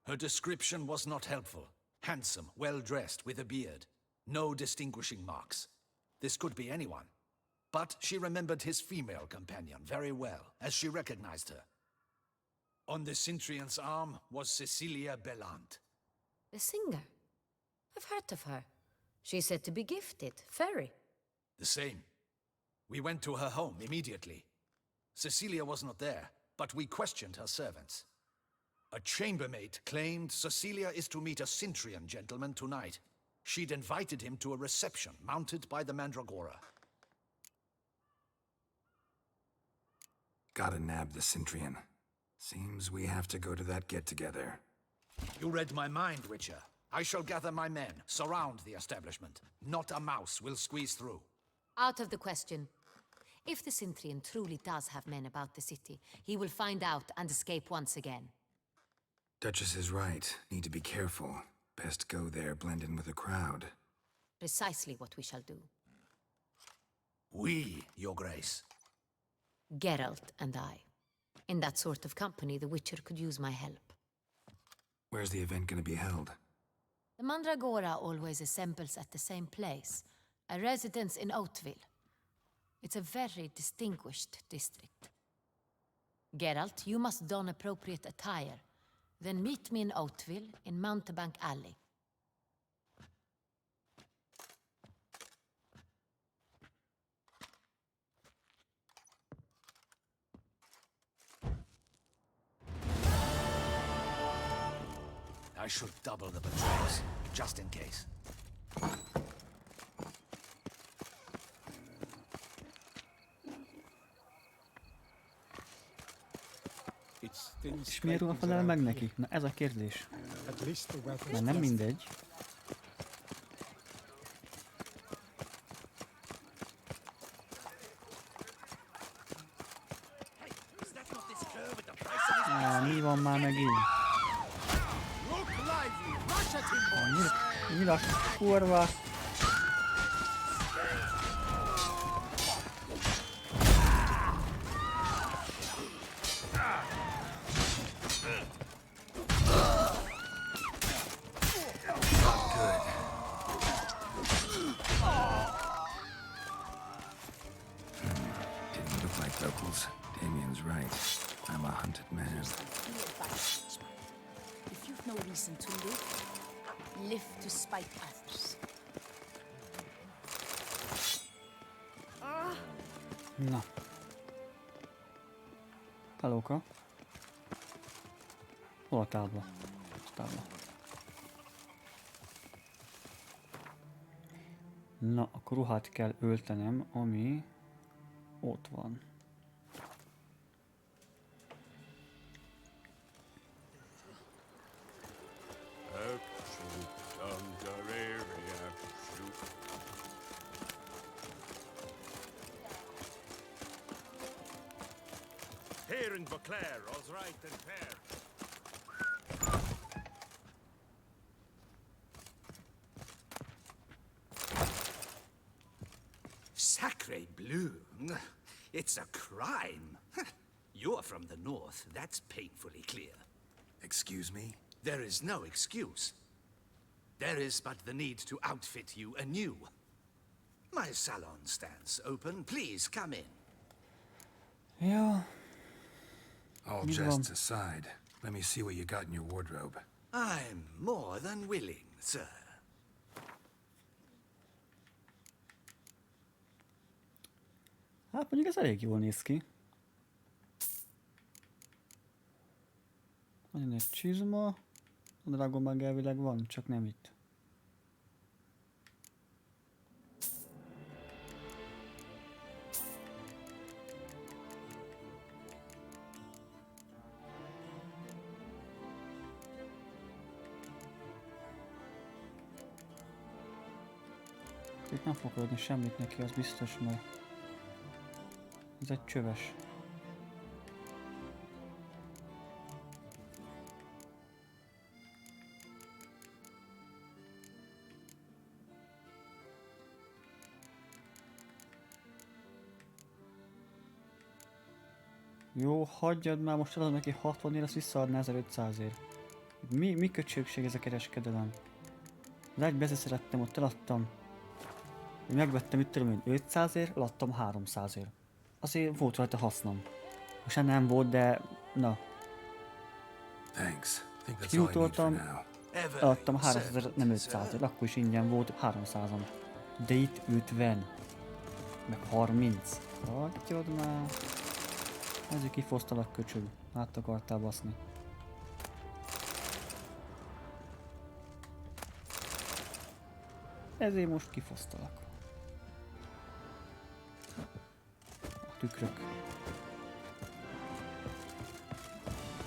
Her description was not helpful. Handsome, well-dressed, with a beard. No distinguishing marks. This could be anyone. But she remembered his female companion very well, as she recognized her. On the Cintrian's arm was Cecilia Bellant. The singer? I've heard of her. She's said to be gifted, fairy. The same. We went to her home immediately. Cecilia was not there, but we questioned her servants. A chambermaid claimed Cecilia is to meet a Cintrian gentleman tonight. She'd invited him to a reception mounted by the Mandragora. Gotta nab the Cintrian. Seems we have to go to that get-together. You read my mind, Witcher. I shall gather my men, surround the establishment. Not a mouse will squeeze through. Out of the question. If the Cintrian truly does have men about the city, he will find out and escape once again. Duchess is right. Need to be careful. Best go there, blend in with the crowd. Precisely what we shall do. We, Your Grace. Geralt and I. In that sort of company, the Witcher could use my help. Where's the event gonna be held? The Mandragora always assembles at the same place, a residence in Oatville. It's a very distinguished district. Geralt, you must don appropriate attire. Then meet me in Oatville, in Mountebank Alley. I should double the patrols, just in case. És miért ruha felel meg neki? Na ez a kérdés. Mert nem mindegy. Mi van már megint? Nyilas kurva! Na. Halóka. Hol a tábla? Na, akkor ruhát kell öltenem, ami ott van. Here and Beauclair, all's right and fair. Sacre bleu! It's a crime. You're from the north, that's painfully clear. Excuse me? There is no excuse. There is but the need to outfit you anew. My salon stands open. Please come in. Ja. All jests aside, let me see what you got in your wardrobe. I'm more than willing, sir. Hát mondjuk ez elég jól néz ki. Nagyon egy csizma. A dragon meg elvileg van, csak nem itt. Itt nem fogok adni semmit neki, az biztos, mert ez egy csöves. Jó, hagyjad már, most adod neki 60 ér, azt visszaadná 1500-ért. Mi köcsögség ez a kereskedelem? Az egy beszerettem, ott eladtam. Én megvettem, itt tudom én 500-ért, eladtam 300-ért. Azért volt rajta hasznom. Most nem volt, de na. Kiutoltam, eladtam 300-ért, nem 500-ért, akkor is ingyen volt 300-on. De itt 50. Meg 30. Hagyjad már. Ezért kifosztalak, köcsög. Át akartál baszni. Ezért most kifosztalak. A tükrök.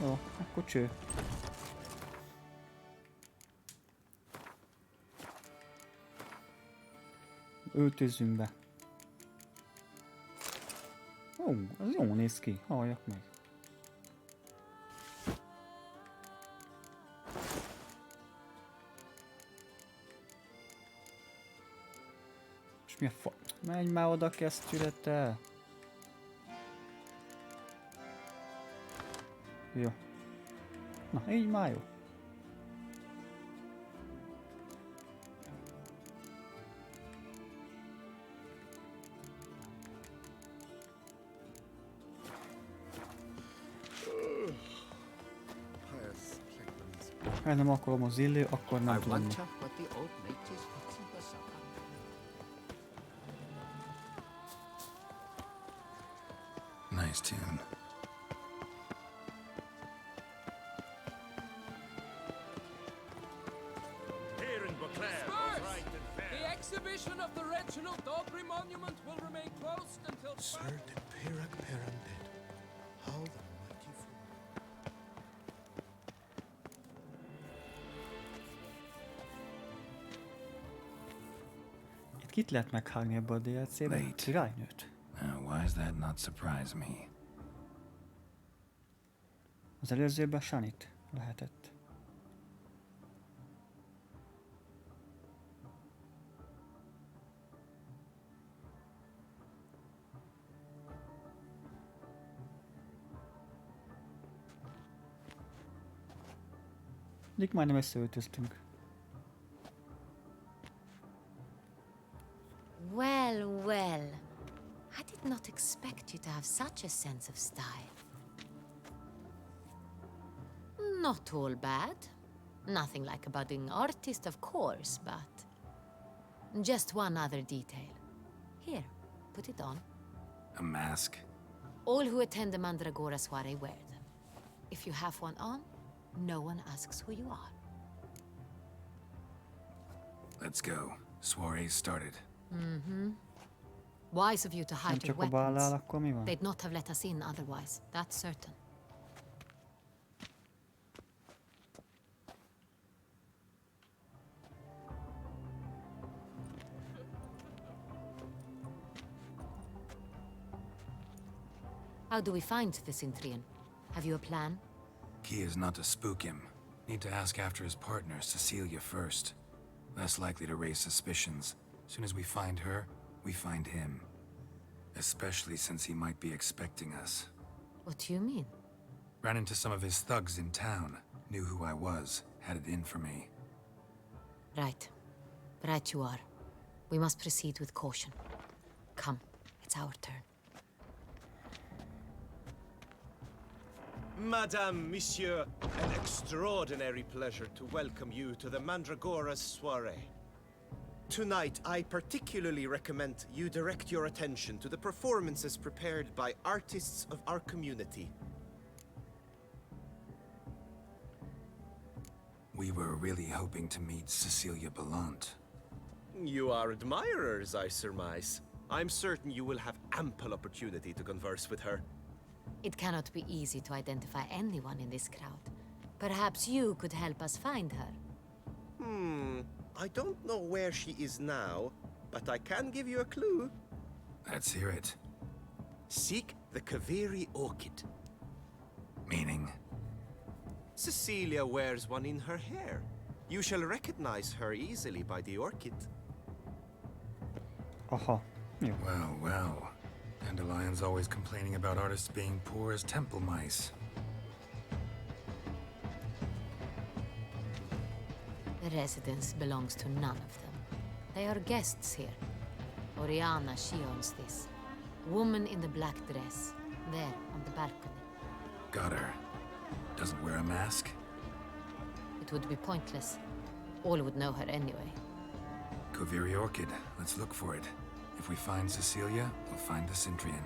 Jó, akkor cső. Öltözzünk be. Ó, az jól néz ki, halljak meg. És mi a fa... Menj már oda, kesztyűre, te! Jó. Na, így már jó. Ha nem akarom az illő, akkor nem tudom. Nice tune. The exhibition of the Reginald Dogry Monument will remain closed until... Sir, the Pirag Peran dead. How the mighty fool. Itt kit lehet meghágni ebbe a DLC-be? Királynőt. Now, why does that not surprise me? Az előzőben Shanit lehetett. Eddig majdnem összeöltöztünk. Well, well. I did not expect you to have such a sense of style. Not all bad. Nothing like a budding artist, of course, but... Just one other detail. Here, put it on. A mask? All who attend the Mandragora soiree wear them. If you have one on, no one asks who you are. Let's go. Soiree started. Mm-hmm. Wise of you to hide your weapons. They'd not have let us in otherwise, that's certain. How do we find the Cintrian? Have you a plan? Key is not to spook him. Need to ask after his partner, Cecilia, first. Less likely to raise suspicions. Soon as we find her, we find him. Especially since he might be expecting us. What do you mean? Ran into some of his thugs in town. Knew who I was. Had it in for me. Right. Right you are. We must proceed with caution. Come, it's our turn. Madame, Monsieur, an extraordinary pleasure to welcome you to the Mandragora's soiree. Tonight, I particularly recommend you direct your attention to the performances prepared by artists of our community. We were really hoping to meet Cecilia Belant. You are admirers, I surmise. I'm certain you will have ample opportunity to converse with her. It cannot be easy to identify anyone in this crowd. Perhaps you could help us find her. I don't know where she is now, but I can give you a clue. Let's hear it. Seek the Kaveri orchid. Meaning? Cecilia wears one in her hair. You shall recognize her easily by the orchid. Aha. Jó. Well, well. Dandelion's always complaining about artists being poor as temple mice. The residence belongs to none of them. They are guests here. Oriana, she owns this. Woman in the black dress. There, on the balcony. Got her. Doesn't wear a mask? It would be pointless. All would know her anyway. Kaveri Orchid. Let's look for it. If we find Cecilia, we'll find the Cintrian.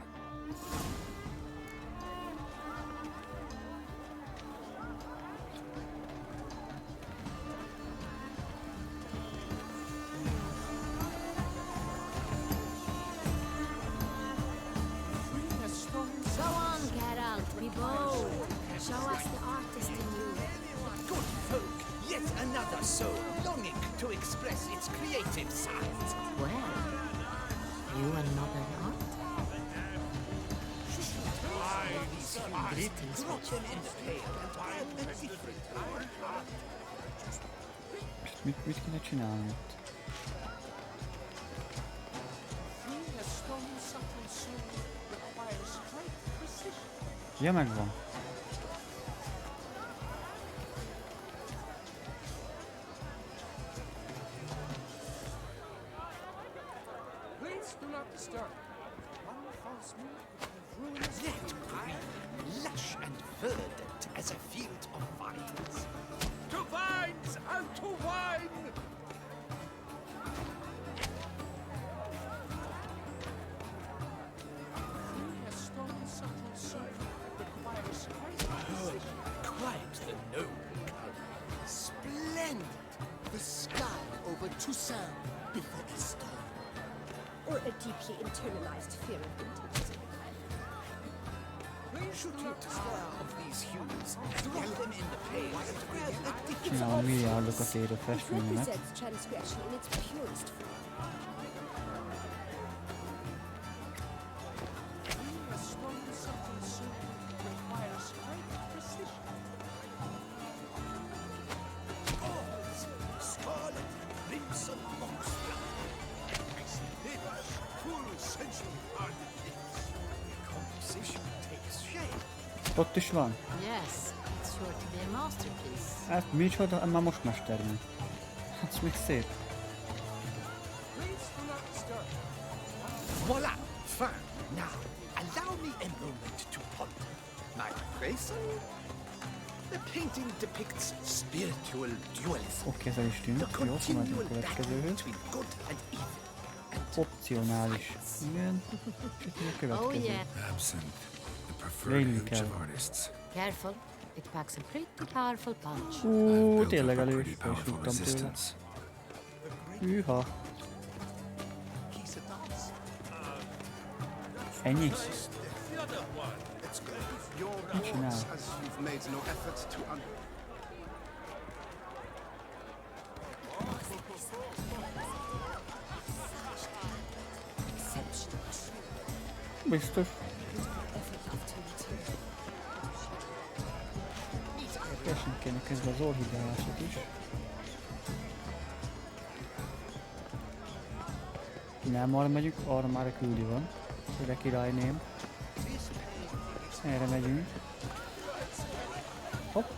Go on, Geralt, be bold. Show us the artist in you. Good folk, yet another soul longing to express its creative side. Well, you another art? Drop them in the pail and add a different art. Mit kéne csinálni itt? Ja, megvan. Please do not disturb. One false move will ruin us. That green, lush and verdant as a field of vines. To vines and to wine! Quite the noble color. Splendid. The sky over Toussaint before the storm. Or a deeply internalized fear of intimacy. Should you tire of these hues, drop them in the pail and add a different Csinálom milliárdokat érő festményemet. Represents transgression in its purest form. Scarlet, crimson, moxblood. Rivers, full sensual ardent lips. Composition takes shape. Ott is van. Yes, it's sure to be a masterpiece. Hát micsoda? Már most mestermű. Hát még szép. Voila! Fine. Now, allow me a moment to ponder. My appraisal? The painting depicts spiritual dualism. Oké, ez el is tűnt. The Jó, mehetünk a continual battle következőhöz. between good and evil. Opcionális. Igen. És itt a következő. Oh yeah. Absinthe. The preferred Lényi hooch kell. of artists. Careful, it packs a pretty powerful punch. Tényleg elő is tudtam tőle. Hűha. Ennyi? Mit csinál? Biztos. Keresni kéne közben az orhideálásot is. Nem arra megyünk, arra már a küldi van. Ide királyném. Erre megyünk. Hopp.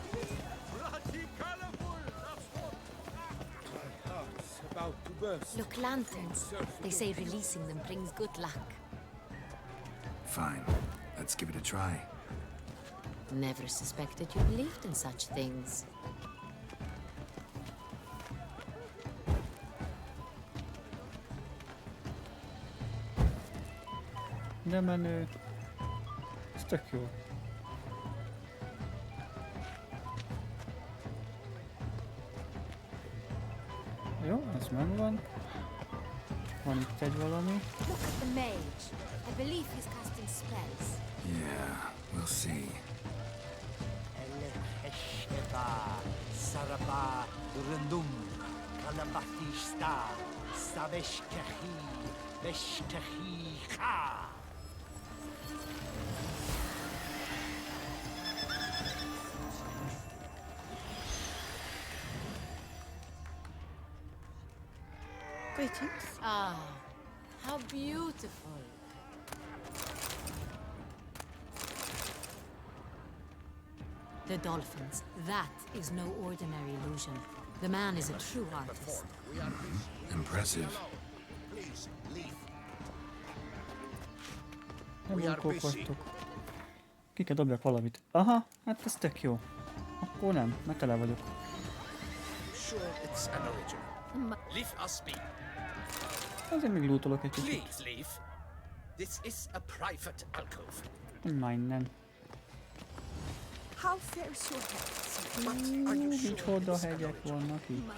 Look, lanterns. They say releasing them brings good luck. Fine. Let's give it a try. Never suspected you believed in such things. De menő. Ez tök jó. Jó, ez megvan. Van itt egy valami. Look at the mage. I believe he's casting spells. Yeah, we'll see. Saraba, Rundum, Kalabatista, Greetings. Ah, how beautiful. The dolphins. That is no ordinary illusion. The man is a true artist. Impressive. Nem burkók vagytok. Ki kell dobjak valamit. Aha, hát ez tök jó. Akkor nem, mert tele vagyok. Sure, it's an original. Leave us be. Azért még lootolok egy kicsit. Please leave. This is a private alcove. Na innen. How fares your health? Micsoda hegyek vannak itt.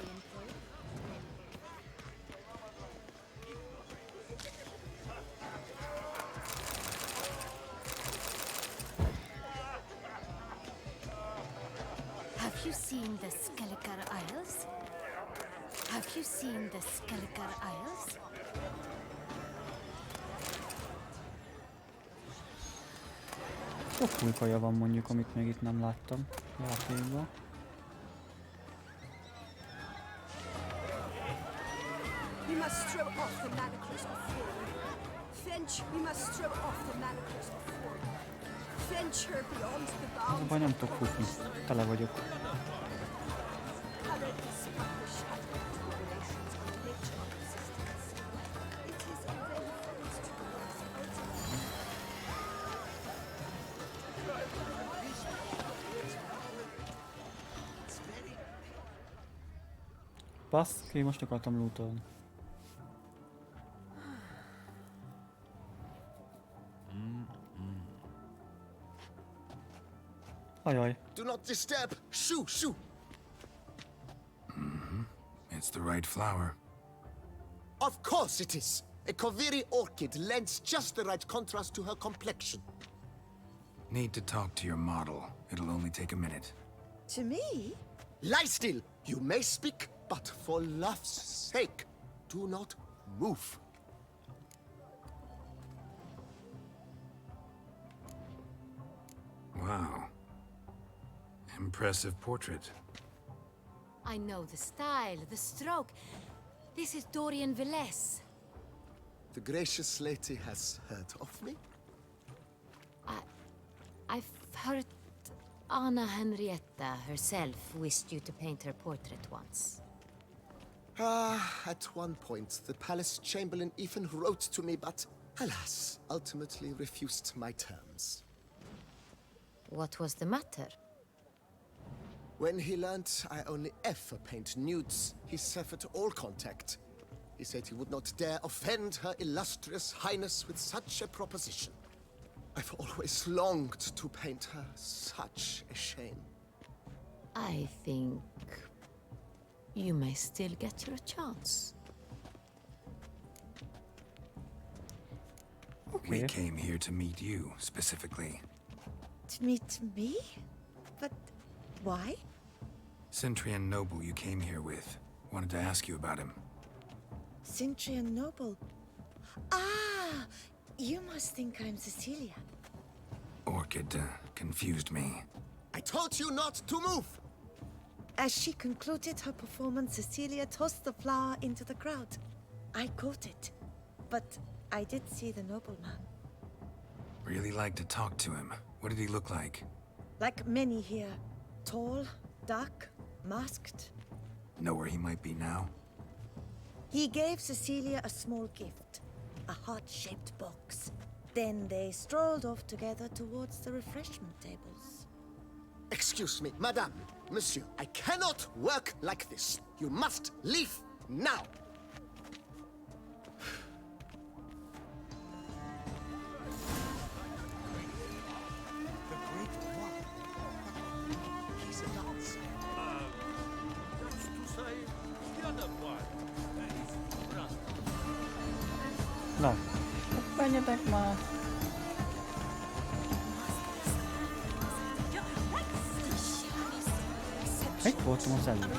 Have you seen the Skelliger Isles? Have you seen the Skelliger Isles? Sok új kaja van mondjuk, amit még itt nem láttam játékban. We must throw off the manacles of form. Fench, we must throw off the manacles of form. Fench her beyond the Az a bounds. baj, nem tudok futni. Tele vagyok. Color is but the shadow of the relations of nature of existence. It is a very first to Baszki, most akartam lootolni. Ajaj. Do not disturb! Shoo, shoo! It's the right flower. Of course it is! A Koviri orchid lends just the right contrast to her complexion. Need to talk to your model. It'll only take a minute. To me? Lie still! You may speak, but for love's sake, do not move. Wow. Impressive portrait. I know the style, the stroke. This is Dorian Villesse. The gracious lady has heard of me? I've heard Anna Henrietta herself wished you to paint her portrait once. At one point, the palace chamberlain even wrote to me, but alas, ultimately refused my terms. What was the matter? When he learned I only ever paint nudes, he severed all contact. He said he would not dare offend her illustrious highness with such a proposition. I've always longed to paint her. Such a shame. I think you may still get your chance. We came here to meet you, specifically. To meet me? But why? Centrian noble you came here with. Wanted to ask you about him. Centrian noble. Ah! You must think I'm Cecilia. Orchid confused me. I told you not to move! As she concluded her performance, Cecilia tossed the flower into the crowd. I caught it, but I did see the nobleman. Really like to talk to him. What did he look like? Like many here. Tall, dark, masked. Know where he might be now? He gave Cecilia a small gift, a heart-shaped box. Then they strolled off together towards the refreshment tables. Excuse me, madame, monsieur, I cannot work like this. You must leave now. The great one. He's a dancer. That's to say, the other one. That is brother. Na, menjetek már! Itt voltam az előbb.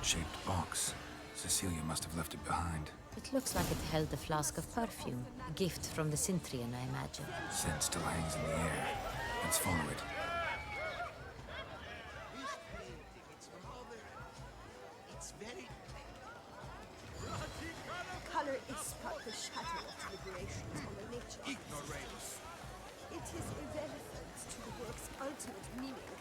heart-shaped box. Cecilia must have left it behind. It looks like it held a flask of perfume. A gift from the Cintrian, I imagine. Scent still hangs in the air. Let's follow it. Color is but the shadow of deliberations on the nature of ignorance. It is irrelevant to the work's ultimate meaning.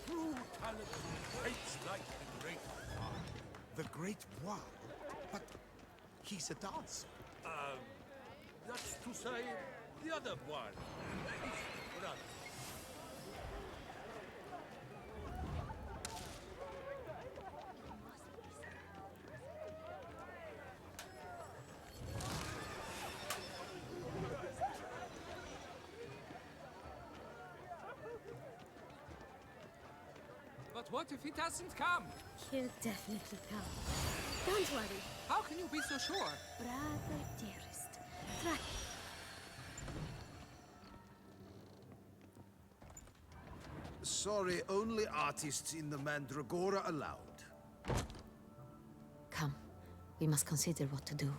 True talent creates like the great one. The great one? But he's a dancer. That's to say, the other one. His brother. But what if he doesn't come? He'll definitely come. Don't worry. How can you be so sure? Brother dearest. Try. Sorry, only artists in the Mandragora allowed. Come. We must consider what to do.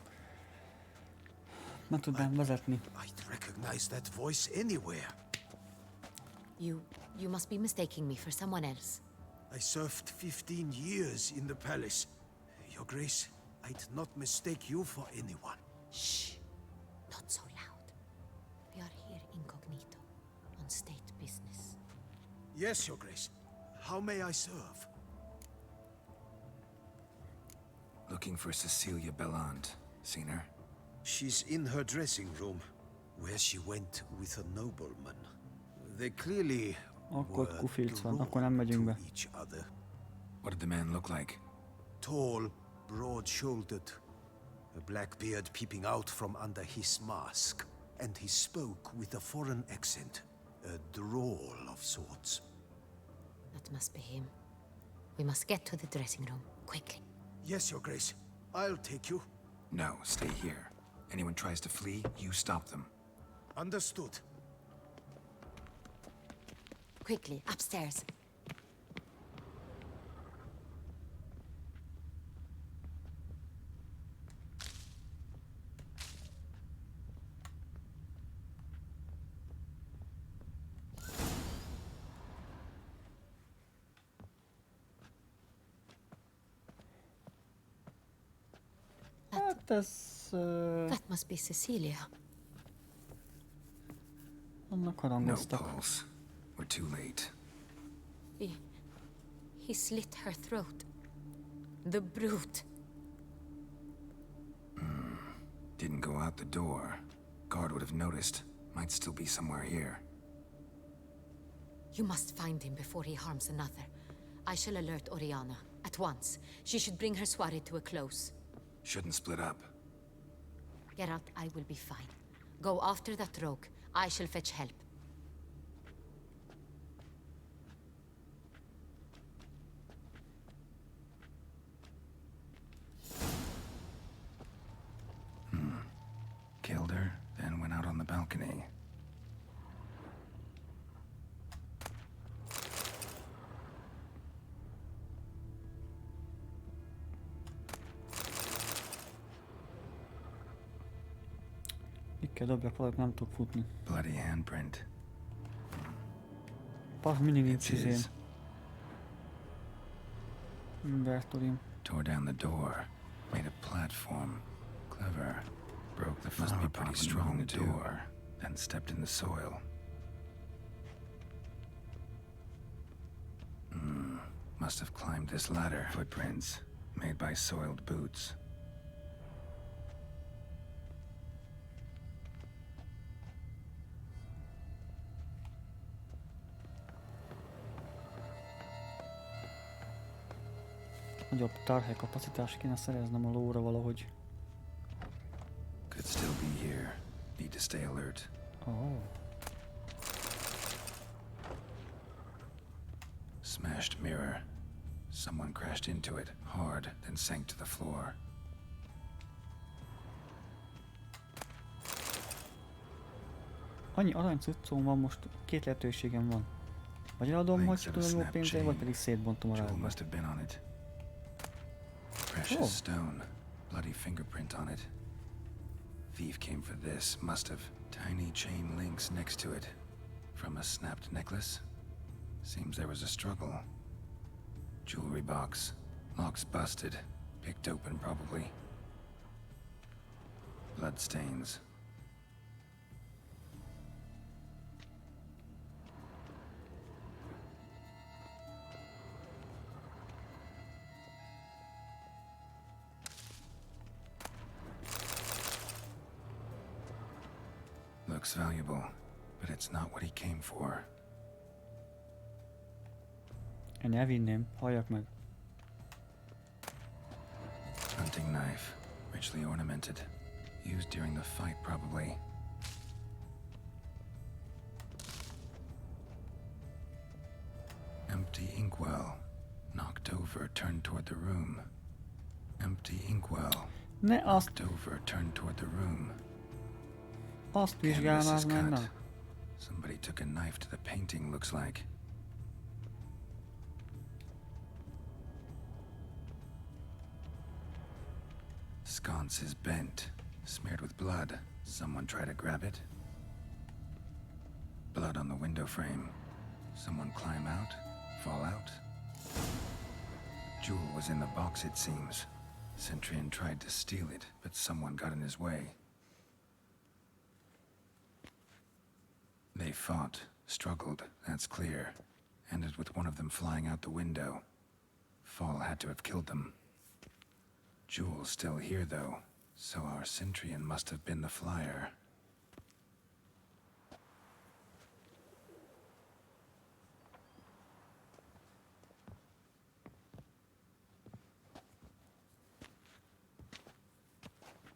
Nem tudnám vezetni. I'd recognize that voice anywhere. You must be mistaking me for someone else. I served 15 years in the palace. Your Grace, I'd not mistake you for anyone. Shh. Not so loud. We are here incognito, on state business. Yes, Your Grace. How may I serve? Looking for Cecilia Bellant. Seen her? She's in her dressing room, where she went with a nobleman. They clearly Akkor were kufilc van, drawn akkor nem megyünk be. to each other. What did the man look like? Tall, broad-shouldered, a black beard peeping out from under his mask, and he spoke with a foreign accent, a drawl of sorts. That must be him. We must get to the dressing room, quickly. Yes, Your Grace. I'll take you. No, stay here. Anyone tries to flee, you stop them. Understood. Quickly, upstairs. Hát ez... That must be Cecilia. Annak No harangoztak. pulse. We're too late. He slit her throat. The brute. Didn't go out the door. Guard would have noticed. Might still be somewhere here. You must find him before he harms another. I shall alert Oriana at once. She should bring her soirée to a close. Shouldn't split up. Geralt, I will be fine. Go after that rogue. I shall fetch help. Killed her, then went out on the balcony. Itt kell dobjak valamit, nem tudok futni. Bloody handprint. Mindig nincs It's izén. his. Invertorim. Tore down the door. Made a platform. Clever. Broke the must be pretty strong door. Then stepped in the soil. Must have climbed this ladder. Footprints. Made by soiled boots. Nagyobb tárhelykapacitást kéne szereznem a lóra valahogy. Could still be here. Need to stay alert. Oh. Smashed mirror. Someone crashed into it hard, then sank to the floor. Annyi aranycuccom van most, két lehetőségem van. Vagy eladom, hogy Links of a tudom jó snap pénzért, vagy chain. pedig szétbontom a Jewel rákba. must have been on it. Precious Oh. stone. Bloody fingerprint on it. Thief came for this. Must have. Tiny chain links next to it. From a snapped necklace? Seems there was a struggle. Jewelry box. Lock's busted. Picked open, probably. Blood stains. Looks valuable, but it's not what he came for. Én elvinném, halljak meg. Hunting knife, richly ornamented. Used during the fight, probably. Empty inkwell. Knocked over, turned toward the room. Empty inkwell. Ne azt, Knocked over, turned toward the room. azt vizsgál Canvas már is meg, cut. na. Somebody took a knife to the painting, looks like. Sconce is bent, smeared with blood. Someone try to grab it? Blood on the window frame. Someone climb out? Fall out? Jewel was in the box, it seems. Centurion tried to steal it, but someone got in his way. They fought, struggled, that's clear. Ended with one of them flying out the window. Fall had to have killed them. Jewel's still here, though, so our Centurion must have been the flyer.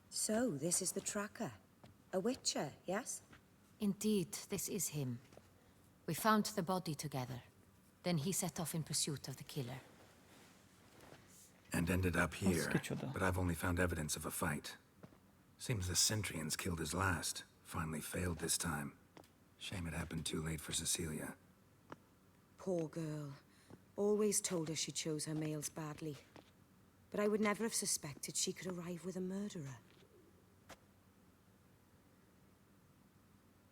So, this is the tracker. A witcher, yes? Indeed, this is him. We found the body together. Then he set off in pursuit of the killer. And ended up here, kicsoda. but I've only found evidence of a fight. Seems the Centurions killed his last. Finally failed this time. Shame it happened too late for Cecilia. Poor girl. Always told her she chose her males badly. But I would never have suspected she could arrive with a murderer.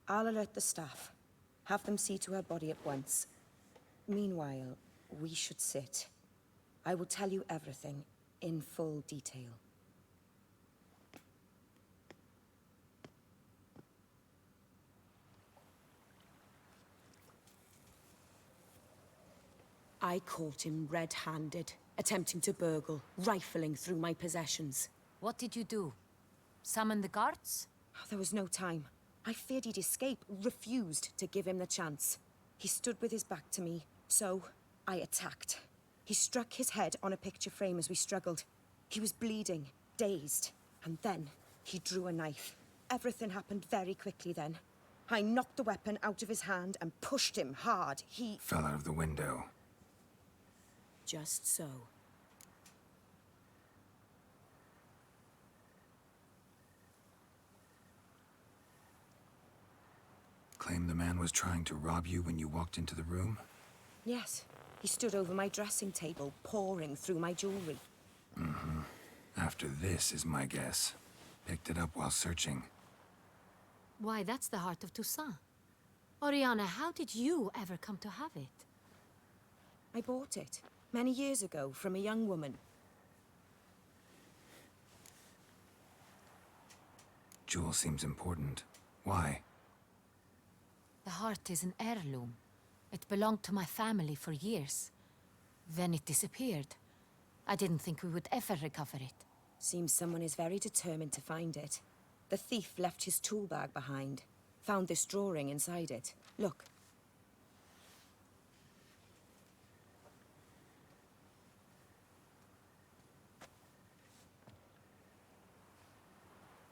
I'll alert the staff. Have them see to her body at once. Meanwhile, we should sit. I will tell you everything, in full detail. I caught him red-handed, attempting to burgle, rifling through my possessions. What did you do? Summon the guards? There was no time. I feared he'd escape, refused to give him the chance. He stood with his back to me, so I attacked. He struck his head on a picture frame as we struggled. He was bleeding, dazed, and then he drew a knife. Everything happened very quickly then. I knocked the weapon out of his hand and pushed him hard. He Fell out of the window. Just so. Claim the man was trying to rob you when you walked into the room? Yes. He stood over my dressing table, pouring through my jewelry. Mm-hmm. After this is my guess. Picked it up while searching. Why, that's the heart of Toussaint. Oriana, how did you ever come to have it? I bought it, many years ago, from a young woman. Jewel seems important. Why? The heart is an heirloom. It belonged to my family for years. Then it disappeared. I didn't think we would ever recover it. Seems someone is very determined to find it. The thief left his tool bag behind. Found this drawing inside it. Look.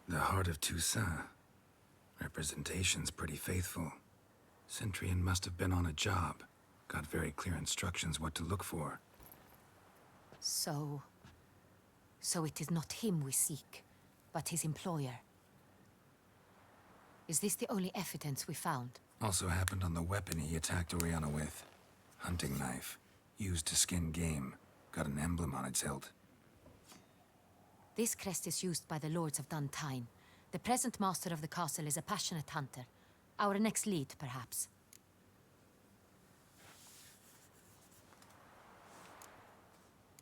The heart of Toussaint. Representation's pretty faithful. Centurion must have been on a job. Got very clear instructions what to look for. So it is not him we seek, but his employer. Is this the only evidence we found? Also happened on the weapon he attacked Oriana with. Hunting knife. Used to skin game. Got an emblem on its hilt. This crest is used by the Lords of Duntine. The present master of the castle is a passionate hunter. Our next lead, perhaps.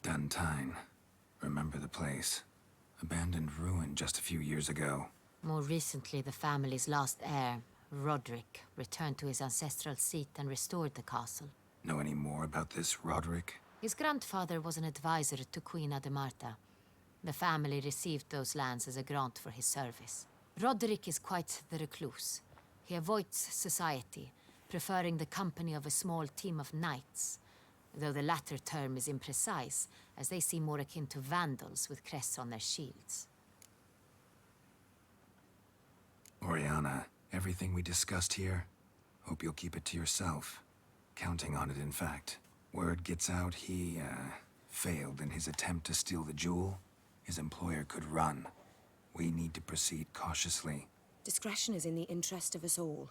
Duntine. Remember the place. Abandoned ruin just a few years ago. More recently, the family's last heir, Roderick, returned to his ancestral seat and restored the castle. Know any more about this Roderick? His grandfather was an advisor to Queen Ademarta. The family received those lands as a grant for his service. Roderick is quite the recluse. He avoids society, preferring the company of a small team of knights, though the latter term is imprecise, as they seem more akin to vandals with crests on their shields. Oriana, everything we discussed here, hope you'll keep it to yourself. Counting on it, in fact. Word gets out he, failed in his attempt to steal the jewel. His employer could run. We need to proceed cautiously. Discretion is in the interest of us all.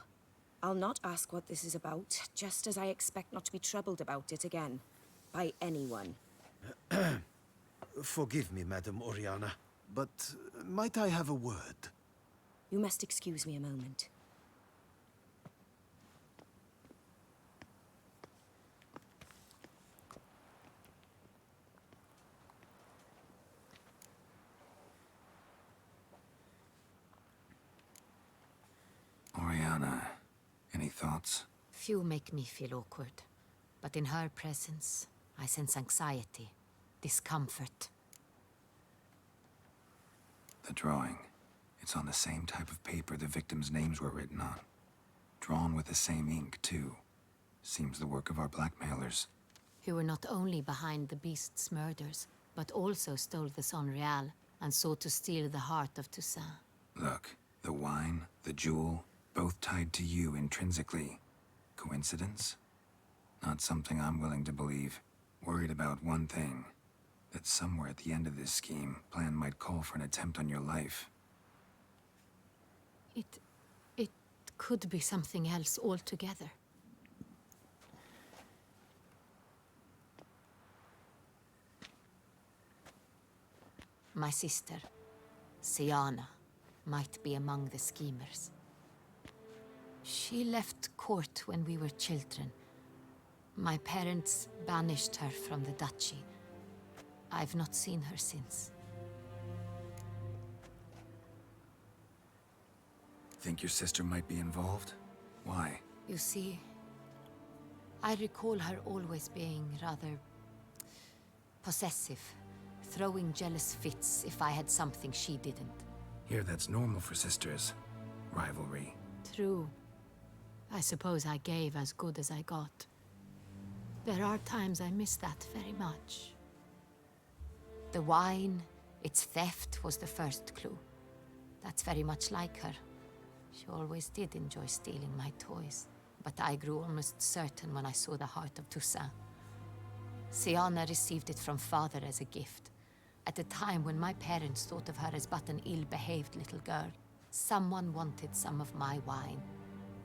I'll not ask what this is about, just as I expect not to be troubled about it again. By anyone. Forgive me, Madam Oriana, but might I have a word? You must excuse me a moment. Oriana, any thoughts? Few make me feel awkward, but in her presence, I sense anxiety, discomfort. The drawing. It's on the same type of paper the victims' names were written on. Drawn with the same ink, too. Seems the work of our blackmailers. Who were not only behind the beast's murders, but also stole the Son Real and sought to steal the heart of Toussaint. Look, the wine, the jewel, both tied to you intrinsically. Coincidence? Not something I'm willing to believe. Worried about one thing. That somewhere at the end of this scheme, plan might call for an attempt on your life. It could be something else altogether. My sister, Siana, might be among the schemers. She left court when we were children. My parents banished her from the duchy. I've not seen her since. Think your sister might be involved? Why? You see, I recall her always being rather possessive, throwing jealous fits if I had something she didn't. Here, that's normal for sisters. Rivalry. True. I suppose I gave as good as I got. There are times I miss that very much. The wine, its theft, was the first clue. That's very much like her. She always did enjoy stealing my toys, but I grew almost certain when I saw the heart of Toussaint. Siana received it from father as a gift, at a time when my parents thought of her as but an ill-behaved little girl. Someone wanted some of my wine.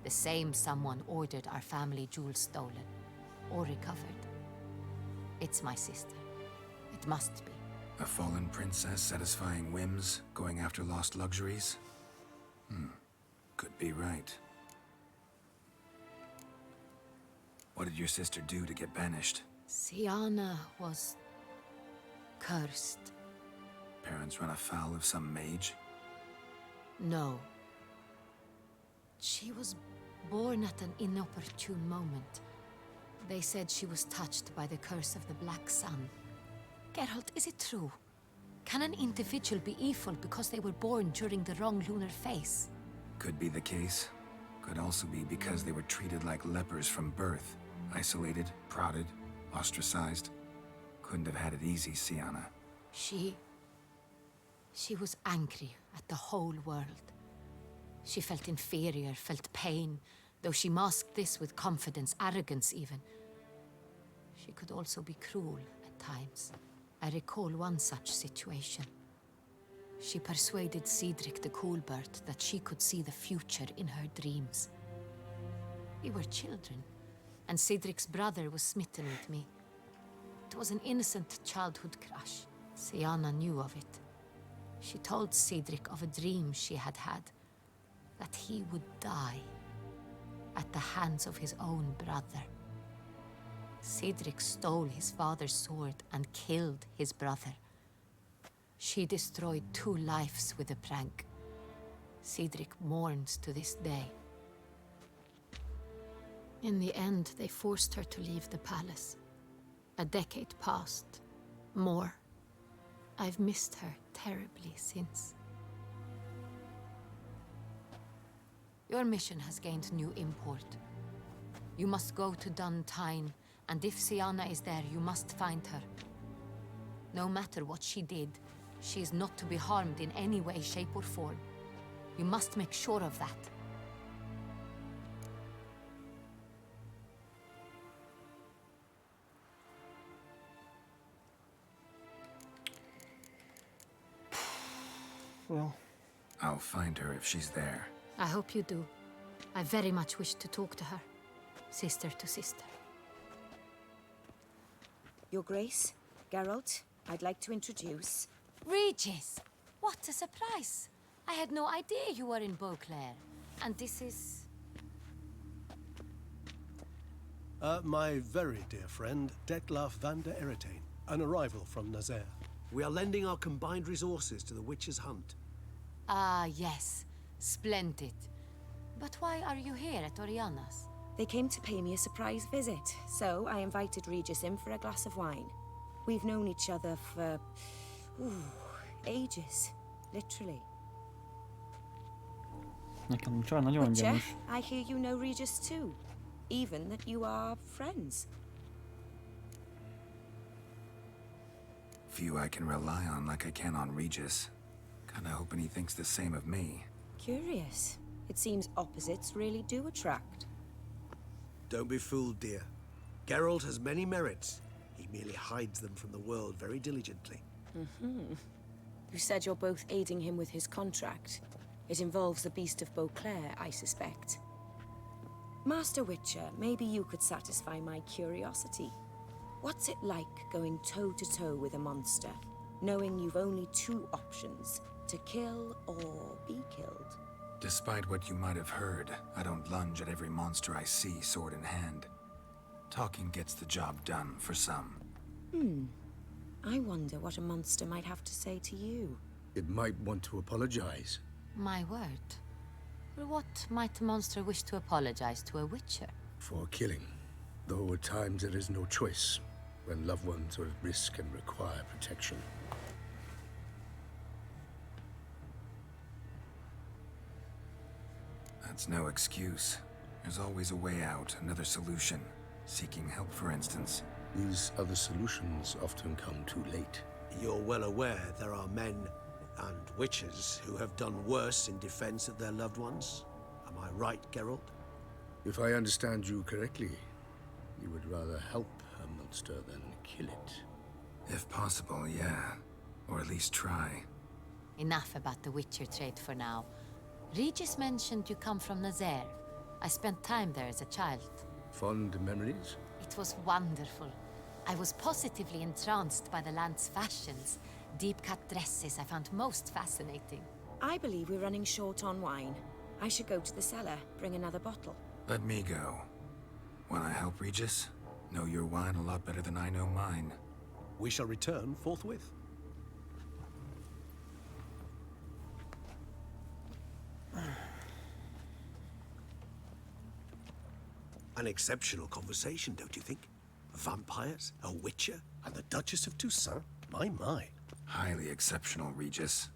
The same someone ordered our family jewels stolen, or recovered. It's my sister. It must be. A fallen princess satisfying whims, going after lost luxuries? Could be right. What did your sister do to get banished? Siana was cursed. Parents run afoul of some mage? No. She was born at an inopportune moment. They said she was touched by the curse of the Black Sun. Geralt, is it true? Can an individual be evil because they were born during the wrong lunar phase? Could be the case. Could also be because they were treated like lepers from birth. Isolated, prodded, ostracized. Couldn't have had it easy, Siana. She was angry at the whole world. She felt inferior, felt pain, though she masked this with confidence, arrogance even. She could also be cruel at times. I recall one such situation. She persuaded Cedric the Coolbird that she could see the future in her dreams. We were children. and Cedric's brother was smitten with me. It was an innocent childhood crush. Sienna knew of it. She told Cedric of a dream she had had, that he would die at the hands of his own brother. Cedric stole his father's sword and killed his brother. She destroyed 2 lives with a prank. Cedric mourns to this day. In the end, they forced her to leave the palace. A decade passed. More. I've missed her terribly since. Your mission has gained new import. You must go to Duntine, and if Sienna is there, you must find her. No matter what she did, she is not to be harmed in any way, shape, or form. You must make sure of that. Well, I'll find her if she's there. I hope you do. I very much wish to talk to her. Sister to sister. Your Grace, Geralt, I'd like to introduce... Regis! What a surprise! I had no idea you were in Beauclair. And this is... My very dear friend, Detlaf van der Eretain, an arrival from Nazaire. We are lending our combined resources to the Witcher's hunt. Ah, yes. Splendid. But why are you here at Oriana's? They came to pay me a surprise visit, so I invited Regis in for a glass of wine. We've known each other for... ages. Literally. Nekem nincs olyan nagyon Witcher, gyanús. I hear you know Regis too. Even that you are friends. Few I can rely on like I can on Regis. Kinda hoping he thinks the same of me. Curious. It seems opposites really do attract. Don't be fooled, dear. Geralt has many merits. He merely hides them from the world very diligently. You said you're both aiding him with his contract. It involves the Beast of Beauclair, I suspect. Master Witcher, maybe you could satisfy my curiosity. What's it like going toe-to-toe with a monster, knowing you've only 2 options, to kill or be killed? Despite what you might have heard, I don't lunge at every monster I see sword in hand. Talking gets the job done for some. I wonder what a monster might have to say to you. It might want to apologize. My word. For what might a monster wish to apologize to a Witcher? For killing. Though at times there is no choice, when loved ones are at risk and require protection. That's no excuse. There's always a way out, another solution. Seeking help, for instance. These other solutions often come too late. You're well aware there are men and witches who have done worse in defense of their loved ones. Am I right, Geralt? If I understand you correctly, you would rather help a monster than kill it. If possible, yeah. Or at least try. Enough about the Witcher trade for now. Regis mentioned you come from Nazaire. I spent time there as a child. Fond memories? It was wonderful. I was positively entranced by the land's fashions. Deep-cut dresses I found most fascinating. I believe we're running short on wine. I should go to the cellar, bring another bottle. Let me go. Wanna help, Regis? Know your wine a lot better than I know mine. We shall return forthwith. An exceptional conversation, don't you think? Vampires, a witcher, and the Duchess of Toussaint? My. Highly exceptional, Regis.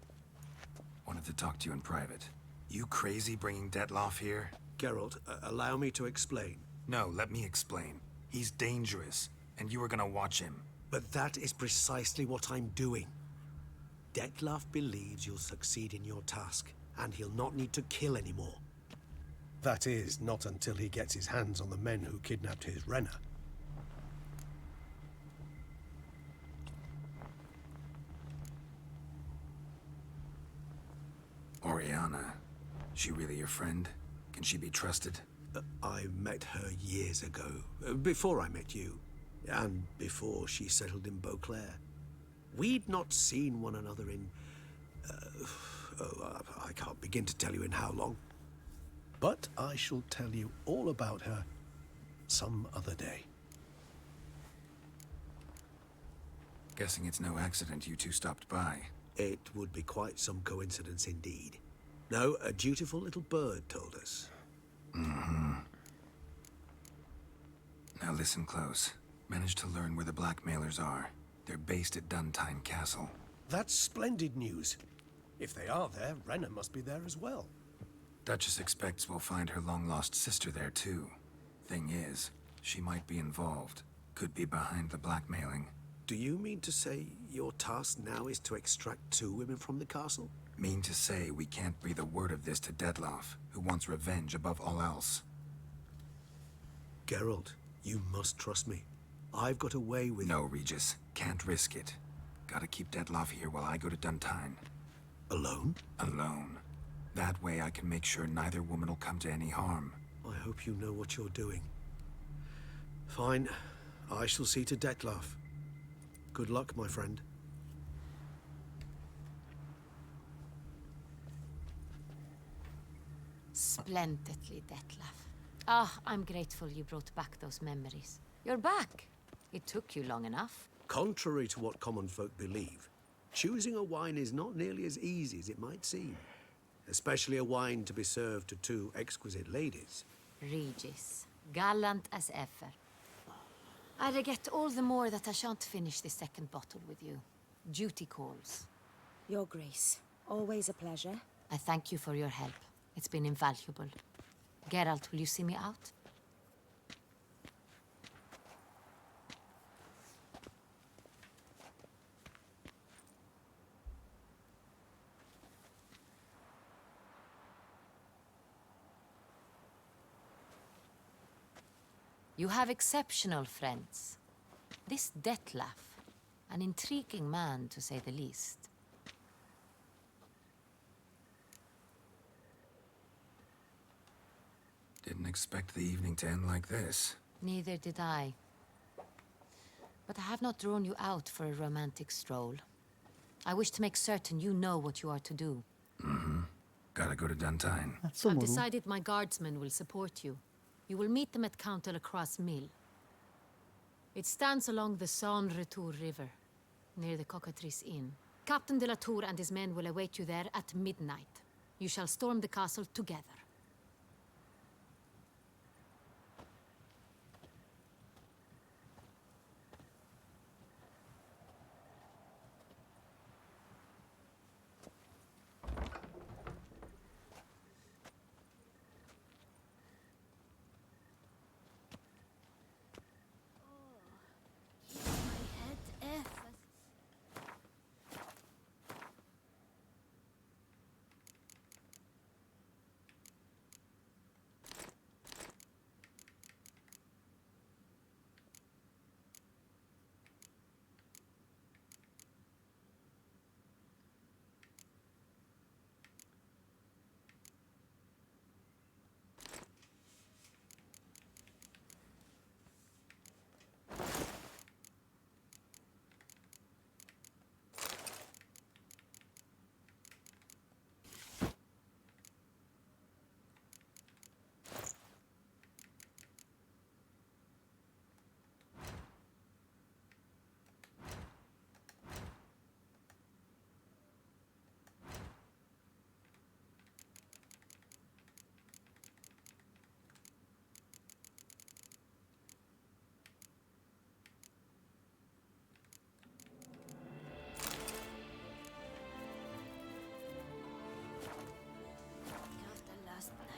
Wanted to talk to you in private. You crazy bringing Detlaf here? Geralt, allow me to explain. No, let me explain. He's dangerous, and you were gonna watch him. But that is precisely what I'm doing. Detlaf believes you'll succeed in your task, and he'll not need to kill anymore. That is, not until he gets his hands on the men who kidnapped his Renner. Oriana. She really your friend? Can she be trusted? I met her years ago, before I met you, and before she settled in Beauclair. We'd not seen one another in... I can't begin to tell you in how long. But I shall tell you all about her some other day. Guessing it's no accident you two stopped by. It would be quite some coincidence indeed. No, a dutiful little bird told us. Mm-hmm. Now listen close. Managed to learn where the blackmailers are. They're based at Duntine Castle. That's splendid news. If they are there, Renna must be there as well. Duchess expects we'll find her long-lost sister there too. Thing is, she might be involved. Could be behind the blackmailing. Do you mean to say your task now is to extract 2 women from the castle? Mean to say we can't breathe a word of this to Dettlaff, who wants revenge above all else. Geralt, you must trust me. I've got a way with... No, Regis. Can't risk it. Gotta keep Dettlaff here while I go to Duntine. Alone? Alone. That way I can make sure neither woman will come to any harm. I hope you know what you're doing. Fine. I shall see to Dettlaff. Good luck, my friend. Splendidly, Dettlaff. Ah, I'm grateful you brought back those memories. You're back. It took you long enough. Contrary to what common folk believe, choosing a wine is not nearly as easy as it might seem. Especially a wine to be served to 2 exquisite ladies. Regis, gallant as ever. I regret all the more that I shan't finish the second bottle with you. Duty calls. Your Grace, always a pleasure. I thank you for your help. It's been invaluable. Geralt, will you see me out? You have exceptional friends. This Dettlaff, an intriguing man to say the least. Didn't expect the evening to end like this. Neither did I. But I have not drawn you out for a romantic stroll. I wish to make certain you know what you are to do. Mm-hmm. Gotta go to Duntine. I've decided my guardsmen will support you. You will meet them at Count de la Croix's mill. It stands along the Saône-Retour River, near the Cockatrice Inn. Captain de la Tour and his men will await you there at midnight. You shall storm the castle together.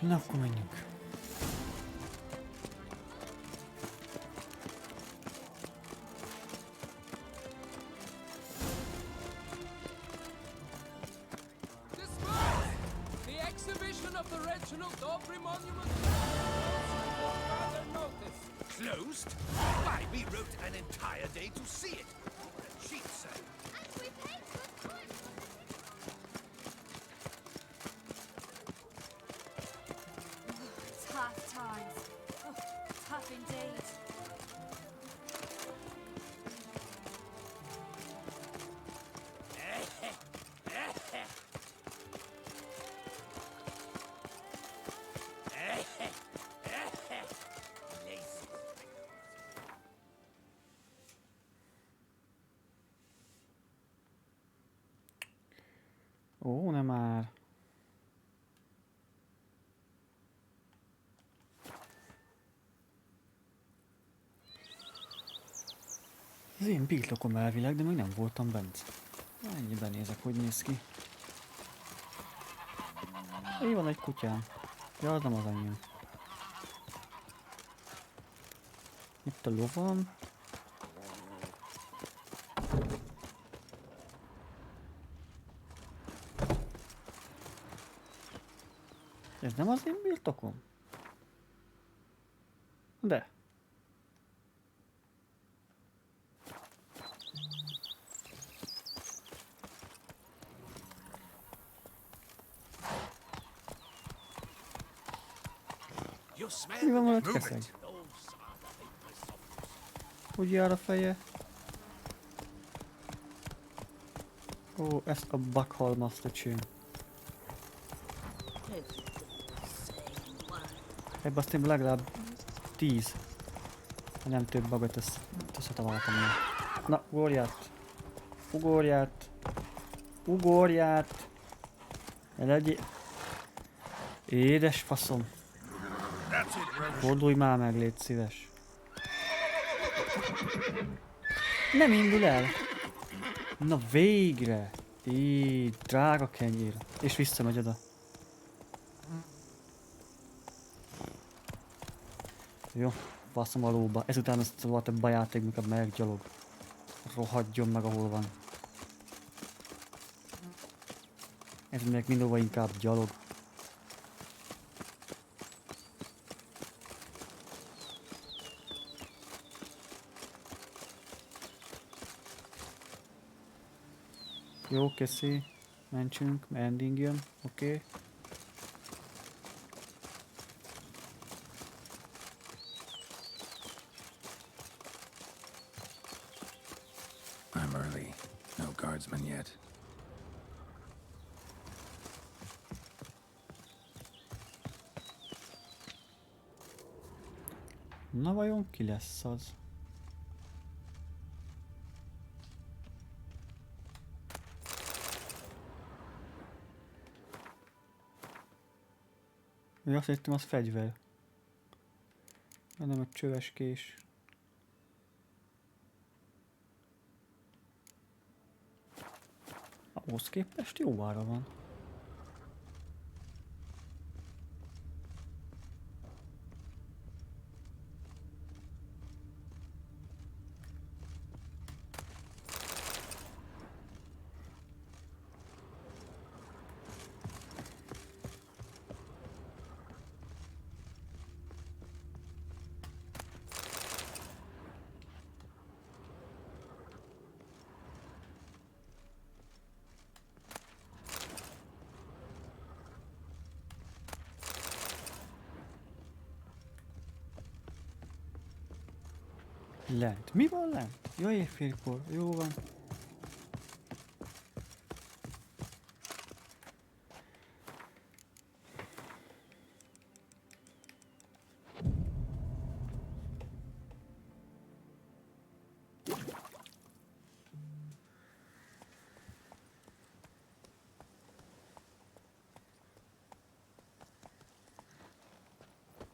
Na, akkor menjünk. The exhibition of the Reginald Aubrey Monument is no further notice. Closed? Why, we wrote an entire day to see it. Cheap, sir. And we paid good price. It's half times. Oh, tough indeed. Ó, nem már. Az én birtokom elvileg, de még nem voltam bent. Ennyi benézek, hogy néz ki. Így van egy kutyám. Ja, az nem az enyém. Itt a lovam. Ez nem az én birtokom? De. Mi van veled, keszeg? Hogy jár a feje? Ó, ezt a bakhalmazt öcsém. Ebben azt én legalább 10. Nem több bagot összetavaltam meg. Na, ugorját! Ugorját! Ugorját! Legyél! Édes faszom! Fordulj már meg, légy szíves! Nem indul el! Na végre! Így, drága kenyér! És visszamegy oda. Jó, faszom a lóba. Ezután azt volt a bajáték, mikor meggyalog. Rohadjon meg, ahol van. Ez meg mindenhova inkább gyalog. Jó, keszi. Mentsünk, ending jön, oké. I'm early. No guardsmen yet. Na vajon ki lesz az? Én azt hittem, az fegyver. Nem egy csöveskés. Ahhoz képest jó ára van. Lent. Mi van lent? Jó éjfélkor. Jó van.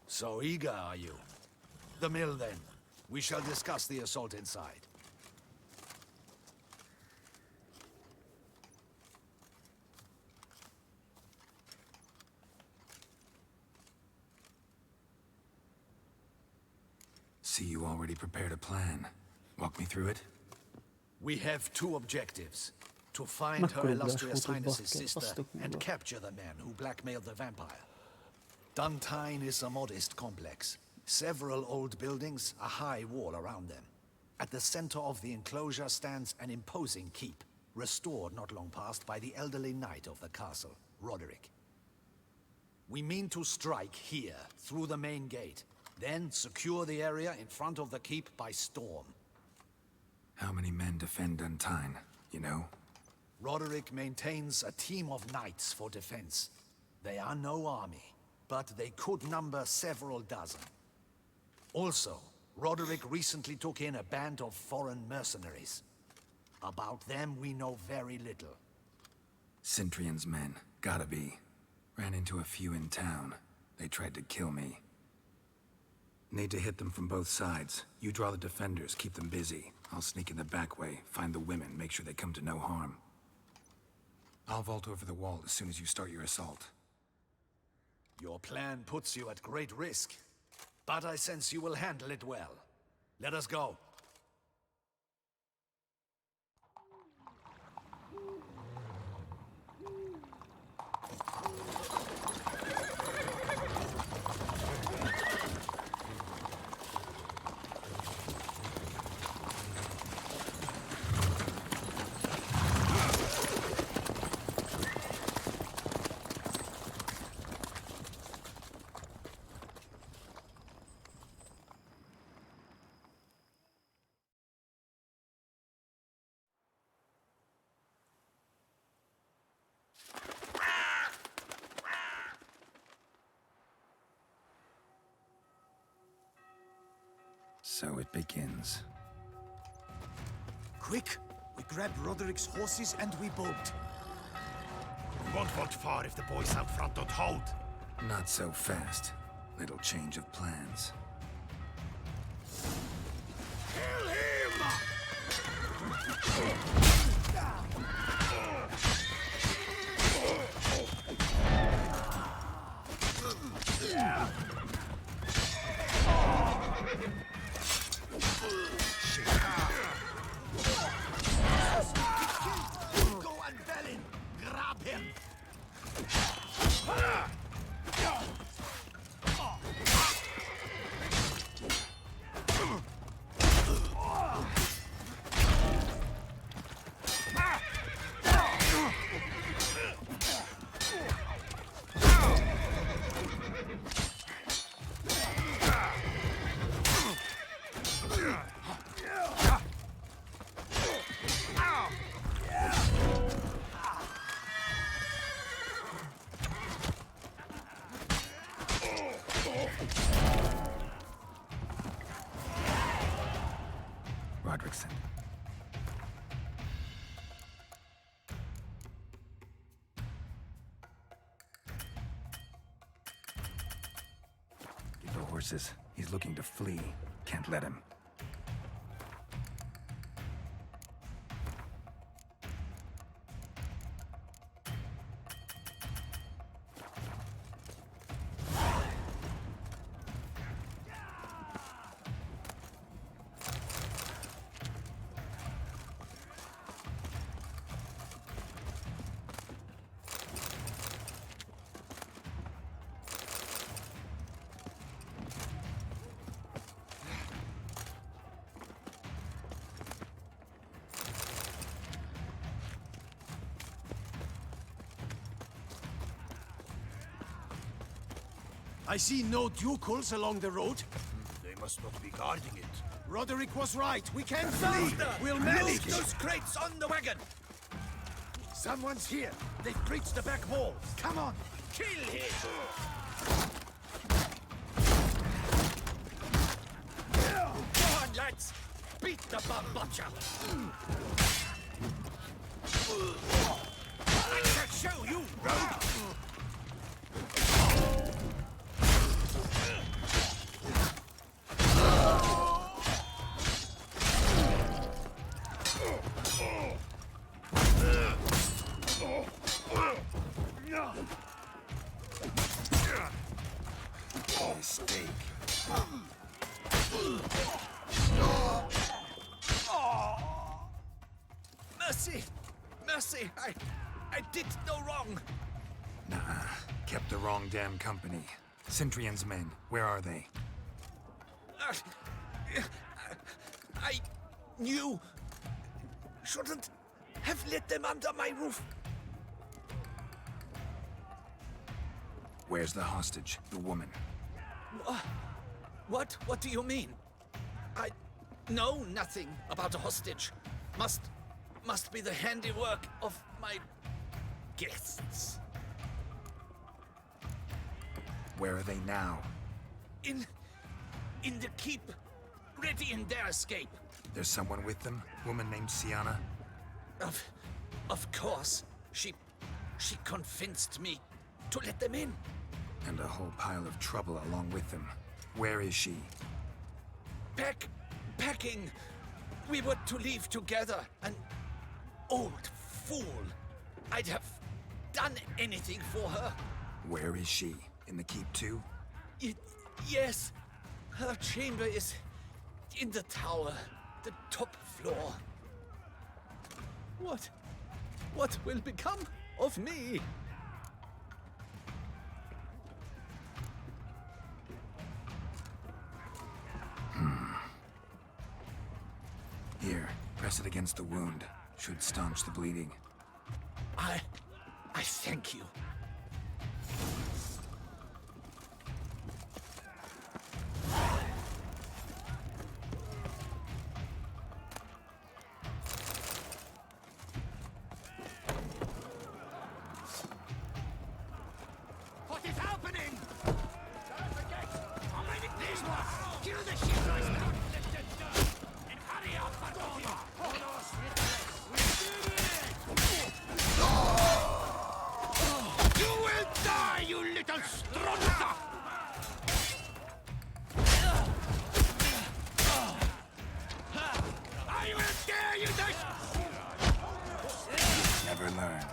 So eager, are you? The mill, then. We shall discuss the assault inside. See, you already prepared a plan. Walk me through it. We have two objectives. To find Her Illustrious Highness's sister and capture the men who blackmailed the vampire. Duntine is a modest complex. Several old buildings, a high wall around them. At the center of the enclosure stands an imposing keep, restored not long past by the elderly knight of the castle, Roderick. We mean to strike here, through the main gate. Then secure the area in front of the keep by storm. How many men defend Duntine, you know? Roderick maintains a team of knights for defense. They are no army, but they could number several dozen. Also, Roderick recently took in a band of foreign mercenaries. About them we know very little. Cintrian's men, gotta be. Ran into a few in town. They tried to kill me. Need to hit them from both sides. You draw the defenders, keep them busy. I'll sneak in the back way, find the women, make sure they come to no harm. I'll vault over the wall as soon as you start your assault. Your plan puts you at great risk, but I sense you will handle it well. Let us go. So it begins. Quick! We grab Roderick's horses and we bolt. We won't vault far if the boys out front don't hold. Not so fast. Little change of plans. Kill him! Go and Belin! Grab him! Roderickson. Get the horses. He's looking to flee. Can't let him. I see no ducals along the road. They must not be guarding it. Roderick was right. We can't flee. We'll manage those crates on the wagon. Someone's here. They've breached the back wall. Come on. Kill him. Go on, lads. Beat the butcher. I shall show you, rogue. Mistake. Mercy! Mercy! I did no wrong! Nah, kept the wrong damn company. Cintrian's men, where are they? I knew... shouldn't have let them under my roof. Where's the hostage? The woman? What do you mean? I know nothing about a hostage. Must be the handiwork of my guests. Where are they now? In the keep, ready in their escape. There's someone with them? Woman named Sienna? Of course. She convinced me to let them in. And a whole pile of trouble along with them. Where is she? Packing. We were to leave together. An old fool. I'd have done anything for her. Where is she? In the keep too? Yes. Her chamber is in the tower, the top floor. What will become of me? Here, press it against the wound. Should staunch the bleeding. I thank you. What is happening? Don't forget, I'm ready this one. Kill the shit right now. And hurry up, Fadoma. You will die, you little stronza! I will dare you to... Never learn.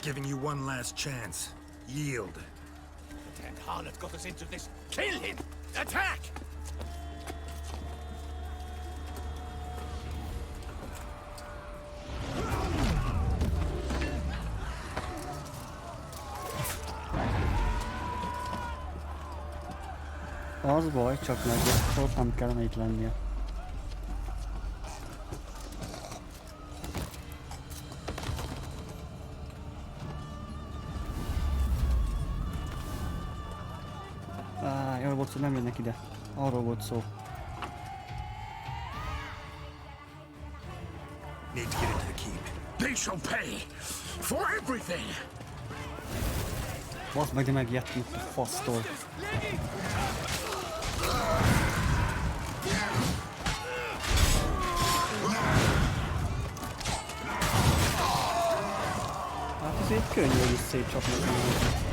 Giving you one last chance. Yield. The damned harlot got us into this. Kill him! Attack! Az baj, csak meggyőzött, nem kellene itt lennie. Arról volt szó, nem jönnek ide. Arról volt szó. Need to get into the keep. They shall pay for everything! Baszd meg, de megijedtünk a fasztól. Hát azért könnyű, hogy is szétcsapnak meg.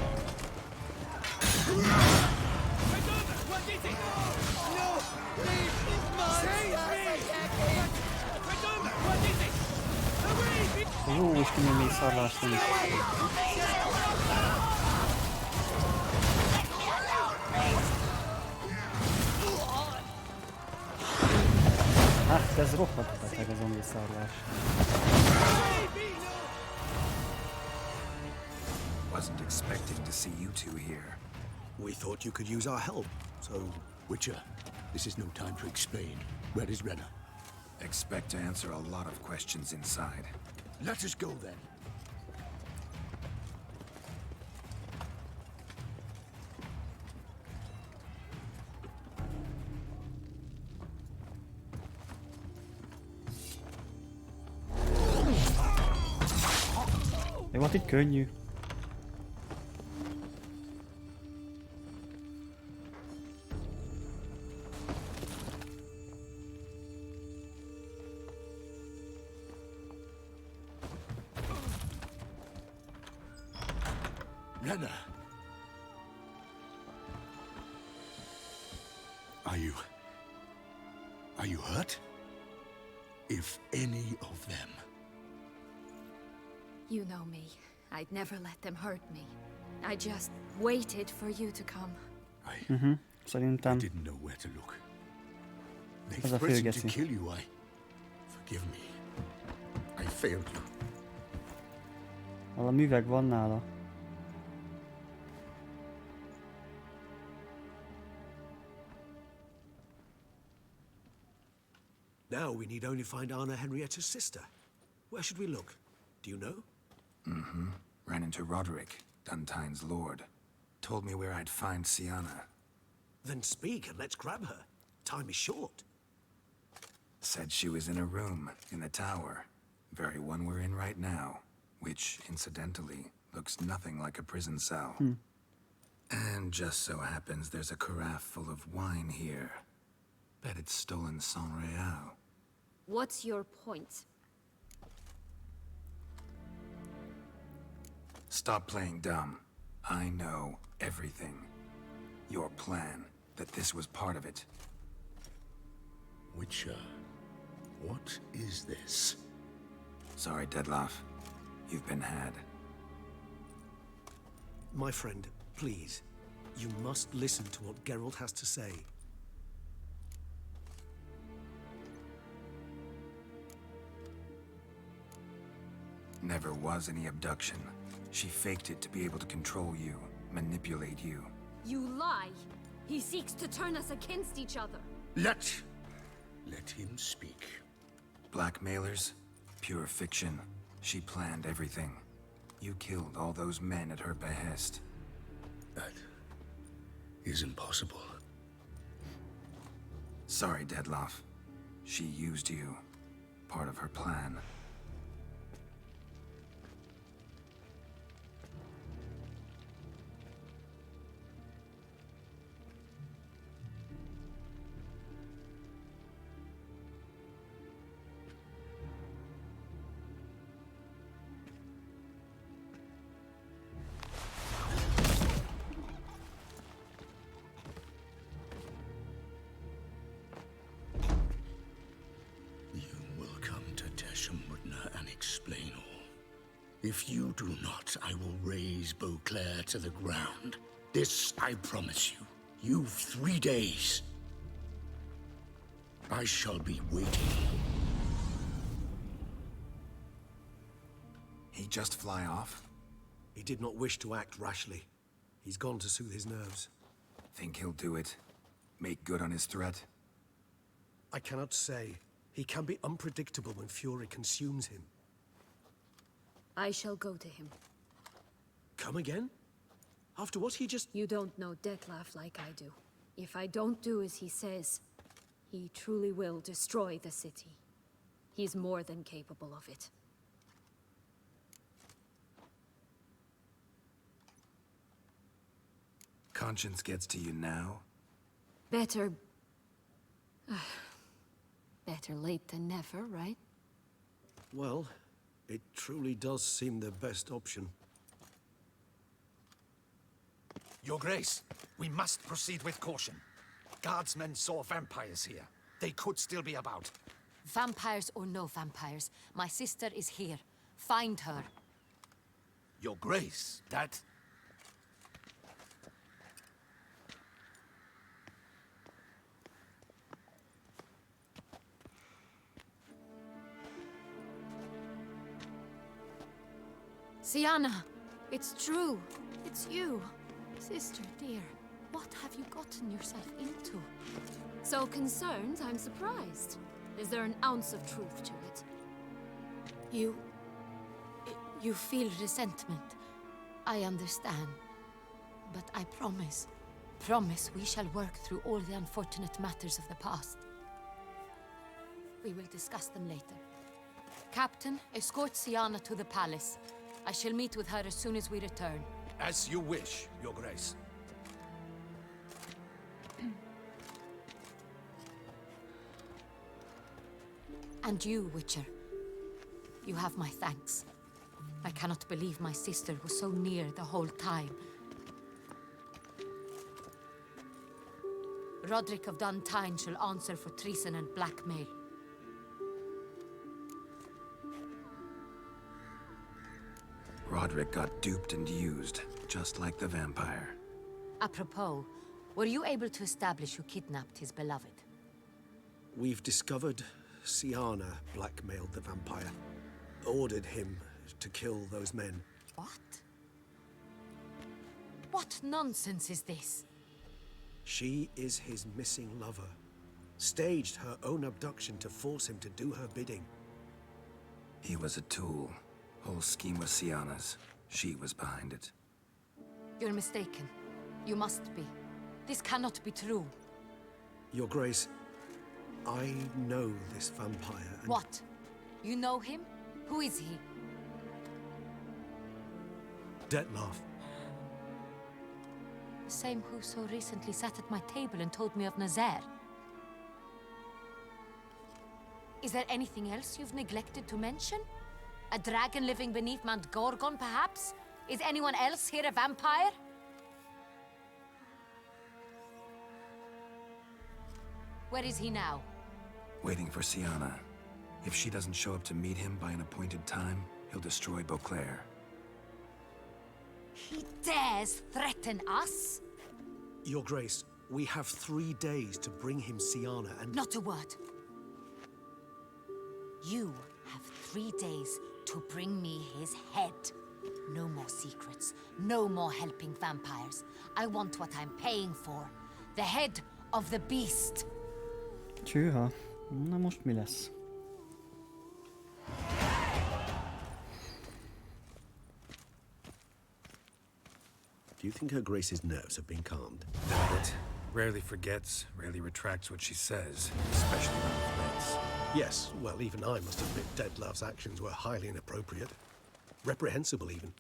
Jó, és milyen mély szarlás van. Hát ez rohadt beteg ez a mély szarlás. Wasn't expecting to see you two here. We thought you could use our help, so... Witcher, this is no time to explain. Where is Renna? Expect to answer a lot of questions inside. Let us go then. Hát így könnyű. Renna! Are you hurt? If any of them. You know me. I'd never let them hurt me. I just waited for you to come. Szerintem I didn't know where to look. They ez a threatened to főgeci. kill you. Forgive me. I failed you. Valami üveg van nála. Now we need only find Anna Henrietta's sister. Where should we look? Do you know? Mm-hmm. Ran into Roderick, Duntine's lord. Told me where I'd find Sienna. Then speak and let's grab her. Time is short. Said she was in a room in the tower. Very one we're in right now. Which, incidentally, looks nothing like a prison cell. And just so happens there's a carafe full of wine here. Bet it's stolen San Real. What's your point? Stop playing dumb. I know everything. Your plan, that this was part of it. Witcher, what is this? Sorry, Dettlaff. You've been had. My friend, please. You must listen to what Geralt has to say. Never was any abduction. She faked it to be able to control you, manipulate you. You lie! He seeks to turn us against each other. Let him speak. Blackmailers? Pure fiction. She planned everything. You killed all those men at her behest. That is impossible. Sorry, Dettlaff. She used you. Part of her plan. If you do not, I will raise Beauclair to the ground. This I promise you. You've 3 days. I shall be waiting. He just fly off? He did not wish to act rashly. He's gone to soothe his nerves. Think he'll do it? Make good on his threat? I cannot say. He can be unpredictable when fury consumes him. I shall go to him. Come again? After what he just... You don't know Dettlaff like I do. If I don't do as he says, he truly will destroy the city. He's more than capable of it. Conscience gets to you now? Better... better late than never, right? Well, it truly does seem the best option. Your Grace, we must proceed with caution. Guardsmen saw vampires here. They could still be about. Vampires or no vampires, my sister is here. Find her. Your Grace, that... Sienna, it's true. It's you. Sister dear, what have you gotten yourself into? So concerned, I'm surprised. Is there an ounce of truth to it? You feel resentment. I understand. But I promise we shall work through all the unfortunate matters of the past. We will discuss them later. Captain, escort Sienna to the palace. I shall meet with her as soon as we return. As you wish, Your Grace. And you, Witcher. You have my thanks. I cannot believe my sister was so near the whole time. Roderick of Duntine shall answer for treason and blackmail. Roderick got duped and used, just like the vampire. Apropos, were you able to establish who kidnapped his beloved? We've discovered Siana blackmailed the vampire, ordered him to kill those men. What? What nonsense is this? She is his missing lover. Staged her own abduction to force him to do her bidding. He was a tool. Whole scheme was Siana's. She was behind it. You're mistaken. You must be. This cannot be true. Your Grace, I know this vampire and... What? You know him? Who is he? Detlaff. The same who so recently sat at my table and told me of Nazaire. Is there anything else you've neglected to mention? A dragon living beneath Mount Gorgon, perhaps? Is anyone else here a vampire? Where is he now? Waiting for Siana. If she doesn't show up to meet him by an appointed time, he'll destroy Beauclair. He dares threaten us? Your Grace, we have 3 days to bring him Siana and... Not a word. You have 3 days to bring me his head. No more secrets. No more helping vampires. I want what I'm paying for. The head of the beast. Csőha. Na most mi lesz? Do you think Her Grace's nerves have been calmed? Doubt it. Rarely forgets, rarely retracts what she says, especially when threats. Yes, well, even I must admit Detlaff's actions were highly inappropriate. Reprehensible, even.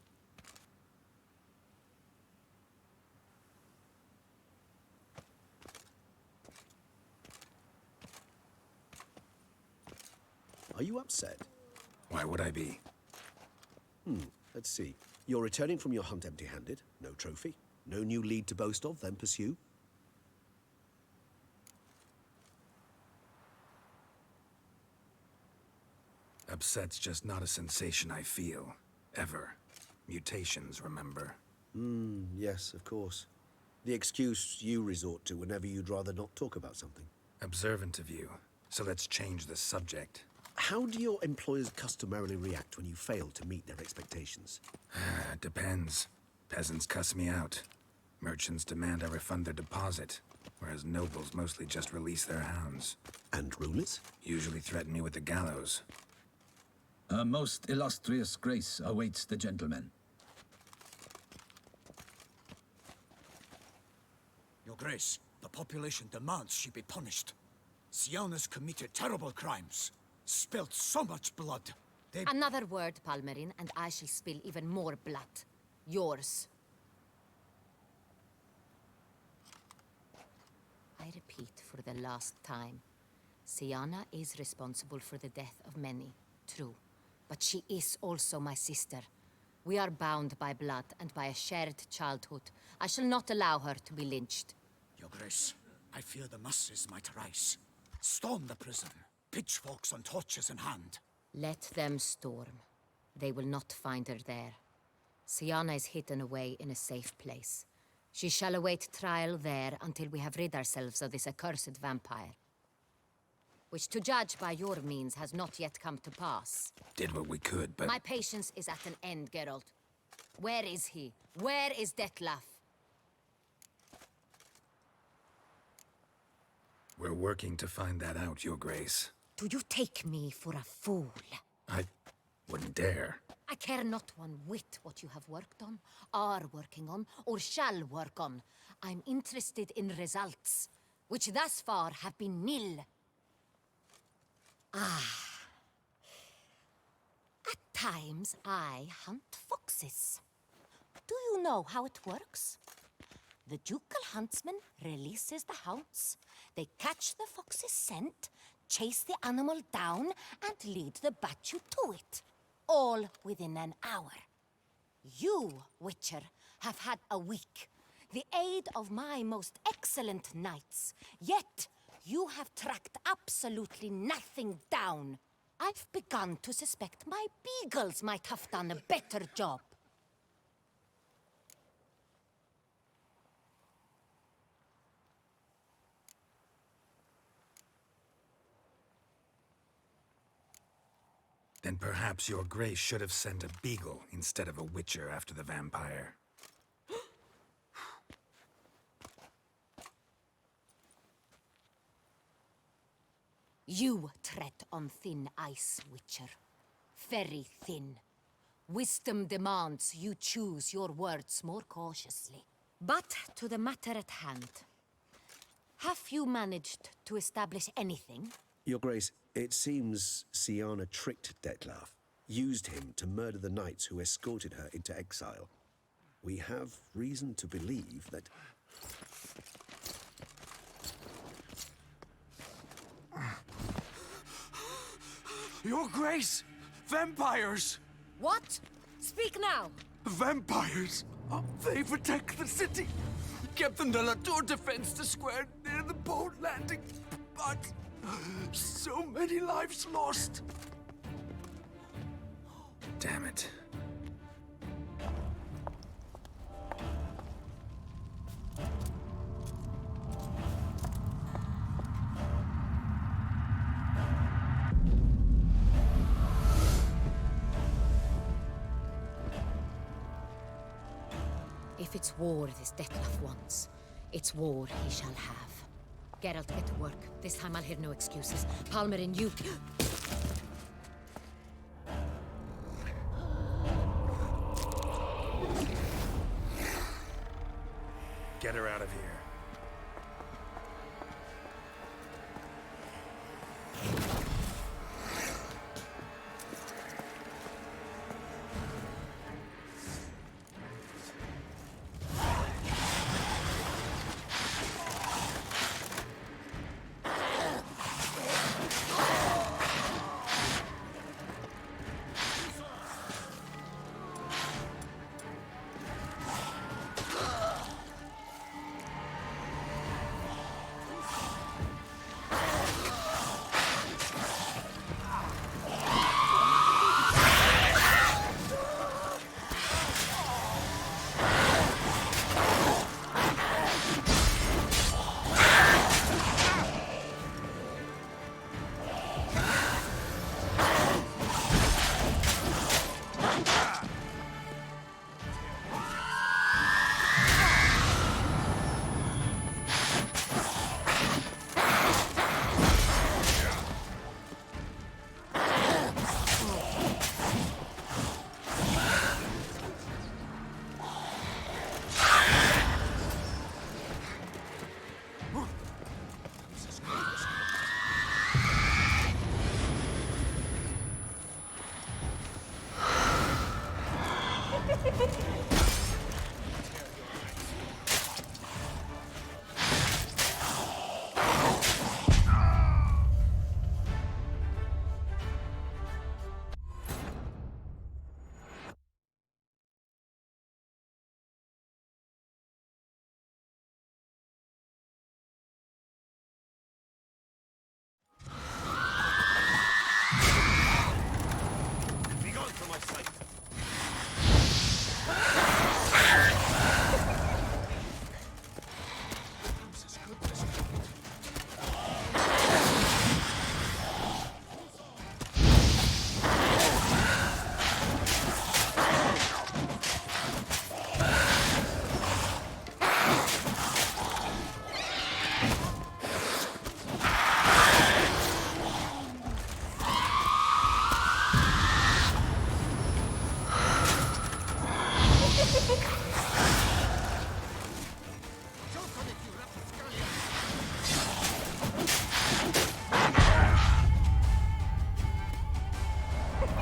Are you upset? Why would I be? Let's see. You're returning from your hunt empty-handed. No trophy. No new lead to boast of, then pursue. Upset's just not a sensation I feel. Ever. Mutations, remember? Yes, of course. The excuse you resort to whenever you'd rather not talk about something. Observant of you. So let's change the subject. How do your employers customarily react when you fail to meet their expectations? Depends. Peasants cuss me out. Merchants demand I refund their deposit, whereas nobles mostly just release their hounds. And rulers? Usually threaten me with the gallows. A most illustrious grace awaits the gentleman. Your Grace, the population demands she be punished. Siana's committed terrible crimes. Spilt so much blood. Another word, Palmerin, and I shall spill even more blood. Yours. I repeat for the last time. Siana is responsible for the death of many, true. But she is also my sister. We are bound by blood and by a shared childhood. I shall not allow her to be lynched. Your Grace, I fear the masses might rise. Storm the prison, pitchforks and torches in hand. Let them storm. They will not find her there. Siana is hidden away in a safe place. She shall await trial there until we have rid ourselves of this accursed vampire. Which, to judge by your means, has not yet come to pass. Did what we could, but... My patience is at an end, Geralt. Where is he? Where is Detlaff? We're working to find that out, Your Grace. Do you take me for a fool? I wouldn't dare. I care not one whit what you have worked on, are working on, or shall work on. I'm interested in results, which thus far have been nil. Ah. A times I hunt foxes. Do you know how it works? The ducal huntsman releases the hounds. They catch the fox's scent, chase the animal down, and lead the Bachu to it. All within an hour. You, Witcher, have had a week. The aid of my most excellent knights. Yet, you have tracked absolutely nothing down. I've begun to suspect my beagles might have done a better job. Then perhaps your grace should have sent a beagle instead of a witcher after the vampire. You tread on thin ice, Witcher. Very thin. Wisdom demands you choose your words more cautiously. But to the matter at hand. Have you managed to establish anything? Your Grace, it seems Siana tricked Dettlaff, used him to murder the knights who escorted her into exile. We have reason to believe that... Your Grace! Vampires! What? Speak now! Vampires! They protect the city! Captain de la Tour defends the square near the boat landing, but so many lives lost! Damn it. If it's war this Dettlaff wants, it's war he shall have. Geralt, get to work. This time I'll hear no excuses. Palmer and you... Get her out of here.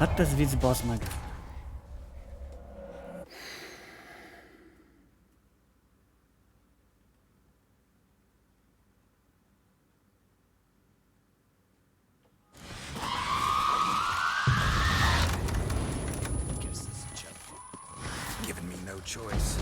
Hát ez vicc, bazd meg. Giving me no choice.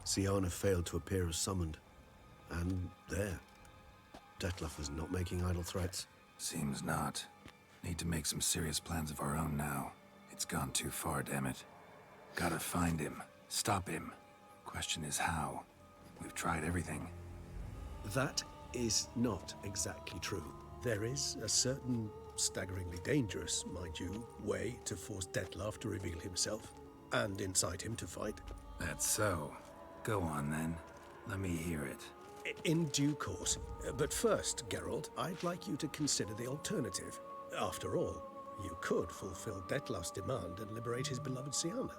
Siana failed to appear as summoned. And there. Detlef is not making idle threats. Seems not. Need to make some serious plans of our own now. It's gone too far, damn it. Gotta find him. Stop him. Question is how. We've tried everything. That is not exactly true. There is a certain, staggeringly dangerous, mind you, way to force Detlef to reveal himself, and incite him to fight. That's so. Go on, then. Let me hear it. In due course. But first, Geralt, I'd like you to consider the alternative. After all, you could fulfill Detlef's demand and liberate his beloved Siana.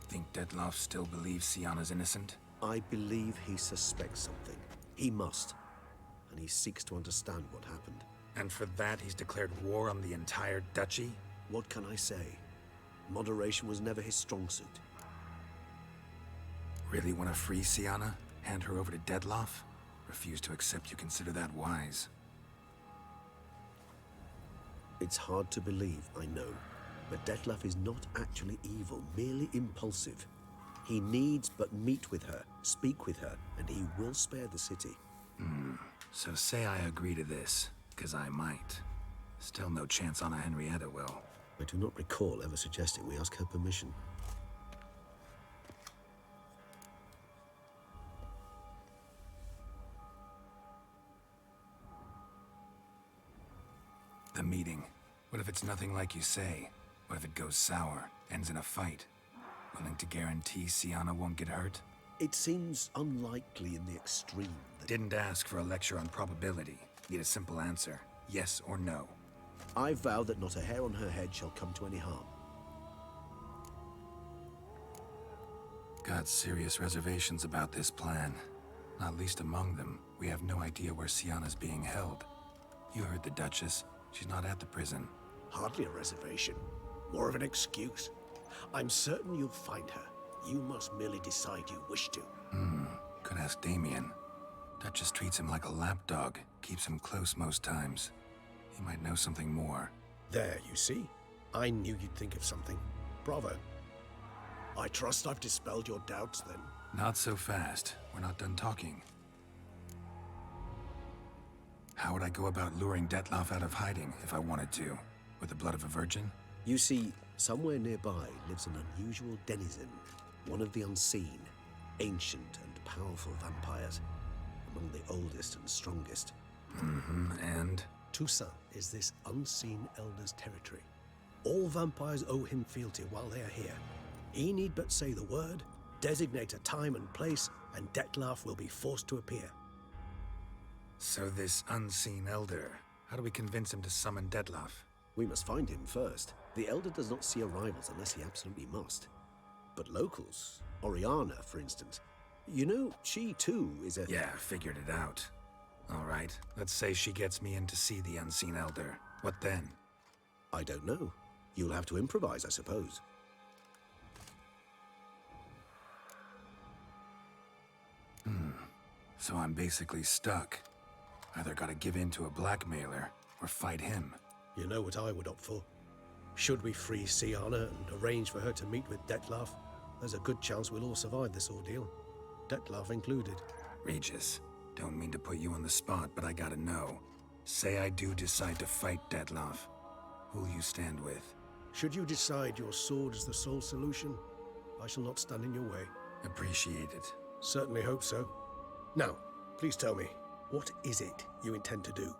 Think Detlef still believes Siana's innocent? I believe he suspects something. He must. And he seeks to understand what happened. And for that, he's declared war on the entire duchy? What can I say? Moderation was never his strong suit. Really want to free Siana? Hand her over to Detlef? Refuse to accept you consider that wise. It's hard to believe, I know. But Detlef is not actually evil, merely impulsive. He needs but meet with her, speak with her, and he will spare the city. So say I agree to this, because I might. Still no chance Anna Henrietta will. I do not recall ever suggesting we ask her permission. The meeting. What if it's nothing like you say? What if it goes sour, ends in a fight? Willing to guarantee Siana won't get hurt? It seems unlikely in the extreme. Didn't ask for a lecture on probability. Need a simple answer. Yes or no. I vow that not a hair on her head shall come to any harm. Got serious reservations about this plan. Not least among them, we have no idea where Siana's being held. You heard the Duchess. She's not at the prison. Hardly a reservation. More of an excuse. I'm certain you'll find her. You must merely decide you wish to. Could ask Damien. Duchess treats him like a lapdog. Keeps him close most times. He might know something more. There, you see? I knew you'd think of something. Bravo. I trust I've dispelled your doubts, then. Not so fast. We're not done talking. How would I go about luring Detlef out of hiding if I wanted to? With the blood of a virgin? You see, somewhere nearby lives an unusual denizen. One of the unseen, ancient and powerful vampires. Among the oldest and strongest. And? Toussaint is this unseen elder's territory. All vampires owe him fealty while they are here. He need but say the word, designate a time and place, and Detlef will be forced to appear. So this unseen elder, how do we convince him to summon Detlef? We must find him first. The Elder does not see arrivals unless he absolutely must. But locals, Oriana, for instance, you know, she too is a... Yeah, figured it out. All right, let's say she gets me in to see the unseen elder. What then? I don't know. You'll have to improvise, I suppose. So I'm basically stuck. Either gotta give in to a blackmailer, or fight him. You know what I would opt for? Should we free Siana and arrange for her to meet with Dettlaff, there's a good chance we'll all survive this ordeal. Dettlaff included. Regis, don't mean to put you on the spot, but I gotta know. Say I do decide to fight Dettlaff. Who'll you stand with? Should you decide your sword is the sole solution, I shall not stand in your way. Appreciate it. Certainly hope so. Now, please tell me, what is it you intend to do?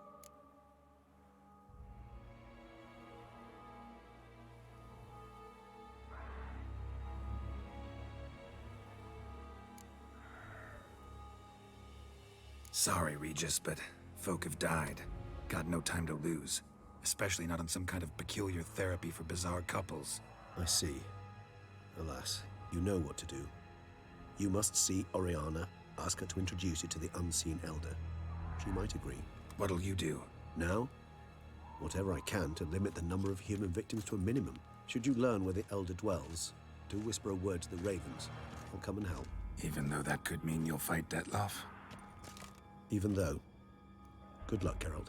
Sorry, Regis, but folk have died. Got no time to lose. Especially not on some kind of peculiar therapy for bizarre couples. I see. Alas, you know what to do. You must see Oriana, ask her to introduce you to the unseen elder. She might agree. What'll you do? Now? Whatever I can to limit the number of human victims to a minimum. Should you learn where the elder dwells, do whisper a word to the ravens. I'll come and help. Even though that could mean you'll fight Dettlaff? Even though. Good luck, Geralt.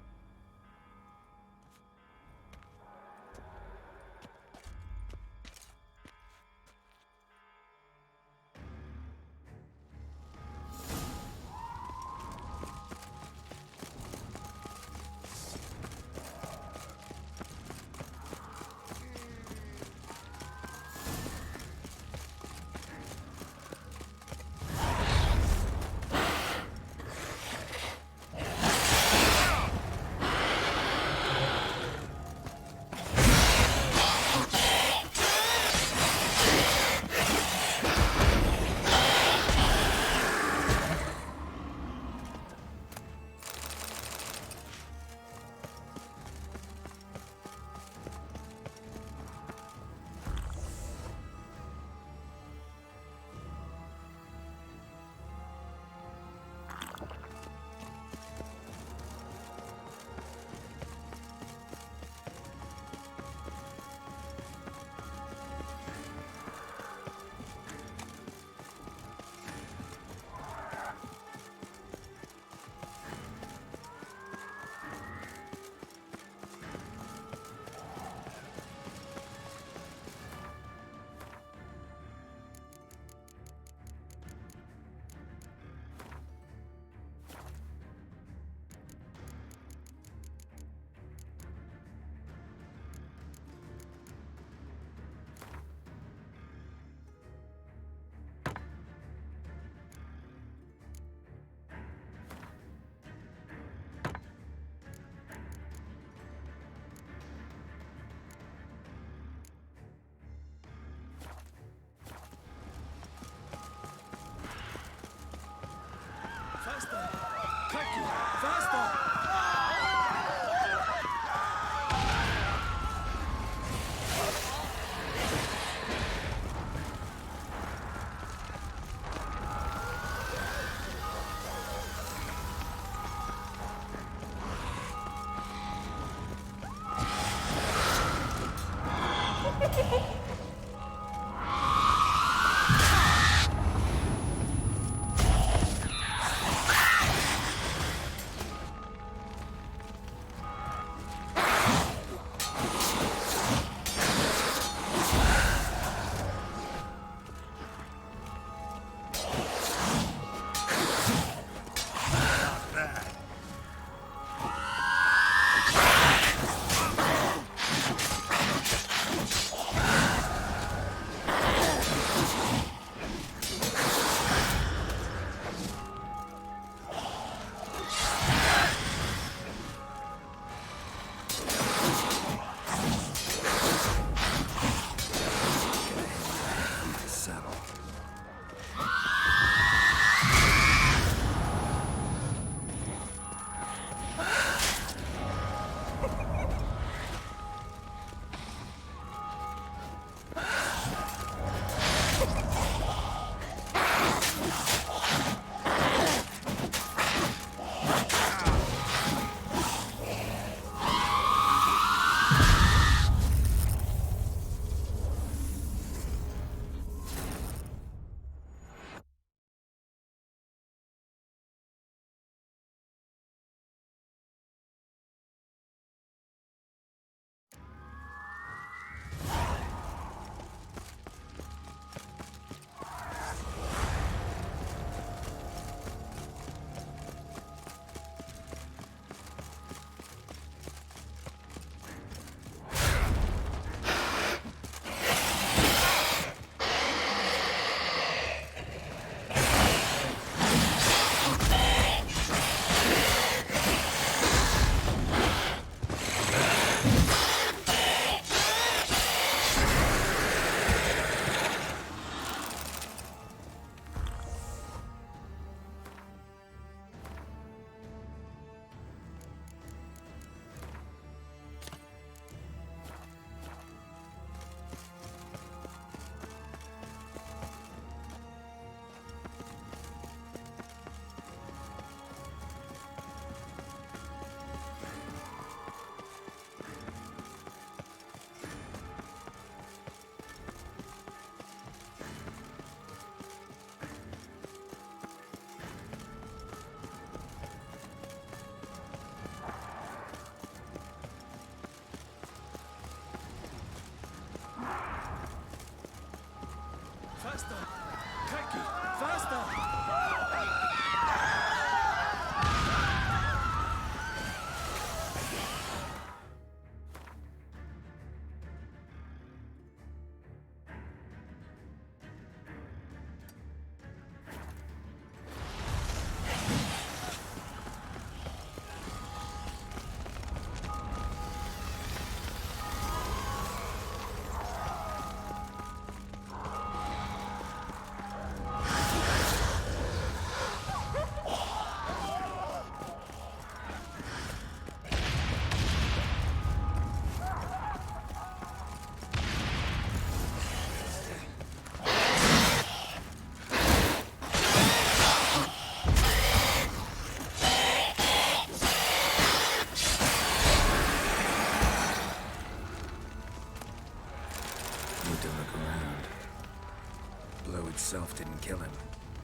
kill him.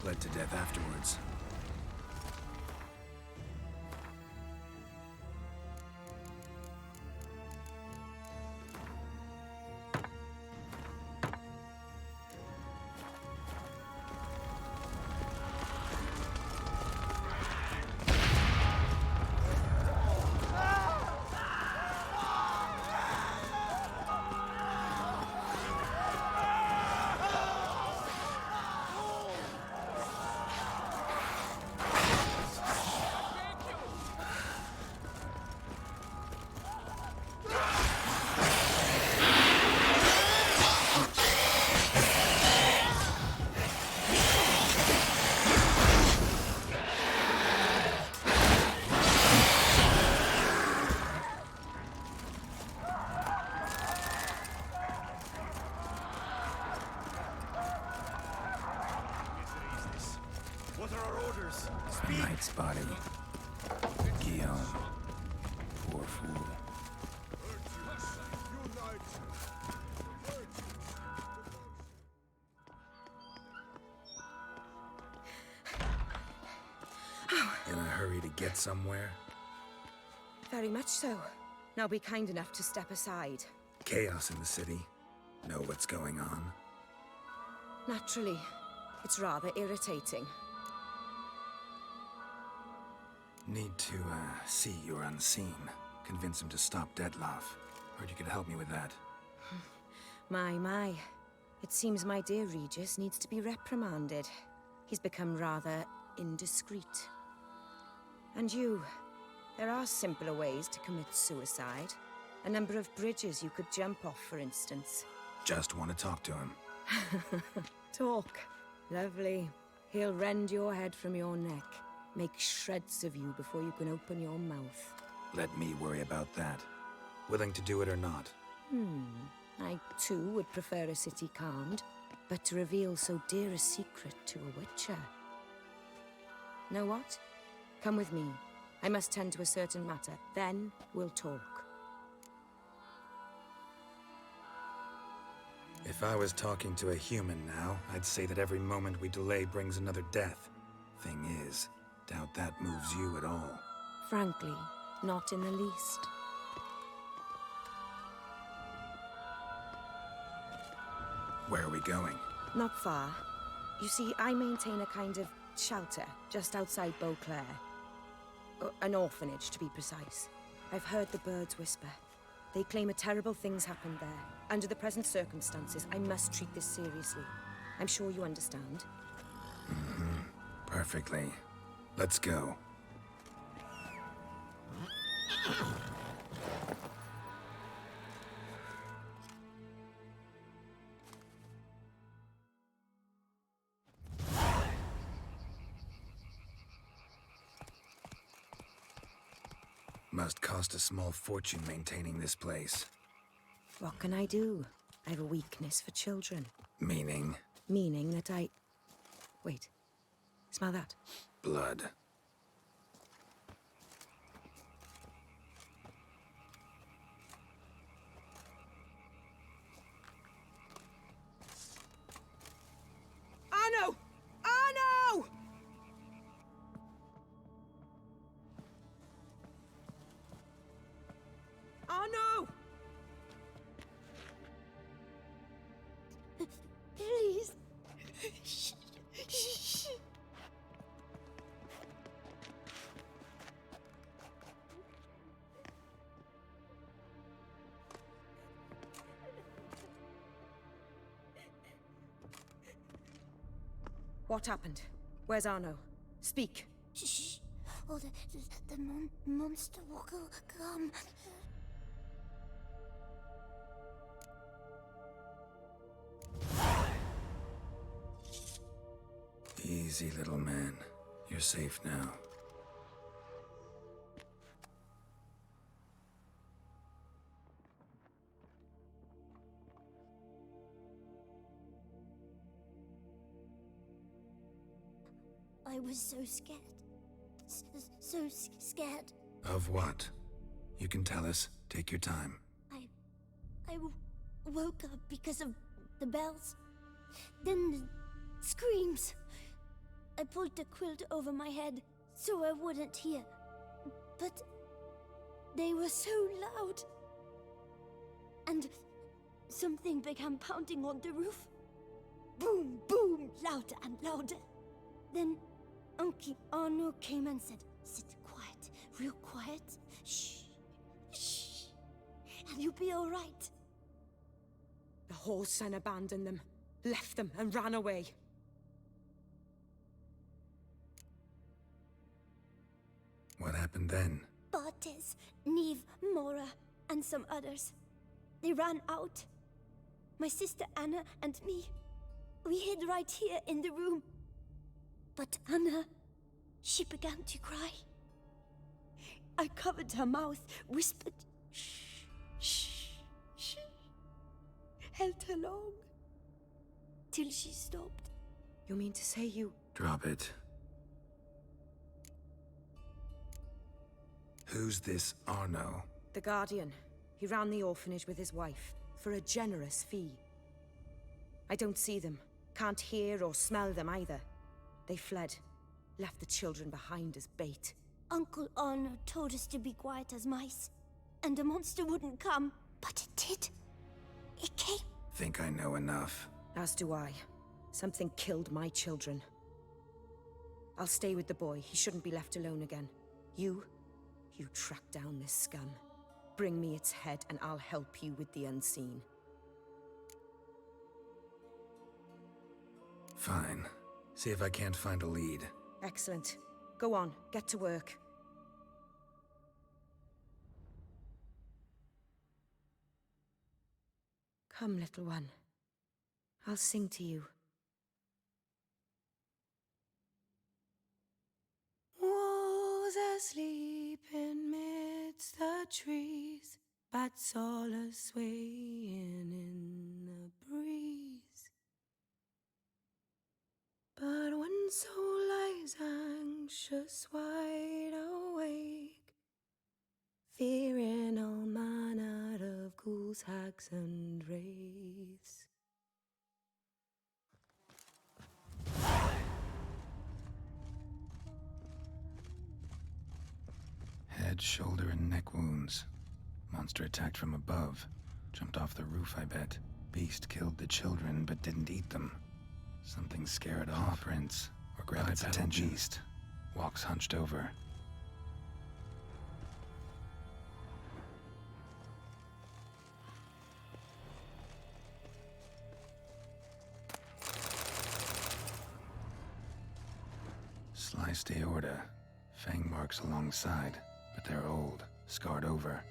Bled to death afterwards. What are our orders? A knight's body. Guillaume. Poor fool. In a hurry to get somewhere? Very much so. Now be kind enough to step aside. Chaos in the city. Know what's going on? Naturally. It's rather irritating. Need to, see you're unseen. Convince him to stop Detlef. Heard you could help me with that. My. It seems my dear Regis needs to be reprimanded. He's become rather indiscreet. And you, there are simpler ways to commit suicide. A number of bridges you could jump off, for instance. Just want to talk to him. Talk. Lovely. He'll rend your head from your neck. Make shreds of you before you can open your mouth. Let me worry about that. Willing to do it or not? I too would prefer a city calmed, but to reveal so dear a secret to a witcher. Know what? Come with me. I must tend to a certain matter. Then we'll talk. If I was talking to a human now, I'd say that every moment we delay brings another death. Thing is, doubt that moves you at all. Frankly, not in the least. Where are we going? Not far. You see, I maintain a kind of shelter just outside Beauclair. An orphanage, to be precise. I've heard the birds whisper. They claim a terrible thing's happened there. Under the present circumstances, I must treat this seriously. I'm sure you understand. Perfectly. Let's go. Must cost a small fortune maintaining this place. What can I do? I have a weakness for children. Meaning? Meaning that I... Wait. Smell that? Blood. Arno! Arno! Arno! Please. What happened? Where's Arno? Speak. Shh. Oh, the monster will come. Easy, little man. You're safe now. I was so scared. So scared. Of what? You can tell us. Take your time. I woke up because of the bells. Then Screams! I pulled the quilt over my head so I wouldn't hear. But they were so loud. And something began pounding on the roof. Boom, boom, louder and louder. Then Uncle Arno came and said, "Sit quiet, real quiet. Shh, shh, and you'll be all right." The whoreson abandoned them, left them, and ran away. What happened then? Bartes, Neve, Mora, and some others. They ran out. My sister Anna and me, we hid right here in the room. But Anna, she began to cry. I covered her mouth, whispered, "Shh, shh, shh," held her long, till she stopped. You mean to say you... Drop it. Who's this Arno? The Guardian. He ran the orphanage with his wife, for a generous fee. I don't see them, can't hear or smell them either. They fled, left the children behind as bait. Uncle Arno told us to be quiet as mice, and the monster wouldn't come, but it did. It came. Think I know enough. As do I. Something killed my children. I'll stay with the boy. He shouldn't be left alone again. You track down this scum. Bring me its head and I'll help you with the unseen. Fine. See if I can't find a lead. Excellent. Go on, get to work. Come, little one. I'll sing to you. Was asleep in midst the trees, bats all a-swaying in the breeze. But one soul lies anxious, wide awake, fearing all manner of ghouls, hags, and wraiths. Head, shoulder, and neck wounds. Monster attacked from above. Jumped off the roof, I bet. Beast killed the children, but didn't eat them. Something scared off prints, or grabbed its attention. Beast. Walks hunched over. Sliced aorta. Fang marks alongside, but they're old, scarred over.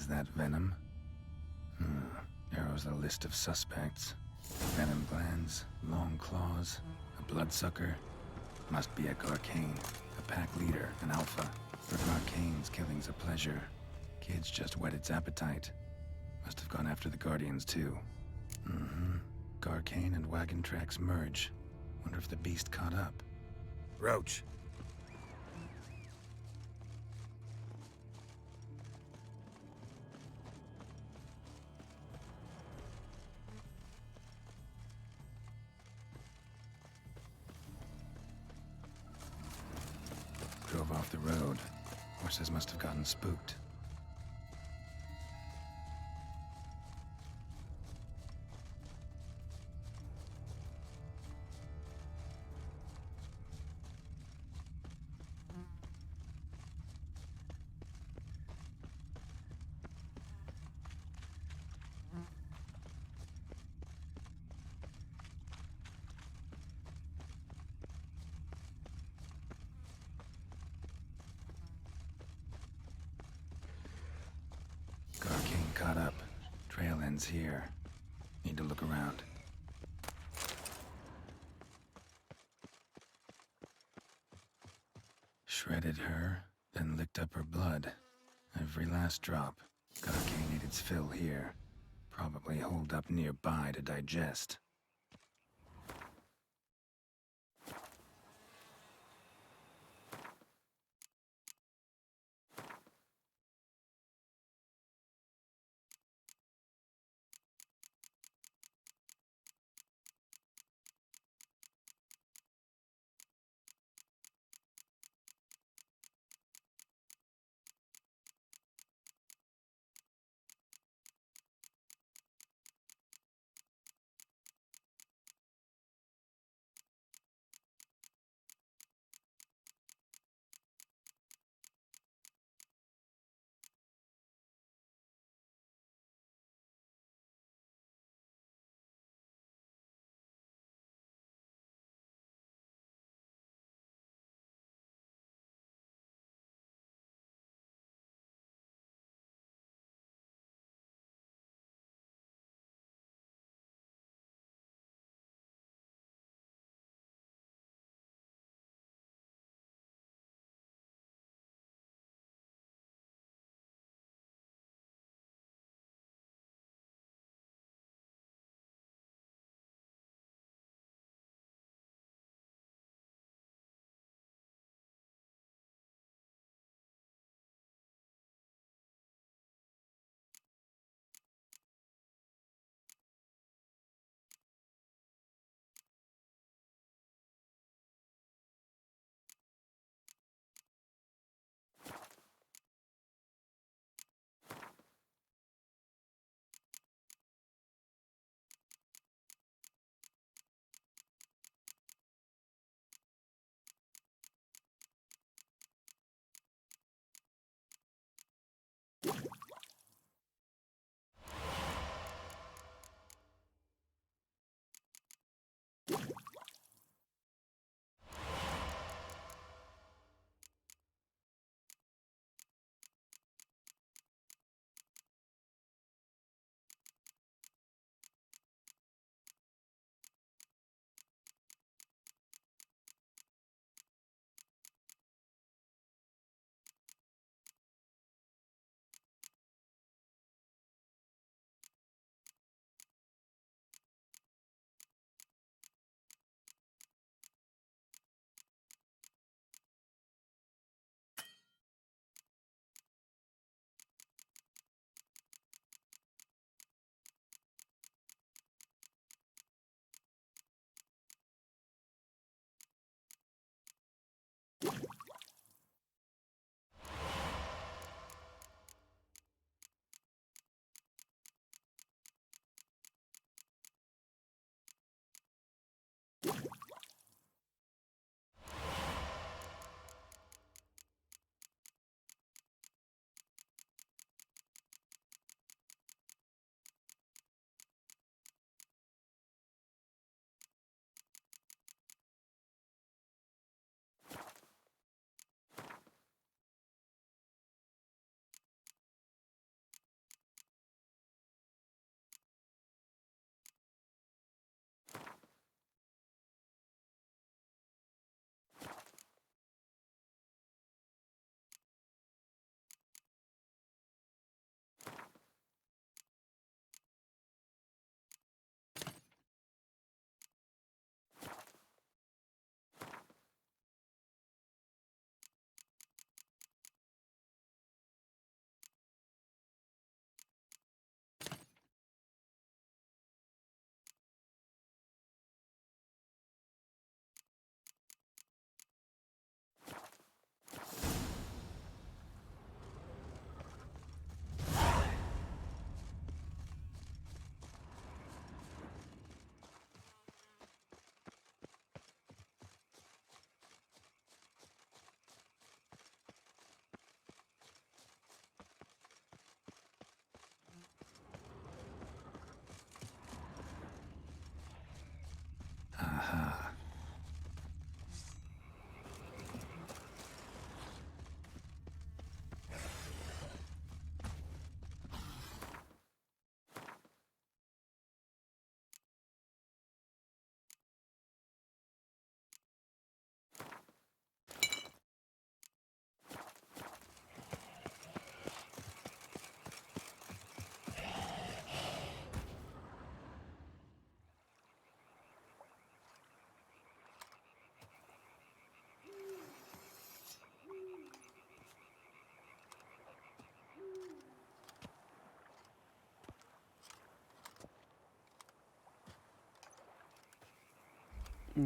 Is that venom? Narrows the list of suspects. Venom glands, long claws, a bloodsucker. Must be a Garcane, a pack leader, an alpha. For Garcane's killing's a pleasure. Kid's just whet its appetite. Must have gone after the Guardians too. Garcane and wagon tracks merge. Wonder if the beast caught up. Roach. Drove off the road. Horses must have gotten spooked. Garcane caught up. Trail ends here. Need to look around. Shredded her, then licked up her blood. Every last drop. Garcane ate its fill here. Probably holed up nearby to digest.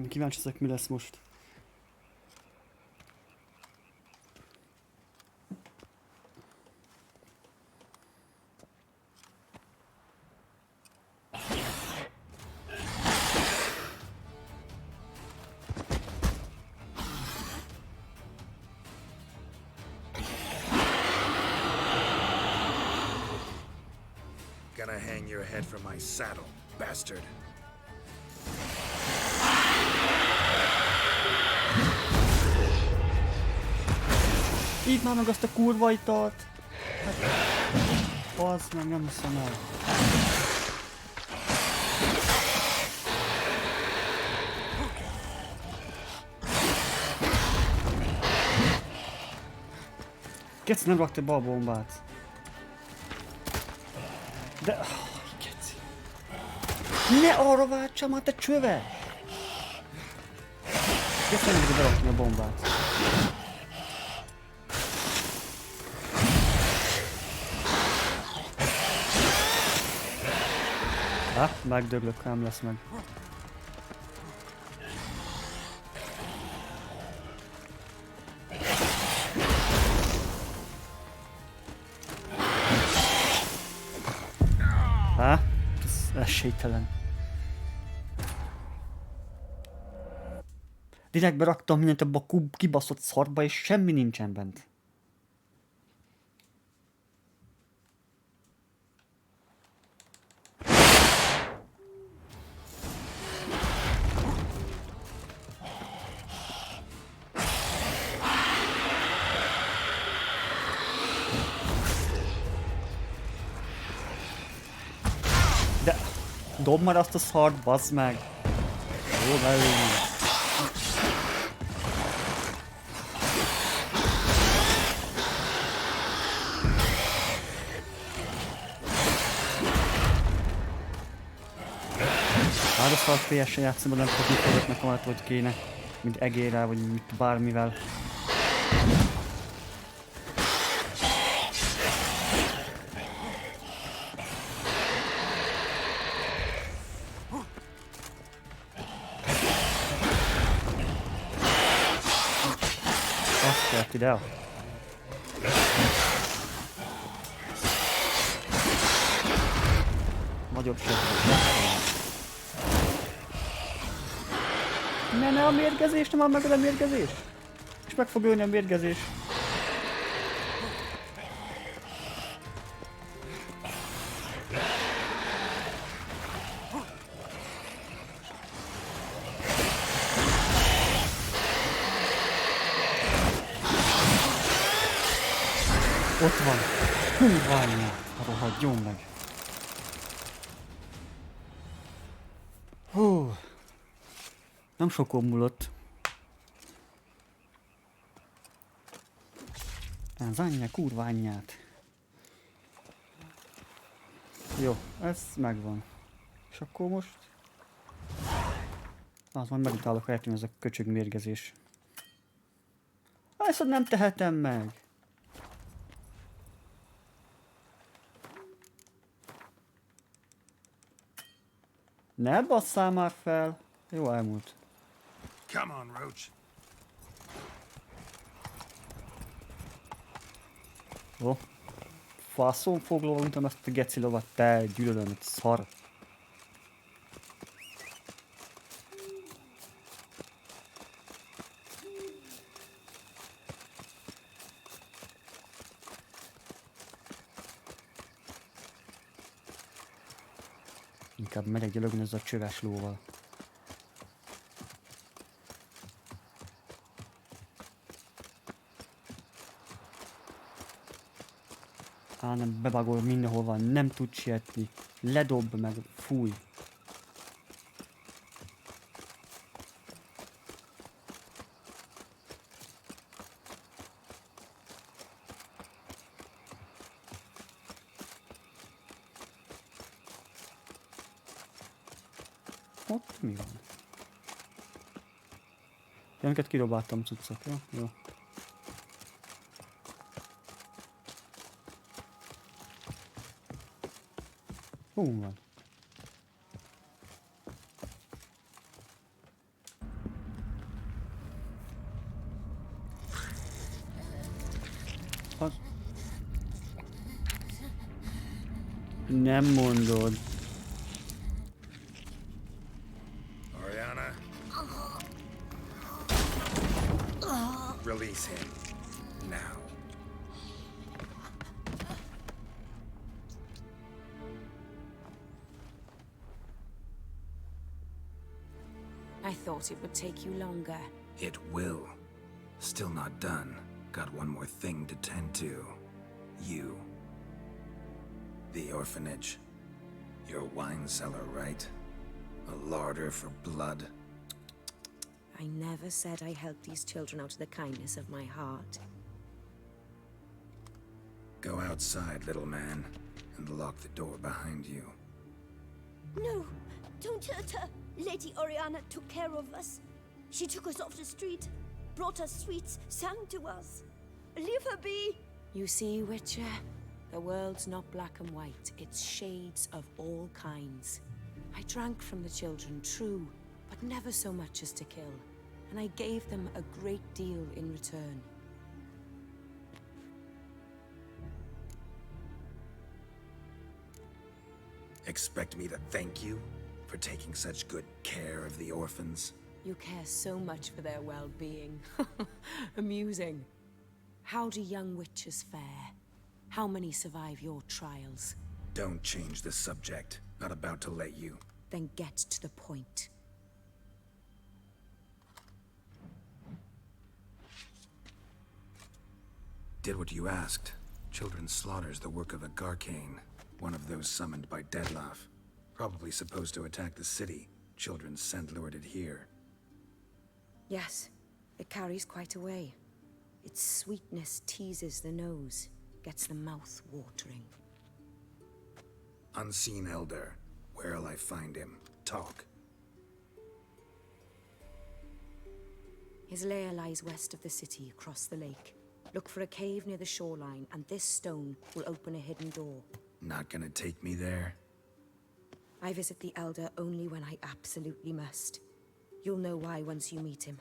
Kíváncsi ezek, mi lesz most. Gonna hang your head from my saddle, bastard. Így már meg azt a kurva italt! Hát... Az meg nem hiszem el. Keci, nem raktad be a bombát. De... Keci. Ne arra váltsam, hát te csöve! Keci, nem tudod berakni a bombát. Megdöglök, nem lesz meg. Ez esélytelen. Direkt beraktam mindent abba a kibaszott szarba, és semmi nincsen bent. Dobd már azt a szart, bazd meg! Jó, beülni. Hát a szart PS-en játszom, nem tudok mikor olyan, hogy kéne. Mint egérrel, vagy mint bármivel. Ide el. Nagyobb sebzés. Ne a mérgezés, nem áll meg a mérgezés. És meg fog ölni a mérgezés. Ott van. Kurva anyját. Rohadjon meg. Hú. Nem sokon múlott. Az anyja, kurva anyját. Jó, ez megvan. És akkor most... Az majd megutálok eltűnni ez a köcsög mérgezés. Ezt nem tehetem meg. Ne basszál már fel! Jó, elmúlt. Come on, Roach. Jó. Faszon foglóval utam ezt a geci lovat, te gyűlölöm, egy szar. Inkább megyek gyalogni ezzel a csöves lóval. Nem, bebagol mindenhol van, nem tud sietni. Ledob meg, fúj. Ott mi van? Ilyeneket kirobáltam cuccok, jó? Jó. Hú van. Nem mondod. Oriana? Release him. Now. I thought it would take you longer. It will. Still not done. Got one more thing to tend to. You. The orphanage. Your wine cellar, right? A larder for blood. I never said I helped these children out of the kindness of my heart. Go outside, little man, and lock the door behind you. No, don't hurt her. Lady Oriana took care of us. She took us off the street, brought us sweets, sang to us. Leave her be. You see, Witcher? The world's not black and white. It's shades of all kinds. I drank from the children, true, but never so much as to kill. And I gave them a great deal in return. Expect me to thank you for taking such good care of the orphans? You care so much for their well-being. Amusing. How do young witches fare? How many survive your trials? Don't change the subject. Not about to let you. Then get to the point. Did what you asked. Children's slaughter's the work of a Garcane. One of those summoned by Dettlaff. Probably supposed to attack the city. Children sent lured here. Yes, it carries quite a way. Its sweetness teases the nose, gets the mouth watering. Unseen Elder. Where'll I find him? Talk. His lair lies west of the city, across the lake. Look for a cave near the shoreline, and this stone will open a hidden door. Not gonna take me there? I visit the Elder only when I absolutely must. You'll know why once you meet him.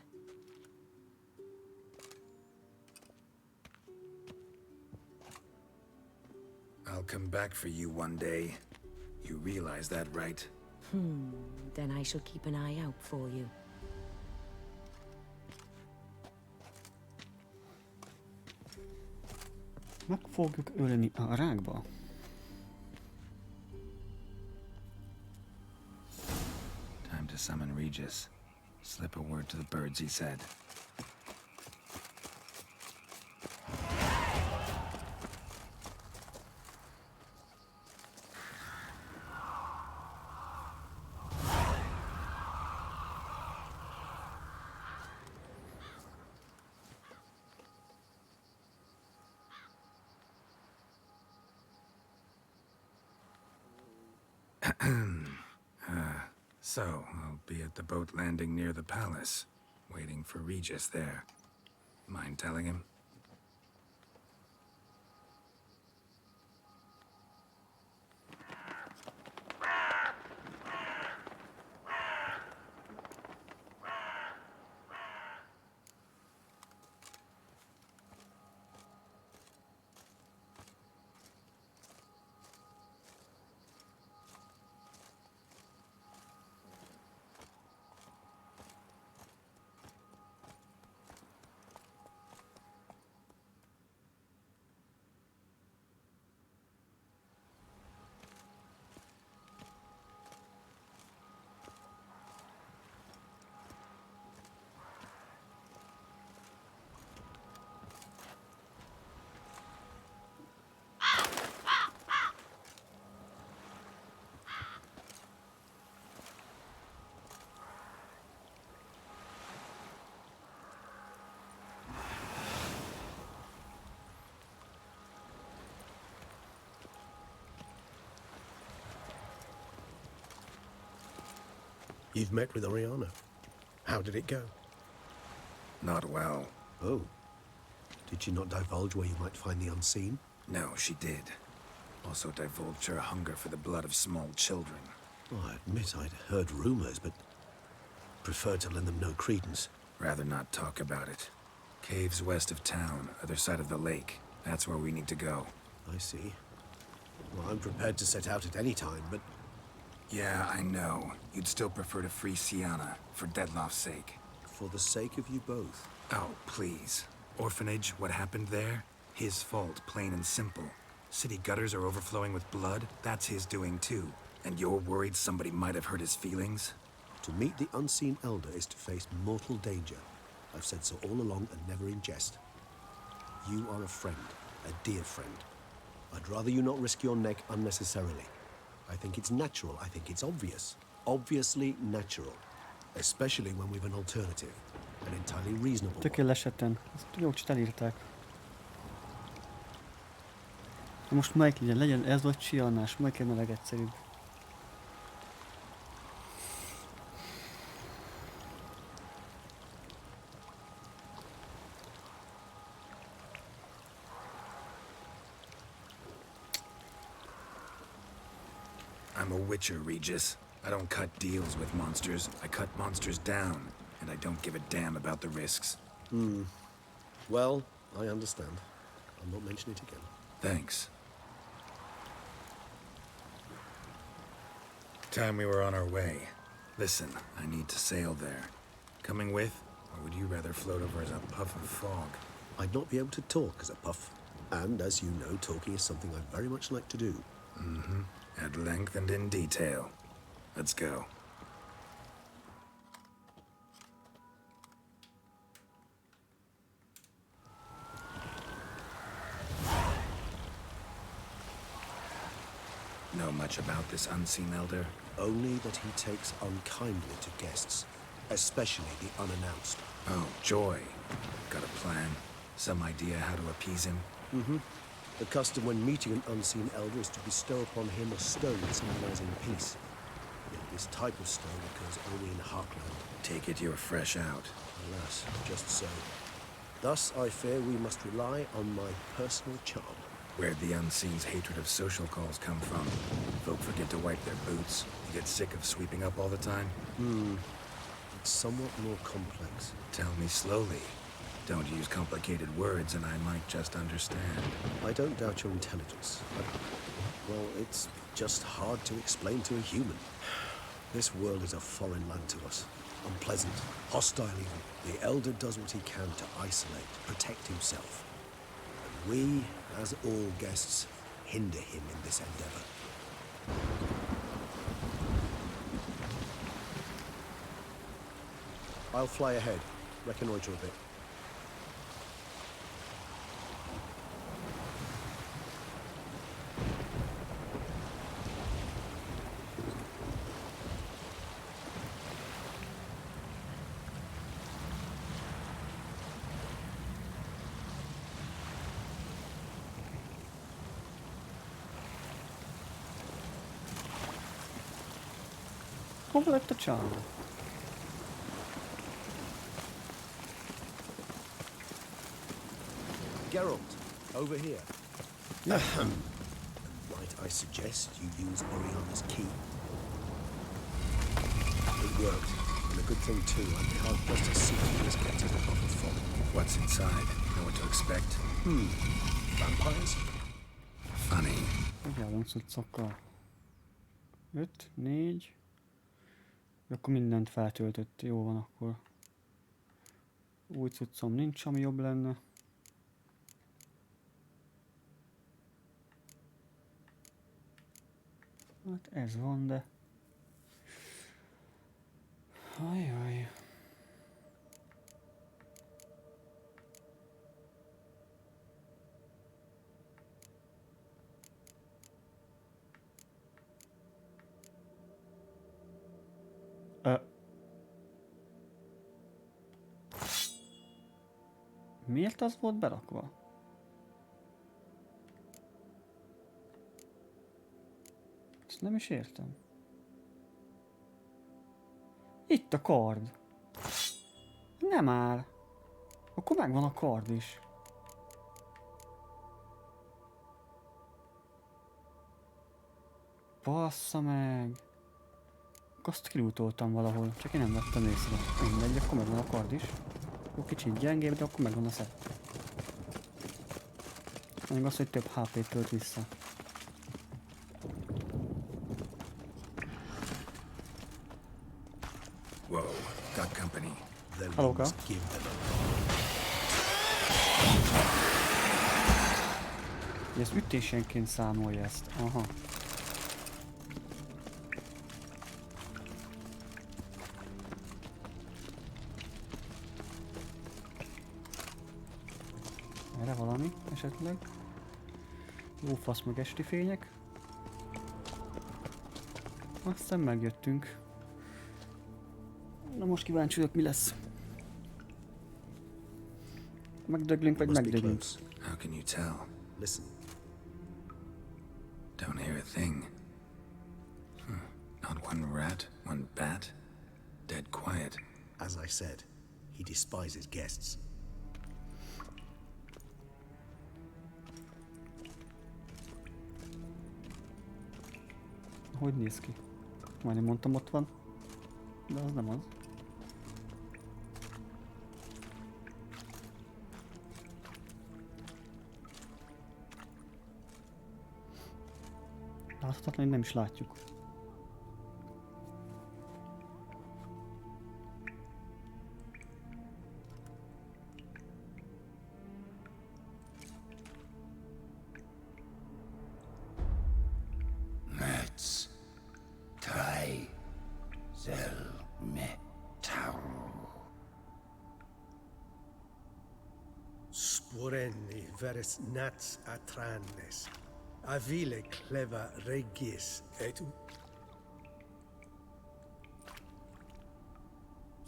I'll come back for you one day. You realize that, right? Then I shall keep an eye out for you. Meg fogjuk ölni a rákba. Time to summon Regis. Slip a word to the birds, he said. So, I'll be at the boat landing near the palace, waiting for Regis there. Mind telling him? You've met with Oriana. How did it go? Not well. Oh. Did she not divulge where you might find the unseen? No, she did. Also divulged her hunger for the blood of small children. Well, I admit I'd heard rumors, but preferred to lend them no credence. Rather not talk about it. Caves west of town, other side of the lake. That's where we need to go. I see. Well, I'm prepared to set out at any time, but... Yeah, I know. You'd still prefer to free Sienna, for Dettlaff's sake. For the sake of you both. Oh, please. Orphanage, what happened there? His fault, plain and simple. City gutters are overflowing with blood, that's his doing too. And you're worried somebody might have hurt his feelings? To meet the unseen elder is to face mortal danger. I've said so all along and never in jest. You are a friend, a dear friend. I'd rather you not risk your neck unnecessarily. I think it's natural, I think it's obvious. Obviously natural. Especially when we've an alternative. An entirely reasonable one. Tökéletesen. Ezt jó, csak elírták. Most melyik legyen ez vagy csianás? Melyik lenne a legegyszerűbb? I'm a witcher, Regis. I don't cut deals with monsters. I cut monsters down. And I don't give a damn about the risks. Well, I understand. I'll not mention it again. Thanks. Time we were on our way. Listen, I need to sail there. Coming with? Or would you rather float over as a puff of fog? I'd not be able to talk as a puff. And as you know, talking is something I very much like to do. Mm-hmm. At length and in detail. Let's go. Know much about this unseen elder? Only that he takes unkindly to guests, especially the unannounced. Oh, joy. Got a plan? Some idea how to appease him? Mm-hmm. The custom when meeting an unseen elder is to bestow upon him a stone symbolizing peace. Yet this type of stone occurs only in Heartland. Take it you're fresh out. Alas, just so. Thus, I fear we must rely on my personal charm. Where'd the unseen's hatred of social calls come from? Folk forget to wipe their boots. You get sick of sweeping up all the time? It's somewhat more complex. Tell me slowly. Don't use complicated words and I might just understand. I don't doubt your intelligence, but, well, it's just hard to explain to a human. This world is a foreign land to us. Unpleasant, hostile even. The Elder does what he can to isolate, protect himself. And we, as all guests, hinder him in this endeavor. I'll fly ahead, reconnoitre a bit. Hova lett a csávó? Geralt, over here. Might I suggest you use Oriana's key? It worked, and a good thing too. I'm hard-pressed to see who has kept it above the fog. What's inside? Know what to expect? Vampires? Funny. Megállunk cuccokkal. 5, 4... Akkor mindent feltöltött, jó van akkor. Új cuccom nincs, ami jobb lenne. Hát ez van, de... Ajaj. Miért az volt berakva? Ezt nem is értem. Itt a kard. Nem áll. Akkor megvan a kard is. Bassza meg. Azt kilútoltam valahol, csak én nem vettem észre. Mindegy, akkor megvan a kard is. Jó, kicsit gyengébb, de akkor megvan a szett. Még az, hogy több HP-t tölt vissza. got company. Then Hello, we must give them Ez ütésenként számolja ezt. Aha. Erre valami esetleg? Jó fasz meg esti fények. Aztán megjöttünk. Na most kíváncsi vagyok, mi lesz. Megdöglünk, vagy megdöglünk. How can you tell? Listen. Don't hear a thing. Not one rat, one bat. Dead quiet. As I said, he despises guests. Hogy néz ki? Majdnem mondtam, ott van. De az nem az. Láthatatlan, hogy nem is látjuk. Let's try metal. Sporenni veres nats atrannes. Avile cleva regis et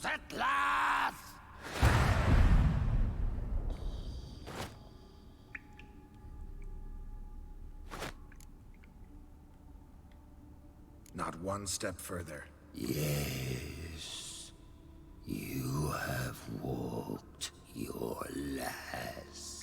Settlers! Not one step further. Yes, you have walked your last.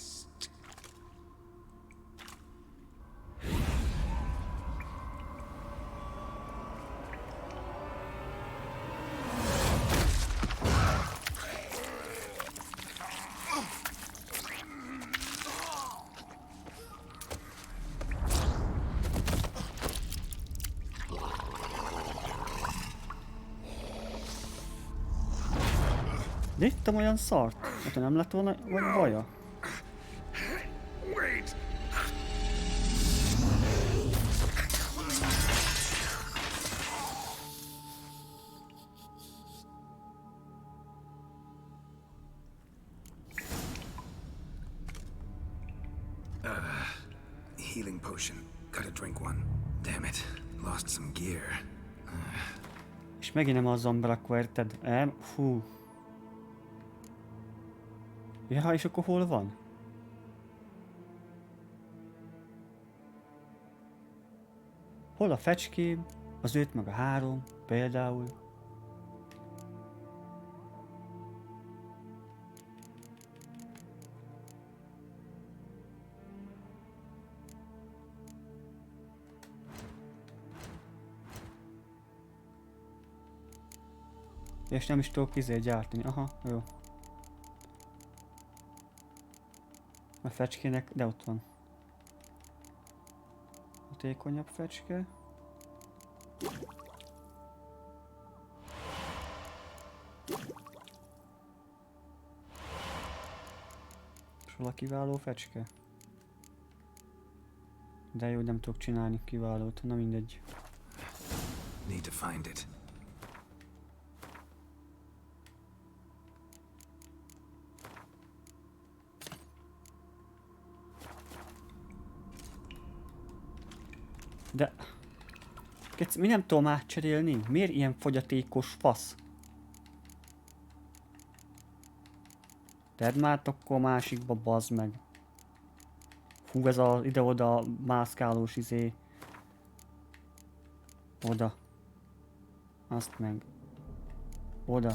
De ittam olyan szart, hogyha nem lett volna vagy baja. Wait! Healing potion. Gotta drink one. Damn it. Lost some gear. És megint nem azzal berakva, érted? Fú. Ja, és akkor hol van? Hol a fecském? Az 5 meg a 3, például. És nem is tudok gyártani. Aha, jó. A fecskének, de ott van. Hatékonyabb fecske. És hol a kiváló fecske? De jó, nem tudok csinálni kiválót, na mindegy. Need to find it. De... mi nem tudom átcserélni? Miért ilyen fogyatékos fasz? Tedd már akkor másikba, bazd meg. Fú, ez az ide-oda mászkálós izé. Oda. Azt meg. Oda.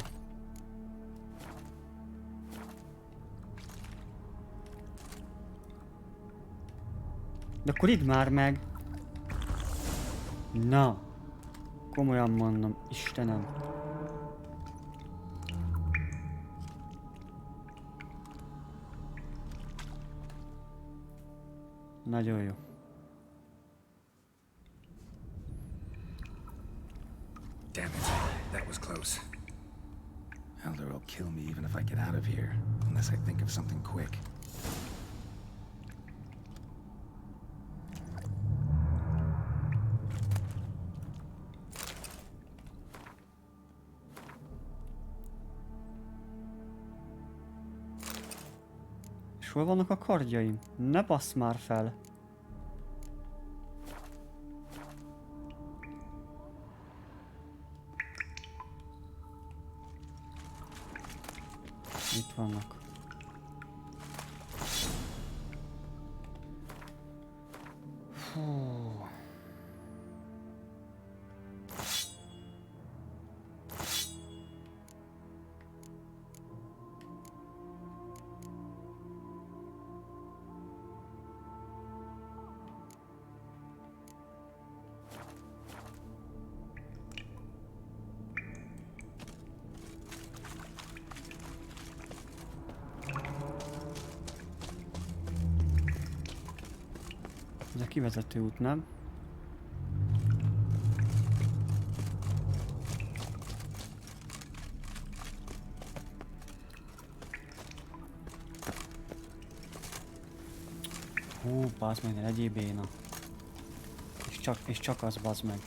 De akkor idd már meg! Na! Komolyan mondom, Istenem! Nagyon jó. Damn it, that was close. Elder will kill me even if I get out of here, unless I think of something quick. És hol vannak a kardjaim? Ne bassz már fel! Itt vannak. Fú. Ez a kivezető út, nem? Hú, bazd meg, ne legyél béna. És csak az, bazd meg.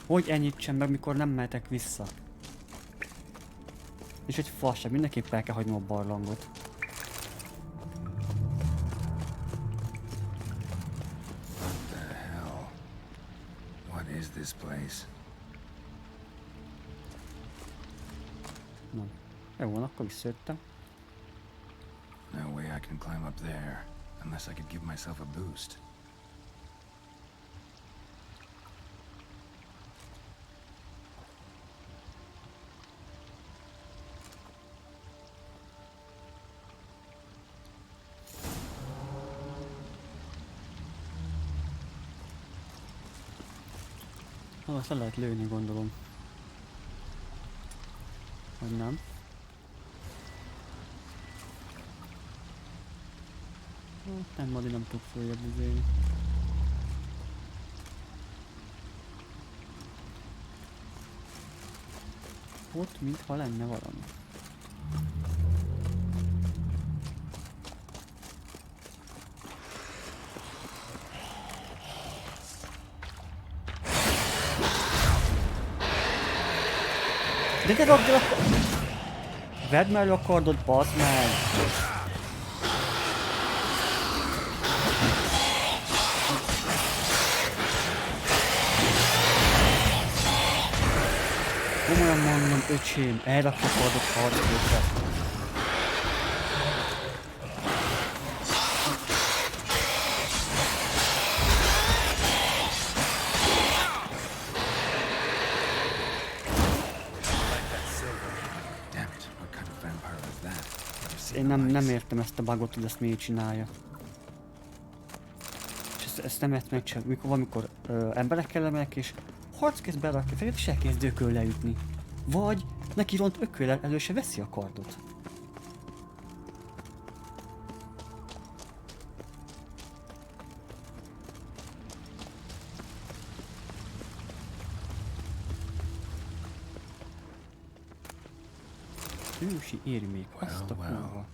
Hogy enyhítsem meg, mikor nem mehetek vissza? És egy fasság, mindenképp el kell hagynom a barlangot. What the hell? What is this place? Na, jó van, akkor visszajöttem. No way I can climb up there, unless I could give myself a boost. Azt le lehet lőni, gondolom. Vagy nem? Nem, Madi nem tud följebb üzélni. Ott mintha lenne valami. De te rakd el a... Vedd már a kardot, bassz meg! Komolyan mondom, öcsém, elrakja a kardot harclókra. Én nem értem ezt a bugot, hogy ezt miért csinálja. És ezt nem értem megcsinálni, valamikor emberekkel emelek és harc közben berakja fejet és elkezd ököl leütni. Vagy neki ront ököllel elő se veszi a kardot. Ősi érmék, azt a kurva.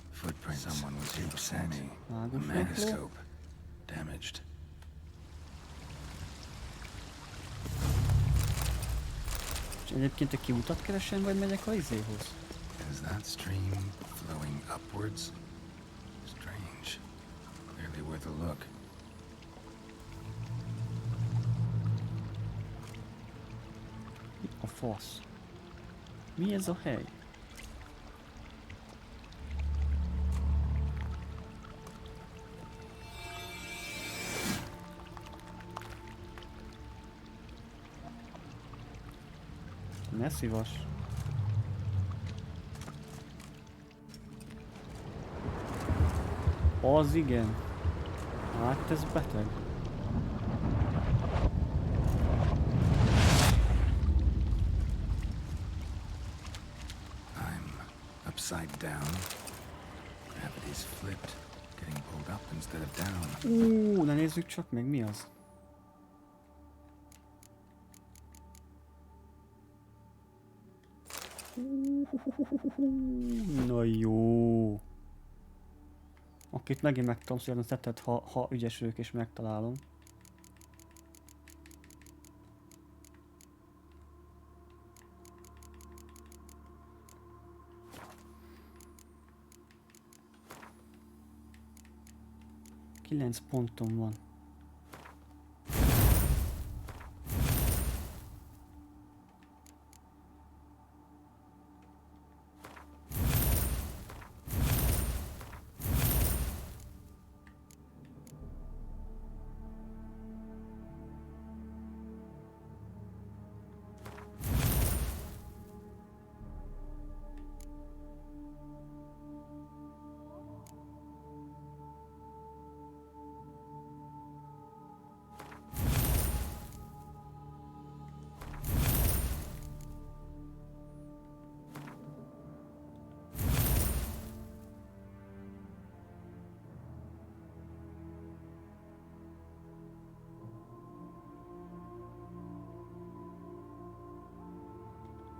Someone was here before me. A magnascope. Damaged. És egyébként a kiutat keresem, vagy megyek a izéhoz? Is that stream flowing upwards? Strange. Clearly worth a look. A fasz. Mi ez a hely? Ne szívas. Az igen. Hát ez beteg. I'm upside down. Gravity's flipped. Getting pulled up instead of down. Ne nézzük csak meg, mi az? Na jó. Akit megint meg tudom szólni a szettet, ha ügyes ők és megtalálom. Kilenc pontom van.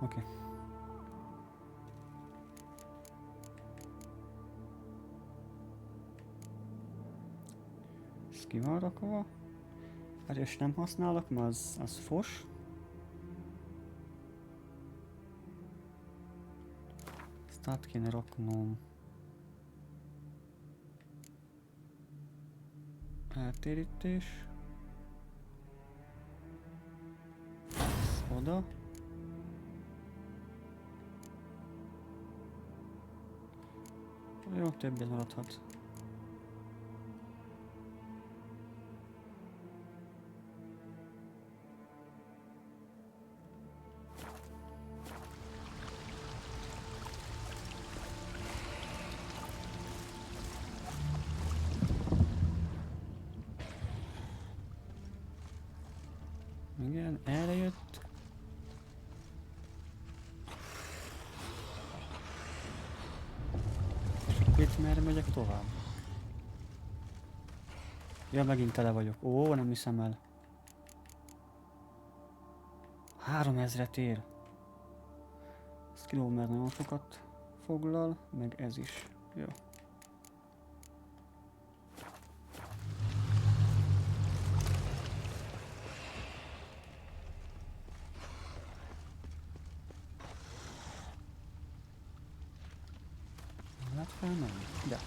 Oké. Ez ki van rakva? Erős nem használok, mert az fos. Ezt át kéne raknom. Eltérítés. Ez oda. Jó, többet maradhat. Igen, erre jött. Itt merre megyek tovább? Ja, megint tele vagyok. Ó, nem hiszem el. 3000-et ér. Ez kilométer nagyon sokat foglal, meg ez is. Jó. Yeah.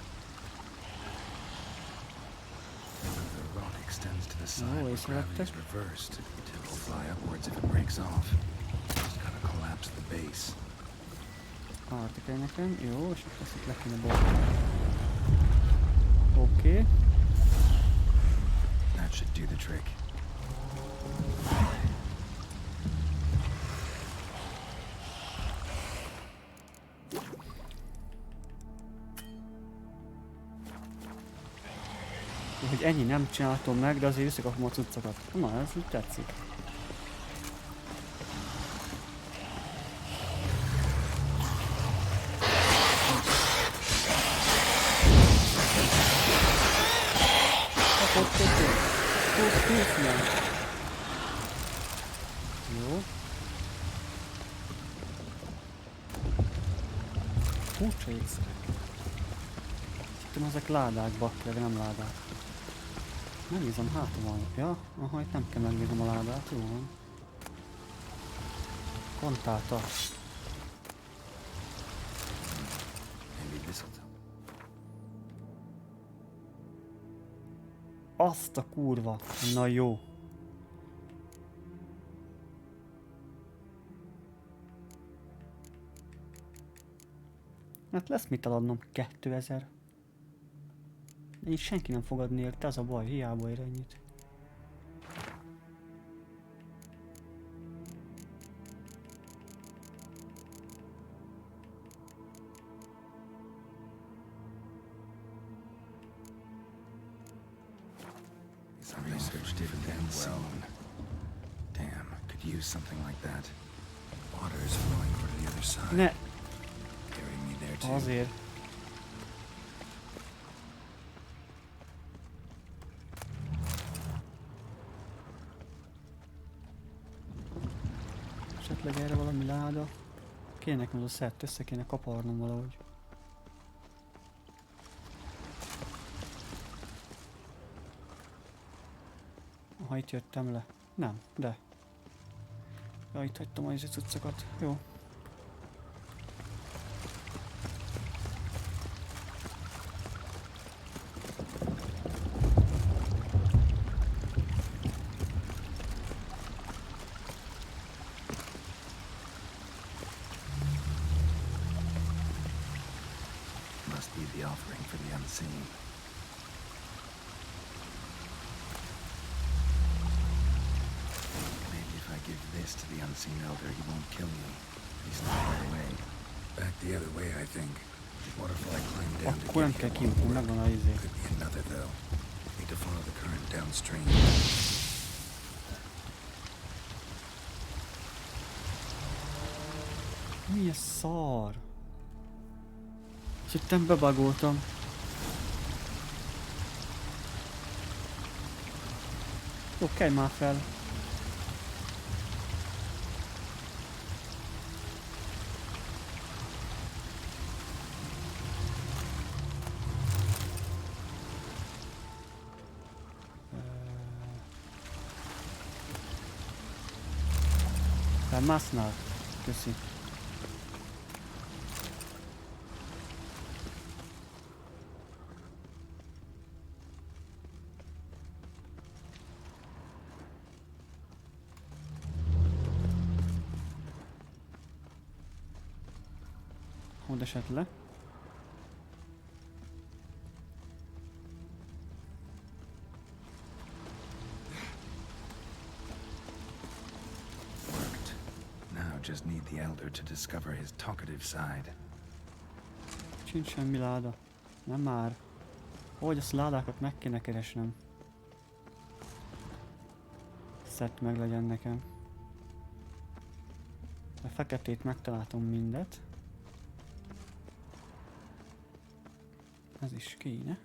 The rock extends to the side where gravity is reversed. It will fly upwards if it breaks off. Just gotta collapse the base. Arra nekem, jó, és akkor ezt itt le kéne boltani. Oké. That should do the trick. Hogy ennyi nem csináltam meg, de azért összekapom a cuccokat. Na, ez úgy tetszik. Jó. Furcsa észrek. Hittem ezek ládák, de nem ládák. Megnézem, hátra van. Ja, aha, itt nem kell megnézem a ládát, jó van. Kontálta. Azt a kurva. Na jó. Hát lesz mit eladnom, 2000. De így senki nem fog adni érte, az a baj, hiába ér ennyit. I researched it and well. Damn, could use something like that. Water is flowing over to the other side. Ne! Carrying me there too. Azért. Esetleg erre valami láda Kéne nekem az a szert, össze kéne kaparnom valahogy. Ha itt jöttem le. Nem, de. Ja, itt hagytam a cuccokat. Jó. Must be the offering for the unseen. Maybe if I give this to the unseen elder, he won't kill me. He's not far away. Back the other way, I think. What if I climb down to Akkor nem kell kiugrani, megvan a izé. Could be another though. Need to follow the current downstream. Mi a szar? Hittem bebagoltam. Jó, kelj már fel. Felmásznál? Köszi. Hogy esett le? Worked. Now just need the elder to discover his talkative side. Sincs semmi láda. Nem már. Hogy azt ládákat meg kéne keresnem. Szett meg legyen nekem. A feketét megtaláltam mindet. Ez is kéne.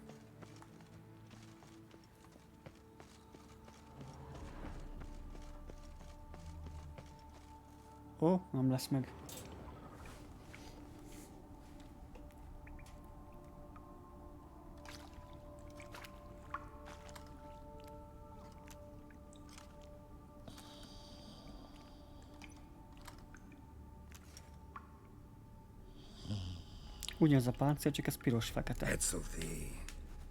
Ó, nem lesz meg. Ugyanaz a páncél, csak ez piros-fekete. Etzelthi,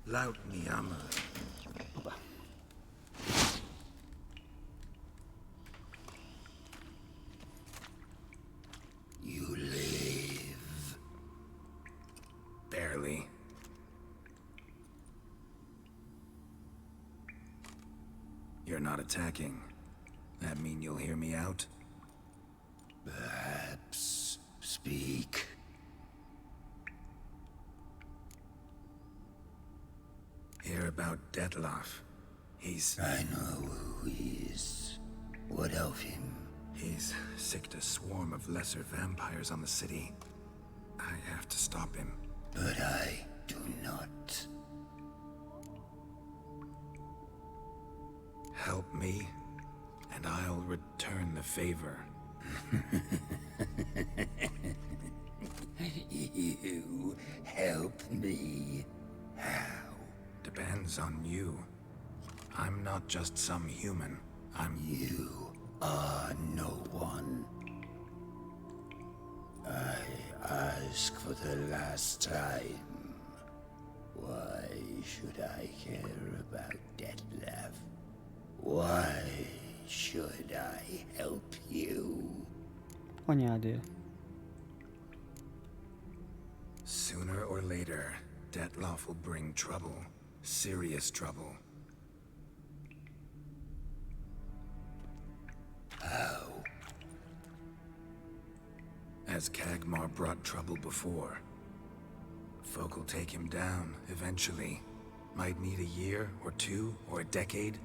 laut Niyama. You live. Barely. You're not attacking. That mean you'll hear me out? Perhaps. Speak. Hear about Dettlaff. He's... I know who he is. What of him? He's sicked a swarm of lesser vampires on the city. I have to stop him. But I do not. Help me, and I'll return the favor. You help me? How? Depends on you. I'm not just some human. You are no one. I ask for the last time. Why should I care about Dettlaff? Why should I help you? Anyádél. Sooner or later, Dettlaff will bring trouble. Serious trouble. How? As Kagmar brought trouble before. Folk will take him down, eventually. Might need a year, or two, or a decade,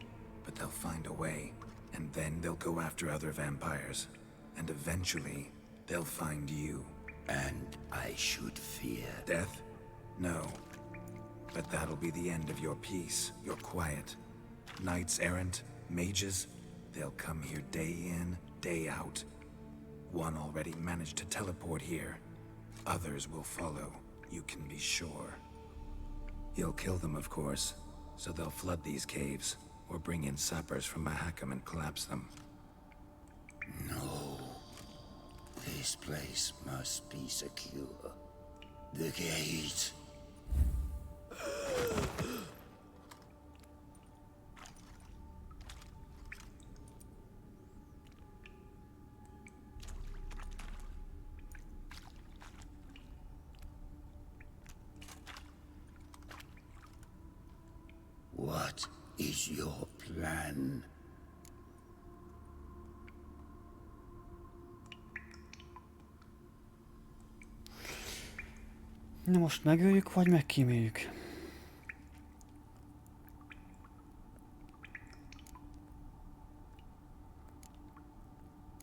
but they'll find a way. And then they'll go after other vampires. And eventually, they'll find you. And I should fear death? No. But that'll be the end of your peace, your quiet. Knights errant, mages, they'll come here day in, day out. One already managed to teleport here. Others will follow, you can be sure. He'll kill them, of course, so they'll flood these caves, or bring in sappers from Mahakam and collapse them. No. This place must be secure. The gate. What is your plan? Na most megöljük, vagy megkíméljük?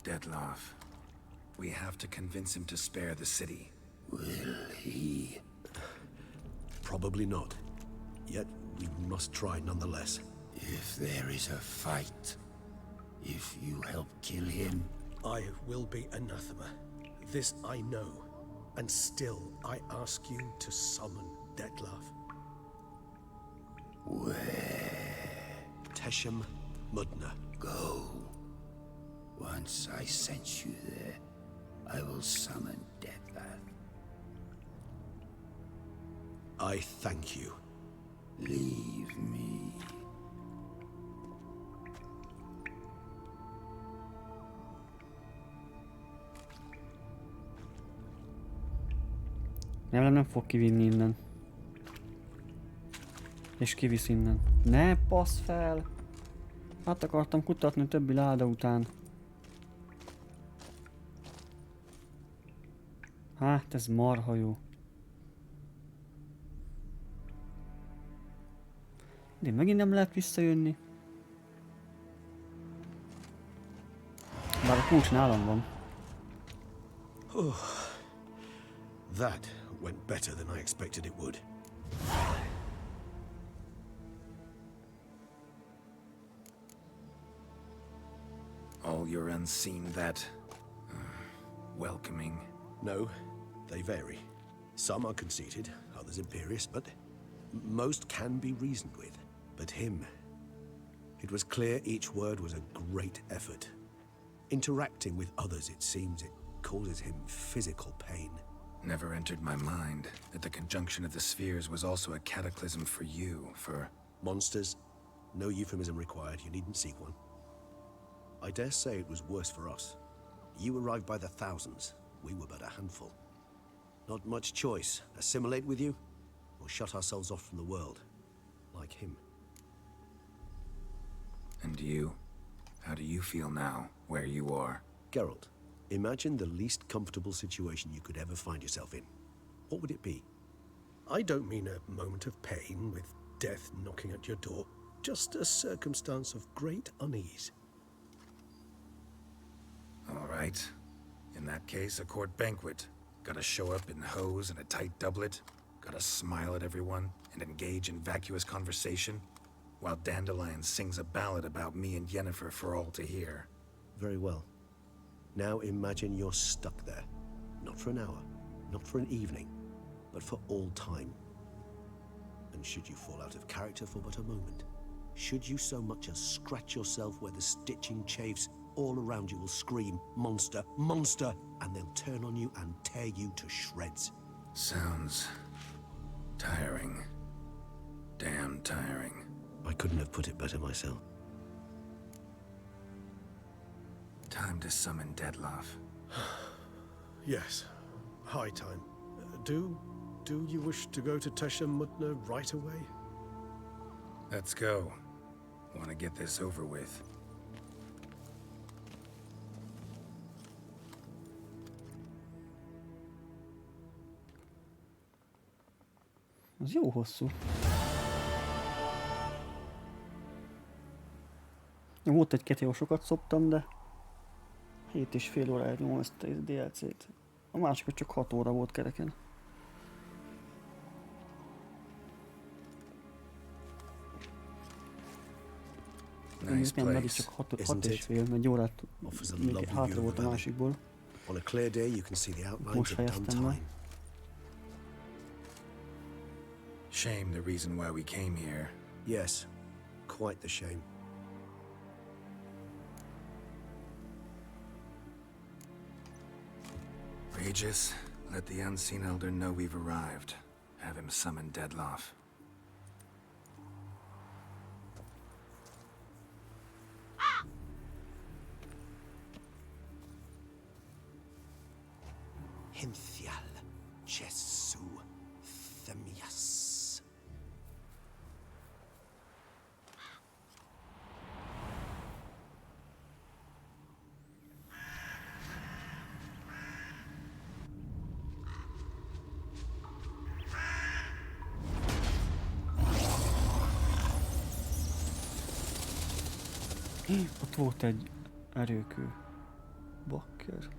Dettlaff. We have to convince him to spare the city. Will he? Probably not. Yet, we must try nonetheless. If there is a fight, if you help kill him, I will be anathema. This I know. And still, I ask you to summon Dettlaff. Where? Teshem Mudna. Go. Once I sent you there, I will summon Dettlaff. I thank you. Leave me. Nem fog kivinni innen. És kivisz innen. Ne passz fel! Hát akartam kutatni a többi láda után. Hát ez marha jó. De megint nem lehet visszajönni. Bár a kulcs nálam van. That went better than I expected it would. All your unseen that... welcoming. No, they vary. Some are conceited, others imperious, but most can be reasoned with. But him, it was clear each word was a great effort. Interacting with others, it seems, it causes him physical pain. Never entered my mind that the conjunction of the spheres was also a cataclysm for you, for... Monsters? No euphemism required, you needn't seek one. I dare say it was worse for us. You arrived by the thousands, we were but a handful. Not much choice, assimilate with you, or shut ourselves off from the world, like him. And you? How do you feel now, where you are? Geralt, imagine the least comfortable situation you could ever find yourself in. What would it be? I don't mean a moment of pain with death knocking at your door. Just a circumstance of great unease. All right. In that case, a court banquet. Gotta show up in hose and a tight doublet. Gotta smile at everyone and engage in vacuous conversation. While Dandelion sings a ballad about me and Yennefer for all to hear. Very well. Now imagine you're stuck there. Not for an hour, not for an evening, but for all time. And should you fall out of character for but a moment, should you so much as scratch yourself where the stitching chafes, all around you will scream, "Monster, monster!" and they'll turn on you and tear you to shreds. Sounds... tiring. Damn tiring. I couldn't have put it better myself. Time to summon Dettlaff. Yes, high time. Do you wish to go to Teshem Mudna right away? Let's go. Want to get this over with. Az jó hosszú. Volt egy-két jó sokat szoptam, de 7,5 óráig nyomom ezt a DLC-t. A másik csak 6 óra volt kereken. Nice nem, csak 6,5, egy órát még hátra volt a másikból. On a clear day, you can see the outlines Most of done fejeztem be. time. Shame the reason why we came here. Yes, quite the shame. Regis, let the unseen elder know we've arrived. Have him summon Deadloff. Hinthial Jesu Themias. Ott volt egy erőkő. Bakker.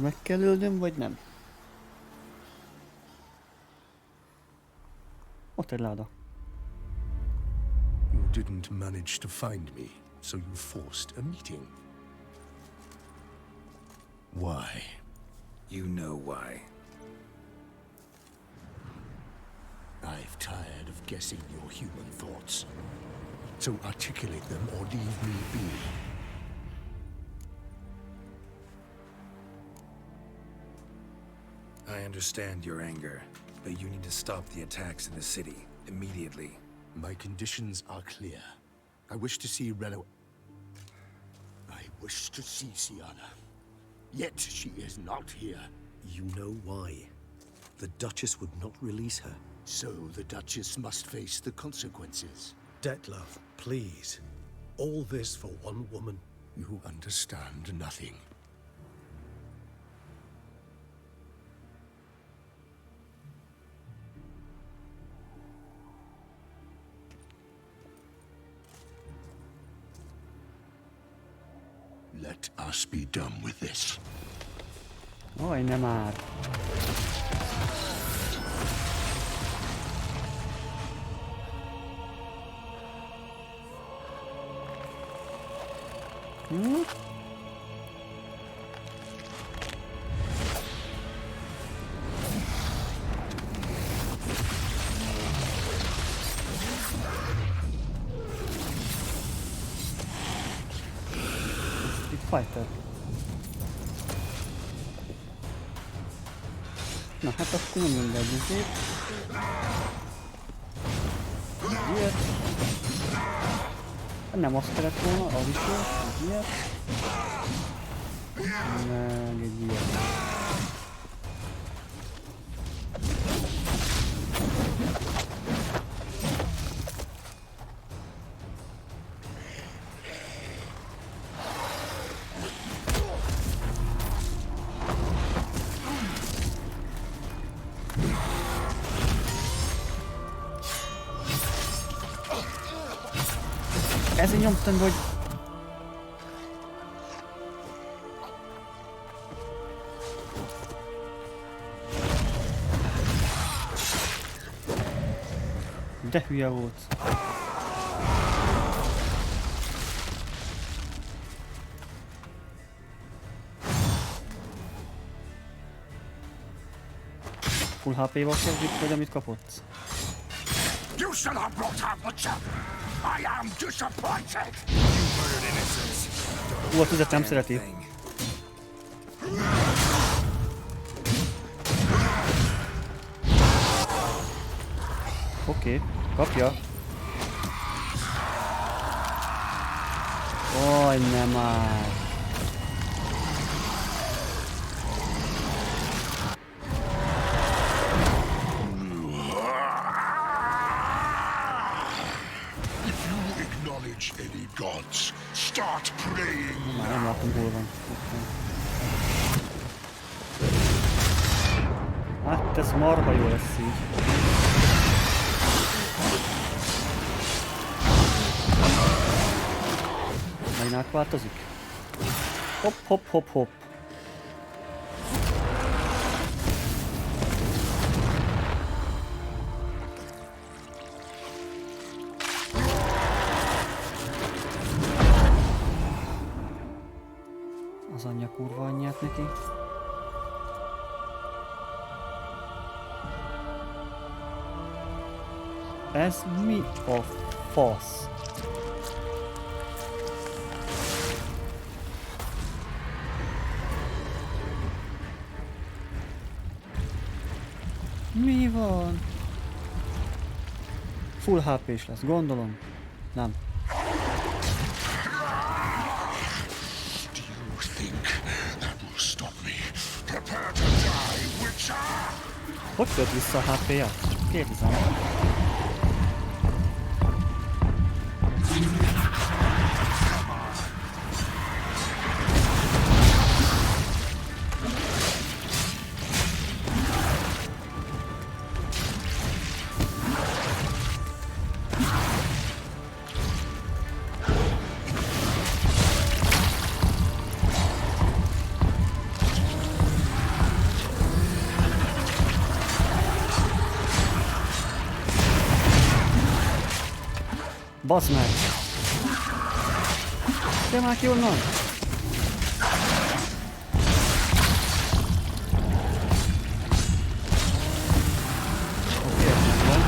Meg kell ölnöm, vagy nem? Ott egy láda. You didn't manage to find me, so you forced a meeting. Why? You know why. I've tired of guessing your human thoughts. So articulate them or leave me be. I understand your anger, but you need to stop the attacks in the city immediately. My conditions are clear. I wish to see Relo. I wish to see Siana. Yet she is not here. You know why. The Duchess would not release her. So the Duchess must face the consequences. Detlef, please. All this for one woman. You understand nothing. Let us be done with this. Oj, nem már. Fighter. Na hát akkor nem mindegy ezért. Ilyet. Nem azt kellett volna, az is jó, egy ilyet. Meg egy ilyet. Ezért nyomtam, hogy... De hülye volt. Full HP-val kezdjük, vagy amit kapott? You should have brought her, Butcher! I am disappointed! You murdered innocents. A tüzet nem szereti. Oké, kapja. Oj, nem már. Itt ez marha jó lesz így. Megint átváltozik? Hopp, hopp, hopp, hopp. Az anyja kurva anyját neki. Ez mi a fasz? Mi van? Full HP-s lesz, gondolom. Nem. Hogy tölt vissza a HP-ját? Kérdezem. Bazd meg! Gyere már ki onnan! Oké, megvan.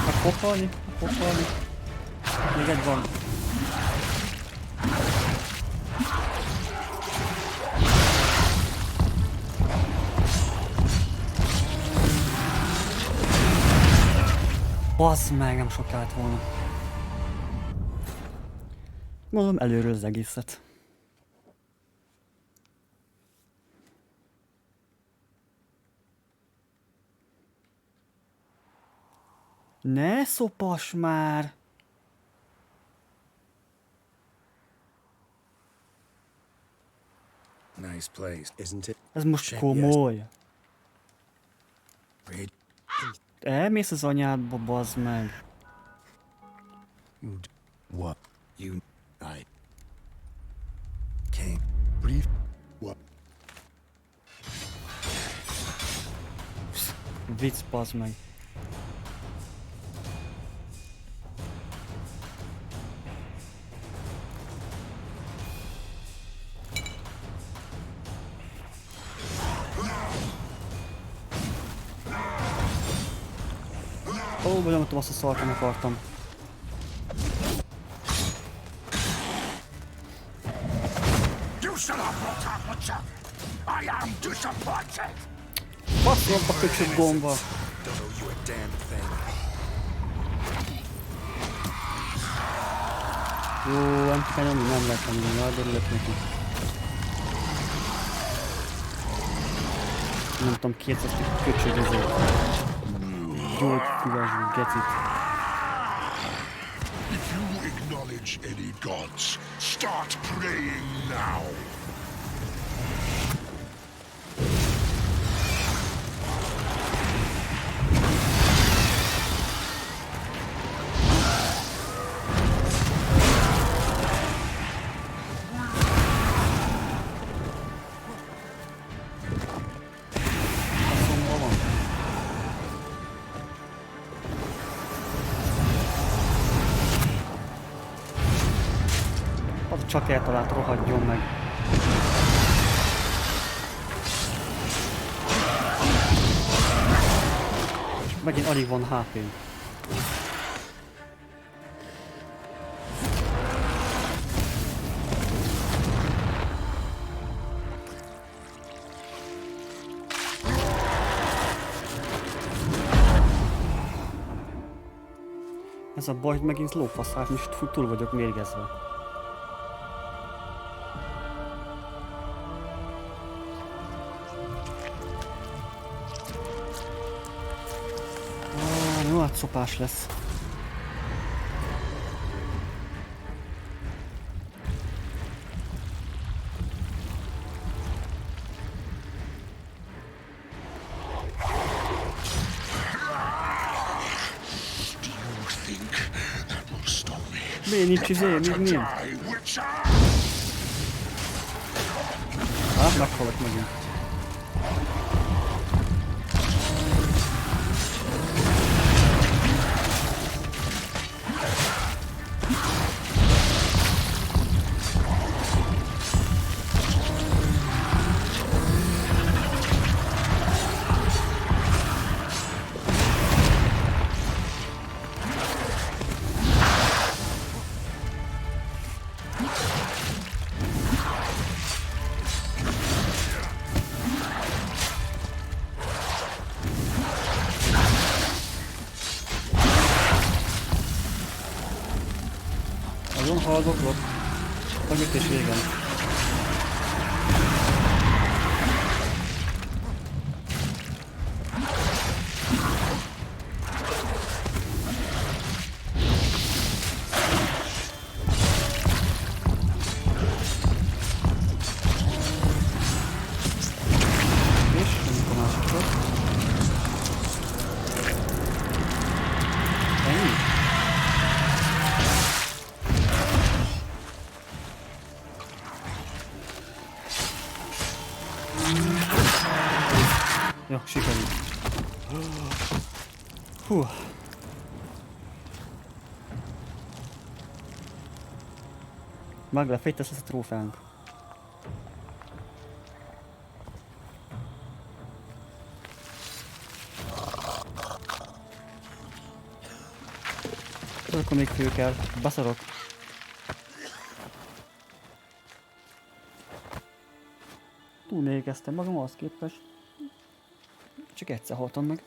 Megpopolni, megpopolni. Még egy van. Bassz meg, nem sok állt volna. Mondom előről az egészet. Ne szopas már! Nice place, isn't it? Ez most komoly. Elmész az anyádba, bazd meg. What? You... I... Came... Brief... What? Vicc, bazd meg. Ó, benyomtam azt a szart, nem akartam. Basszol a köcsög gomba! Jó, nem kell nyomni, nem lehet nyomni, jaj, örülök neki. Nem tudom, ki ezt a köcsög ezért. Gyógyfüves gecit. If you acknowledge any gods, start praying now. Csak eltalált, rohadjon meg. És megint alig van HP-n. Ez a baj, hogy megint lófaszát, és túl vagyok mérgezve. nagy szopás lesz. Miért nincs izé, még nincs? Hát, meghalok megint. Azon haldoklok, hogy itt is régen. És mondjuk a másikot. Ennyi? Jó, sikerült. Hú. Meglefejtesz ezt a trófeánk. Akkor még fő kell. Baszarok. Túlnékeztem magam ahhoz képest. Csak egyszer haltam meg.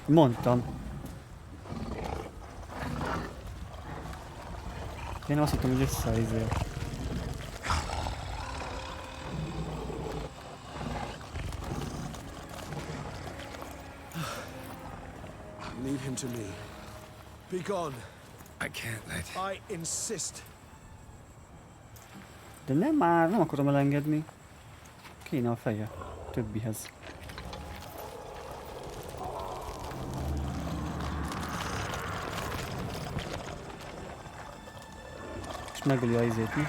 Mondtam. Én azt hittem, hogy összeizél. Leave him to me. Be gone. I can't let... I insist. De nem már, nem akarom elengedni. Kéne a feje. Többihez. És megöli a izét, mi?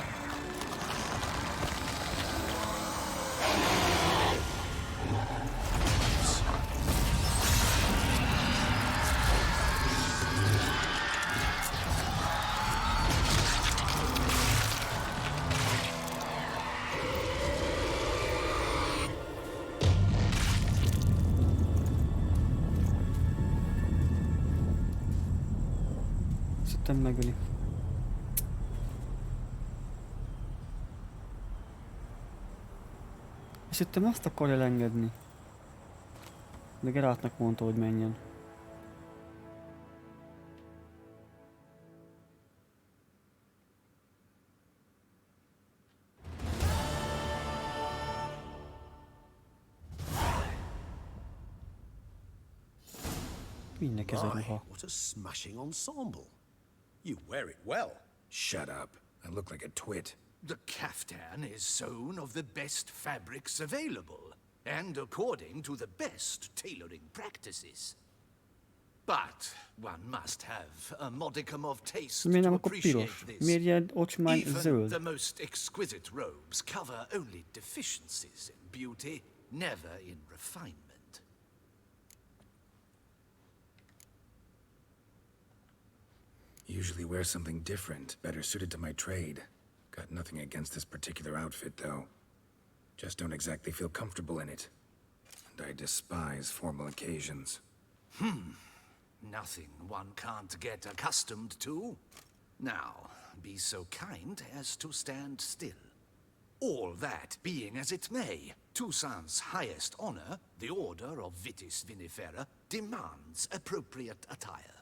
Megöli. És itt azt akarja elengedni. De Geraltnak mondta, hogy menjen. Mindenki ez a ruha. What a smashing ensemble. You wear it well. Shut up. I look like a twit. The caftan is sewn of the best fabrics available, and according to the best tailoring practices. But one must have a modicum of taste Miért nem to akkor appreciate piros? this. Miért ilyen ocsmány Even zöld? the most exquisite robes cover only deficiencies in beauty, never in refinement. Usually wear something different, better suited to my trade. Got nothing against this particular outfit, though. Just don't exactly feel comfortable in it. And I despise formal occasions. Nothing one can't get accustomed to. Now, be so kind as to stand still. All that being as it may, Toussaint's highest honor, the Order of Vitis Vinifera, demands appropriate attire.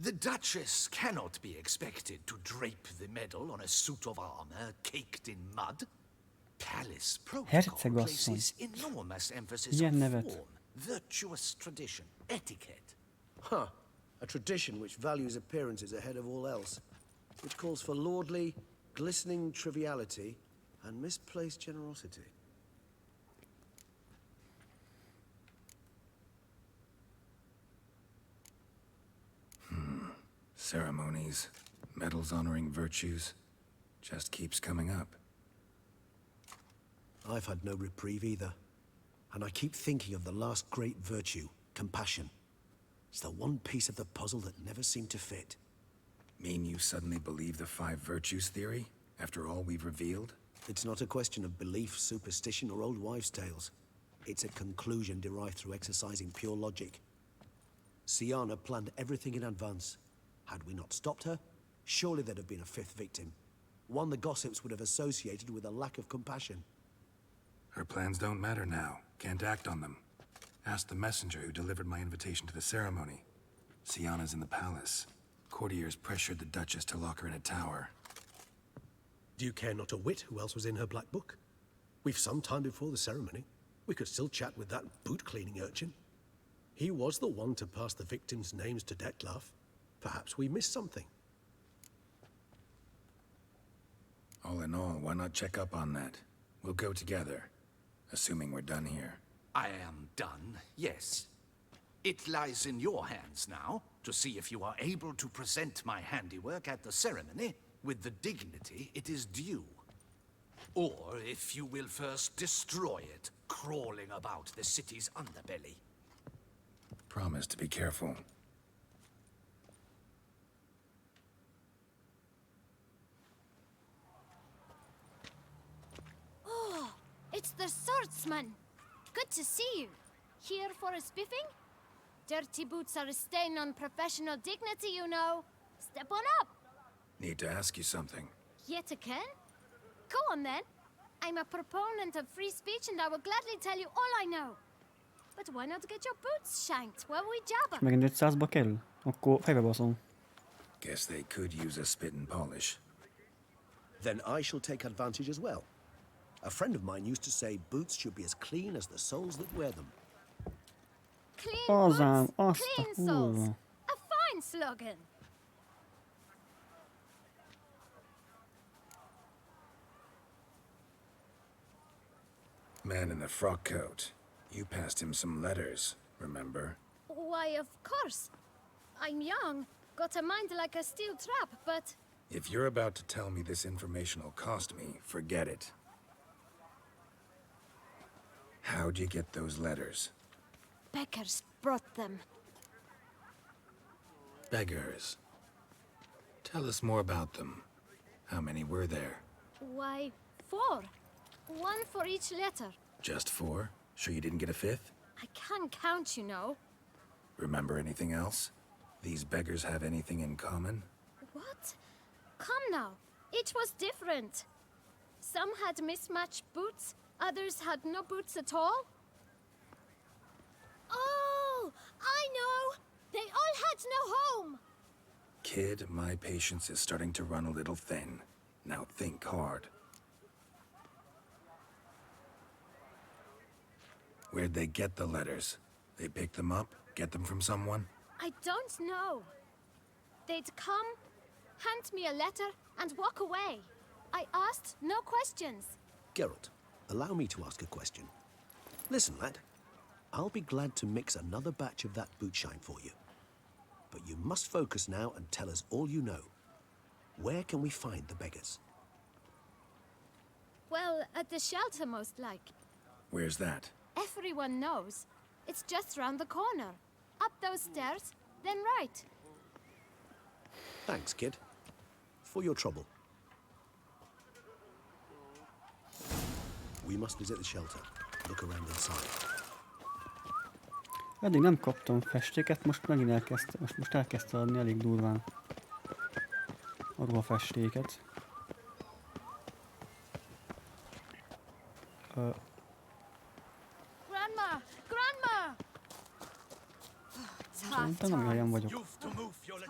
The Duchess cannot be expected to drape the medal on a suit of armor caked in mud. palace protocol Hercegasszony. places enormous emphasis Ilyen on nevet. form, virtuous tradition, etiquette. Huh. A tradition which values appearances ahead of all else, which calls for lordly, glistening triviality and misplaced generosity. Ceremonies, medals honoring virtues, just keeps coming up. I've had no reprieve either. And I keep thinking of the last great virtue, compassion. It's the one piece of the puzzle that never seemed to fit. Mean you suddenly believe the 5 virtues theory, after all we've revealed? It's not a question of belief, superstition, or old wives' tales. It's a conclusion derived through exercising pure logic. Siana planned everything in advance. Had we not stopped her, surely there'd have been a 5th victim. One the gossips would have associated with a lack of compassion. Her plans don't matter now. Can't act on them. Ask the messenger who delivered my invitation to the ceremony. Siana's in the palace. Courtiers pressured the Duchess to lock her in a tower. Do you care not a whit who else was in her black book? We've some time before the ceremony. We could still chat with that boot-cleaning urchin. He was the one to pass the victims' names to Dettlaff. Perhaps we missed something. All in all, why not check up on that? We'll go together, assuming we're done here. I am done, yes. It lies in your hands now to see if you are able to present my handiwork at the ceremony with the dignity it is due. Or if you will first destroy it, crawling about the city's underbelly. Promise to be careful. Oh, it's the swordsman. Good to see you. Here for a spiffing? Dirty boots are a stain on professional dignity, you know. Step on up. Need to ask you something. Yet again? Go on then. I'm a proponent of free speech and I will gladly tell you all I know. But why not get your boots shanked while we jabber? Megint 500-ba kerül? Akkor fejbe baszom. Guess they could use a spit and polish. Then I shall take advantage as well. A friend of mine used to say boots should be as clean as the soles that wear them. Clean Azám, boots, azt a clean soles. kurva. A fine slogan. Man in the frock coat. You passed him some letters, remember? Why, of course. I'm young, got a mind like a steel trap, but... If you're about to tell me this information will cost me, forget it. How'd you get those letters? Beggars brought them. Beggars. Tell us more about them. How many were there? Why, 4. 1 for each letter. Just 4? Sure you didn't get a 5th? I can't count, you know. Remember anything else? These beggars have anything in common? What? Come now. Each was different. Some had mismatched boots, others had no boots at all. Oh, I know! They all had no home! Kid, my patience is starting to run a little thin. Now think hard. Where'd they get the letters? They pick them up? Get them from someone? I don't know. They'd come, hand me a letter, and walk away. I asked no questions. Geralt, allow me to ask a question. Listen, lad. I'll be glad to mix another batch of that bootshine for you. But you must focus now and tell us all you know. Where can we find the beggars? Well, at the shelter, most like. Where's that? Everyone knows. It's just round the corner. Up those stairs, then right. Thanks, kid. For your trouble. We must visit the shelter. Look around inside. Eddig nem kaptam festéket, most megint elkezdte, most elkezdte adni elég durván a ruhafestéket. Grandma! Grandma! It's half Szerintem nem helyen vagyok. You've to move your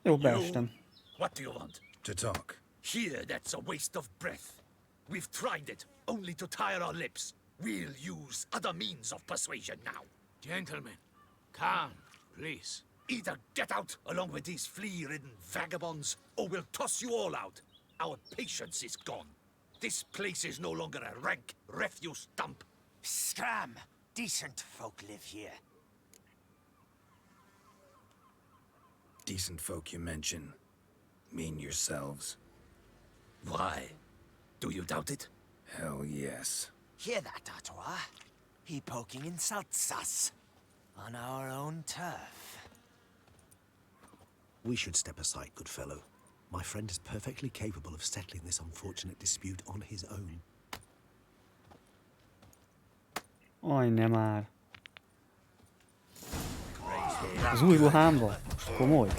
Jó, beestem. What do you want? To talk. Here, that's a waste of breath. We've tried it, only to tire our lips. We'll use other means of persuasion now. Gentlemen, calm, please. Either get out along with these flea-ridden vagabonds, or we'll toss you all out. Our patience is gone. This place is no longer a rank refuse dump. Scram! Decent folk live here. Decent folk you mention. Mean yourselves. Why? Do you doubt it? Hell yes. Hear that, Artois? He poking insults us. On our own turf. We should step aside, good fellow. My friend is perfectly capable of settling this unfortunate dispute on his own. Aj, nem már. Az új ruhámba? Komoly.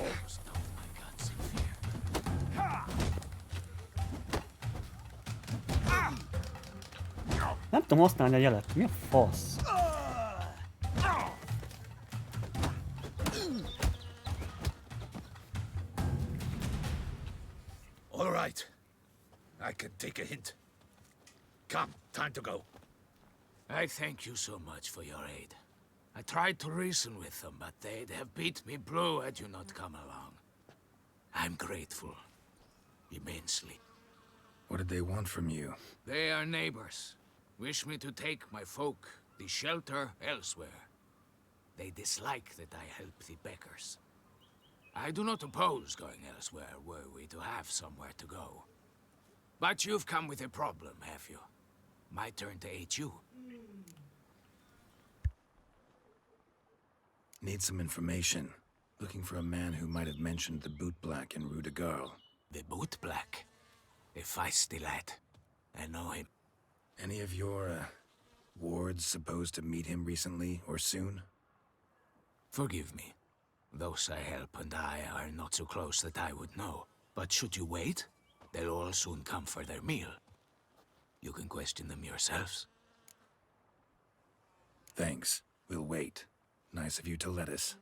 Nem tudom használni a jelet. Mi a fasz? All right. I can take a hint. Come, time to go. I thank you so much for your aid. I tried to reason with them, but they'd have beat me blue had you not come along. I'm grateful. Immensely. What did they want from you? They are neighbors. Wish me to take my folk, the shelter, elsewhere. They dislike that I help the beggars. I do not oppose going elsewhere, were we to have somewhere to go. But you've come with a problem, have you? My turn to aid you. Need some information. Looking for a man who might have mentioned the boot black in Rue de Garl. The boot black? A feisty lad. I know him. Any of your, wards supposed to meet him recently or soon? Forgive me. Those I help and I are not so close that I would know. But should you wait, they'll all soon come for their meal. You can question them yourselves. Thanks. We'll wait. Nice of you to let us.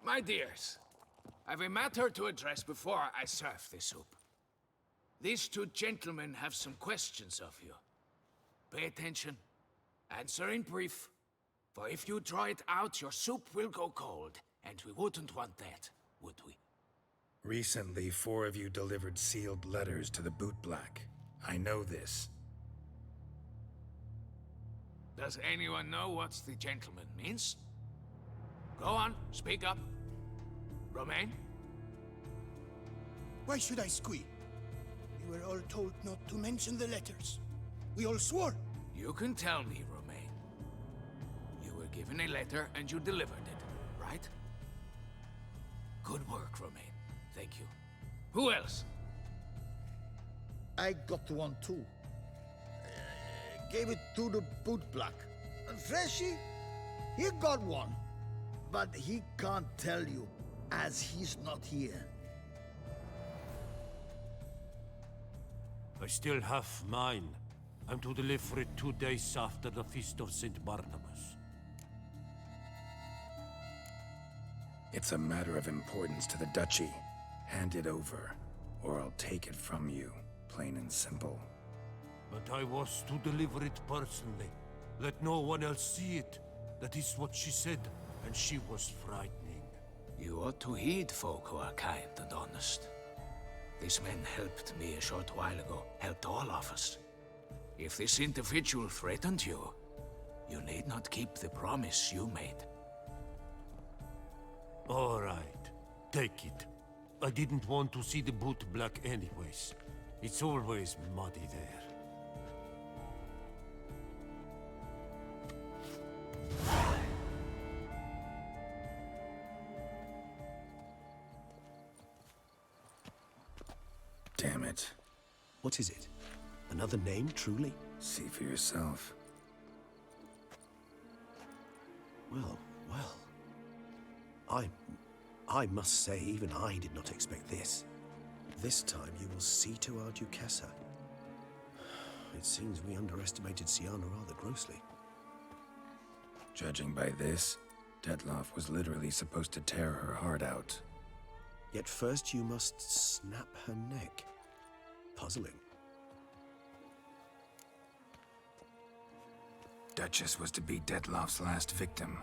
My dears, I've a matter to address before I serve the soup. These two gentlemen have some questions of you. Pay attention. Answer in brief. For if you draw it out, your soup will go cold. And we wouldn't want that, would we? Recently, 4 of you delivered sealed letters to the boot black. I know this. Does anyone know what the gentleman means? Go on, speak up. Romain? Why should I squeal? We were all told not to mention the letters. We all swore. You can tell me, Romain. You were given a letter and you delivered it, right? Good work, Romain. Thank you. Who else? I got one too. Gave it to the boot black. Freshy, he got one. But he can't tell you, as he's not here. I still have mine. I'm to deliver it 2 days after the Feast of St. Barnabas. It's a matter of importance to the Duchy. Hand it over, or I'll take it from you, plain and simple. But I was to deliver it personally. Let no one else see it. That is what she said, and she was frightening. You ought to heed folk who are kind and honest. These men helped me a short while ago, helped all of us. If this individual threatened you, you need not keep the promise you made. All right, take it. I didn't want to see the boot black anyways. It's always muddy there. Damn it. What is it? Another name, truly? See for yourself. Well, well. I must say, even I did not expect this. This time you will see to our Duchessa. It seems we underestimated Siana rather grossly. Judging by this, Detloff was literally supposed to tear her heart out. Yet first you must snap her neck. Puzzling. Duchess was to be Detloff's last victim.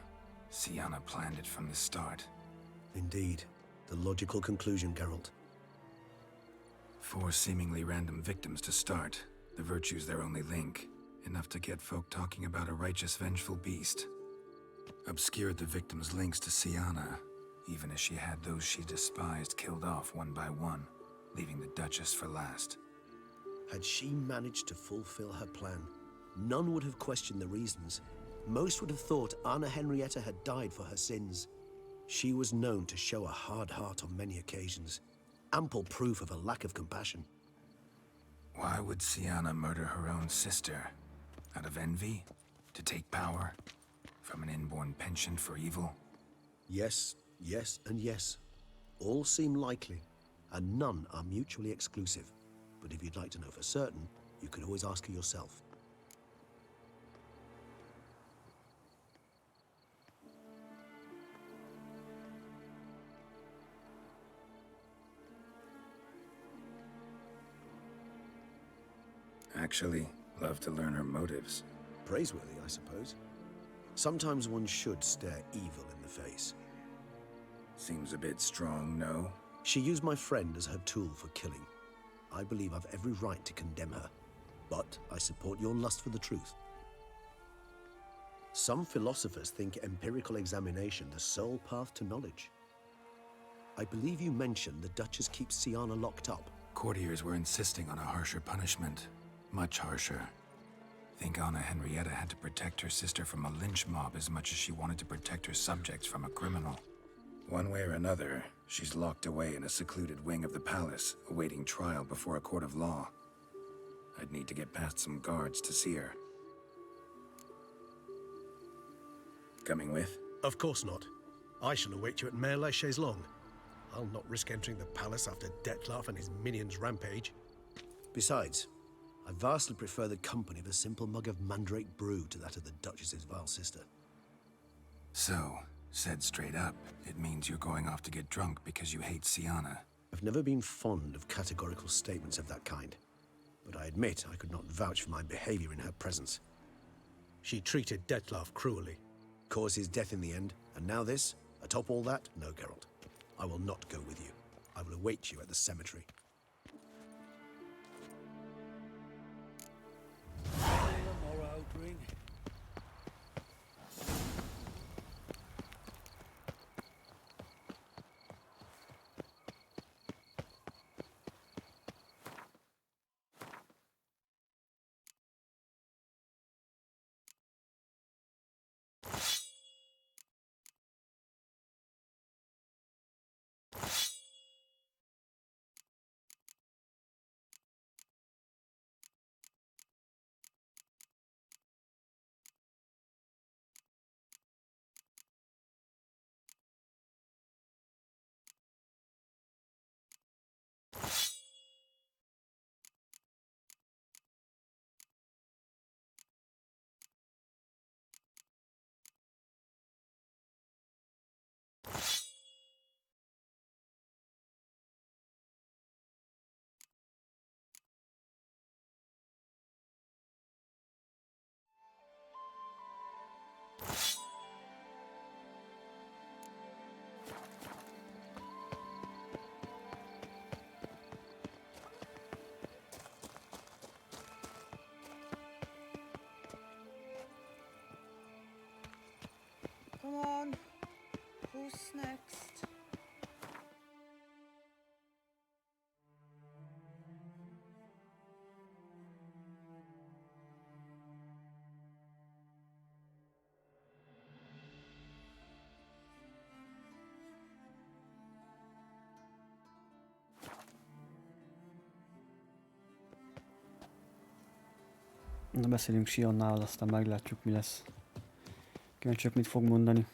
Siana planned it from the start. Indeed. The logical conclusion, Geralt. 4 seemingly random victims to start. The virtue's their only link. Enough to get folk talking about a righteous, vengeful beast. Obscured the victims' links to Siana, even as she had those she despised killed off one by one, leaving the Duchess for last. Had she managed to fulfill her plan, none would have questioned the reasons. Most would have thought Anna Henrietta had died for her sins. She was known to show a hard heart on many occasions. Ample proof of a lack of compassion. Why would Siana murder her own sister? Out of envy? To take power? From an inborn penchant for evil? Yes, yes, and yes. All seem likely, and none are mutually exclusive. But if you'd like to know for certain, you could always ask her yourself. Actually, love to learn her motives. Praiseworthy, I suppose. Sometimes one should stare evil in the face. Seems a bit strong, no? She used my friend as her tool for killing. I believe I've every right to condemn her, but I support your lust for the truth. Some philosophers think empirical examination the sole path to knowledge. I believe you mentioned the Duchess keeps Siana locked up. Courtiers were insisting on a harsher punishment. Much harsher. Think Anna Henrietta had to protect her sister from a lynch mob as much as she wanted to protect her subjects from a criminal. One way or another, she's locked away in a secluded wing of the palace, awaiting trial before a court of law. I'd need to get past some guards to see her. Coming with? Of course not. I shall await you at Mare la Chaise-Longue. I'll not risk entering the palace after Detloff and his minions rampage. Besides, I vastly prefer the company of a simple mug of mandrake brew to that of the Duchess's vile sister. So, said straight up, it means you're going off to get drunk because you hate Siana. I've never been fond of categorical statements of that kind, but I admit I could not vouch for my behavior in her presence. She treated Detloff cruelly. Caused his death in the end, and now this? Atop all that? No, Geralt. I will not go with you. I will await you at the cemetery. Come on. Who's next? Na beszélünk Sionnával, aztán meglátjuk mi lesz. Kíváncsiak mit fog mondani.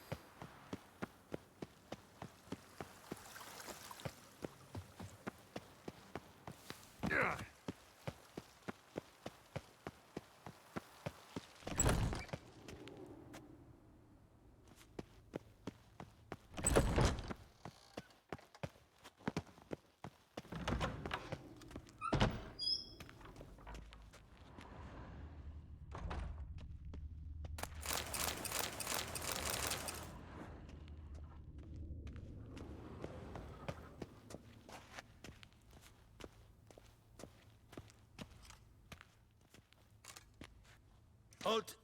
Halt!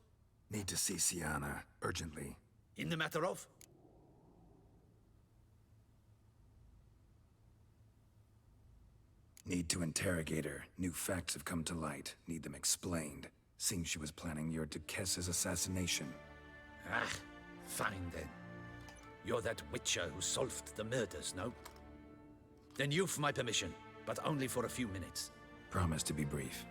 Need to see Sienna, urgently. In the matter of? Need to interrogate her. New facts have come to light. Need them explained. Seems she was planning your Duquesse's assassination. Ah, fine then. You're that witcher who solved the murders, no? Then you've my permission, but only for a few minutes. Promise to be brief.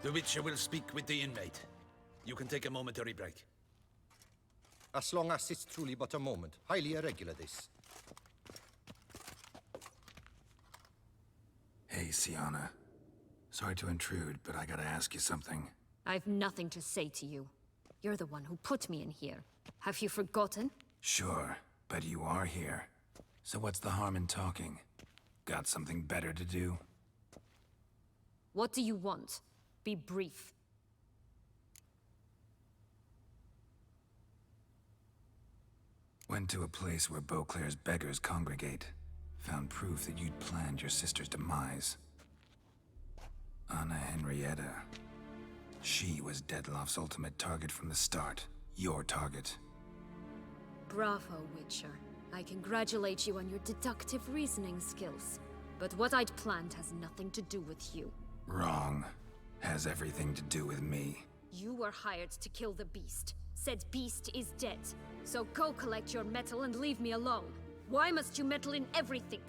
The witcher will speak with the inmate. You can take a momentary break. As long as it's truly but a moment. Highly irregular, this. Hey, Sienna. Sorry to intrude, but I gotta ask you something. I've nothing to say to you. You're the one who put me in here. Have you forgotten? Sure, but you are here. So what's the harm in talking? Got something better to do? What do you want? Be brief. Went to a place where Beauclair's beggars congregate. Found proof that you'd planned your sister's demise. Anna Henrietta. She was Dettlaff's ultimate target from the start. Your target. Bravo, Witcher. I congratulate you on your deductive reasoning skills. But what I'd planned has nothing to do with you. Wrong. Has everything to do with me. You were hired to kill the beast. Said beast is dead. So go collect your metal and leave me alone. Why must you meddle in everything?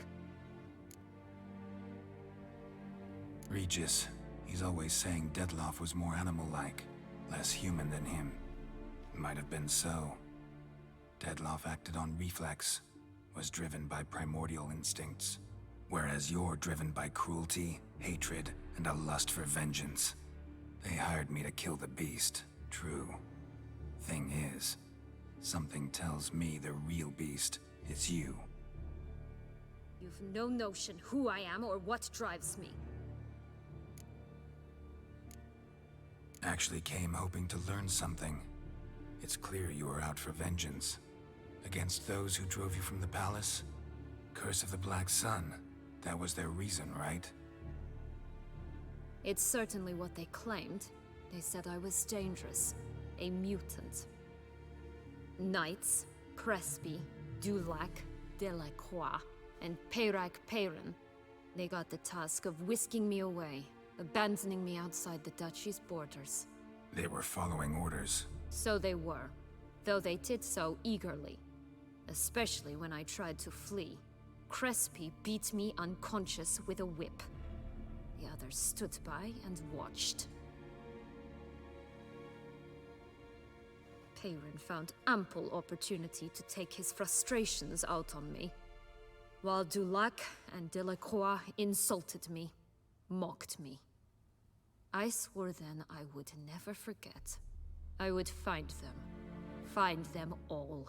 Regis. He's always saying Dettlaff was more animal-like. Less human than him. Might have been so. Dettlaff acted on reflex. Was driven by primordial instincts. Whereas you're driven by cruelty, hatred, and a lust for vengeance. They hired me to kill the beast, true. Thing is, something tells me the real beast is you. You've no notion who I am or what drives me. Actually came hoping to learn something. It's clear you were out for vengeance. Against those who drove you from the palace? Curse of the Black Sun. That was their reason, right? It's certainly what they claimed. They said I was dangerous. A mutant. Knights, Crespi, Dulac, Delacroix, and Peyrac Peyran. They got the task of whisking me away, abandoning me outside the duchy's borders. They were following orders. So they were, though they did so eagerly. Especially when I tried to flee. Crespi beat me unconscious with a whip. The others stood by and watched. Peyran found ample opportunity to take his frustrations out on me, while Dulac and Delacroix insulted me, mocked me. I swore then I would never forget. I would find them all.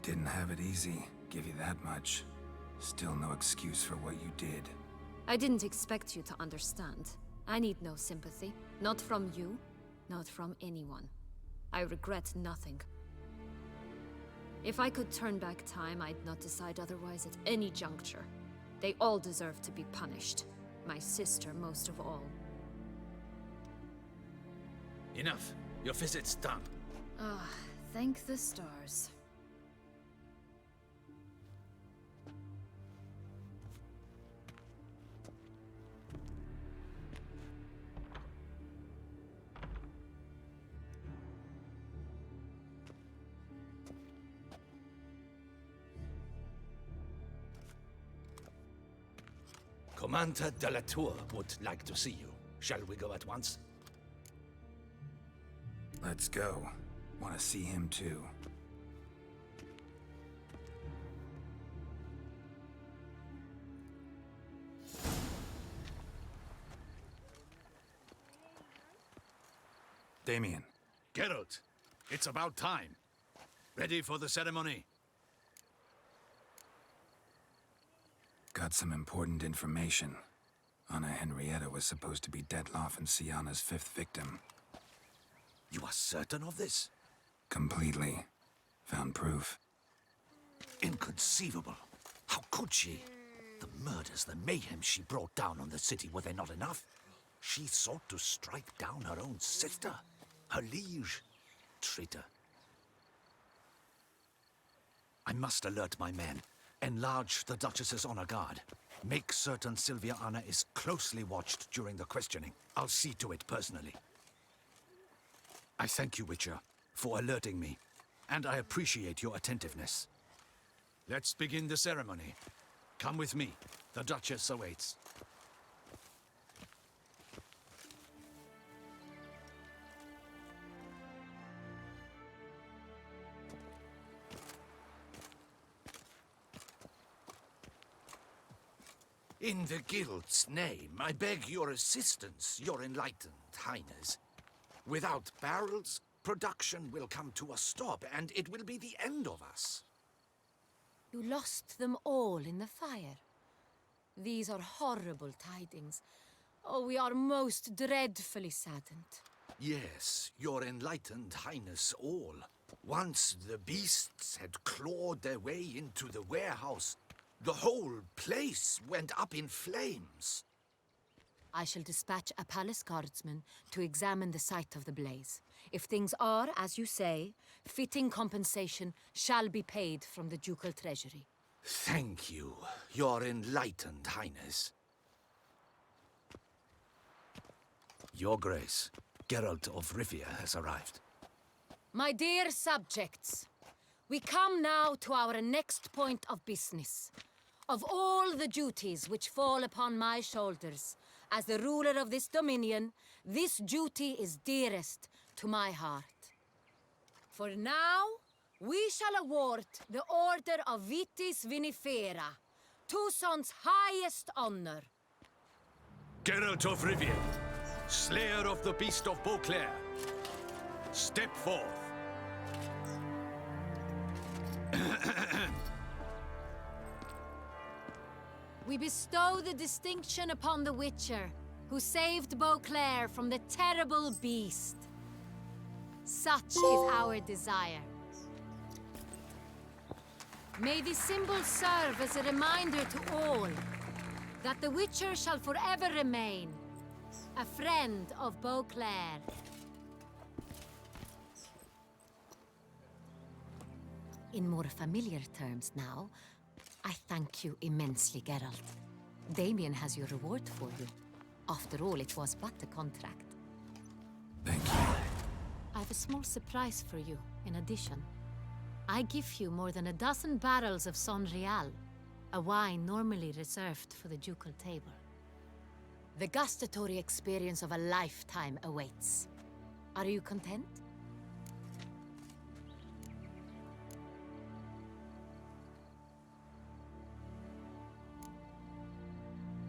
Didn't have it easy, give you that much. Still no excuse for what you did. I didn't expect you to understand. I need no sympathy. Not from you, not from anyone. I regret nothing. If I could turn back time, I'd not decide otherwise at any juncture. They all deserve to be punished. My sister most of all. Enough. Your visit's done. Ah, thank the stars. Commander de la Tour would like to see you. Shall we go at once? Let's go. Want to see him too. Damien. Geralt, it's about time. Ready for the ceremony? Got some important information. Anna Henrietta was supposed to be Detloff and Sienna's 5th victim. You are certain of this? Completely. Found proof. Inconceivable. How could she? The murders, the mayhem she brought down on the city, were they not enough? She sought to strike down her own sister, her liege. Traitor. I must alert my men. Enlarge the Duchess's honor guard. Make certain Sylvia Anna is closely watched during the questioning. I'll see to it personally. I thank you, Witcher, for alerting me, and I appreciate your attentiveness. Let's begin the ceremony. Come with me. The Duchess awaits. In the Guild's name, I beg your assistance, your enlightened highness. Without barrels, production will come to a stop, and it will be the end of us. You lost them all in the fire. These are horrible tidings. Oh, we are most dreadfully saddened. Yes, your enlightened highness all. Once the beasts had clawed their way into the warehouse, the whole place went up in flames. I shall dispatch a palace guardsman to examine the site of the blaze. If things are, as you say, fitting compensation shall be paid from the ducal treasury. Thank you, your enlightened highness. Your Grace, Geralt of Rivia has arrived. My dear subjects, we come now to our next point of business. Of all the duties which fall upon my shoulders, as the ruler of this dominion, this duty is dearest to my heart. For now, we shall award the Order of Vitis Vinifera, Tucson's highest honor. Geralt of Rivia, slayer of the beast of Beauclair, step forth. We bestow the distinction upon the Witcher, who saved Beauclair from the terrible beast. Such is our desire. May this symbol serve as a reminder to all that the Witcher shall forever remain a friend of Beauclair. In more familiar terms now, I thank you immensely, Geralt. Damien has your reward for you. After all, it was but a contract. Thank you. I have a small surprise for you, in addition. I give you more than a dozen barrels of Son Real, a wine normally reserved for the ducal table. The gustatory experience of a lifetime awaits. Are you content?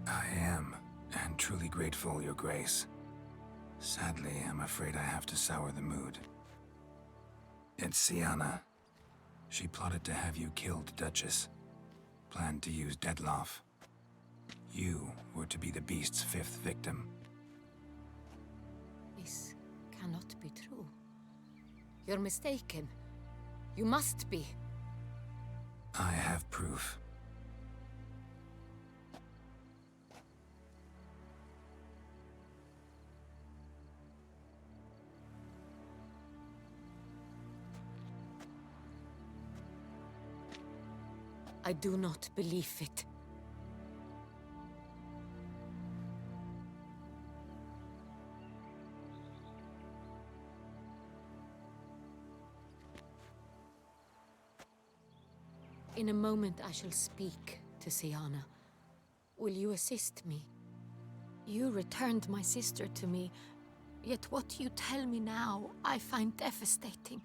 I am, and truly grateful, Your Grace. Sadly, I'm afraid I have to sour the mood. It's Sienna. She plotted to have you killed, Duchess. Planned to use Detloff. You were to be the beast's 5th victim. This cannot be true. You're mistaken. You must be. I have proof. I do not believe it. In a moment I shall speak to Sienna. Will you assist me? You returned my sister to me, yet what you tell me now I find devastating.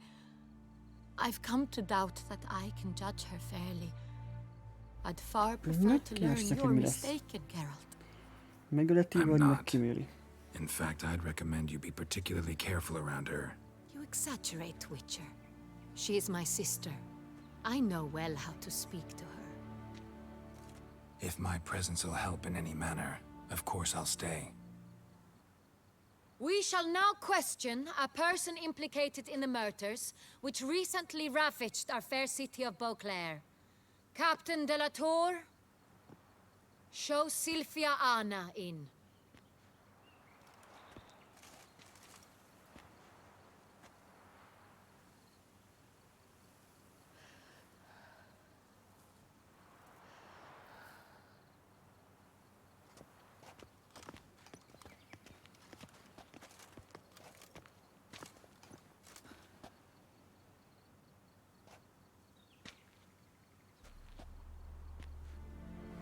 I've come to doubt that I can judge her fairly. I'd far prefer to learn you're mistaken, Geralt. Megöleti vagy not. megkíméli. In fact, I'd recommend you be particularly careful around her. You exaggerate, Witcher. She is my sister. I know well how to speak to her. If my presence will help in any manner, Of course I'll stay. We shall now question a person implicated in the murders which recently ravaged our fair city of Beauclair. Captain de la Tour, show Sylvia Anna in.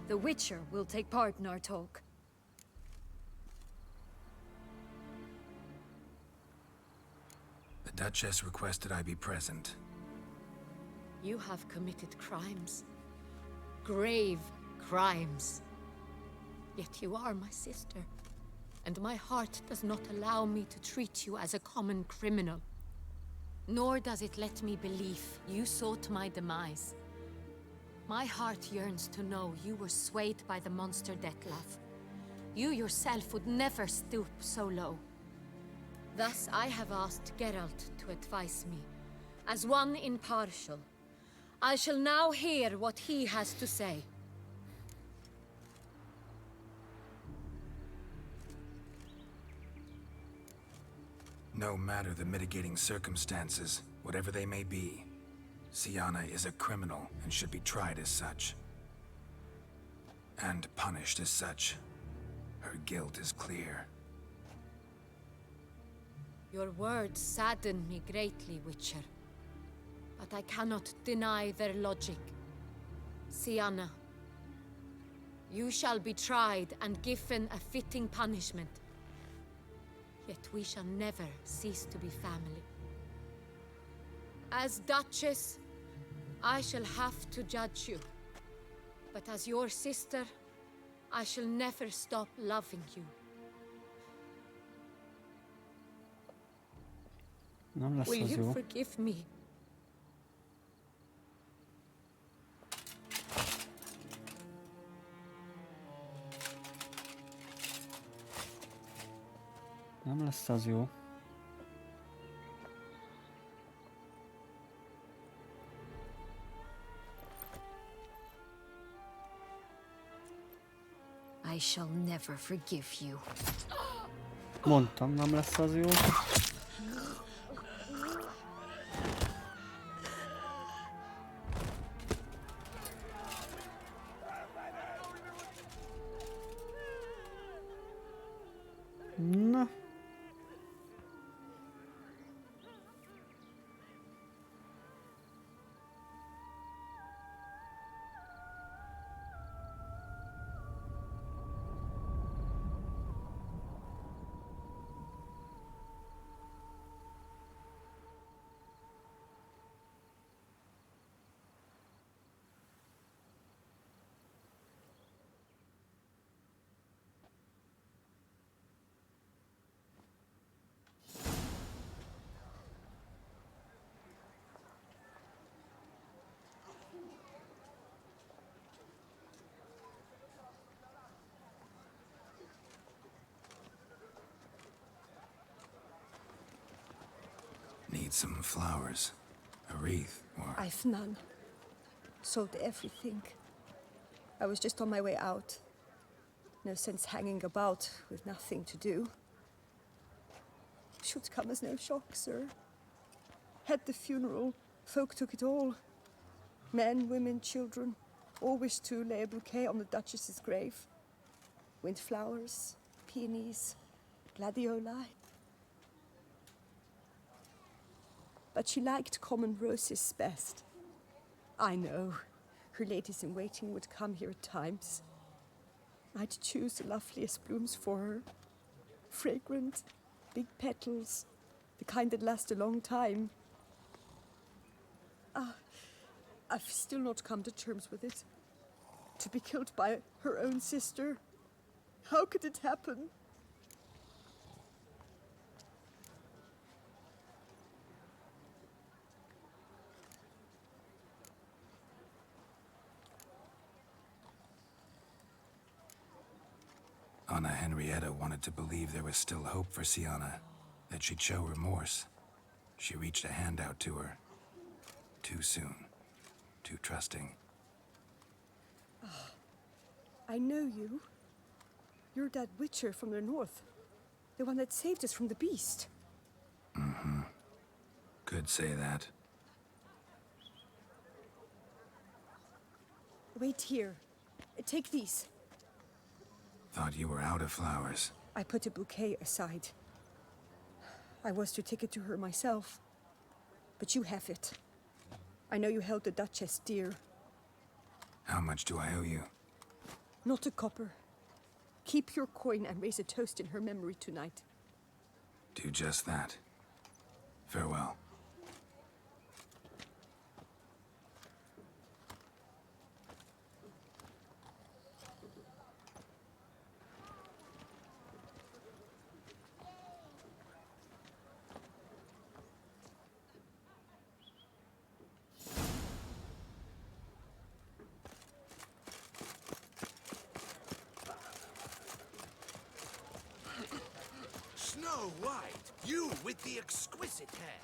The Witcher will take part in our talk. The Duchess requested I be present. You have committed crimes. Grave crimes. Yet you are my sister, and my heart does not allow me to treat you as a common criminal. Nor does it let me believe you sought my demise. My heart yearns to know you were swayed by the monster Dettlaff. You yourself would never stoop so low. Thus I have asked Geralt to advise me, as one impartial. I shall now hear what he has to say. No matter the mitigating circumstances, whatever they may be, Syanna is a criminal and should be tried as such. And punished as such. Her guilt is clear. Your words sadden me greatly, Witcher. But I cannot deny their logic. Syanna, you shall be tried and given a fitting punishment. Yet we shall never cease to be family. As Duchess, I shall have to judge you. But as your sister, I shall never stop loving you. Nem lesz Will az you jó. forgive me? Nem lesz az jó. I shall never forgive you. Mondtam, nem lesz az jó. Na. Need some flowers. A wreath, or... I've none. Sold everything. I was just on my way out. No sense hanging about with nothing to do. Should come as no shock, sir. At the funeral, folk took it all. Men, women, children, all wished to lay a bouquet on the Duchess's grave. Windflowers, peonies, gladioli. But she liked common roses best. I know. Her ladies-in-waiting would come here at times. I'd choose the loveliest blooms for her. Fragrant, big petals, the kind that last a long time. I've still not come to terms with it. To be killed by her own sister. How could it happen? Anna Henrietta wanted to believe there was still hope for Sienna, that she'd show remorse. She reached a hand out to her. Too soon. Too trusting. I know you. You're that witcher from the north. The one that saved us from the beast. Mm-hmm. Could say that. Wait here. Take these. Thought you were out of flowers. I put a bouquet aside. I was to take it to her myself. But you have it. I know you held the Duchess dear. How much do I owe you? Not a copper. Keep your coin and raise a toast in her memory tonight. Do just that. Farewell. Snow White, you with the exquisite hair.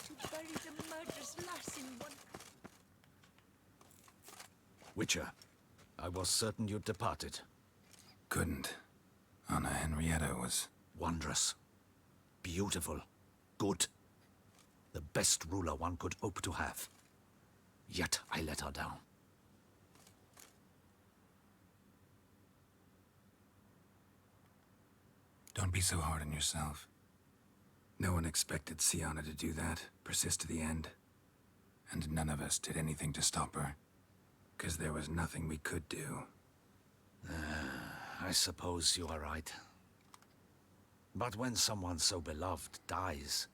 To bury the murderous lass in one. Witcher, I was certain you'd departed. Couldn't. Anna Henrietta was... Wondrous. Beautiful. Good. The best ruler one could hope to have. Yet I let her down. Don't be so hard on yourself. No one expected Sienna to do that, persist to the end. And none of us did anything to stop her. 'Cause there was nothing we could do. I suppose you are right. But when someone so beloved dies,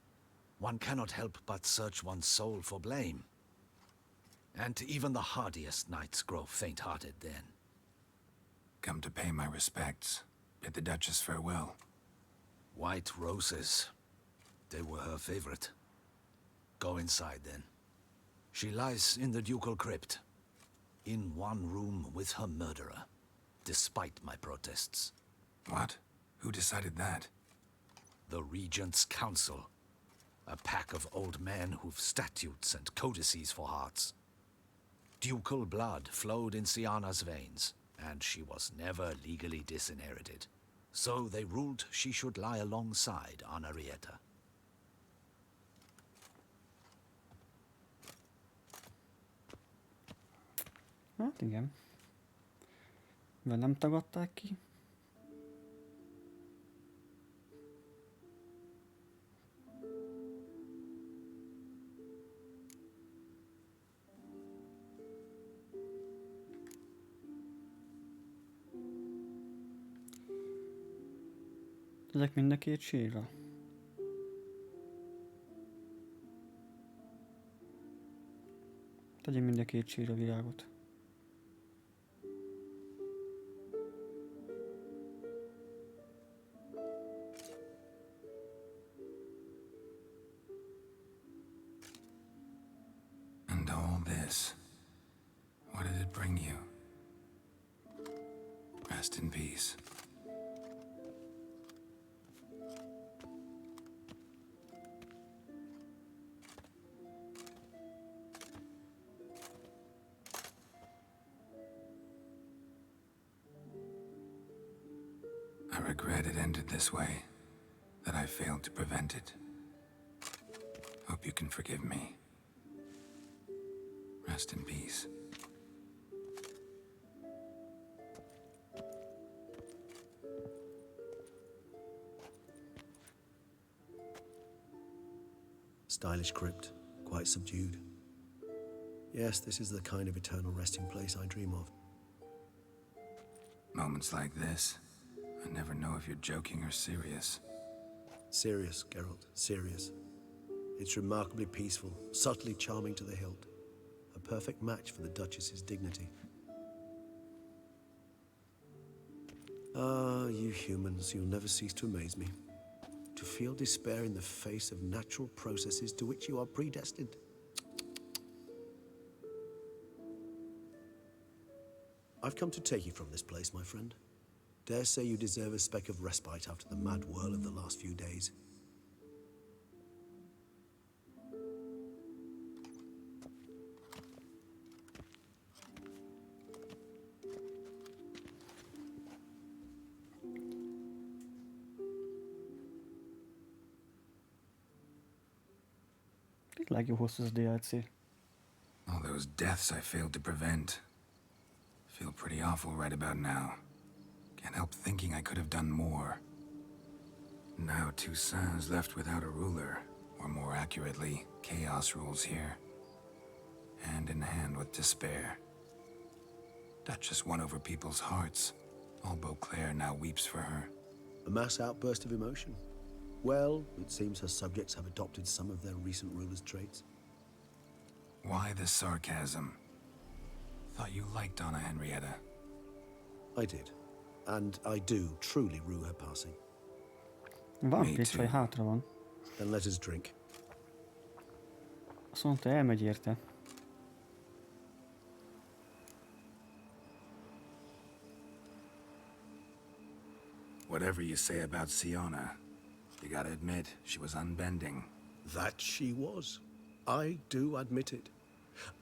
one cannot help but search one's soul for blame. And even the hardiest knights grow faint-hearted then. Come to pay my respects. Bid the Duchess farewell. White roses. They were her favorite. Go inside then. She lies in the ducal crypt. In one room with her murderer, despite my protests. What? Who decided that? The Regent's Council. A pack of old men who've statutes and codices for hearts. Ducal blood flowed in Sienna's veins, and she was never legally disinherited. So they ruled she should lie alongside Anna Henrietta. Hát igen. Mivel nem tagadták ki. Ezek mind a két sírra. Tegyem mind a két sírra virágot. And all this, what did it bring you? Rest in peace. I regret it ended this way, that I failed to prevent it. Hope you can forgive me. Rest in peace. Stylish crypt, quite subdued. Yes, this is the kind of eternal resting place I dream of. Moments like this, I never know if you're joking or serious. Serious, Geralt, serious. It's remarkably peaceful, subtly charming to the hilt. a perfect match for the Duchess's dignity. Ah, you humans, you'll never cease to amaze me. To feel despair in the face of natural processes to which you are predestined. I've come to take you from this place, my friend. Dare say you deserve a speck of respite after the mad whirl of the last few days. Legjobb hosszú az DLC. All those deaths I failed to prevent. Feel pretty awful right about now. Can't help thinking I could have done more. Now Toussaint's left without a ruler, or more accurately, chaos rules here. Hand in hand with despair. Duchess won over people's hearts. All Beauclair now weeps for her. A mass outburst of emotion. Well, it seems her subjects have adopted some of their recent ruler's traits. Why the sarcasm? Thought you liked Donna Henrietta. I did. And I do truly rue her passing. Van picsaj, hátra van. Then let us drink. Azt mondta, elmegy érte. Whatever you say about Siona, you gotta admit, she was unbending. That she was. I do admit it.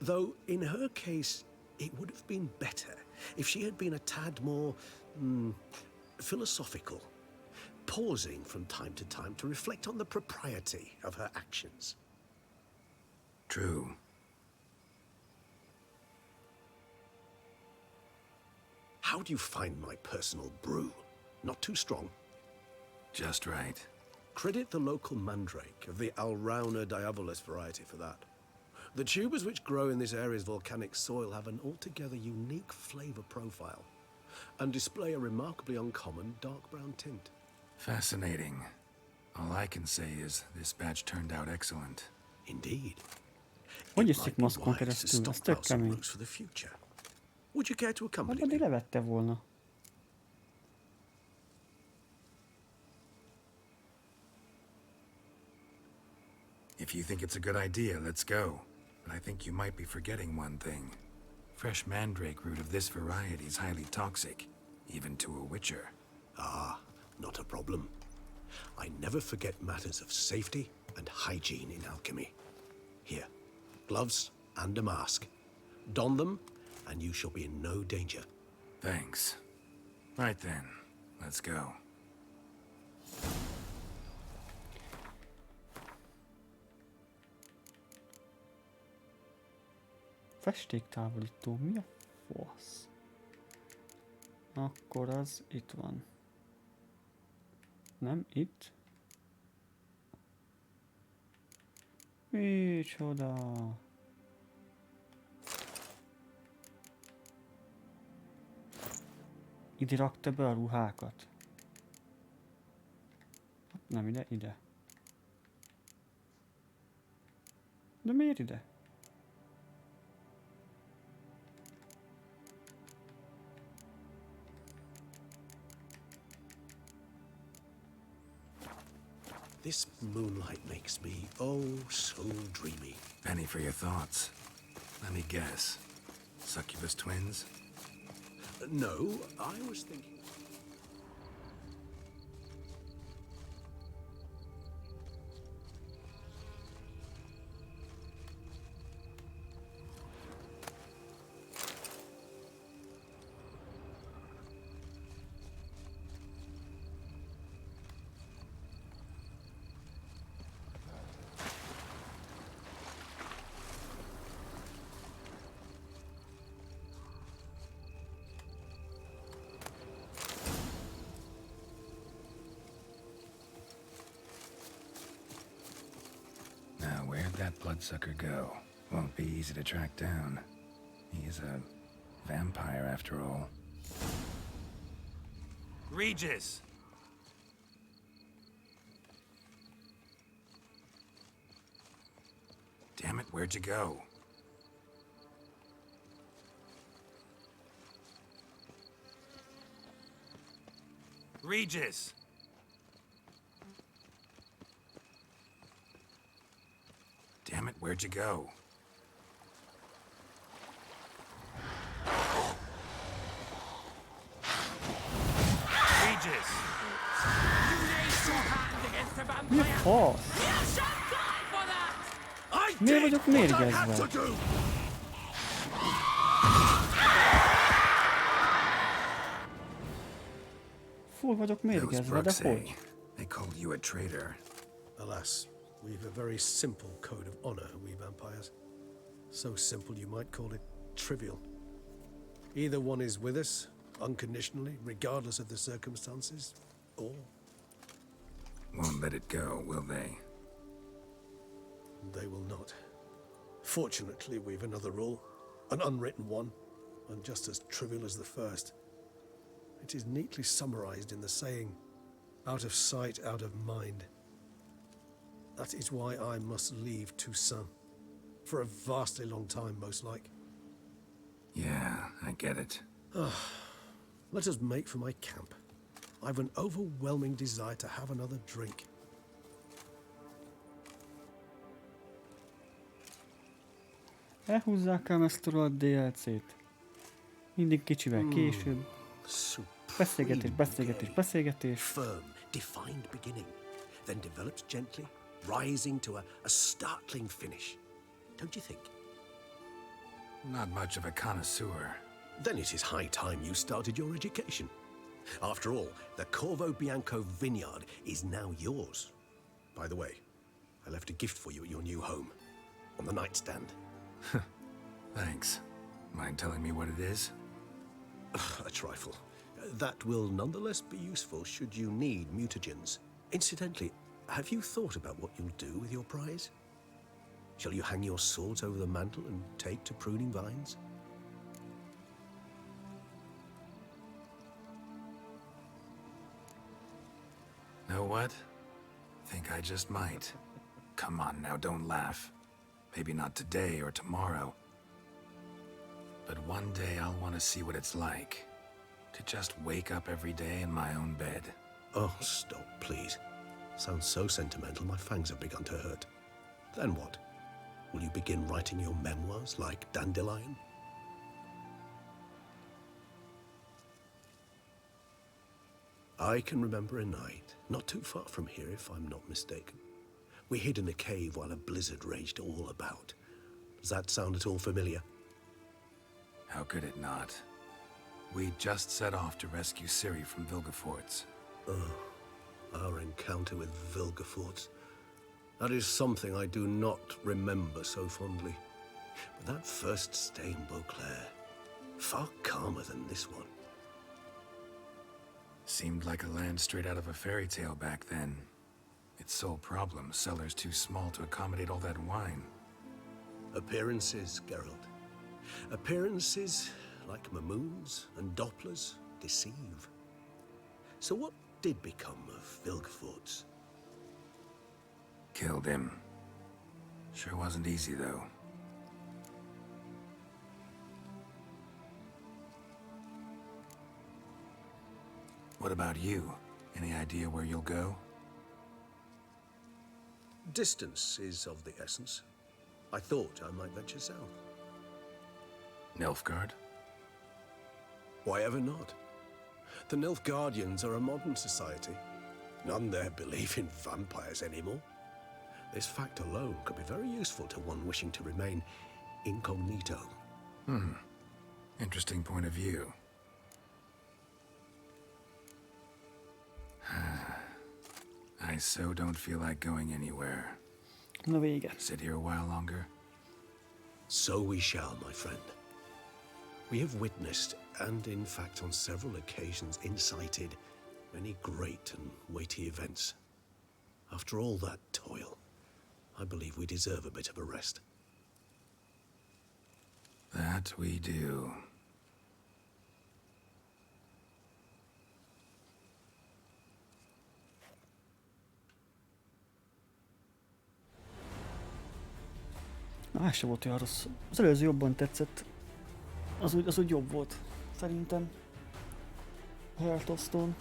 Though, in her case, it would have been better if she had been a tad more, philosophical, pausing from time to time to reflect on the propriety of her actions. True. How do you find my personal brew? Not too strong? Just right. Credit the local mandrake of the Alrauna diabolus variety for that. The tubers which grow in this area's volcanic soil have an altogether unique flavor profile and display a remarkably uncommon dark brown tint. Fascinating. All I can say is this batch turned out excellent. Indeed. Hogy iszik maszkon keresztül? Ez tök kemény. For the future. Would you care to accompany me? Levette volna. If you think it's a good idea, let's go. But I think you might be forgetting one thing. Fresh mandrake root of this variety is highly toxic, even to a witcher. Ah, not a problem. I never forget matters of safety and hygiene in alchemy. Here, gloves and a mask. Don them, and you shall be in no danger. Thanks. Right then, let's go. Festéktávolító, mi a fasz? Akkor az itt van. Nem itt? Micsoda? Ide rakta be a ruhákat. Nem ide, ide. De miért ide? This moonlight makes me, oh, so dreamy. Penny for your thoughts. Let me guess. Succubus twins? No, I was thinking... That bloodsucker go? Won't be easy to track down. He is a vampire after all. Regis! Damn it, where'd you go? Regis! Damn it, where'd you go? Regis! Mi a fasz? Miért vagyok mérgezve? Full vagyok mérgezve, de hogy? They called you a traitor. Alas, we've a very simple code of honor, we vampires. So simple you might call it trivial. Either one is with us, unconditionally, regardless of the circumstances, or... Won't let it go, will they? They will not. Fortunately, we've another rule, an unwritten one, and just as trivial as the first. It is neatly summarized in the saying, out of sight, out of mind. That is why I must leave Toussaint. For a vastly long time, most like. Yeah, I get it. Let us make for my camp. I've an overwhelming desire to have another drink. Elhúzzák ám ezt a rohadt DLC-t. Mindig kicsivel később. Beszélgetés, beszélgetés, beszélgetés. Firm, defined beginning, then develops gently, rising to a startling finish. Don't you think? Not much of a connoisseur. Then it is high time you started your education. After all, the Corvo Bianco vineyard is now yours. By the way, I left a gift for you at your new home, on the nightstand. Thanks. Mind telling me what it is? A trifle. That will nonetheless be useful should you need mutagens. Incidentally, have you thought about what you'll do with your prize? Shall you hang your swords over the mantle and take to pruning vines? Know what? Think I just might. Come on now, don't laugh. Maybe not today or tomorrow. But one day I'll want to see what it's like. To just wake up every day in my own bed. Oh, stop, please. Sounds so sentimental, my fangs have begun to hurt. Then what? Will you begin writing your memoirs like Dandelion? I can remember a night, not too far from here if I'm not mistaken. We hid in a cave while a blizzard raged all about. Does that sound at all familiar? How could it not? We just set off to rescue Ciri from Vilgefortz. Oh, our encounter with Vilgefortz. That is something I do not remember so fondly. But that first stay in Beauclair, far calmer than this one. Seemed like a land straight out of a fairy tale back then. Its sole problem, cellars too small to accommodate all that wine. Appearances, Geralt. Appearances, like Mamoons and Dopplers, deceive. So what did become of Vilgefortz? Killed him. Sure wasn't easy, though. What about you? Any idea where you'll go? Distance is of the essence. I thought I might venture south. Nilfgaard? Why ever not? The Nilfgaardians are a modern society. None there believe in vampires anymore. This fact alone could be very useful to one wishing to remain incognito. Interesting point of view. I so don't feel like going anywhere. Na vége. Sit here a while longer? So we shall, my friend. We have witnessed, and in fact on several occasions incited, many great and weighty events. After all that toil, I believe we deserve a bit of a rest. That we do. Na, se volt olyan rossz. Az előző jobban tetszett. Az úgy jobb volt, szerintem. Heart of Stone.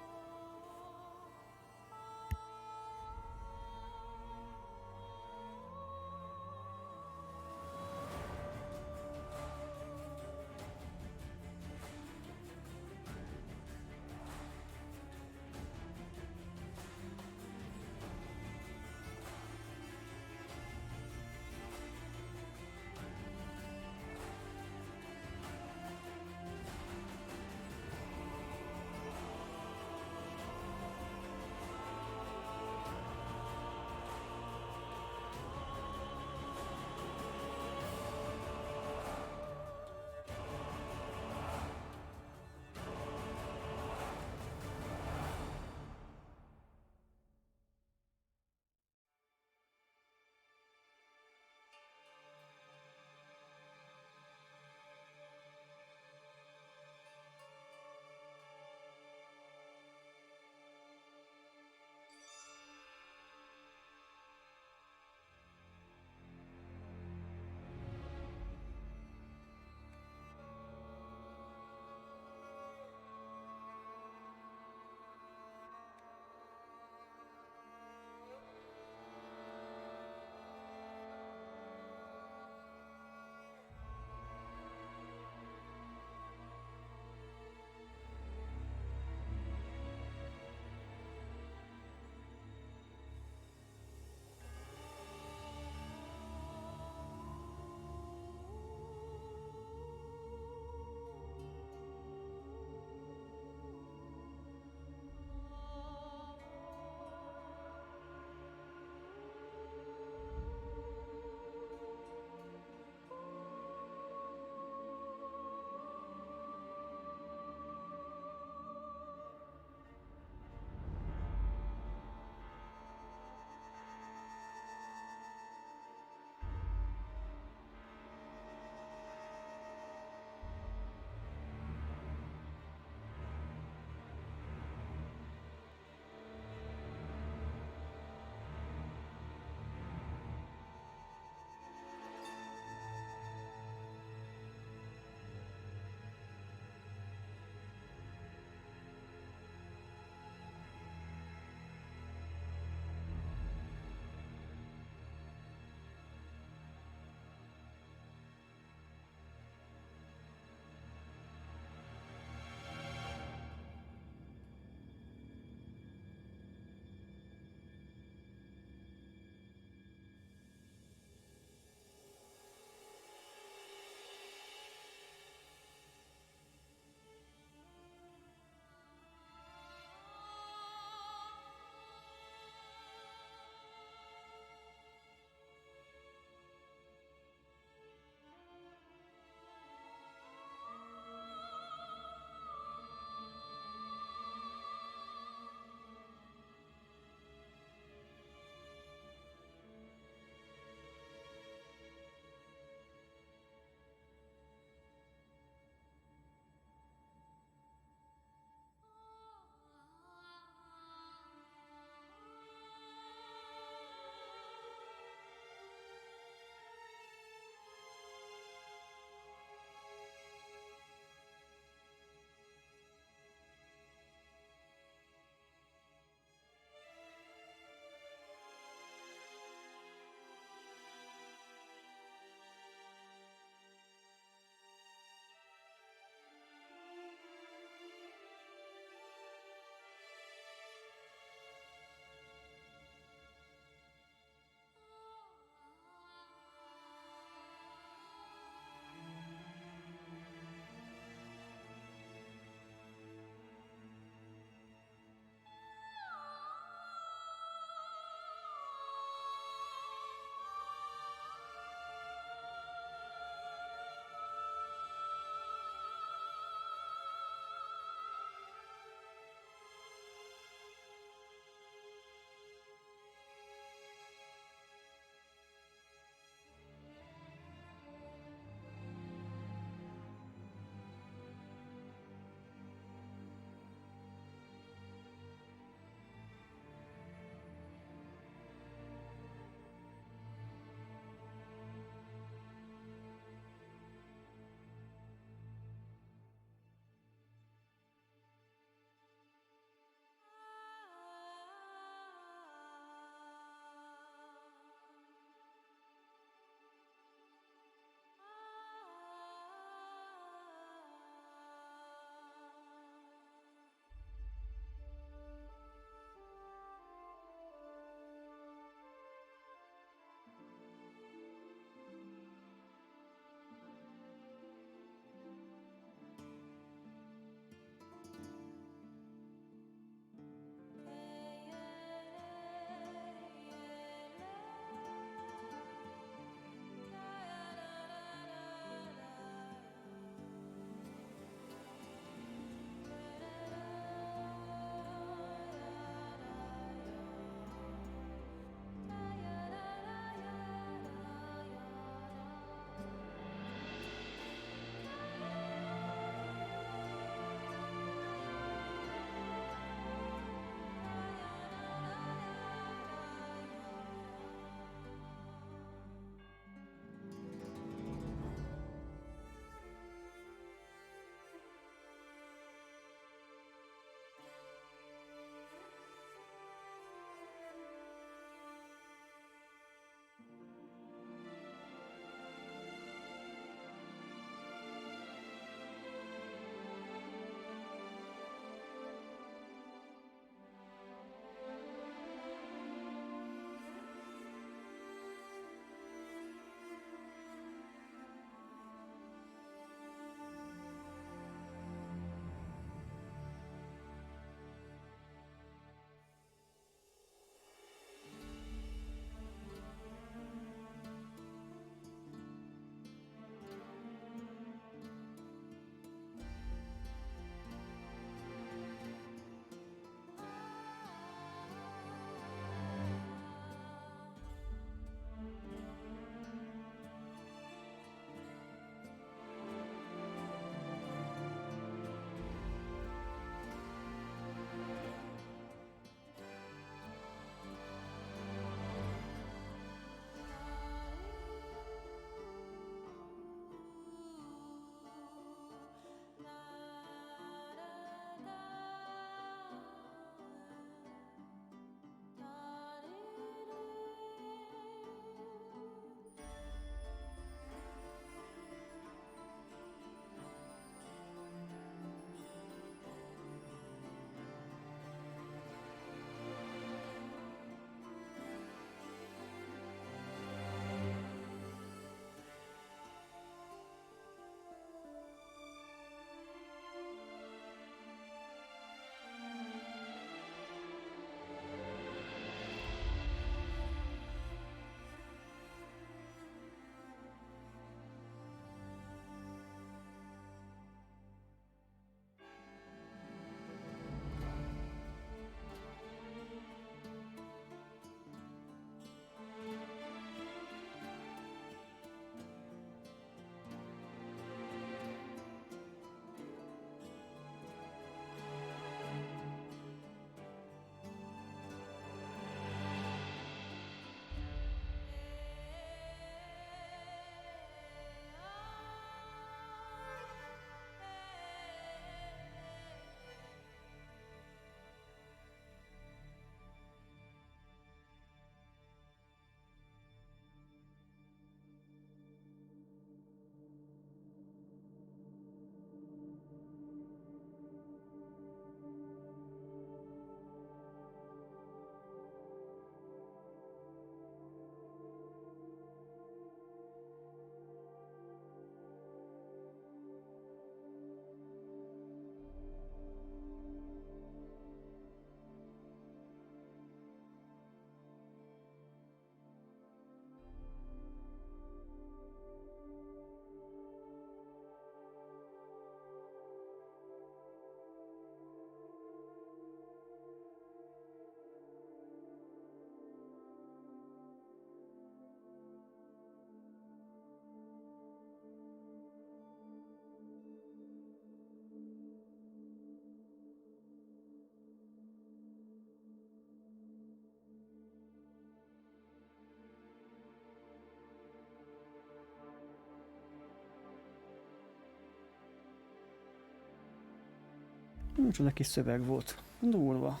Micsoda kis szöveg volt. Durva.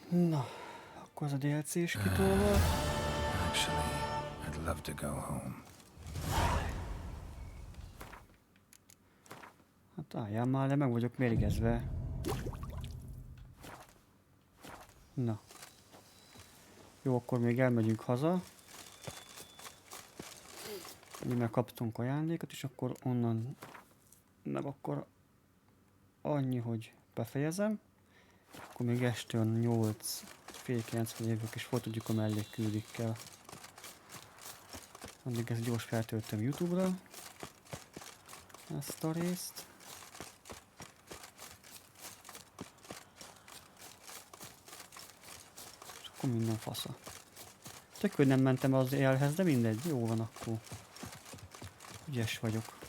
Na, akkor az a DLC-s kitolva. Actually, I'd love to go home. Hát álljál már le, meg vagyok mérgezve. Na. Jó, akkor még elmegyünk haza. Mi megkaptunk ajándékot, és akkor onnan meg akkor annyi, hogy befejezem. Akkor még este 8, fél 9 jövök, és folytatjuk a mellékküldikkel. Addig ezt gyors feltöltöm YouTube-ra. Ezt a részt. És akkor minden fasza. Tök, hogy nem mentem az élhez, de mindegy, jó van akkor. Ügyes vagyok.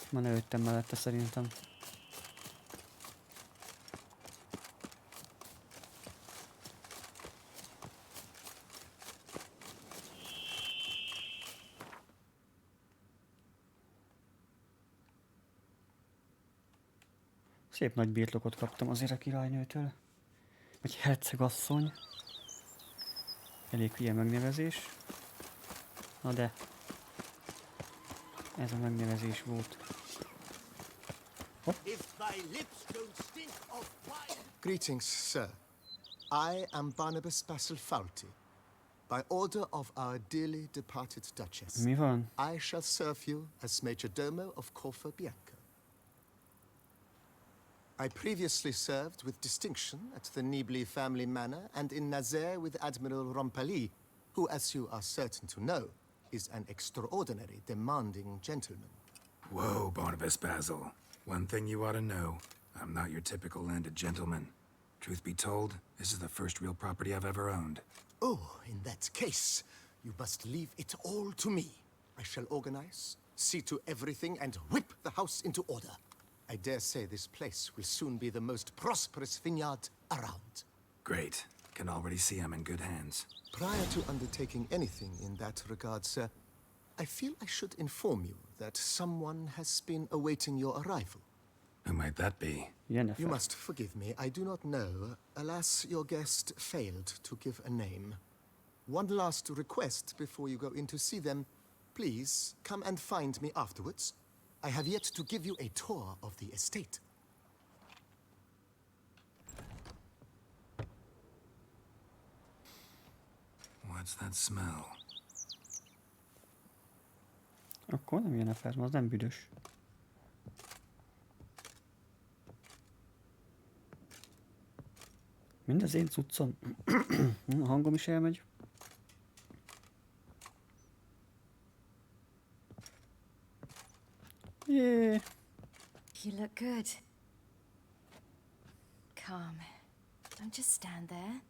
Már ne jöttem mellette szerintem. Szép nagy birtokot kaptam azért a királynőtől. Vagy hercegasszony. Elég hülye megnevezés. Na de. Ez a megnevezés volt. Greetings, sir. I am Barnabas Basilfauti. By order of our dearly departed Duchess, Mi van? I shall serve you as Major Domo of Corfa Bianca. I previously served with distinction at the Nibli family manor and in Nazaire with Admiral Rompali, who, as you are certain to know, is an extraordinary, demanding gentleman. Whoa, Barnabas Basil. One thing you ought to know. I'm not your typical landed gentleman. Truth be told, this is the first real property I've ever owned. Oh, in that case, you must leave it all to me. I shall organize, see to everything, and whip the house into order. I dare say this place will soon be the most prosperous vineyard around. Great. Can already see I'm in good hands. Prior to undertaking anything in that regard, sir, I feel I should inform you that someone has been awaiting your arrival. Who might that be? Jennifer. You must forgive me, I do not know. Alas, your guest failed to give a name. One last request before you go in to see them. Please, come and find me afterwards. I have yet to give you a tour of the estate. What's that smell? Akkor nem Jennifer, az nem büdös. Mind az én cuccom. A hangom is elmegy. Yeah. You look good. Come. Don't just stand there.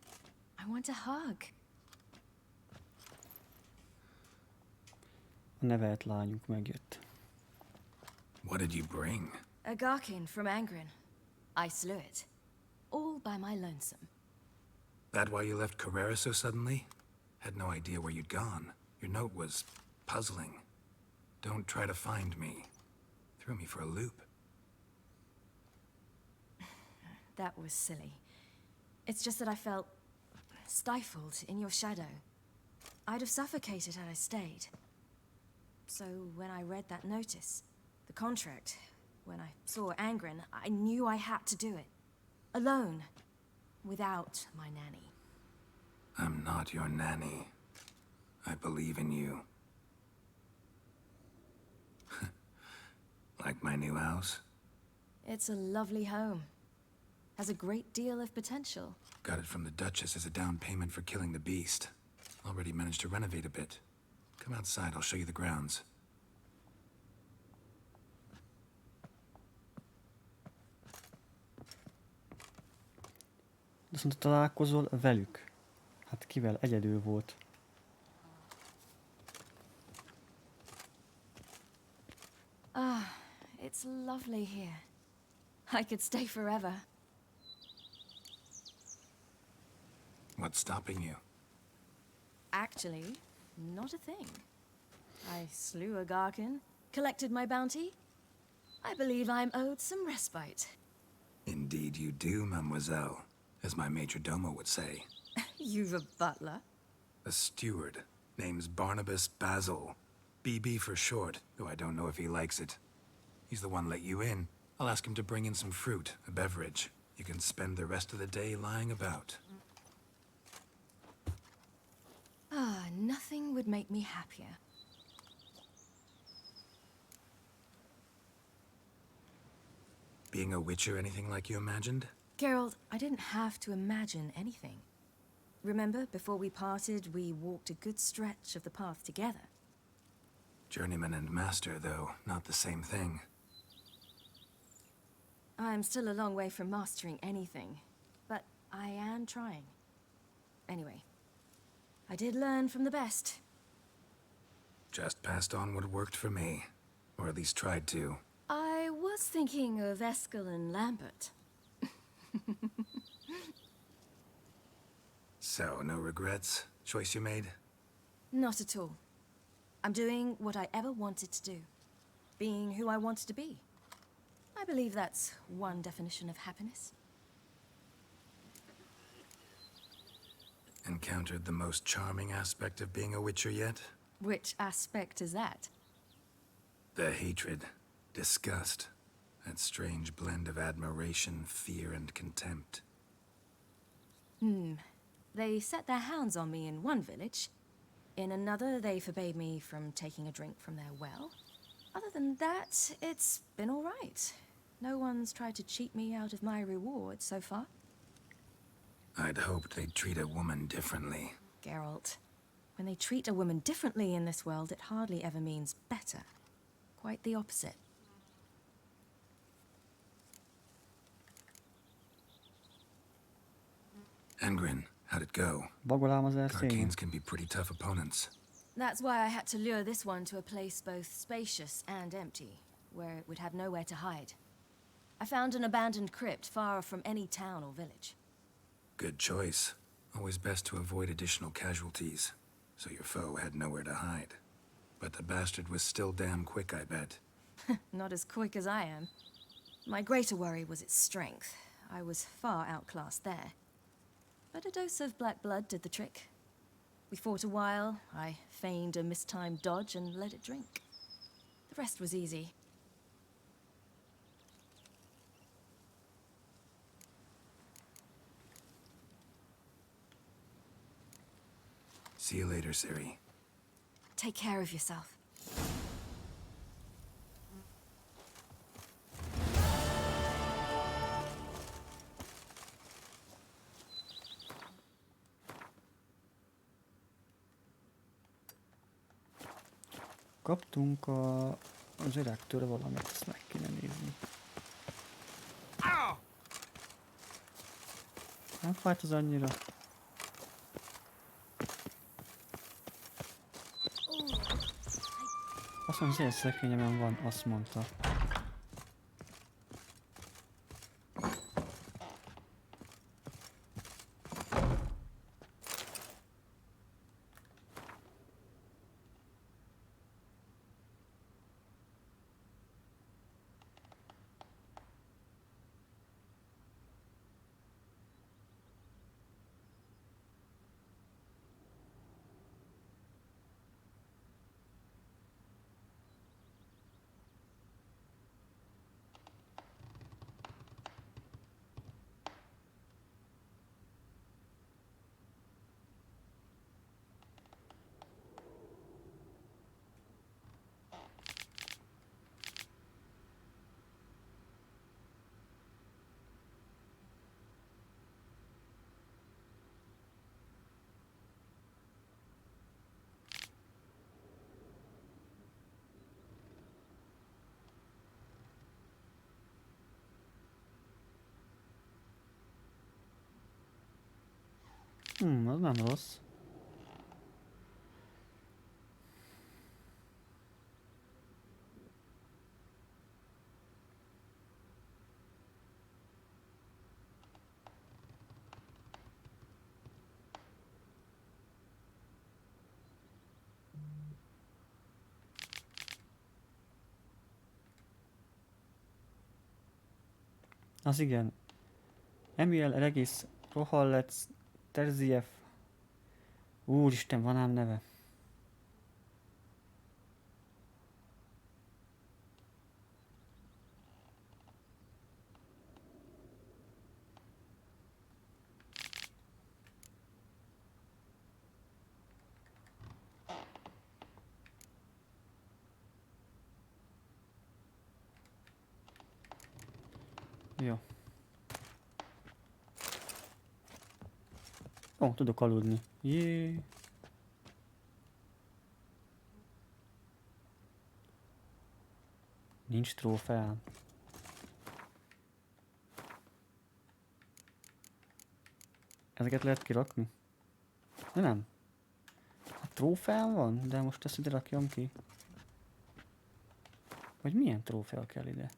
I want a hug. A nevelt lányunk megjött. What did you bring? A Garkin from Angren. I slew it. All by my lonesome. That why you left Carrera so suddenly? Had no idea where you'd gone. Your note was puzzling. Don't try to find me. Threw me for a loop. That was silly. It's just that I felt stifled in your shadow. I'd have suffocated had I stayed. So when I read that notice, the contract, when I saw Angren, I knew I had to do it. Alone. Without my nanny. I'm not your nanny. I believe in you. Like my new house? It's a lovely home. Has a great deal of potential. Got it from the Duchess as a down payment for killing the beast. Already managed to renovate a bit. Come outside, I'll show you the grounds. Azt mondta, találkozol velük. Hát kivel? Egyedül volt. Ah, it's lovely here. I could stay forever. What's stopping you? Actually, not a thing. I slew a Garkin, collected my bounty. I believe I'm owed some respite. Indeed you do, mademoiselle, as my major domo would say. You've a butler? A steward. Name's Barnabas Basil. BB for short, though I don't know if he likes it. He's the one let you in. I'll ask him to bring in some fruit, a beverage. You can spend the rest of the day lying about. Ah, nothing would make me happier. Being a witcher anything like you imagined? Geralt, I didn't have to imagine anything. Remember, before we parted, we walked a good stretch of the path together. Journeyman and master, though, not the same thing. I'm still a long way from mastering anything, but I am trying. Anyway, I did learn from the best. Just passed on what worked for me. Or at least tried to. I was thinking of Eskel and Lambert. So, no regrets? Choice you made? Not at all. I'm doing what I ever wanted to do. Being who I wanted to be. I believe that's one definition of happiness. Encountered the most charming aspect of being a witcher yet? Which aspect is that? The hatred, disgust, that strange blend of admiration, fear, and contempt. They set their hounds on me in one village. In another, they forbade me from taking a drink from their well. Other than that, it's been all right. No one's tried to cheat me out of my reward so far. I'd hoped they'd treat a woman differently. Geralt, when they treat a woman differently in this world, it hardly ever means better. Quite the opposite. Engrin, how'd it go? Bagolálmazás szénye. Arcanes can be pretty tough opponents. That's why I had to lure this one to a place both spacious and empty, where it would have nowhere to hide. I found an abandoned crypt far from any town or village. Good choice. Always best to avoid additional casualties, so your foe had nowhere to hide. But the bastard was still damn quick, I bet. Not as quick as I am. My greater worry was its strength. I was far outclassed there. But a dose of black blood did the trick. We fought a while, I feigned a mistimed dodge and let it drink. The rest was easy. See you later, Ciri. Take care of yourself. Kaptunk az öregtől valamit, ezt meg kéne nézni. Nem fájt az annyira. Azt mondja, az én szekrényemen van, azt mondta. Az nem rossz. Az igen. Emil Regis Rohallec Terziev. Úristen, van ám neve. Jó. Ó, tudok aludni. Jé. Nincs trófeám. Ezeket lehet kirakni? De nem. A trófeám van, de most ezt ide rakjam ki. Vagy milyen trófea kell ide?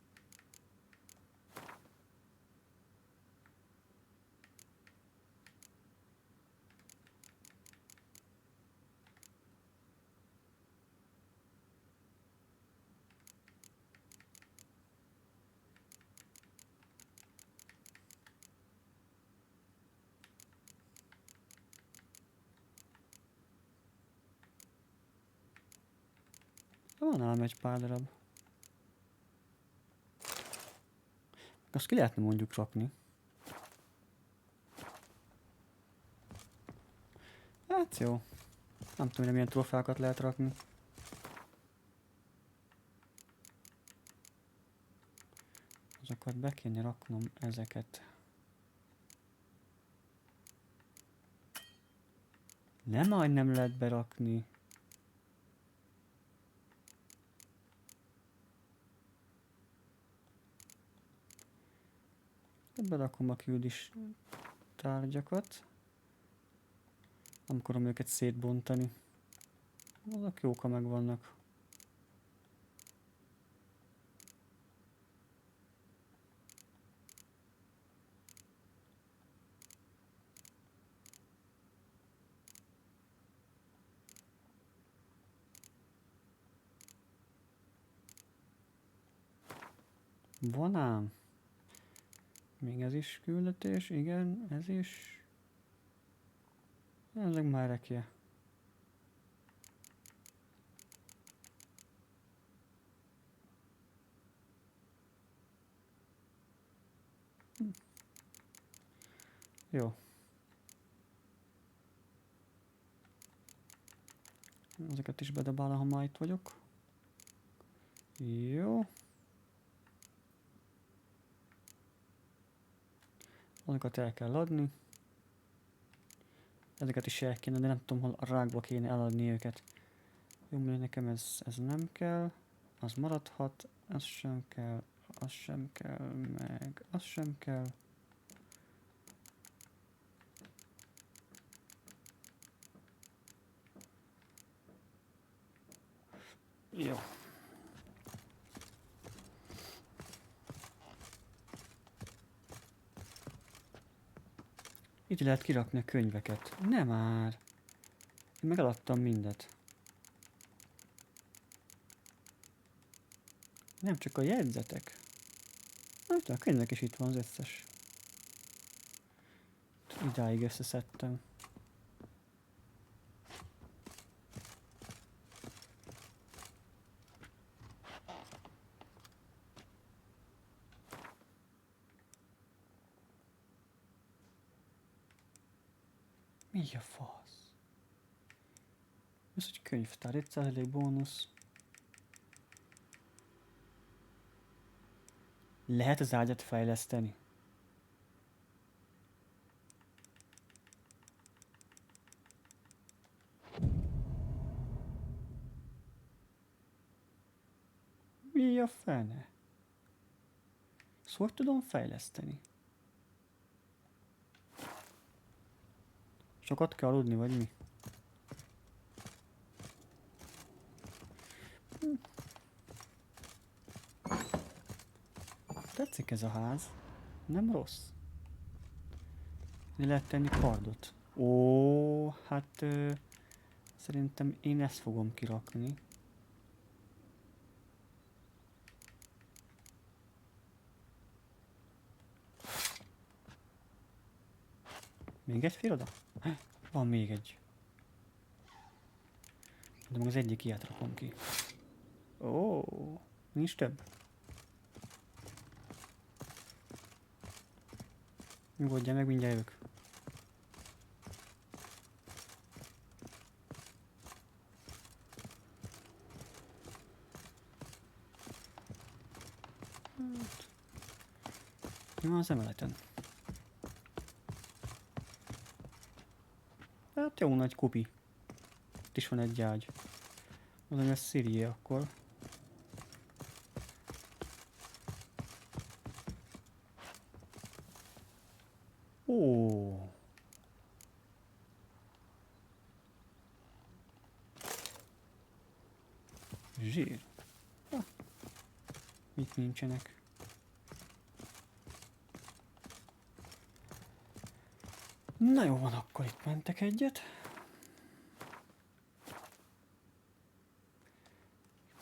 Van ám egy pár darab. Azt ki lehetne mondjuk rakni. Hát jó. Nem tudom, milyen trófeákat lehet rakni. Azokat be kéne raknom, ezeket. Nem lehet berakni. Berakom a küldis tárgyakat. Nem akarom őket szétbontani. Azok jók, ha megvannak. Van ám. Még ez is küldetés, igen, ez is. Ezek már rekje. Jó. Ezeket is bedobálom, ha már itt vagyok. Jó. Azokat el kell adni. Ezeket is el kéne, de nem tudom, hol a rákba kéne eladni őket. Jó, mert nekem ez nem kell. Az maradhat. Ez sem kell. Az sem kell. Meg az sem kell. Jó. Itt lehet kirakni a könyveket. Nem már. Én meg eladtam mindet. Nem csak a jegyzetek. Nem tudom, a könyvek is itt van az összes. Idáig összeszedtem. Mi a fasz? Ez egy könyvtár, 1% bónusz. Lehet az ágyat fejleszteni? Mi a fene? Ezt hogy tudom fejleszteni? Sokat kell aludni, vagy mi? Tetszik ez a ház. Nem rossz. Mi lehet tenni kardot? Ó, hát szerintem én ezt fogom kirakni. Még egy fél oda? Van még egy. De meg az egyik ilyet rakom ki. Ó, nincs több. Nyugodjál meg, mindjárt jövök. Mi van az emeleten? Hát jó nagy kupi. Itt is van egy ágy. Mondom, ez Szirié akkor. Ó. Zsír. Itt nincsenek. Na jó van, akkor itt mentek egyet.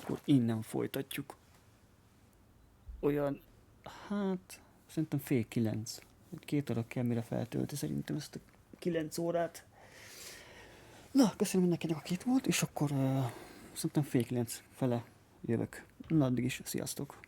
Akkor innen folytatjuk. Olyan, hát, szerintem fél 9. 2 óra kell, mire feltölti szerintem ezt a 9 órát. Na, köszönöm mindenkinek, aki itt volt, és akkor szerintem fél 9 fele jövök. Na, addig is, sziasztok!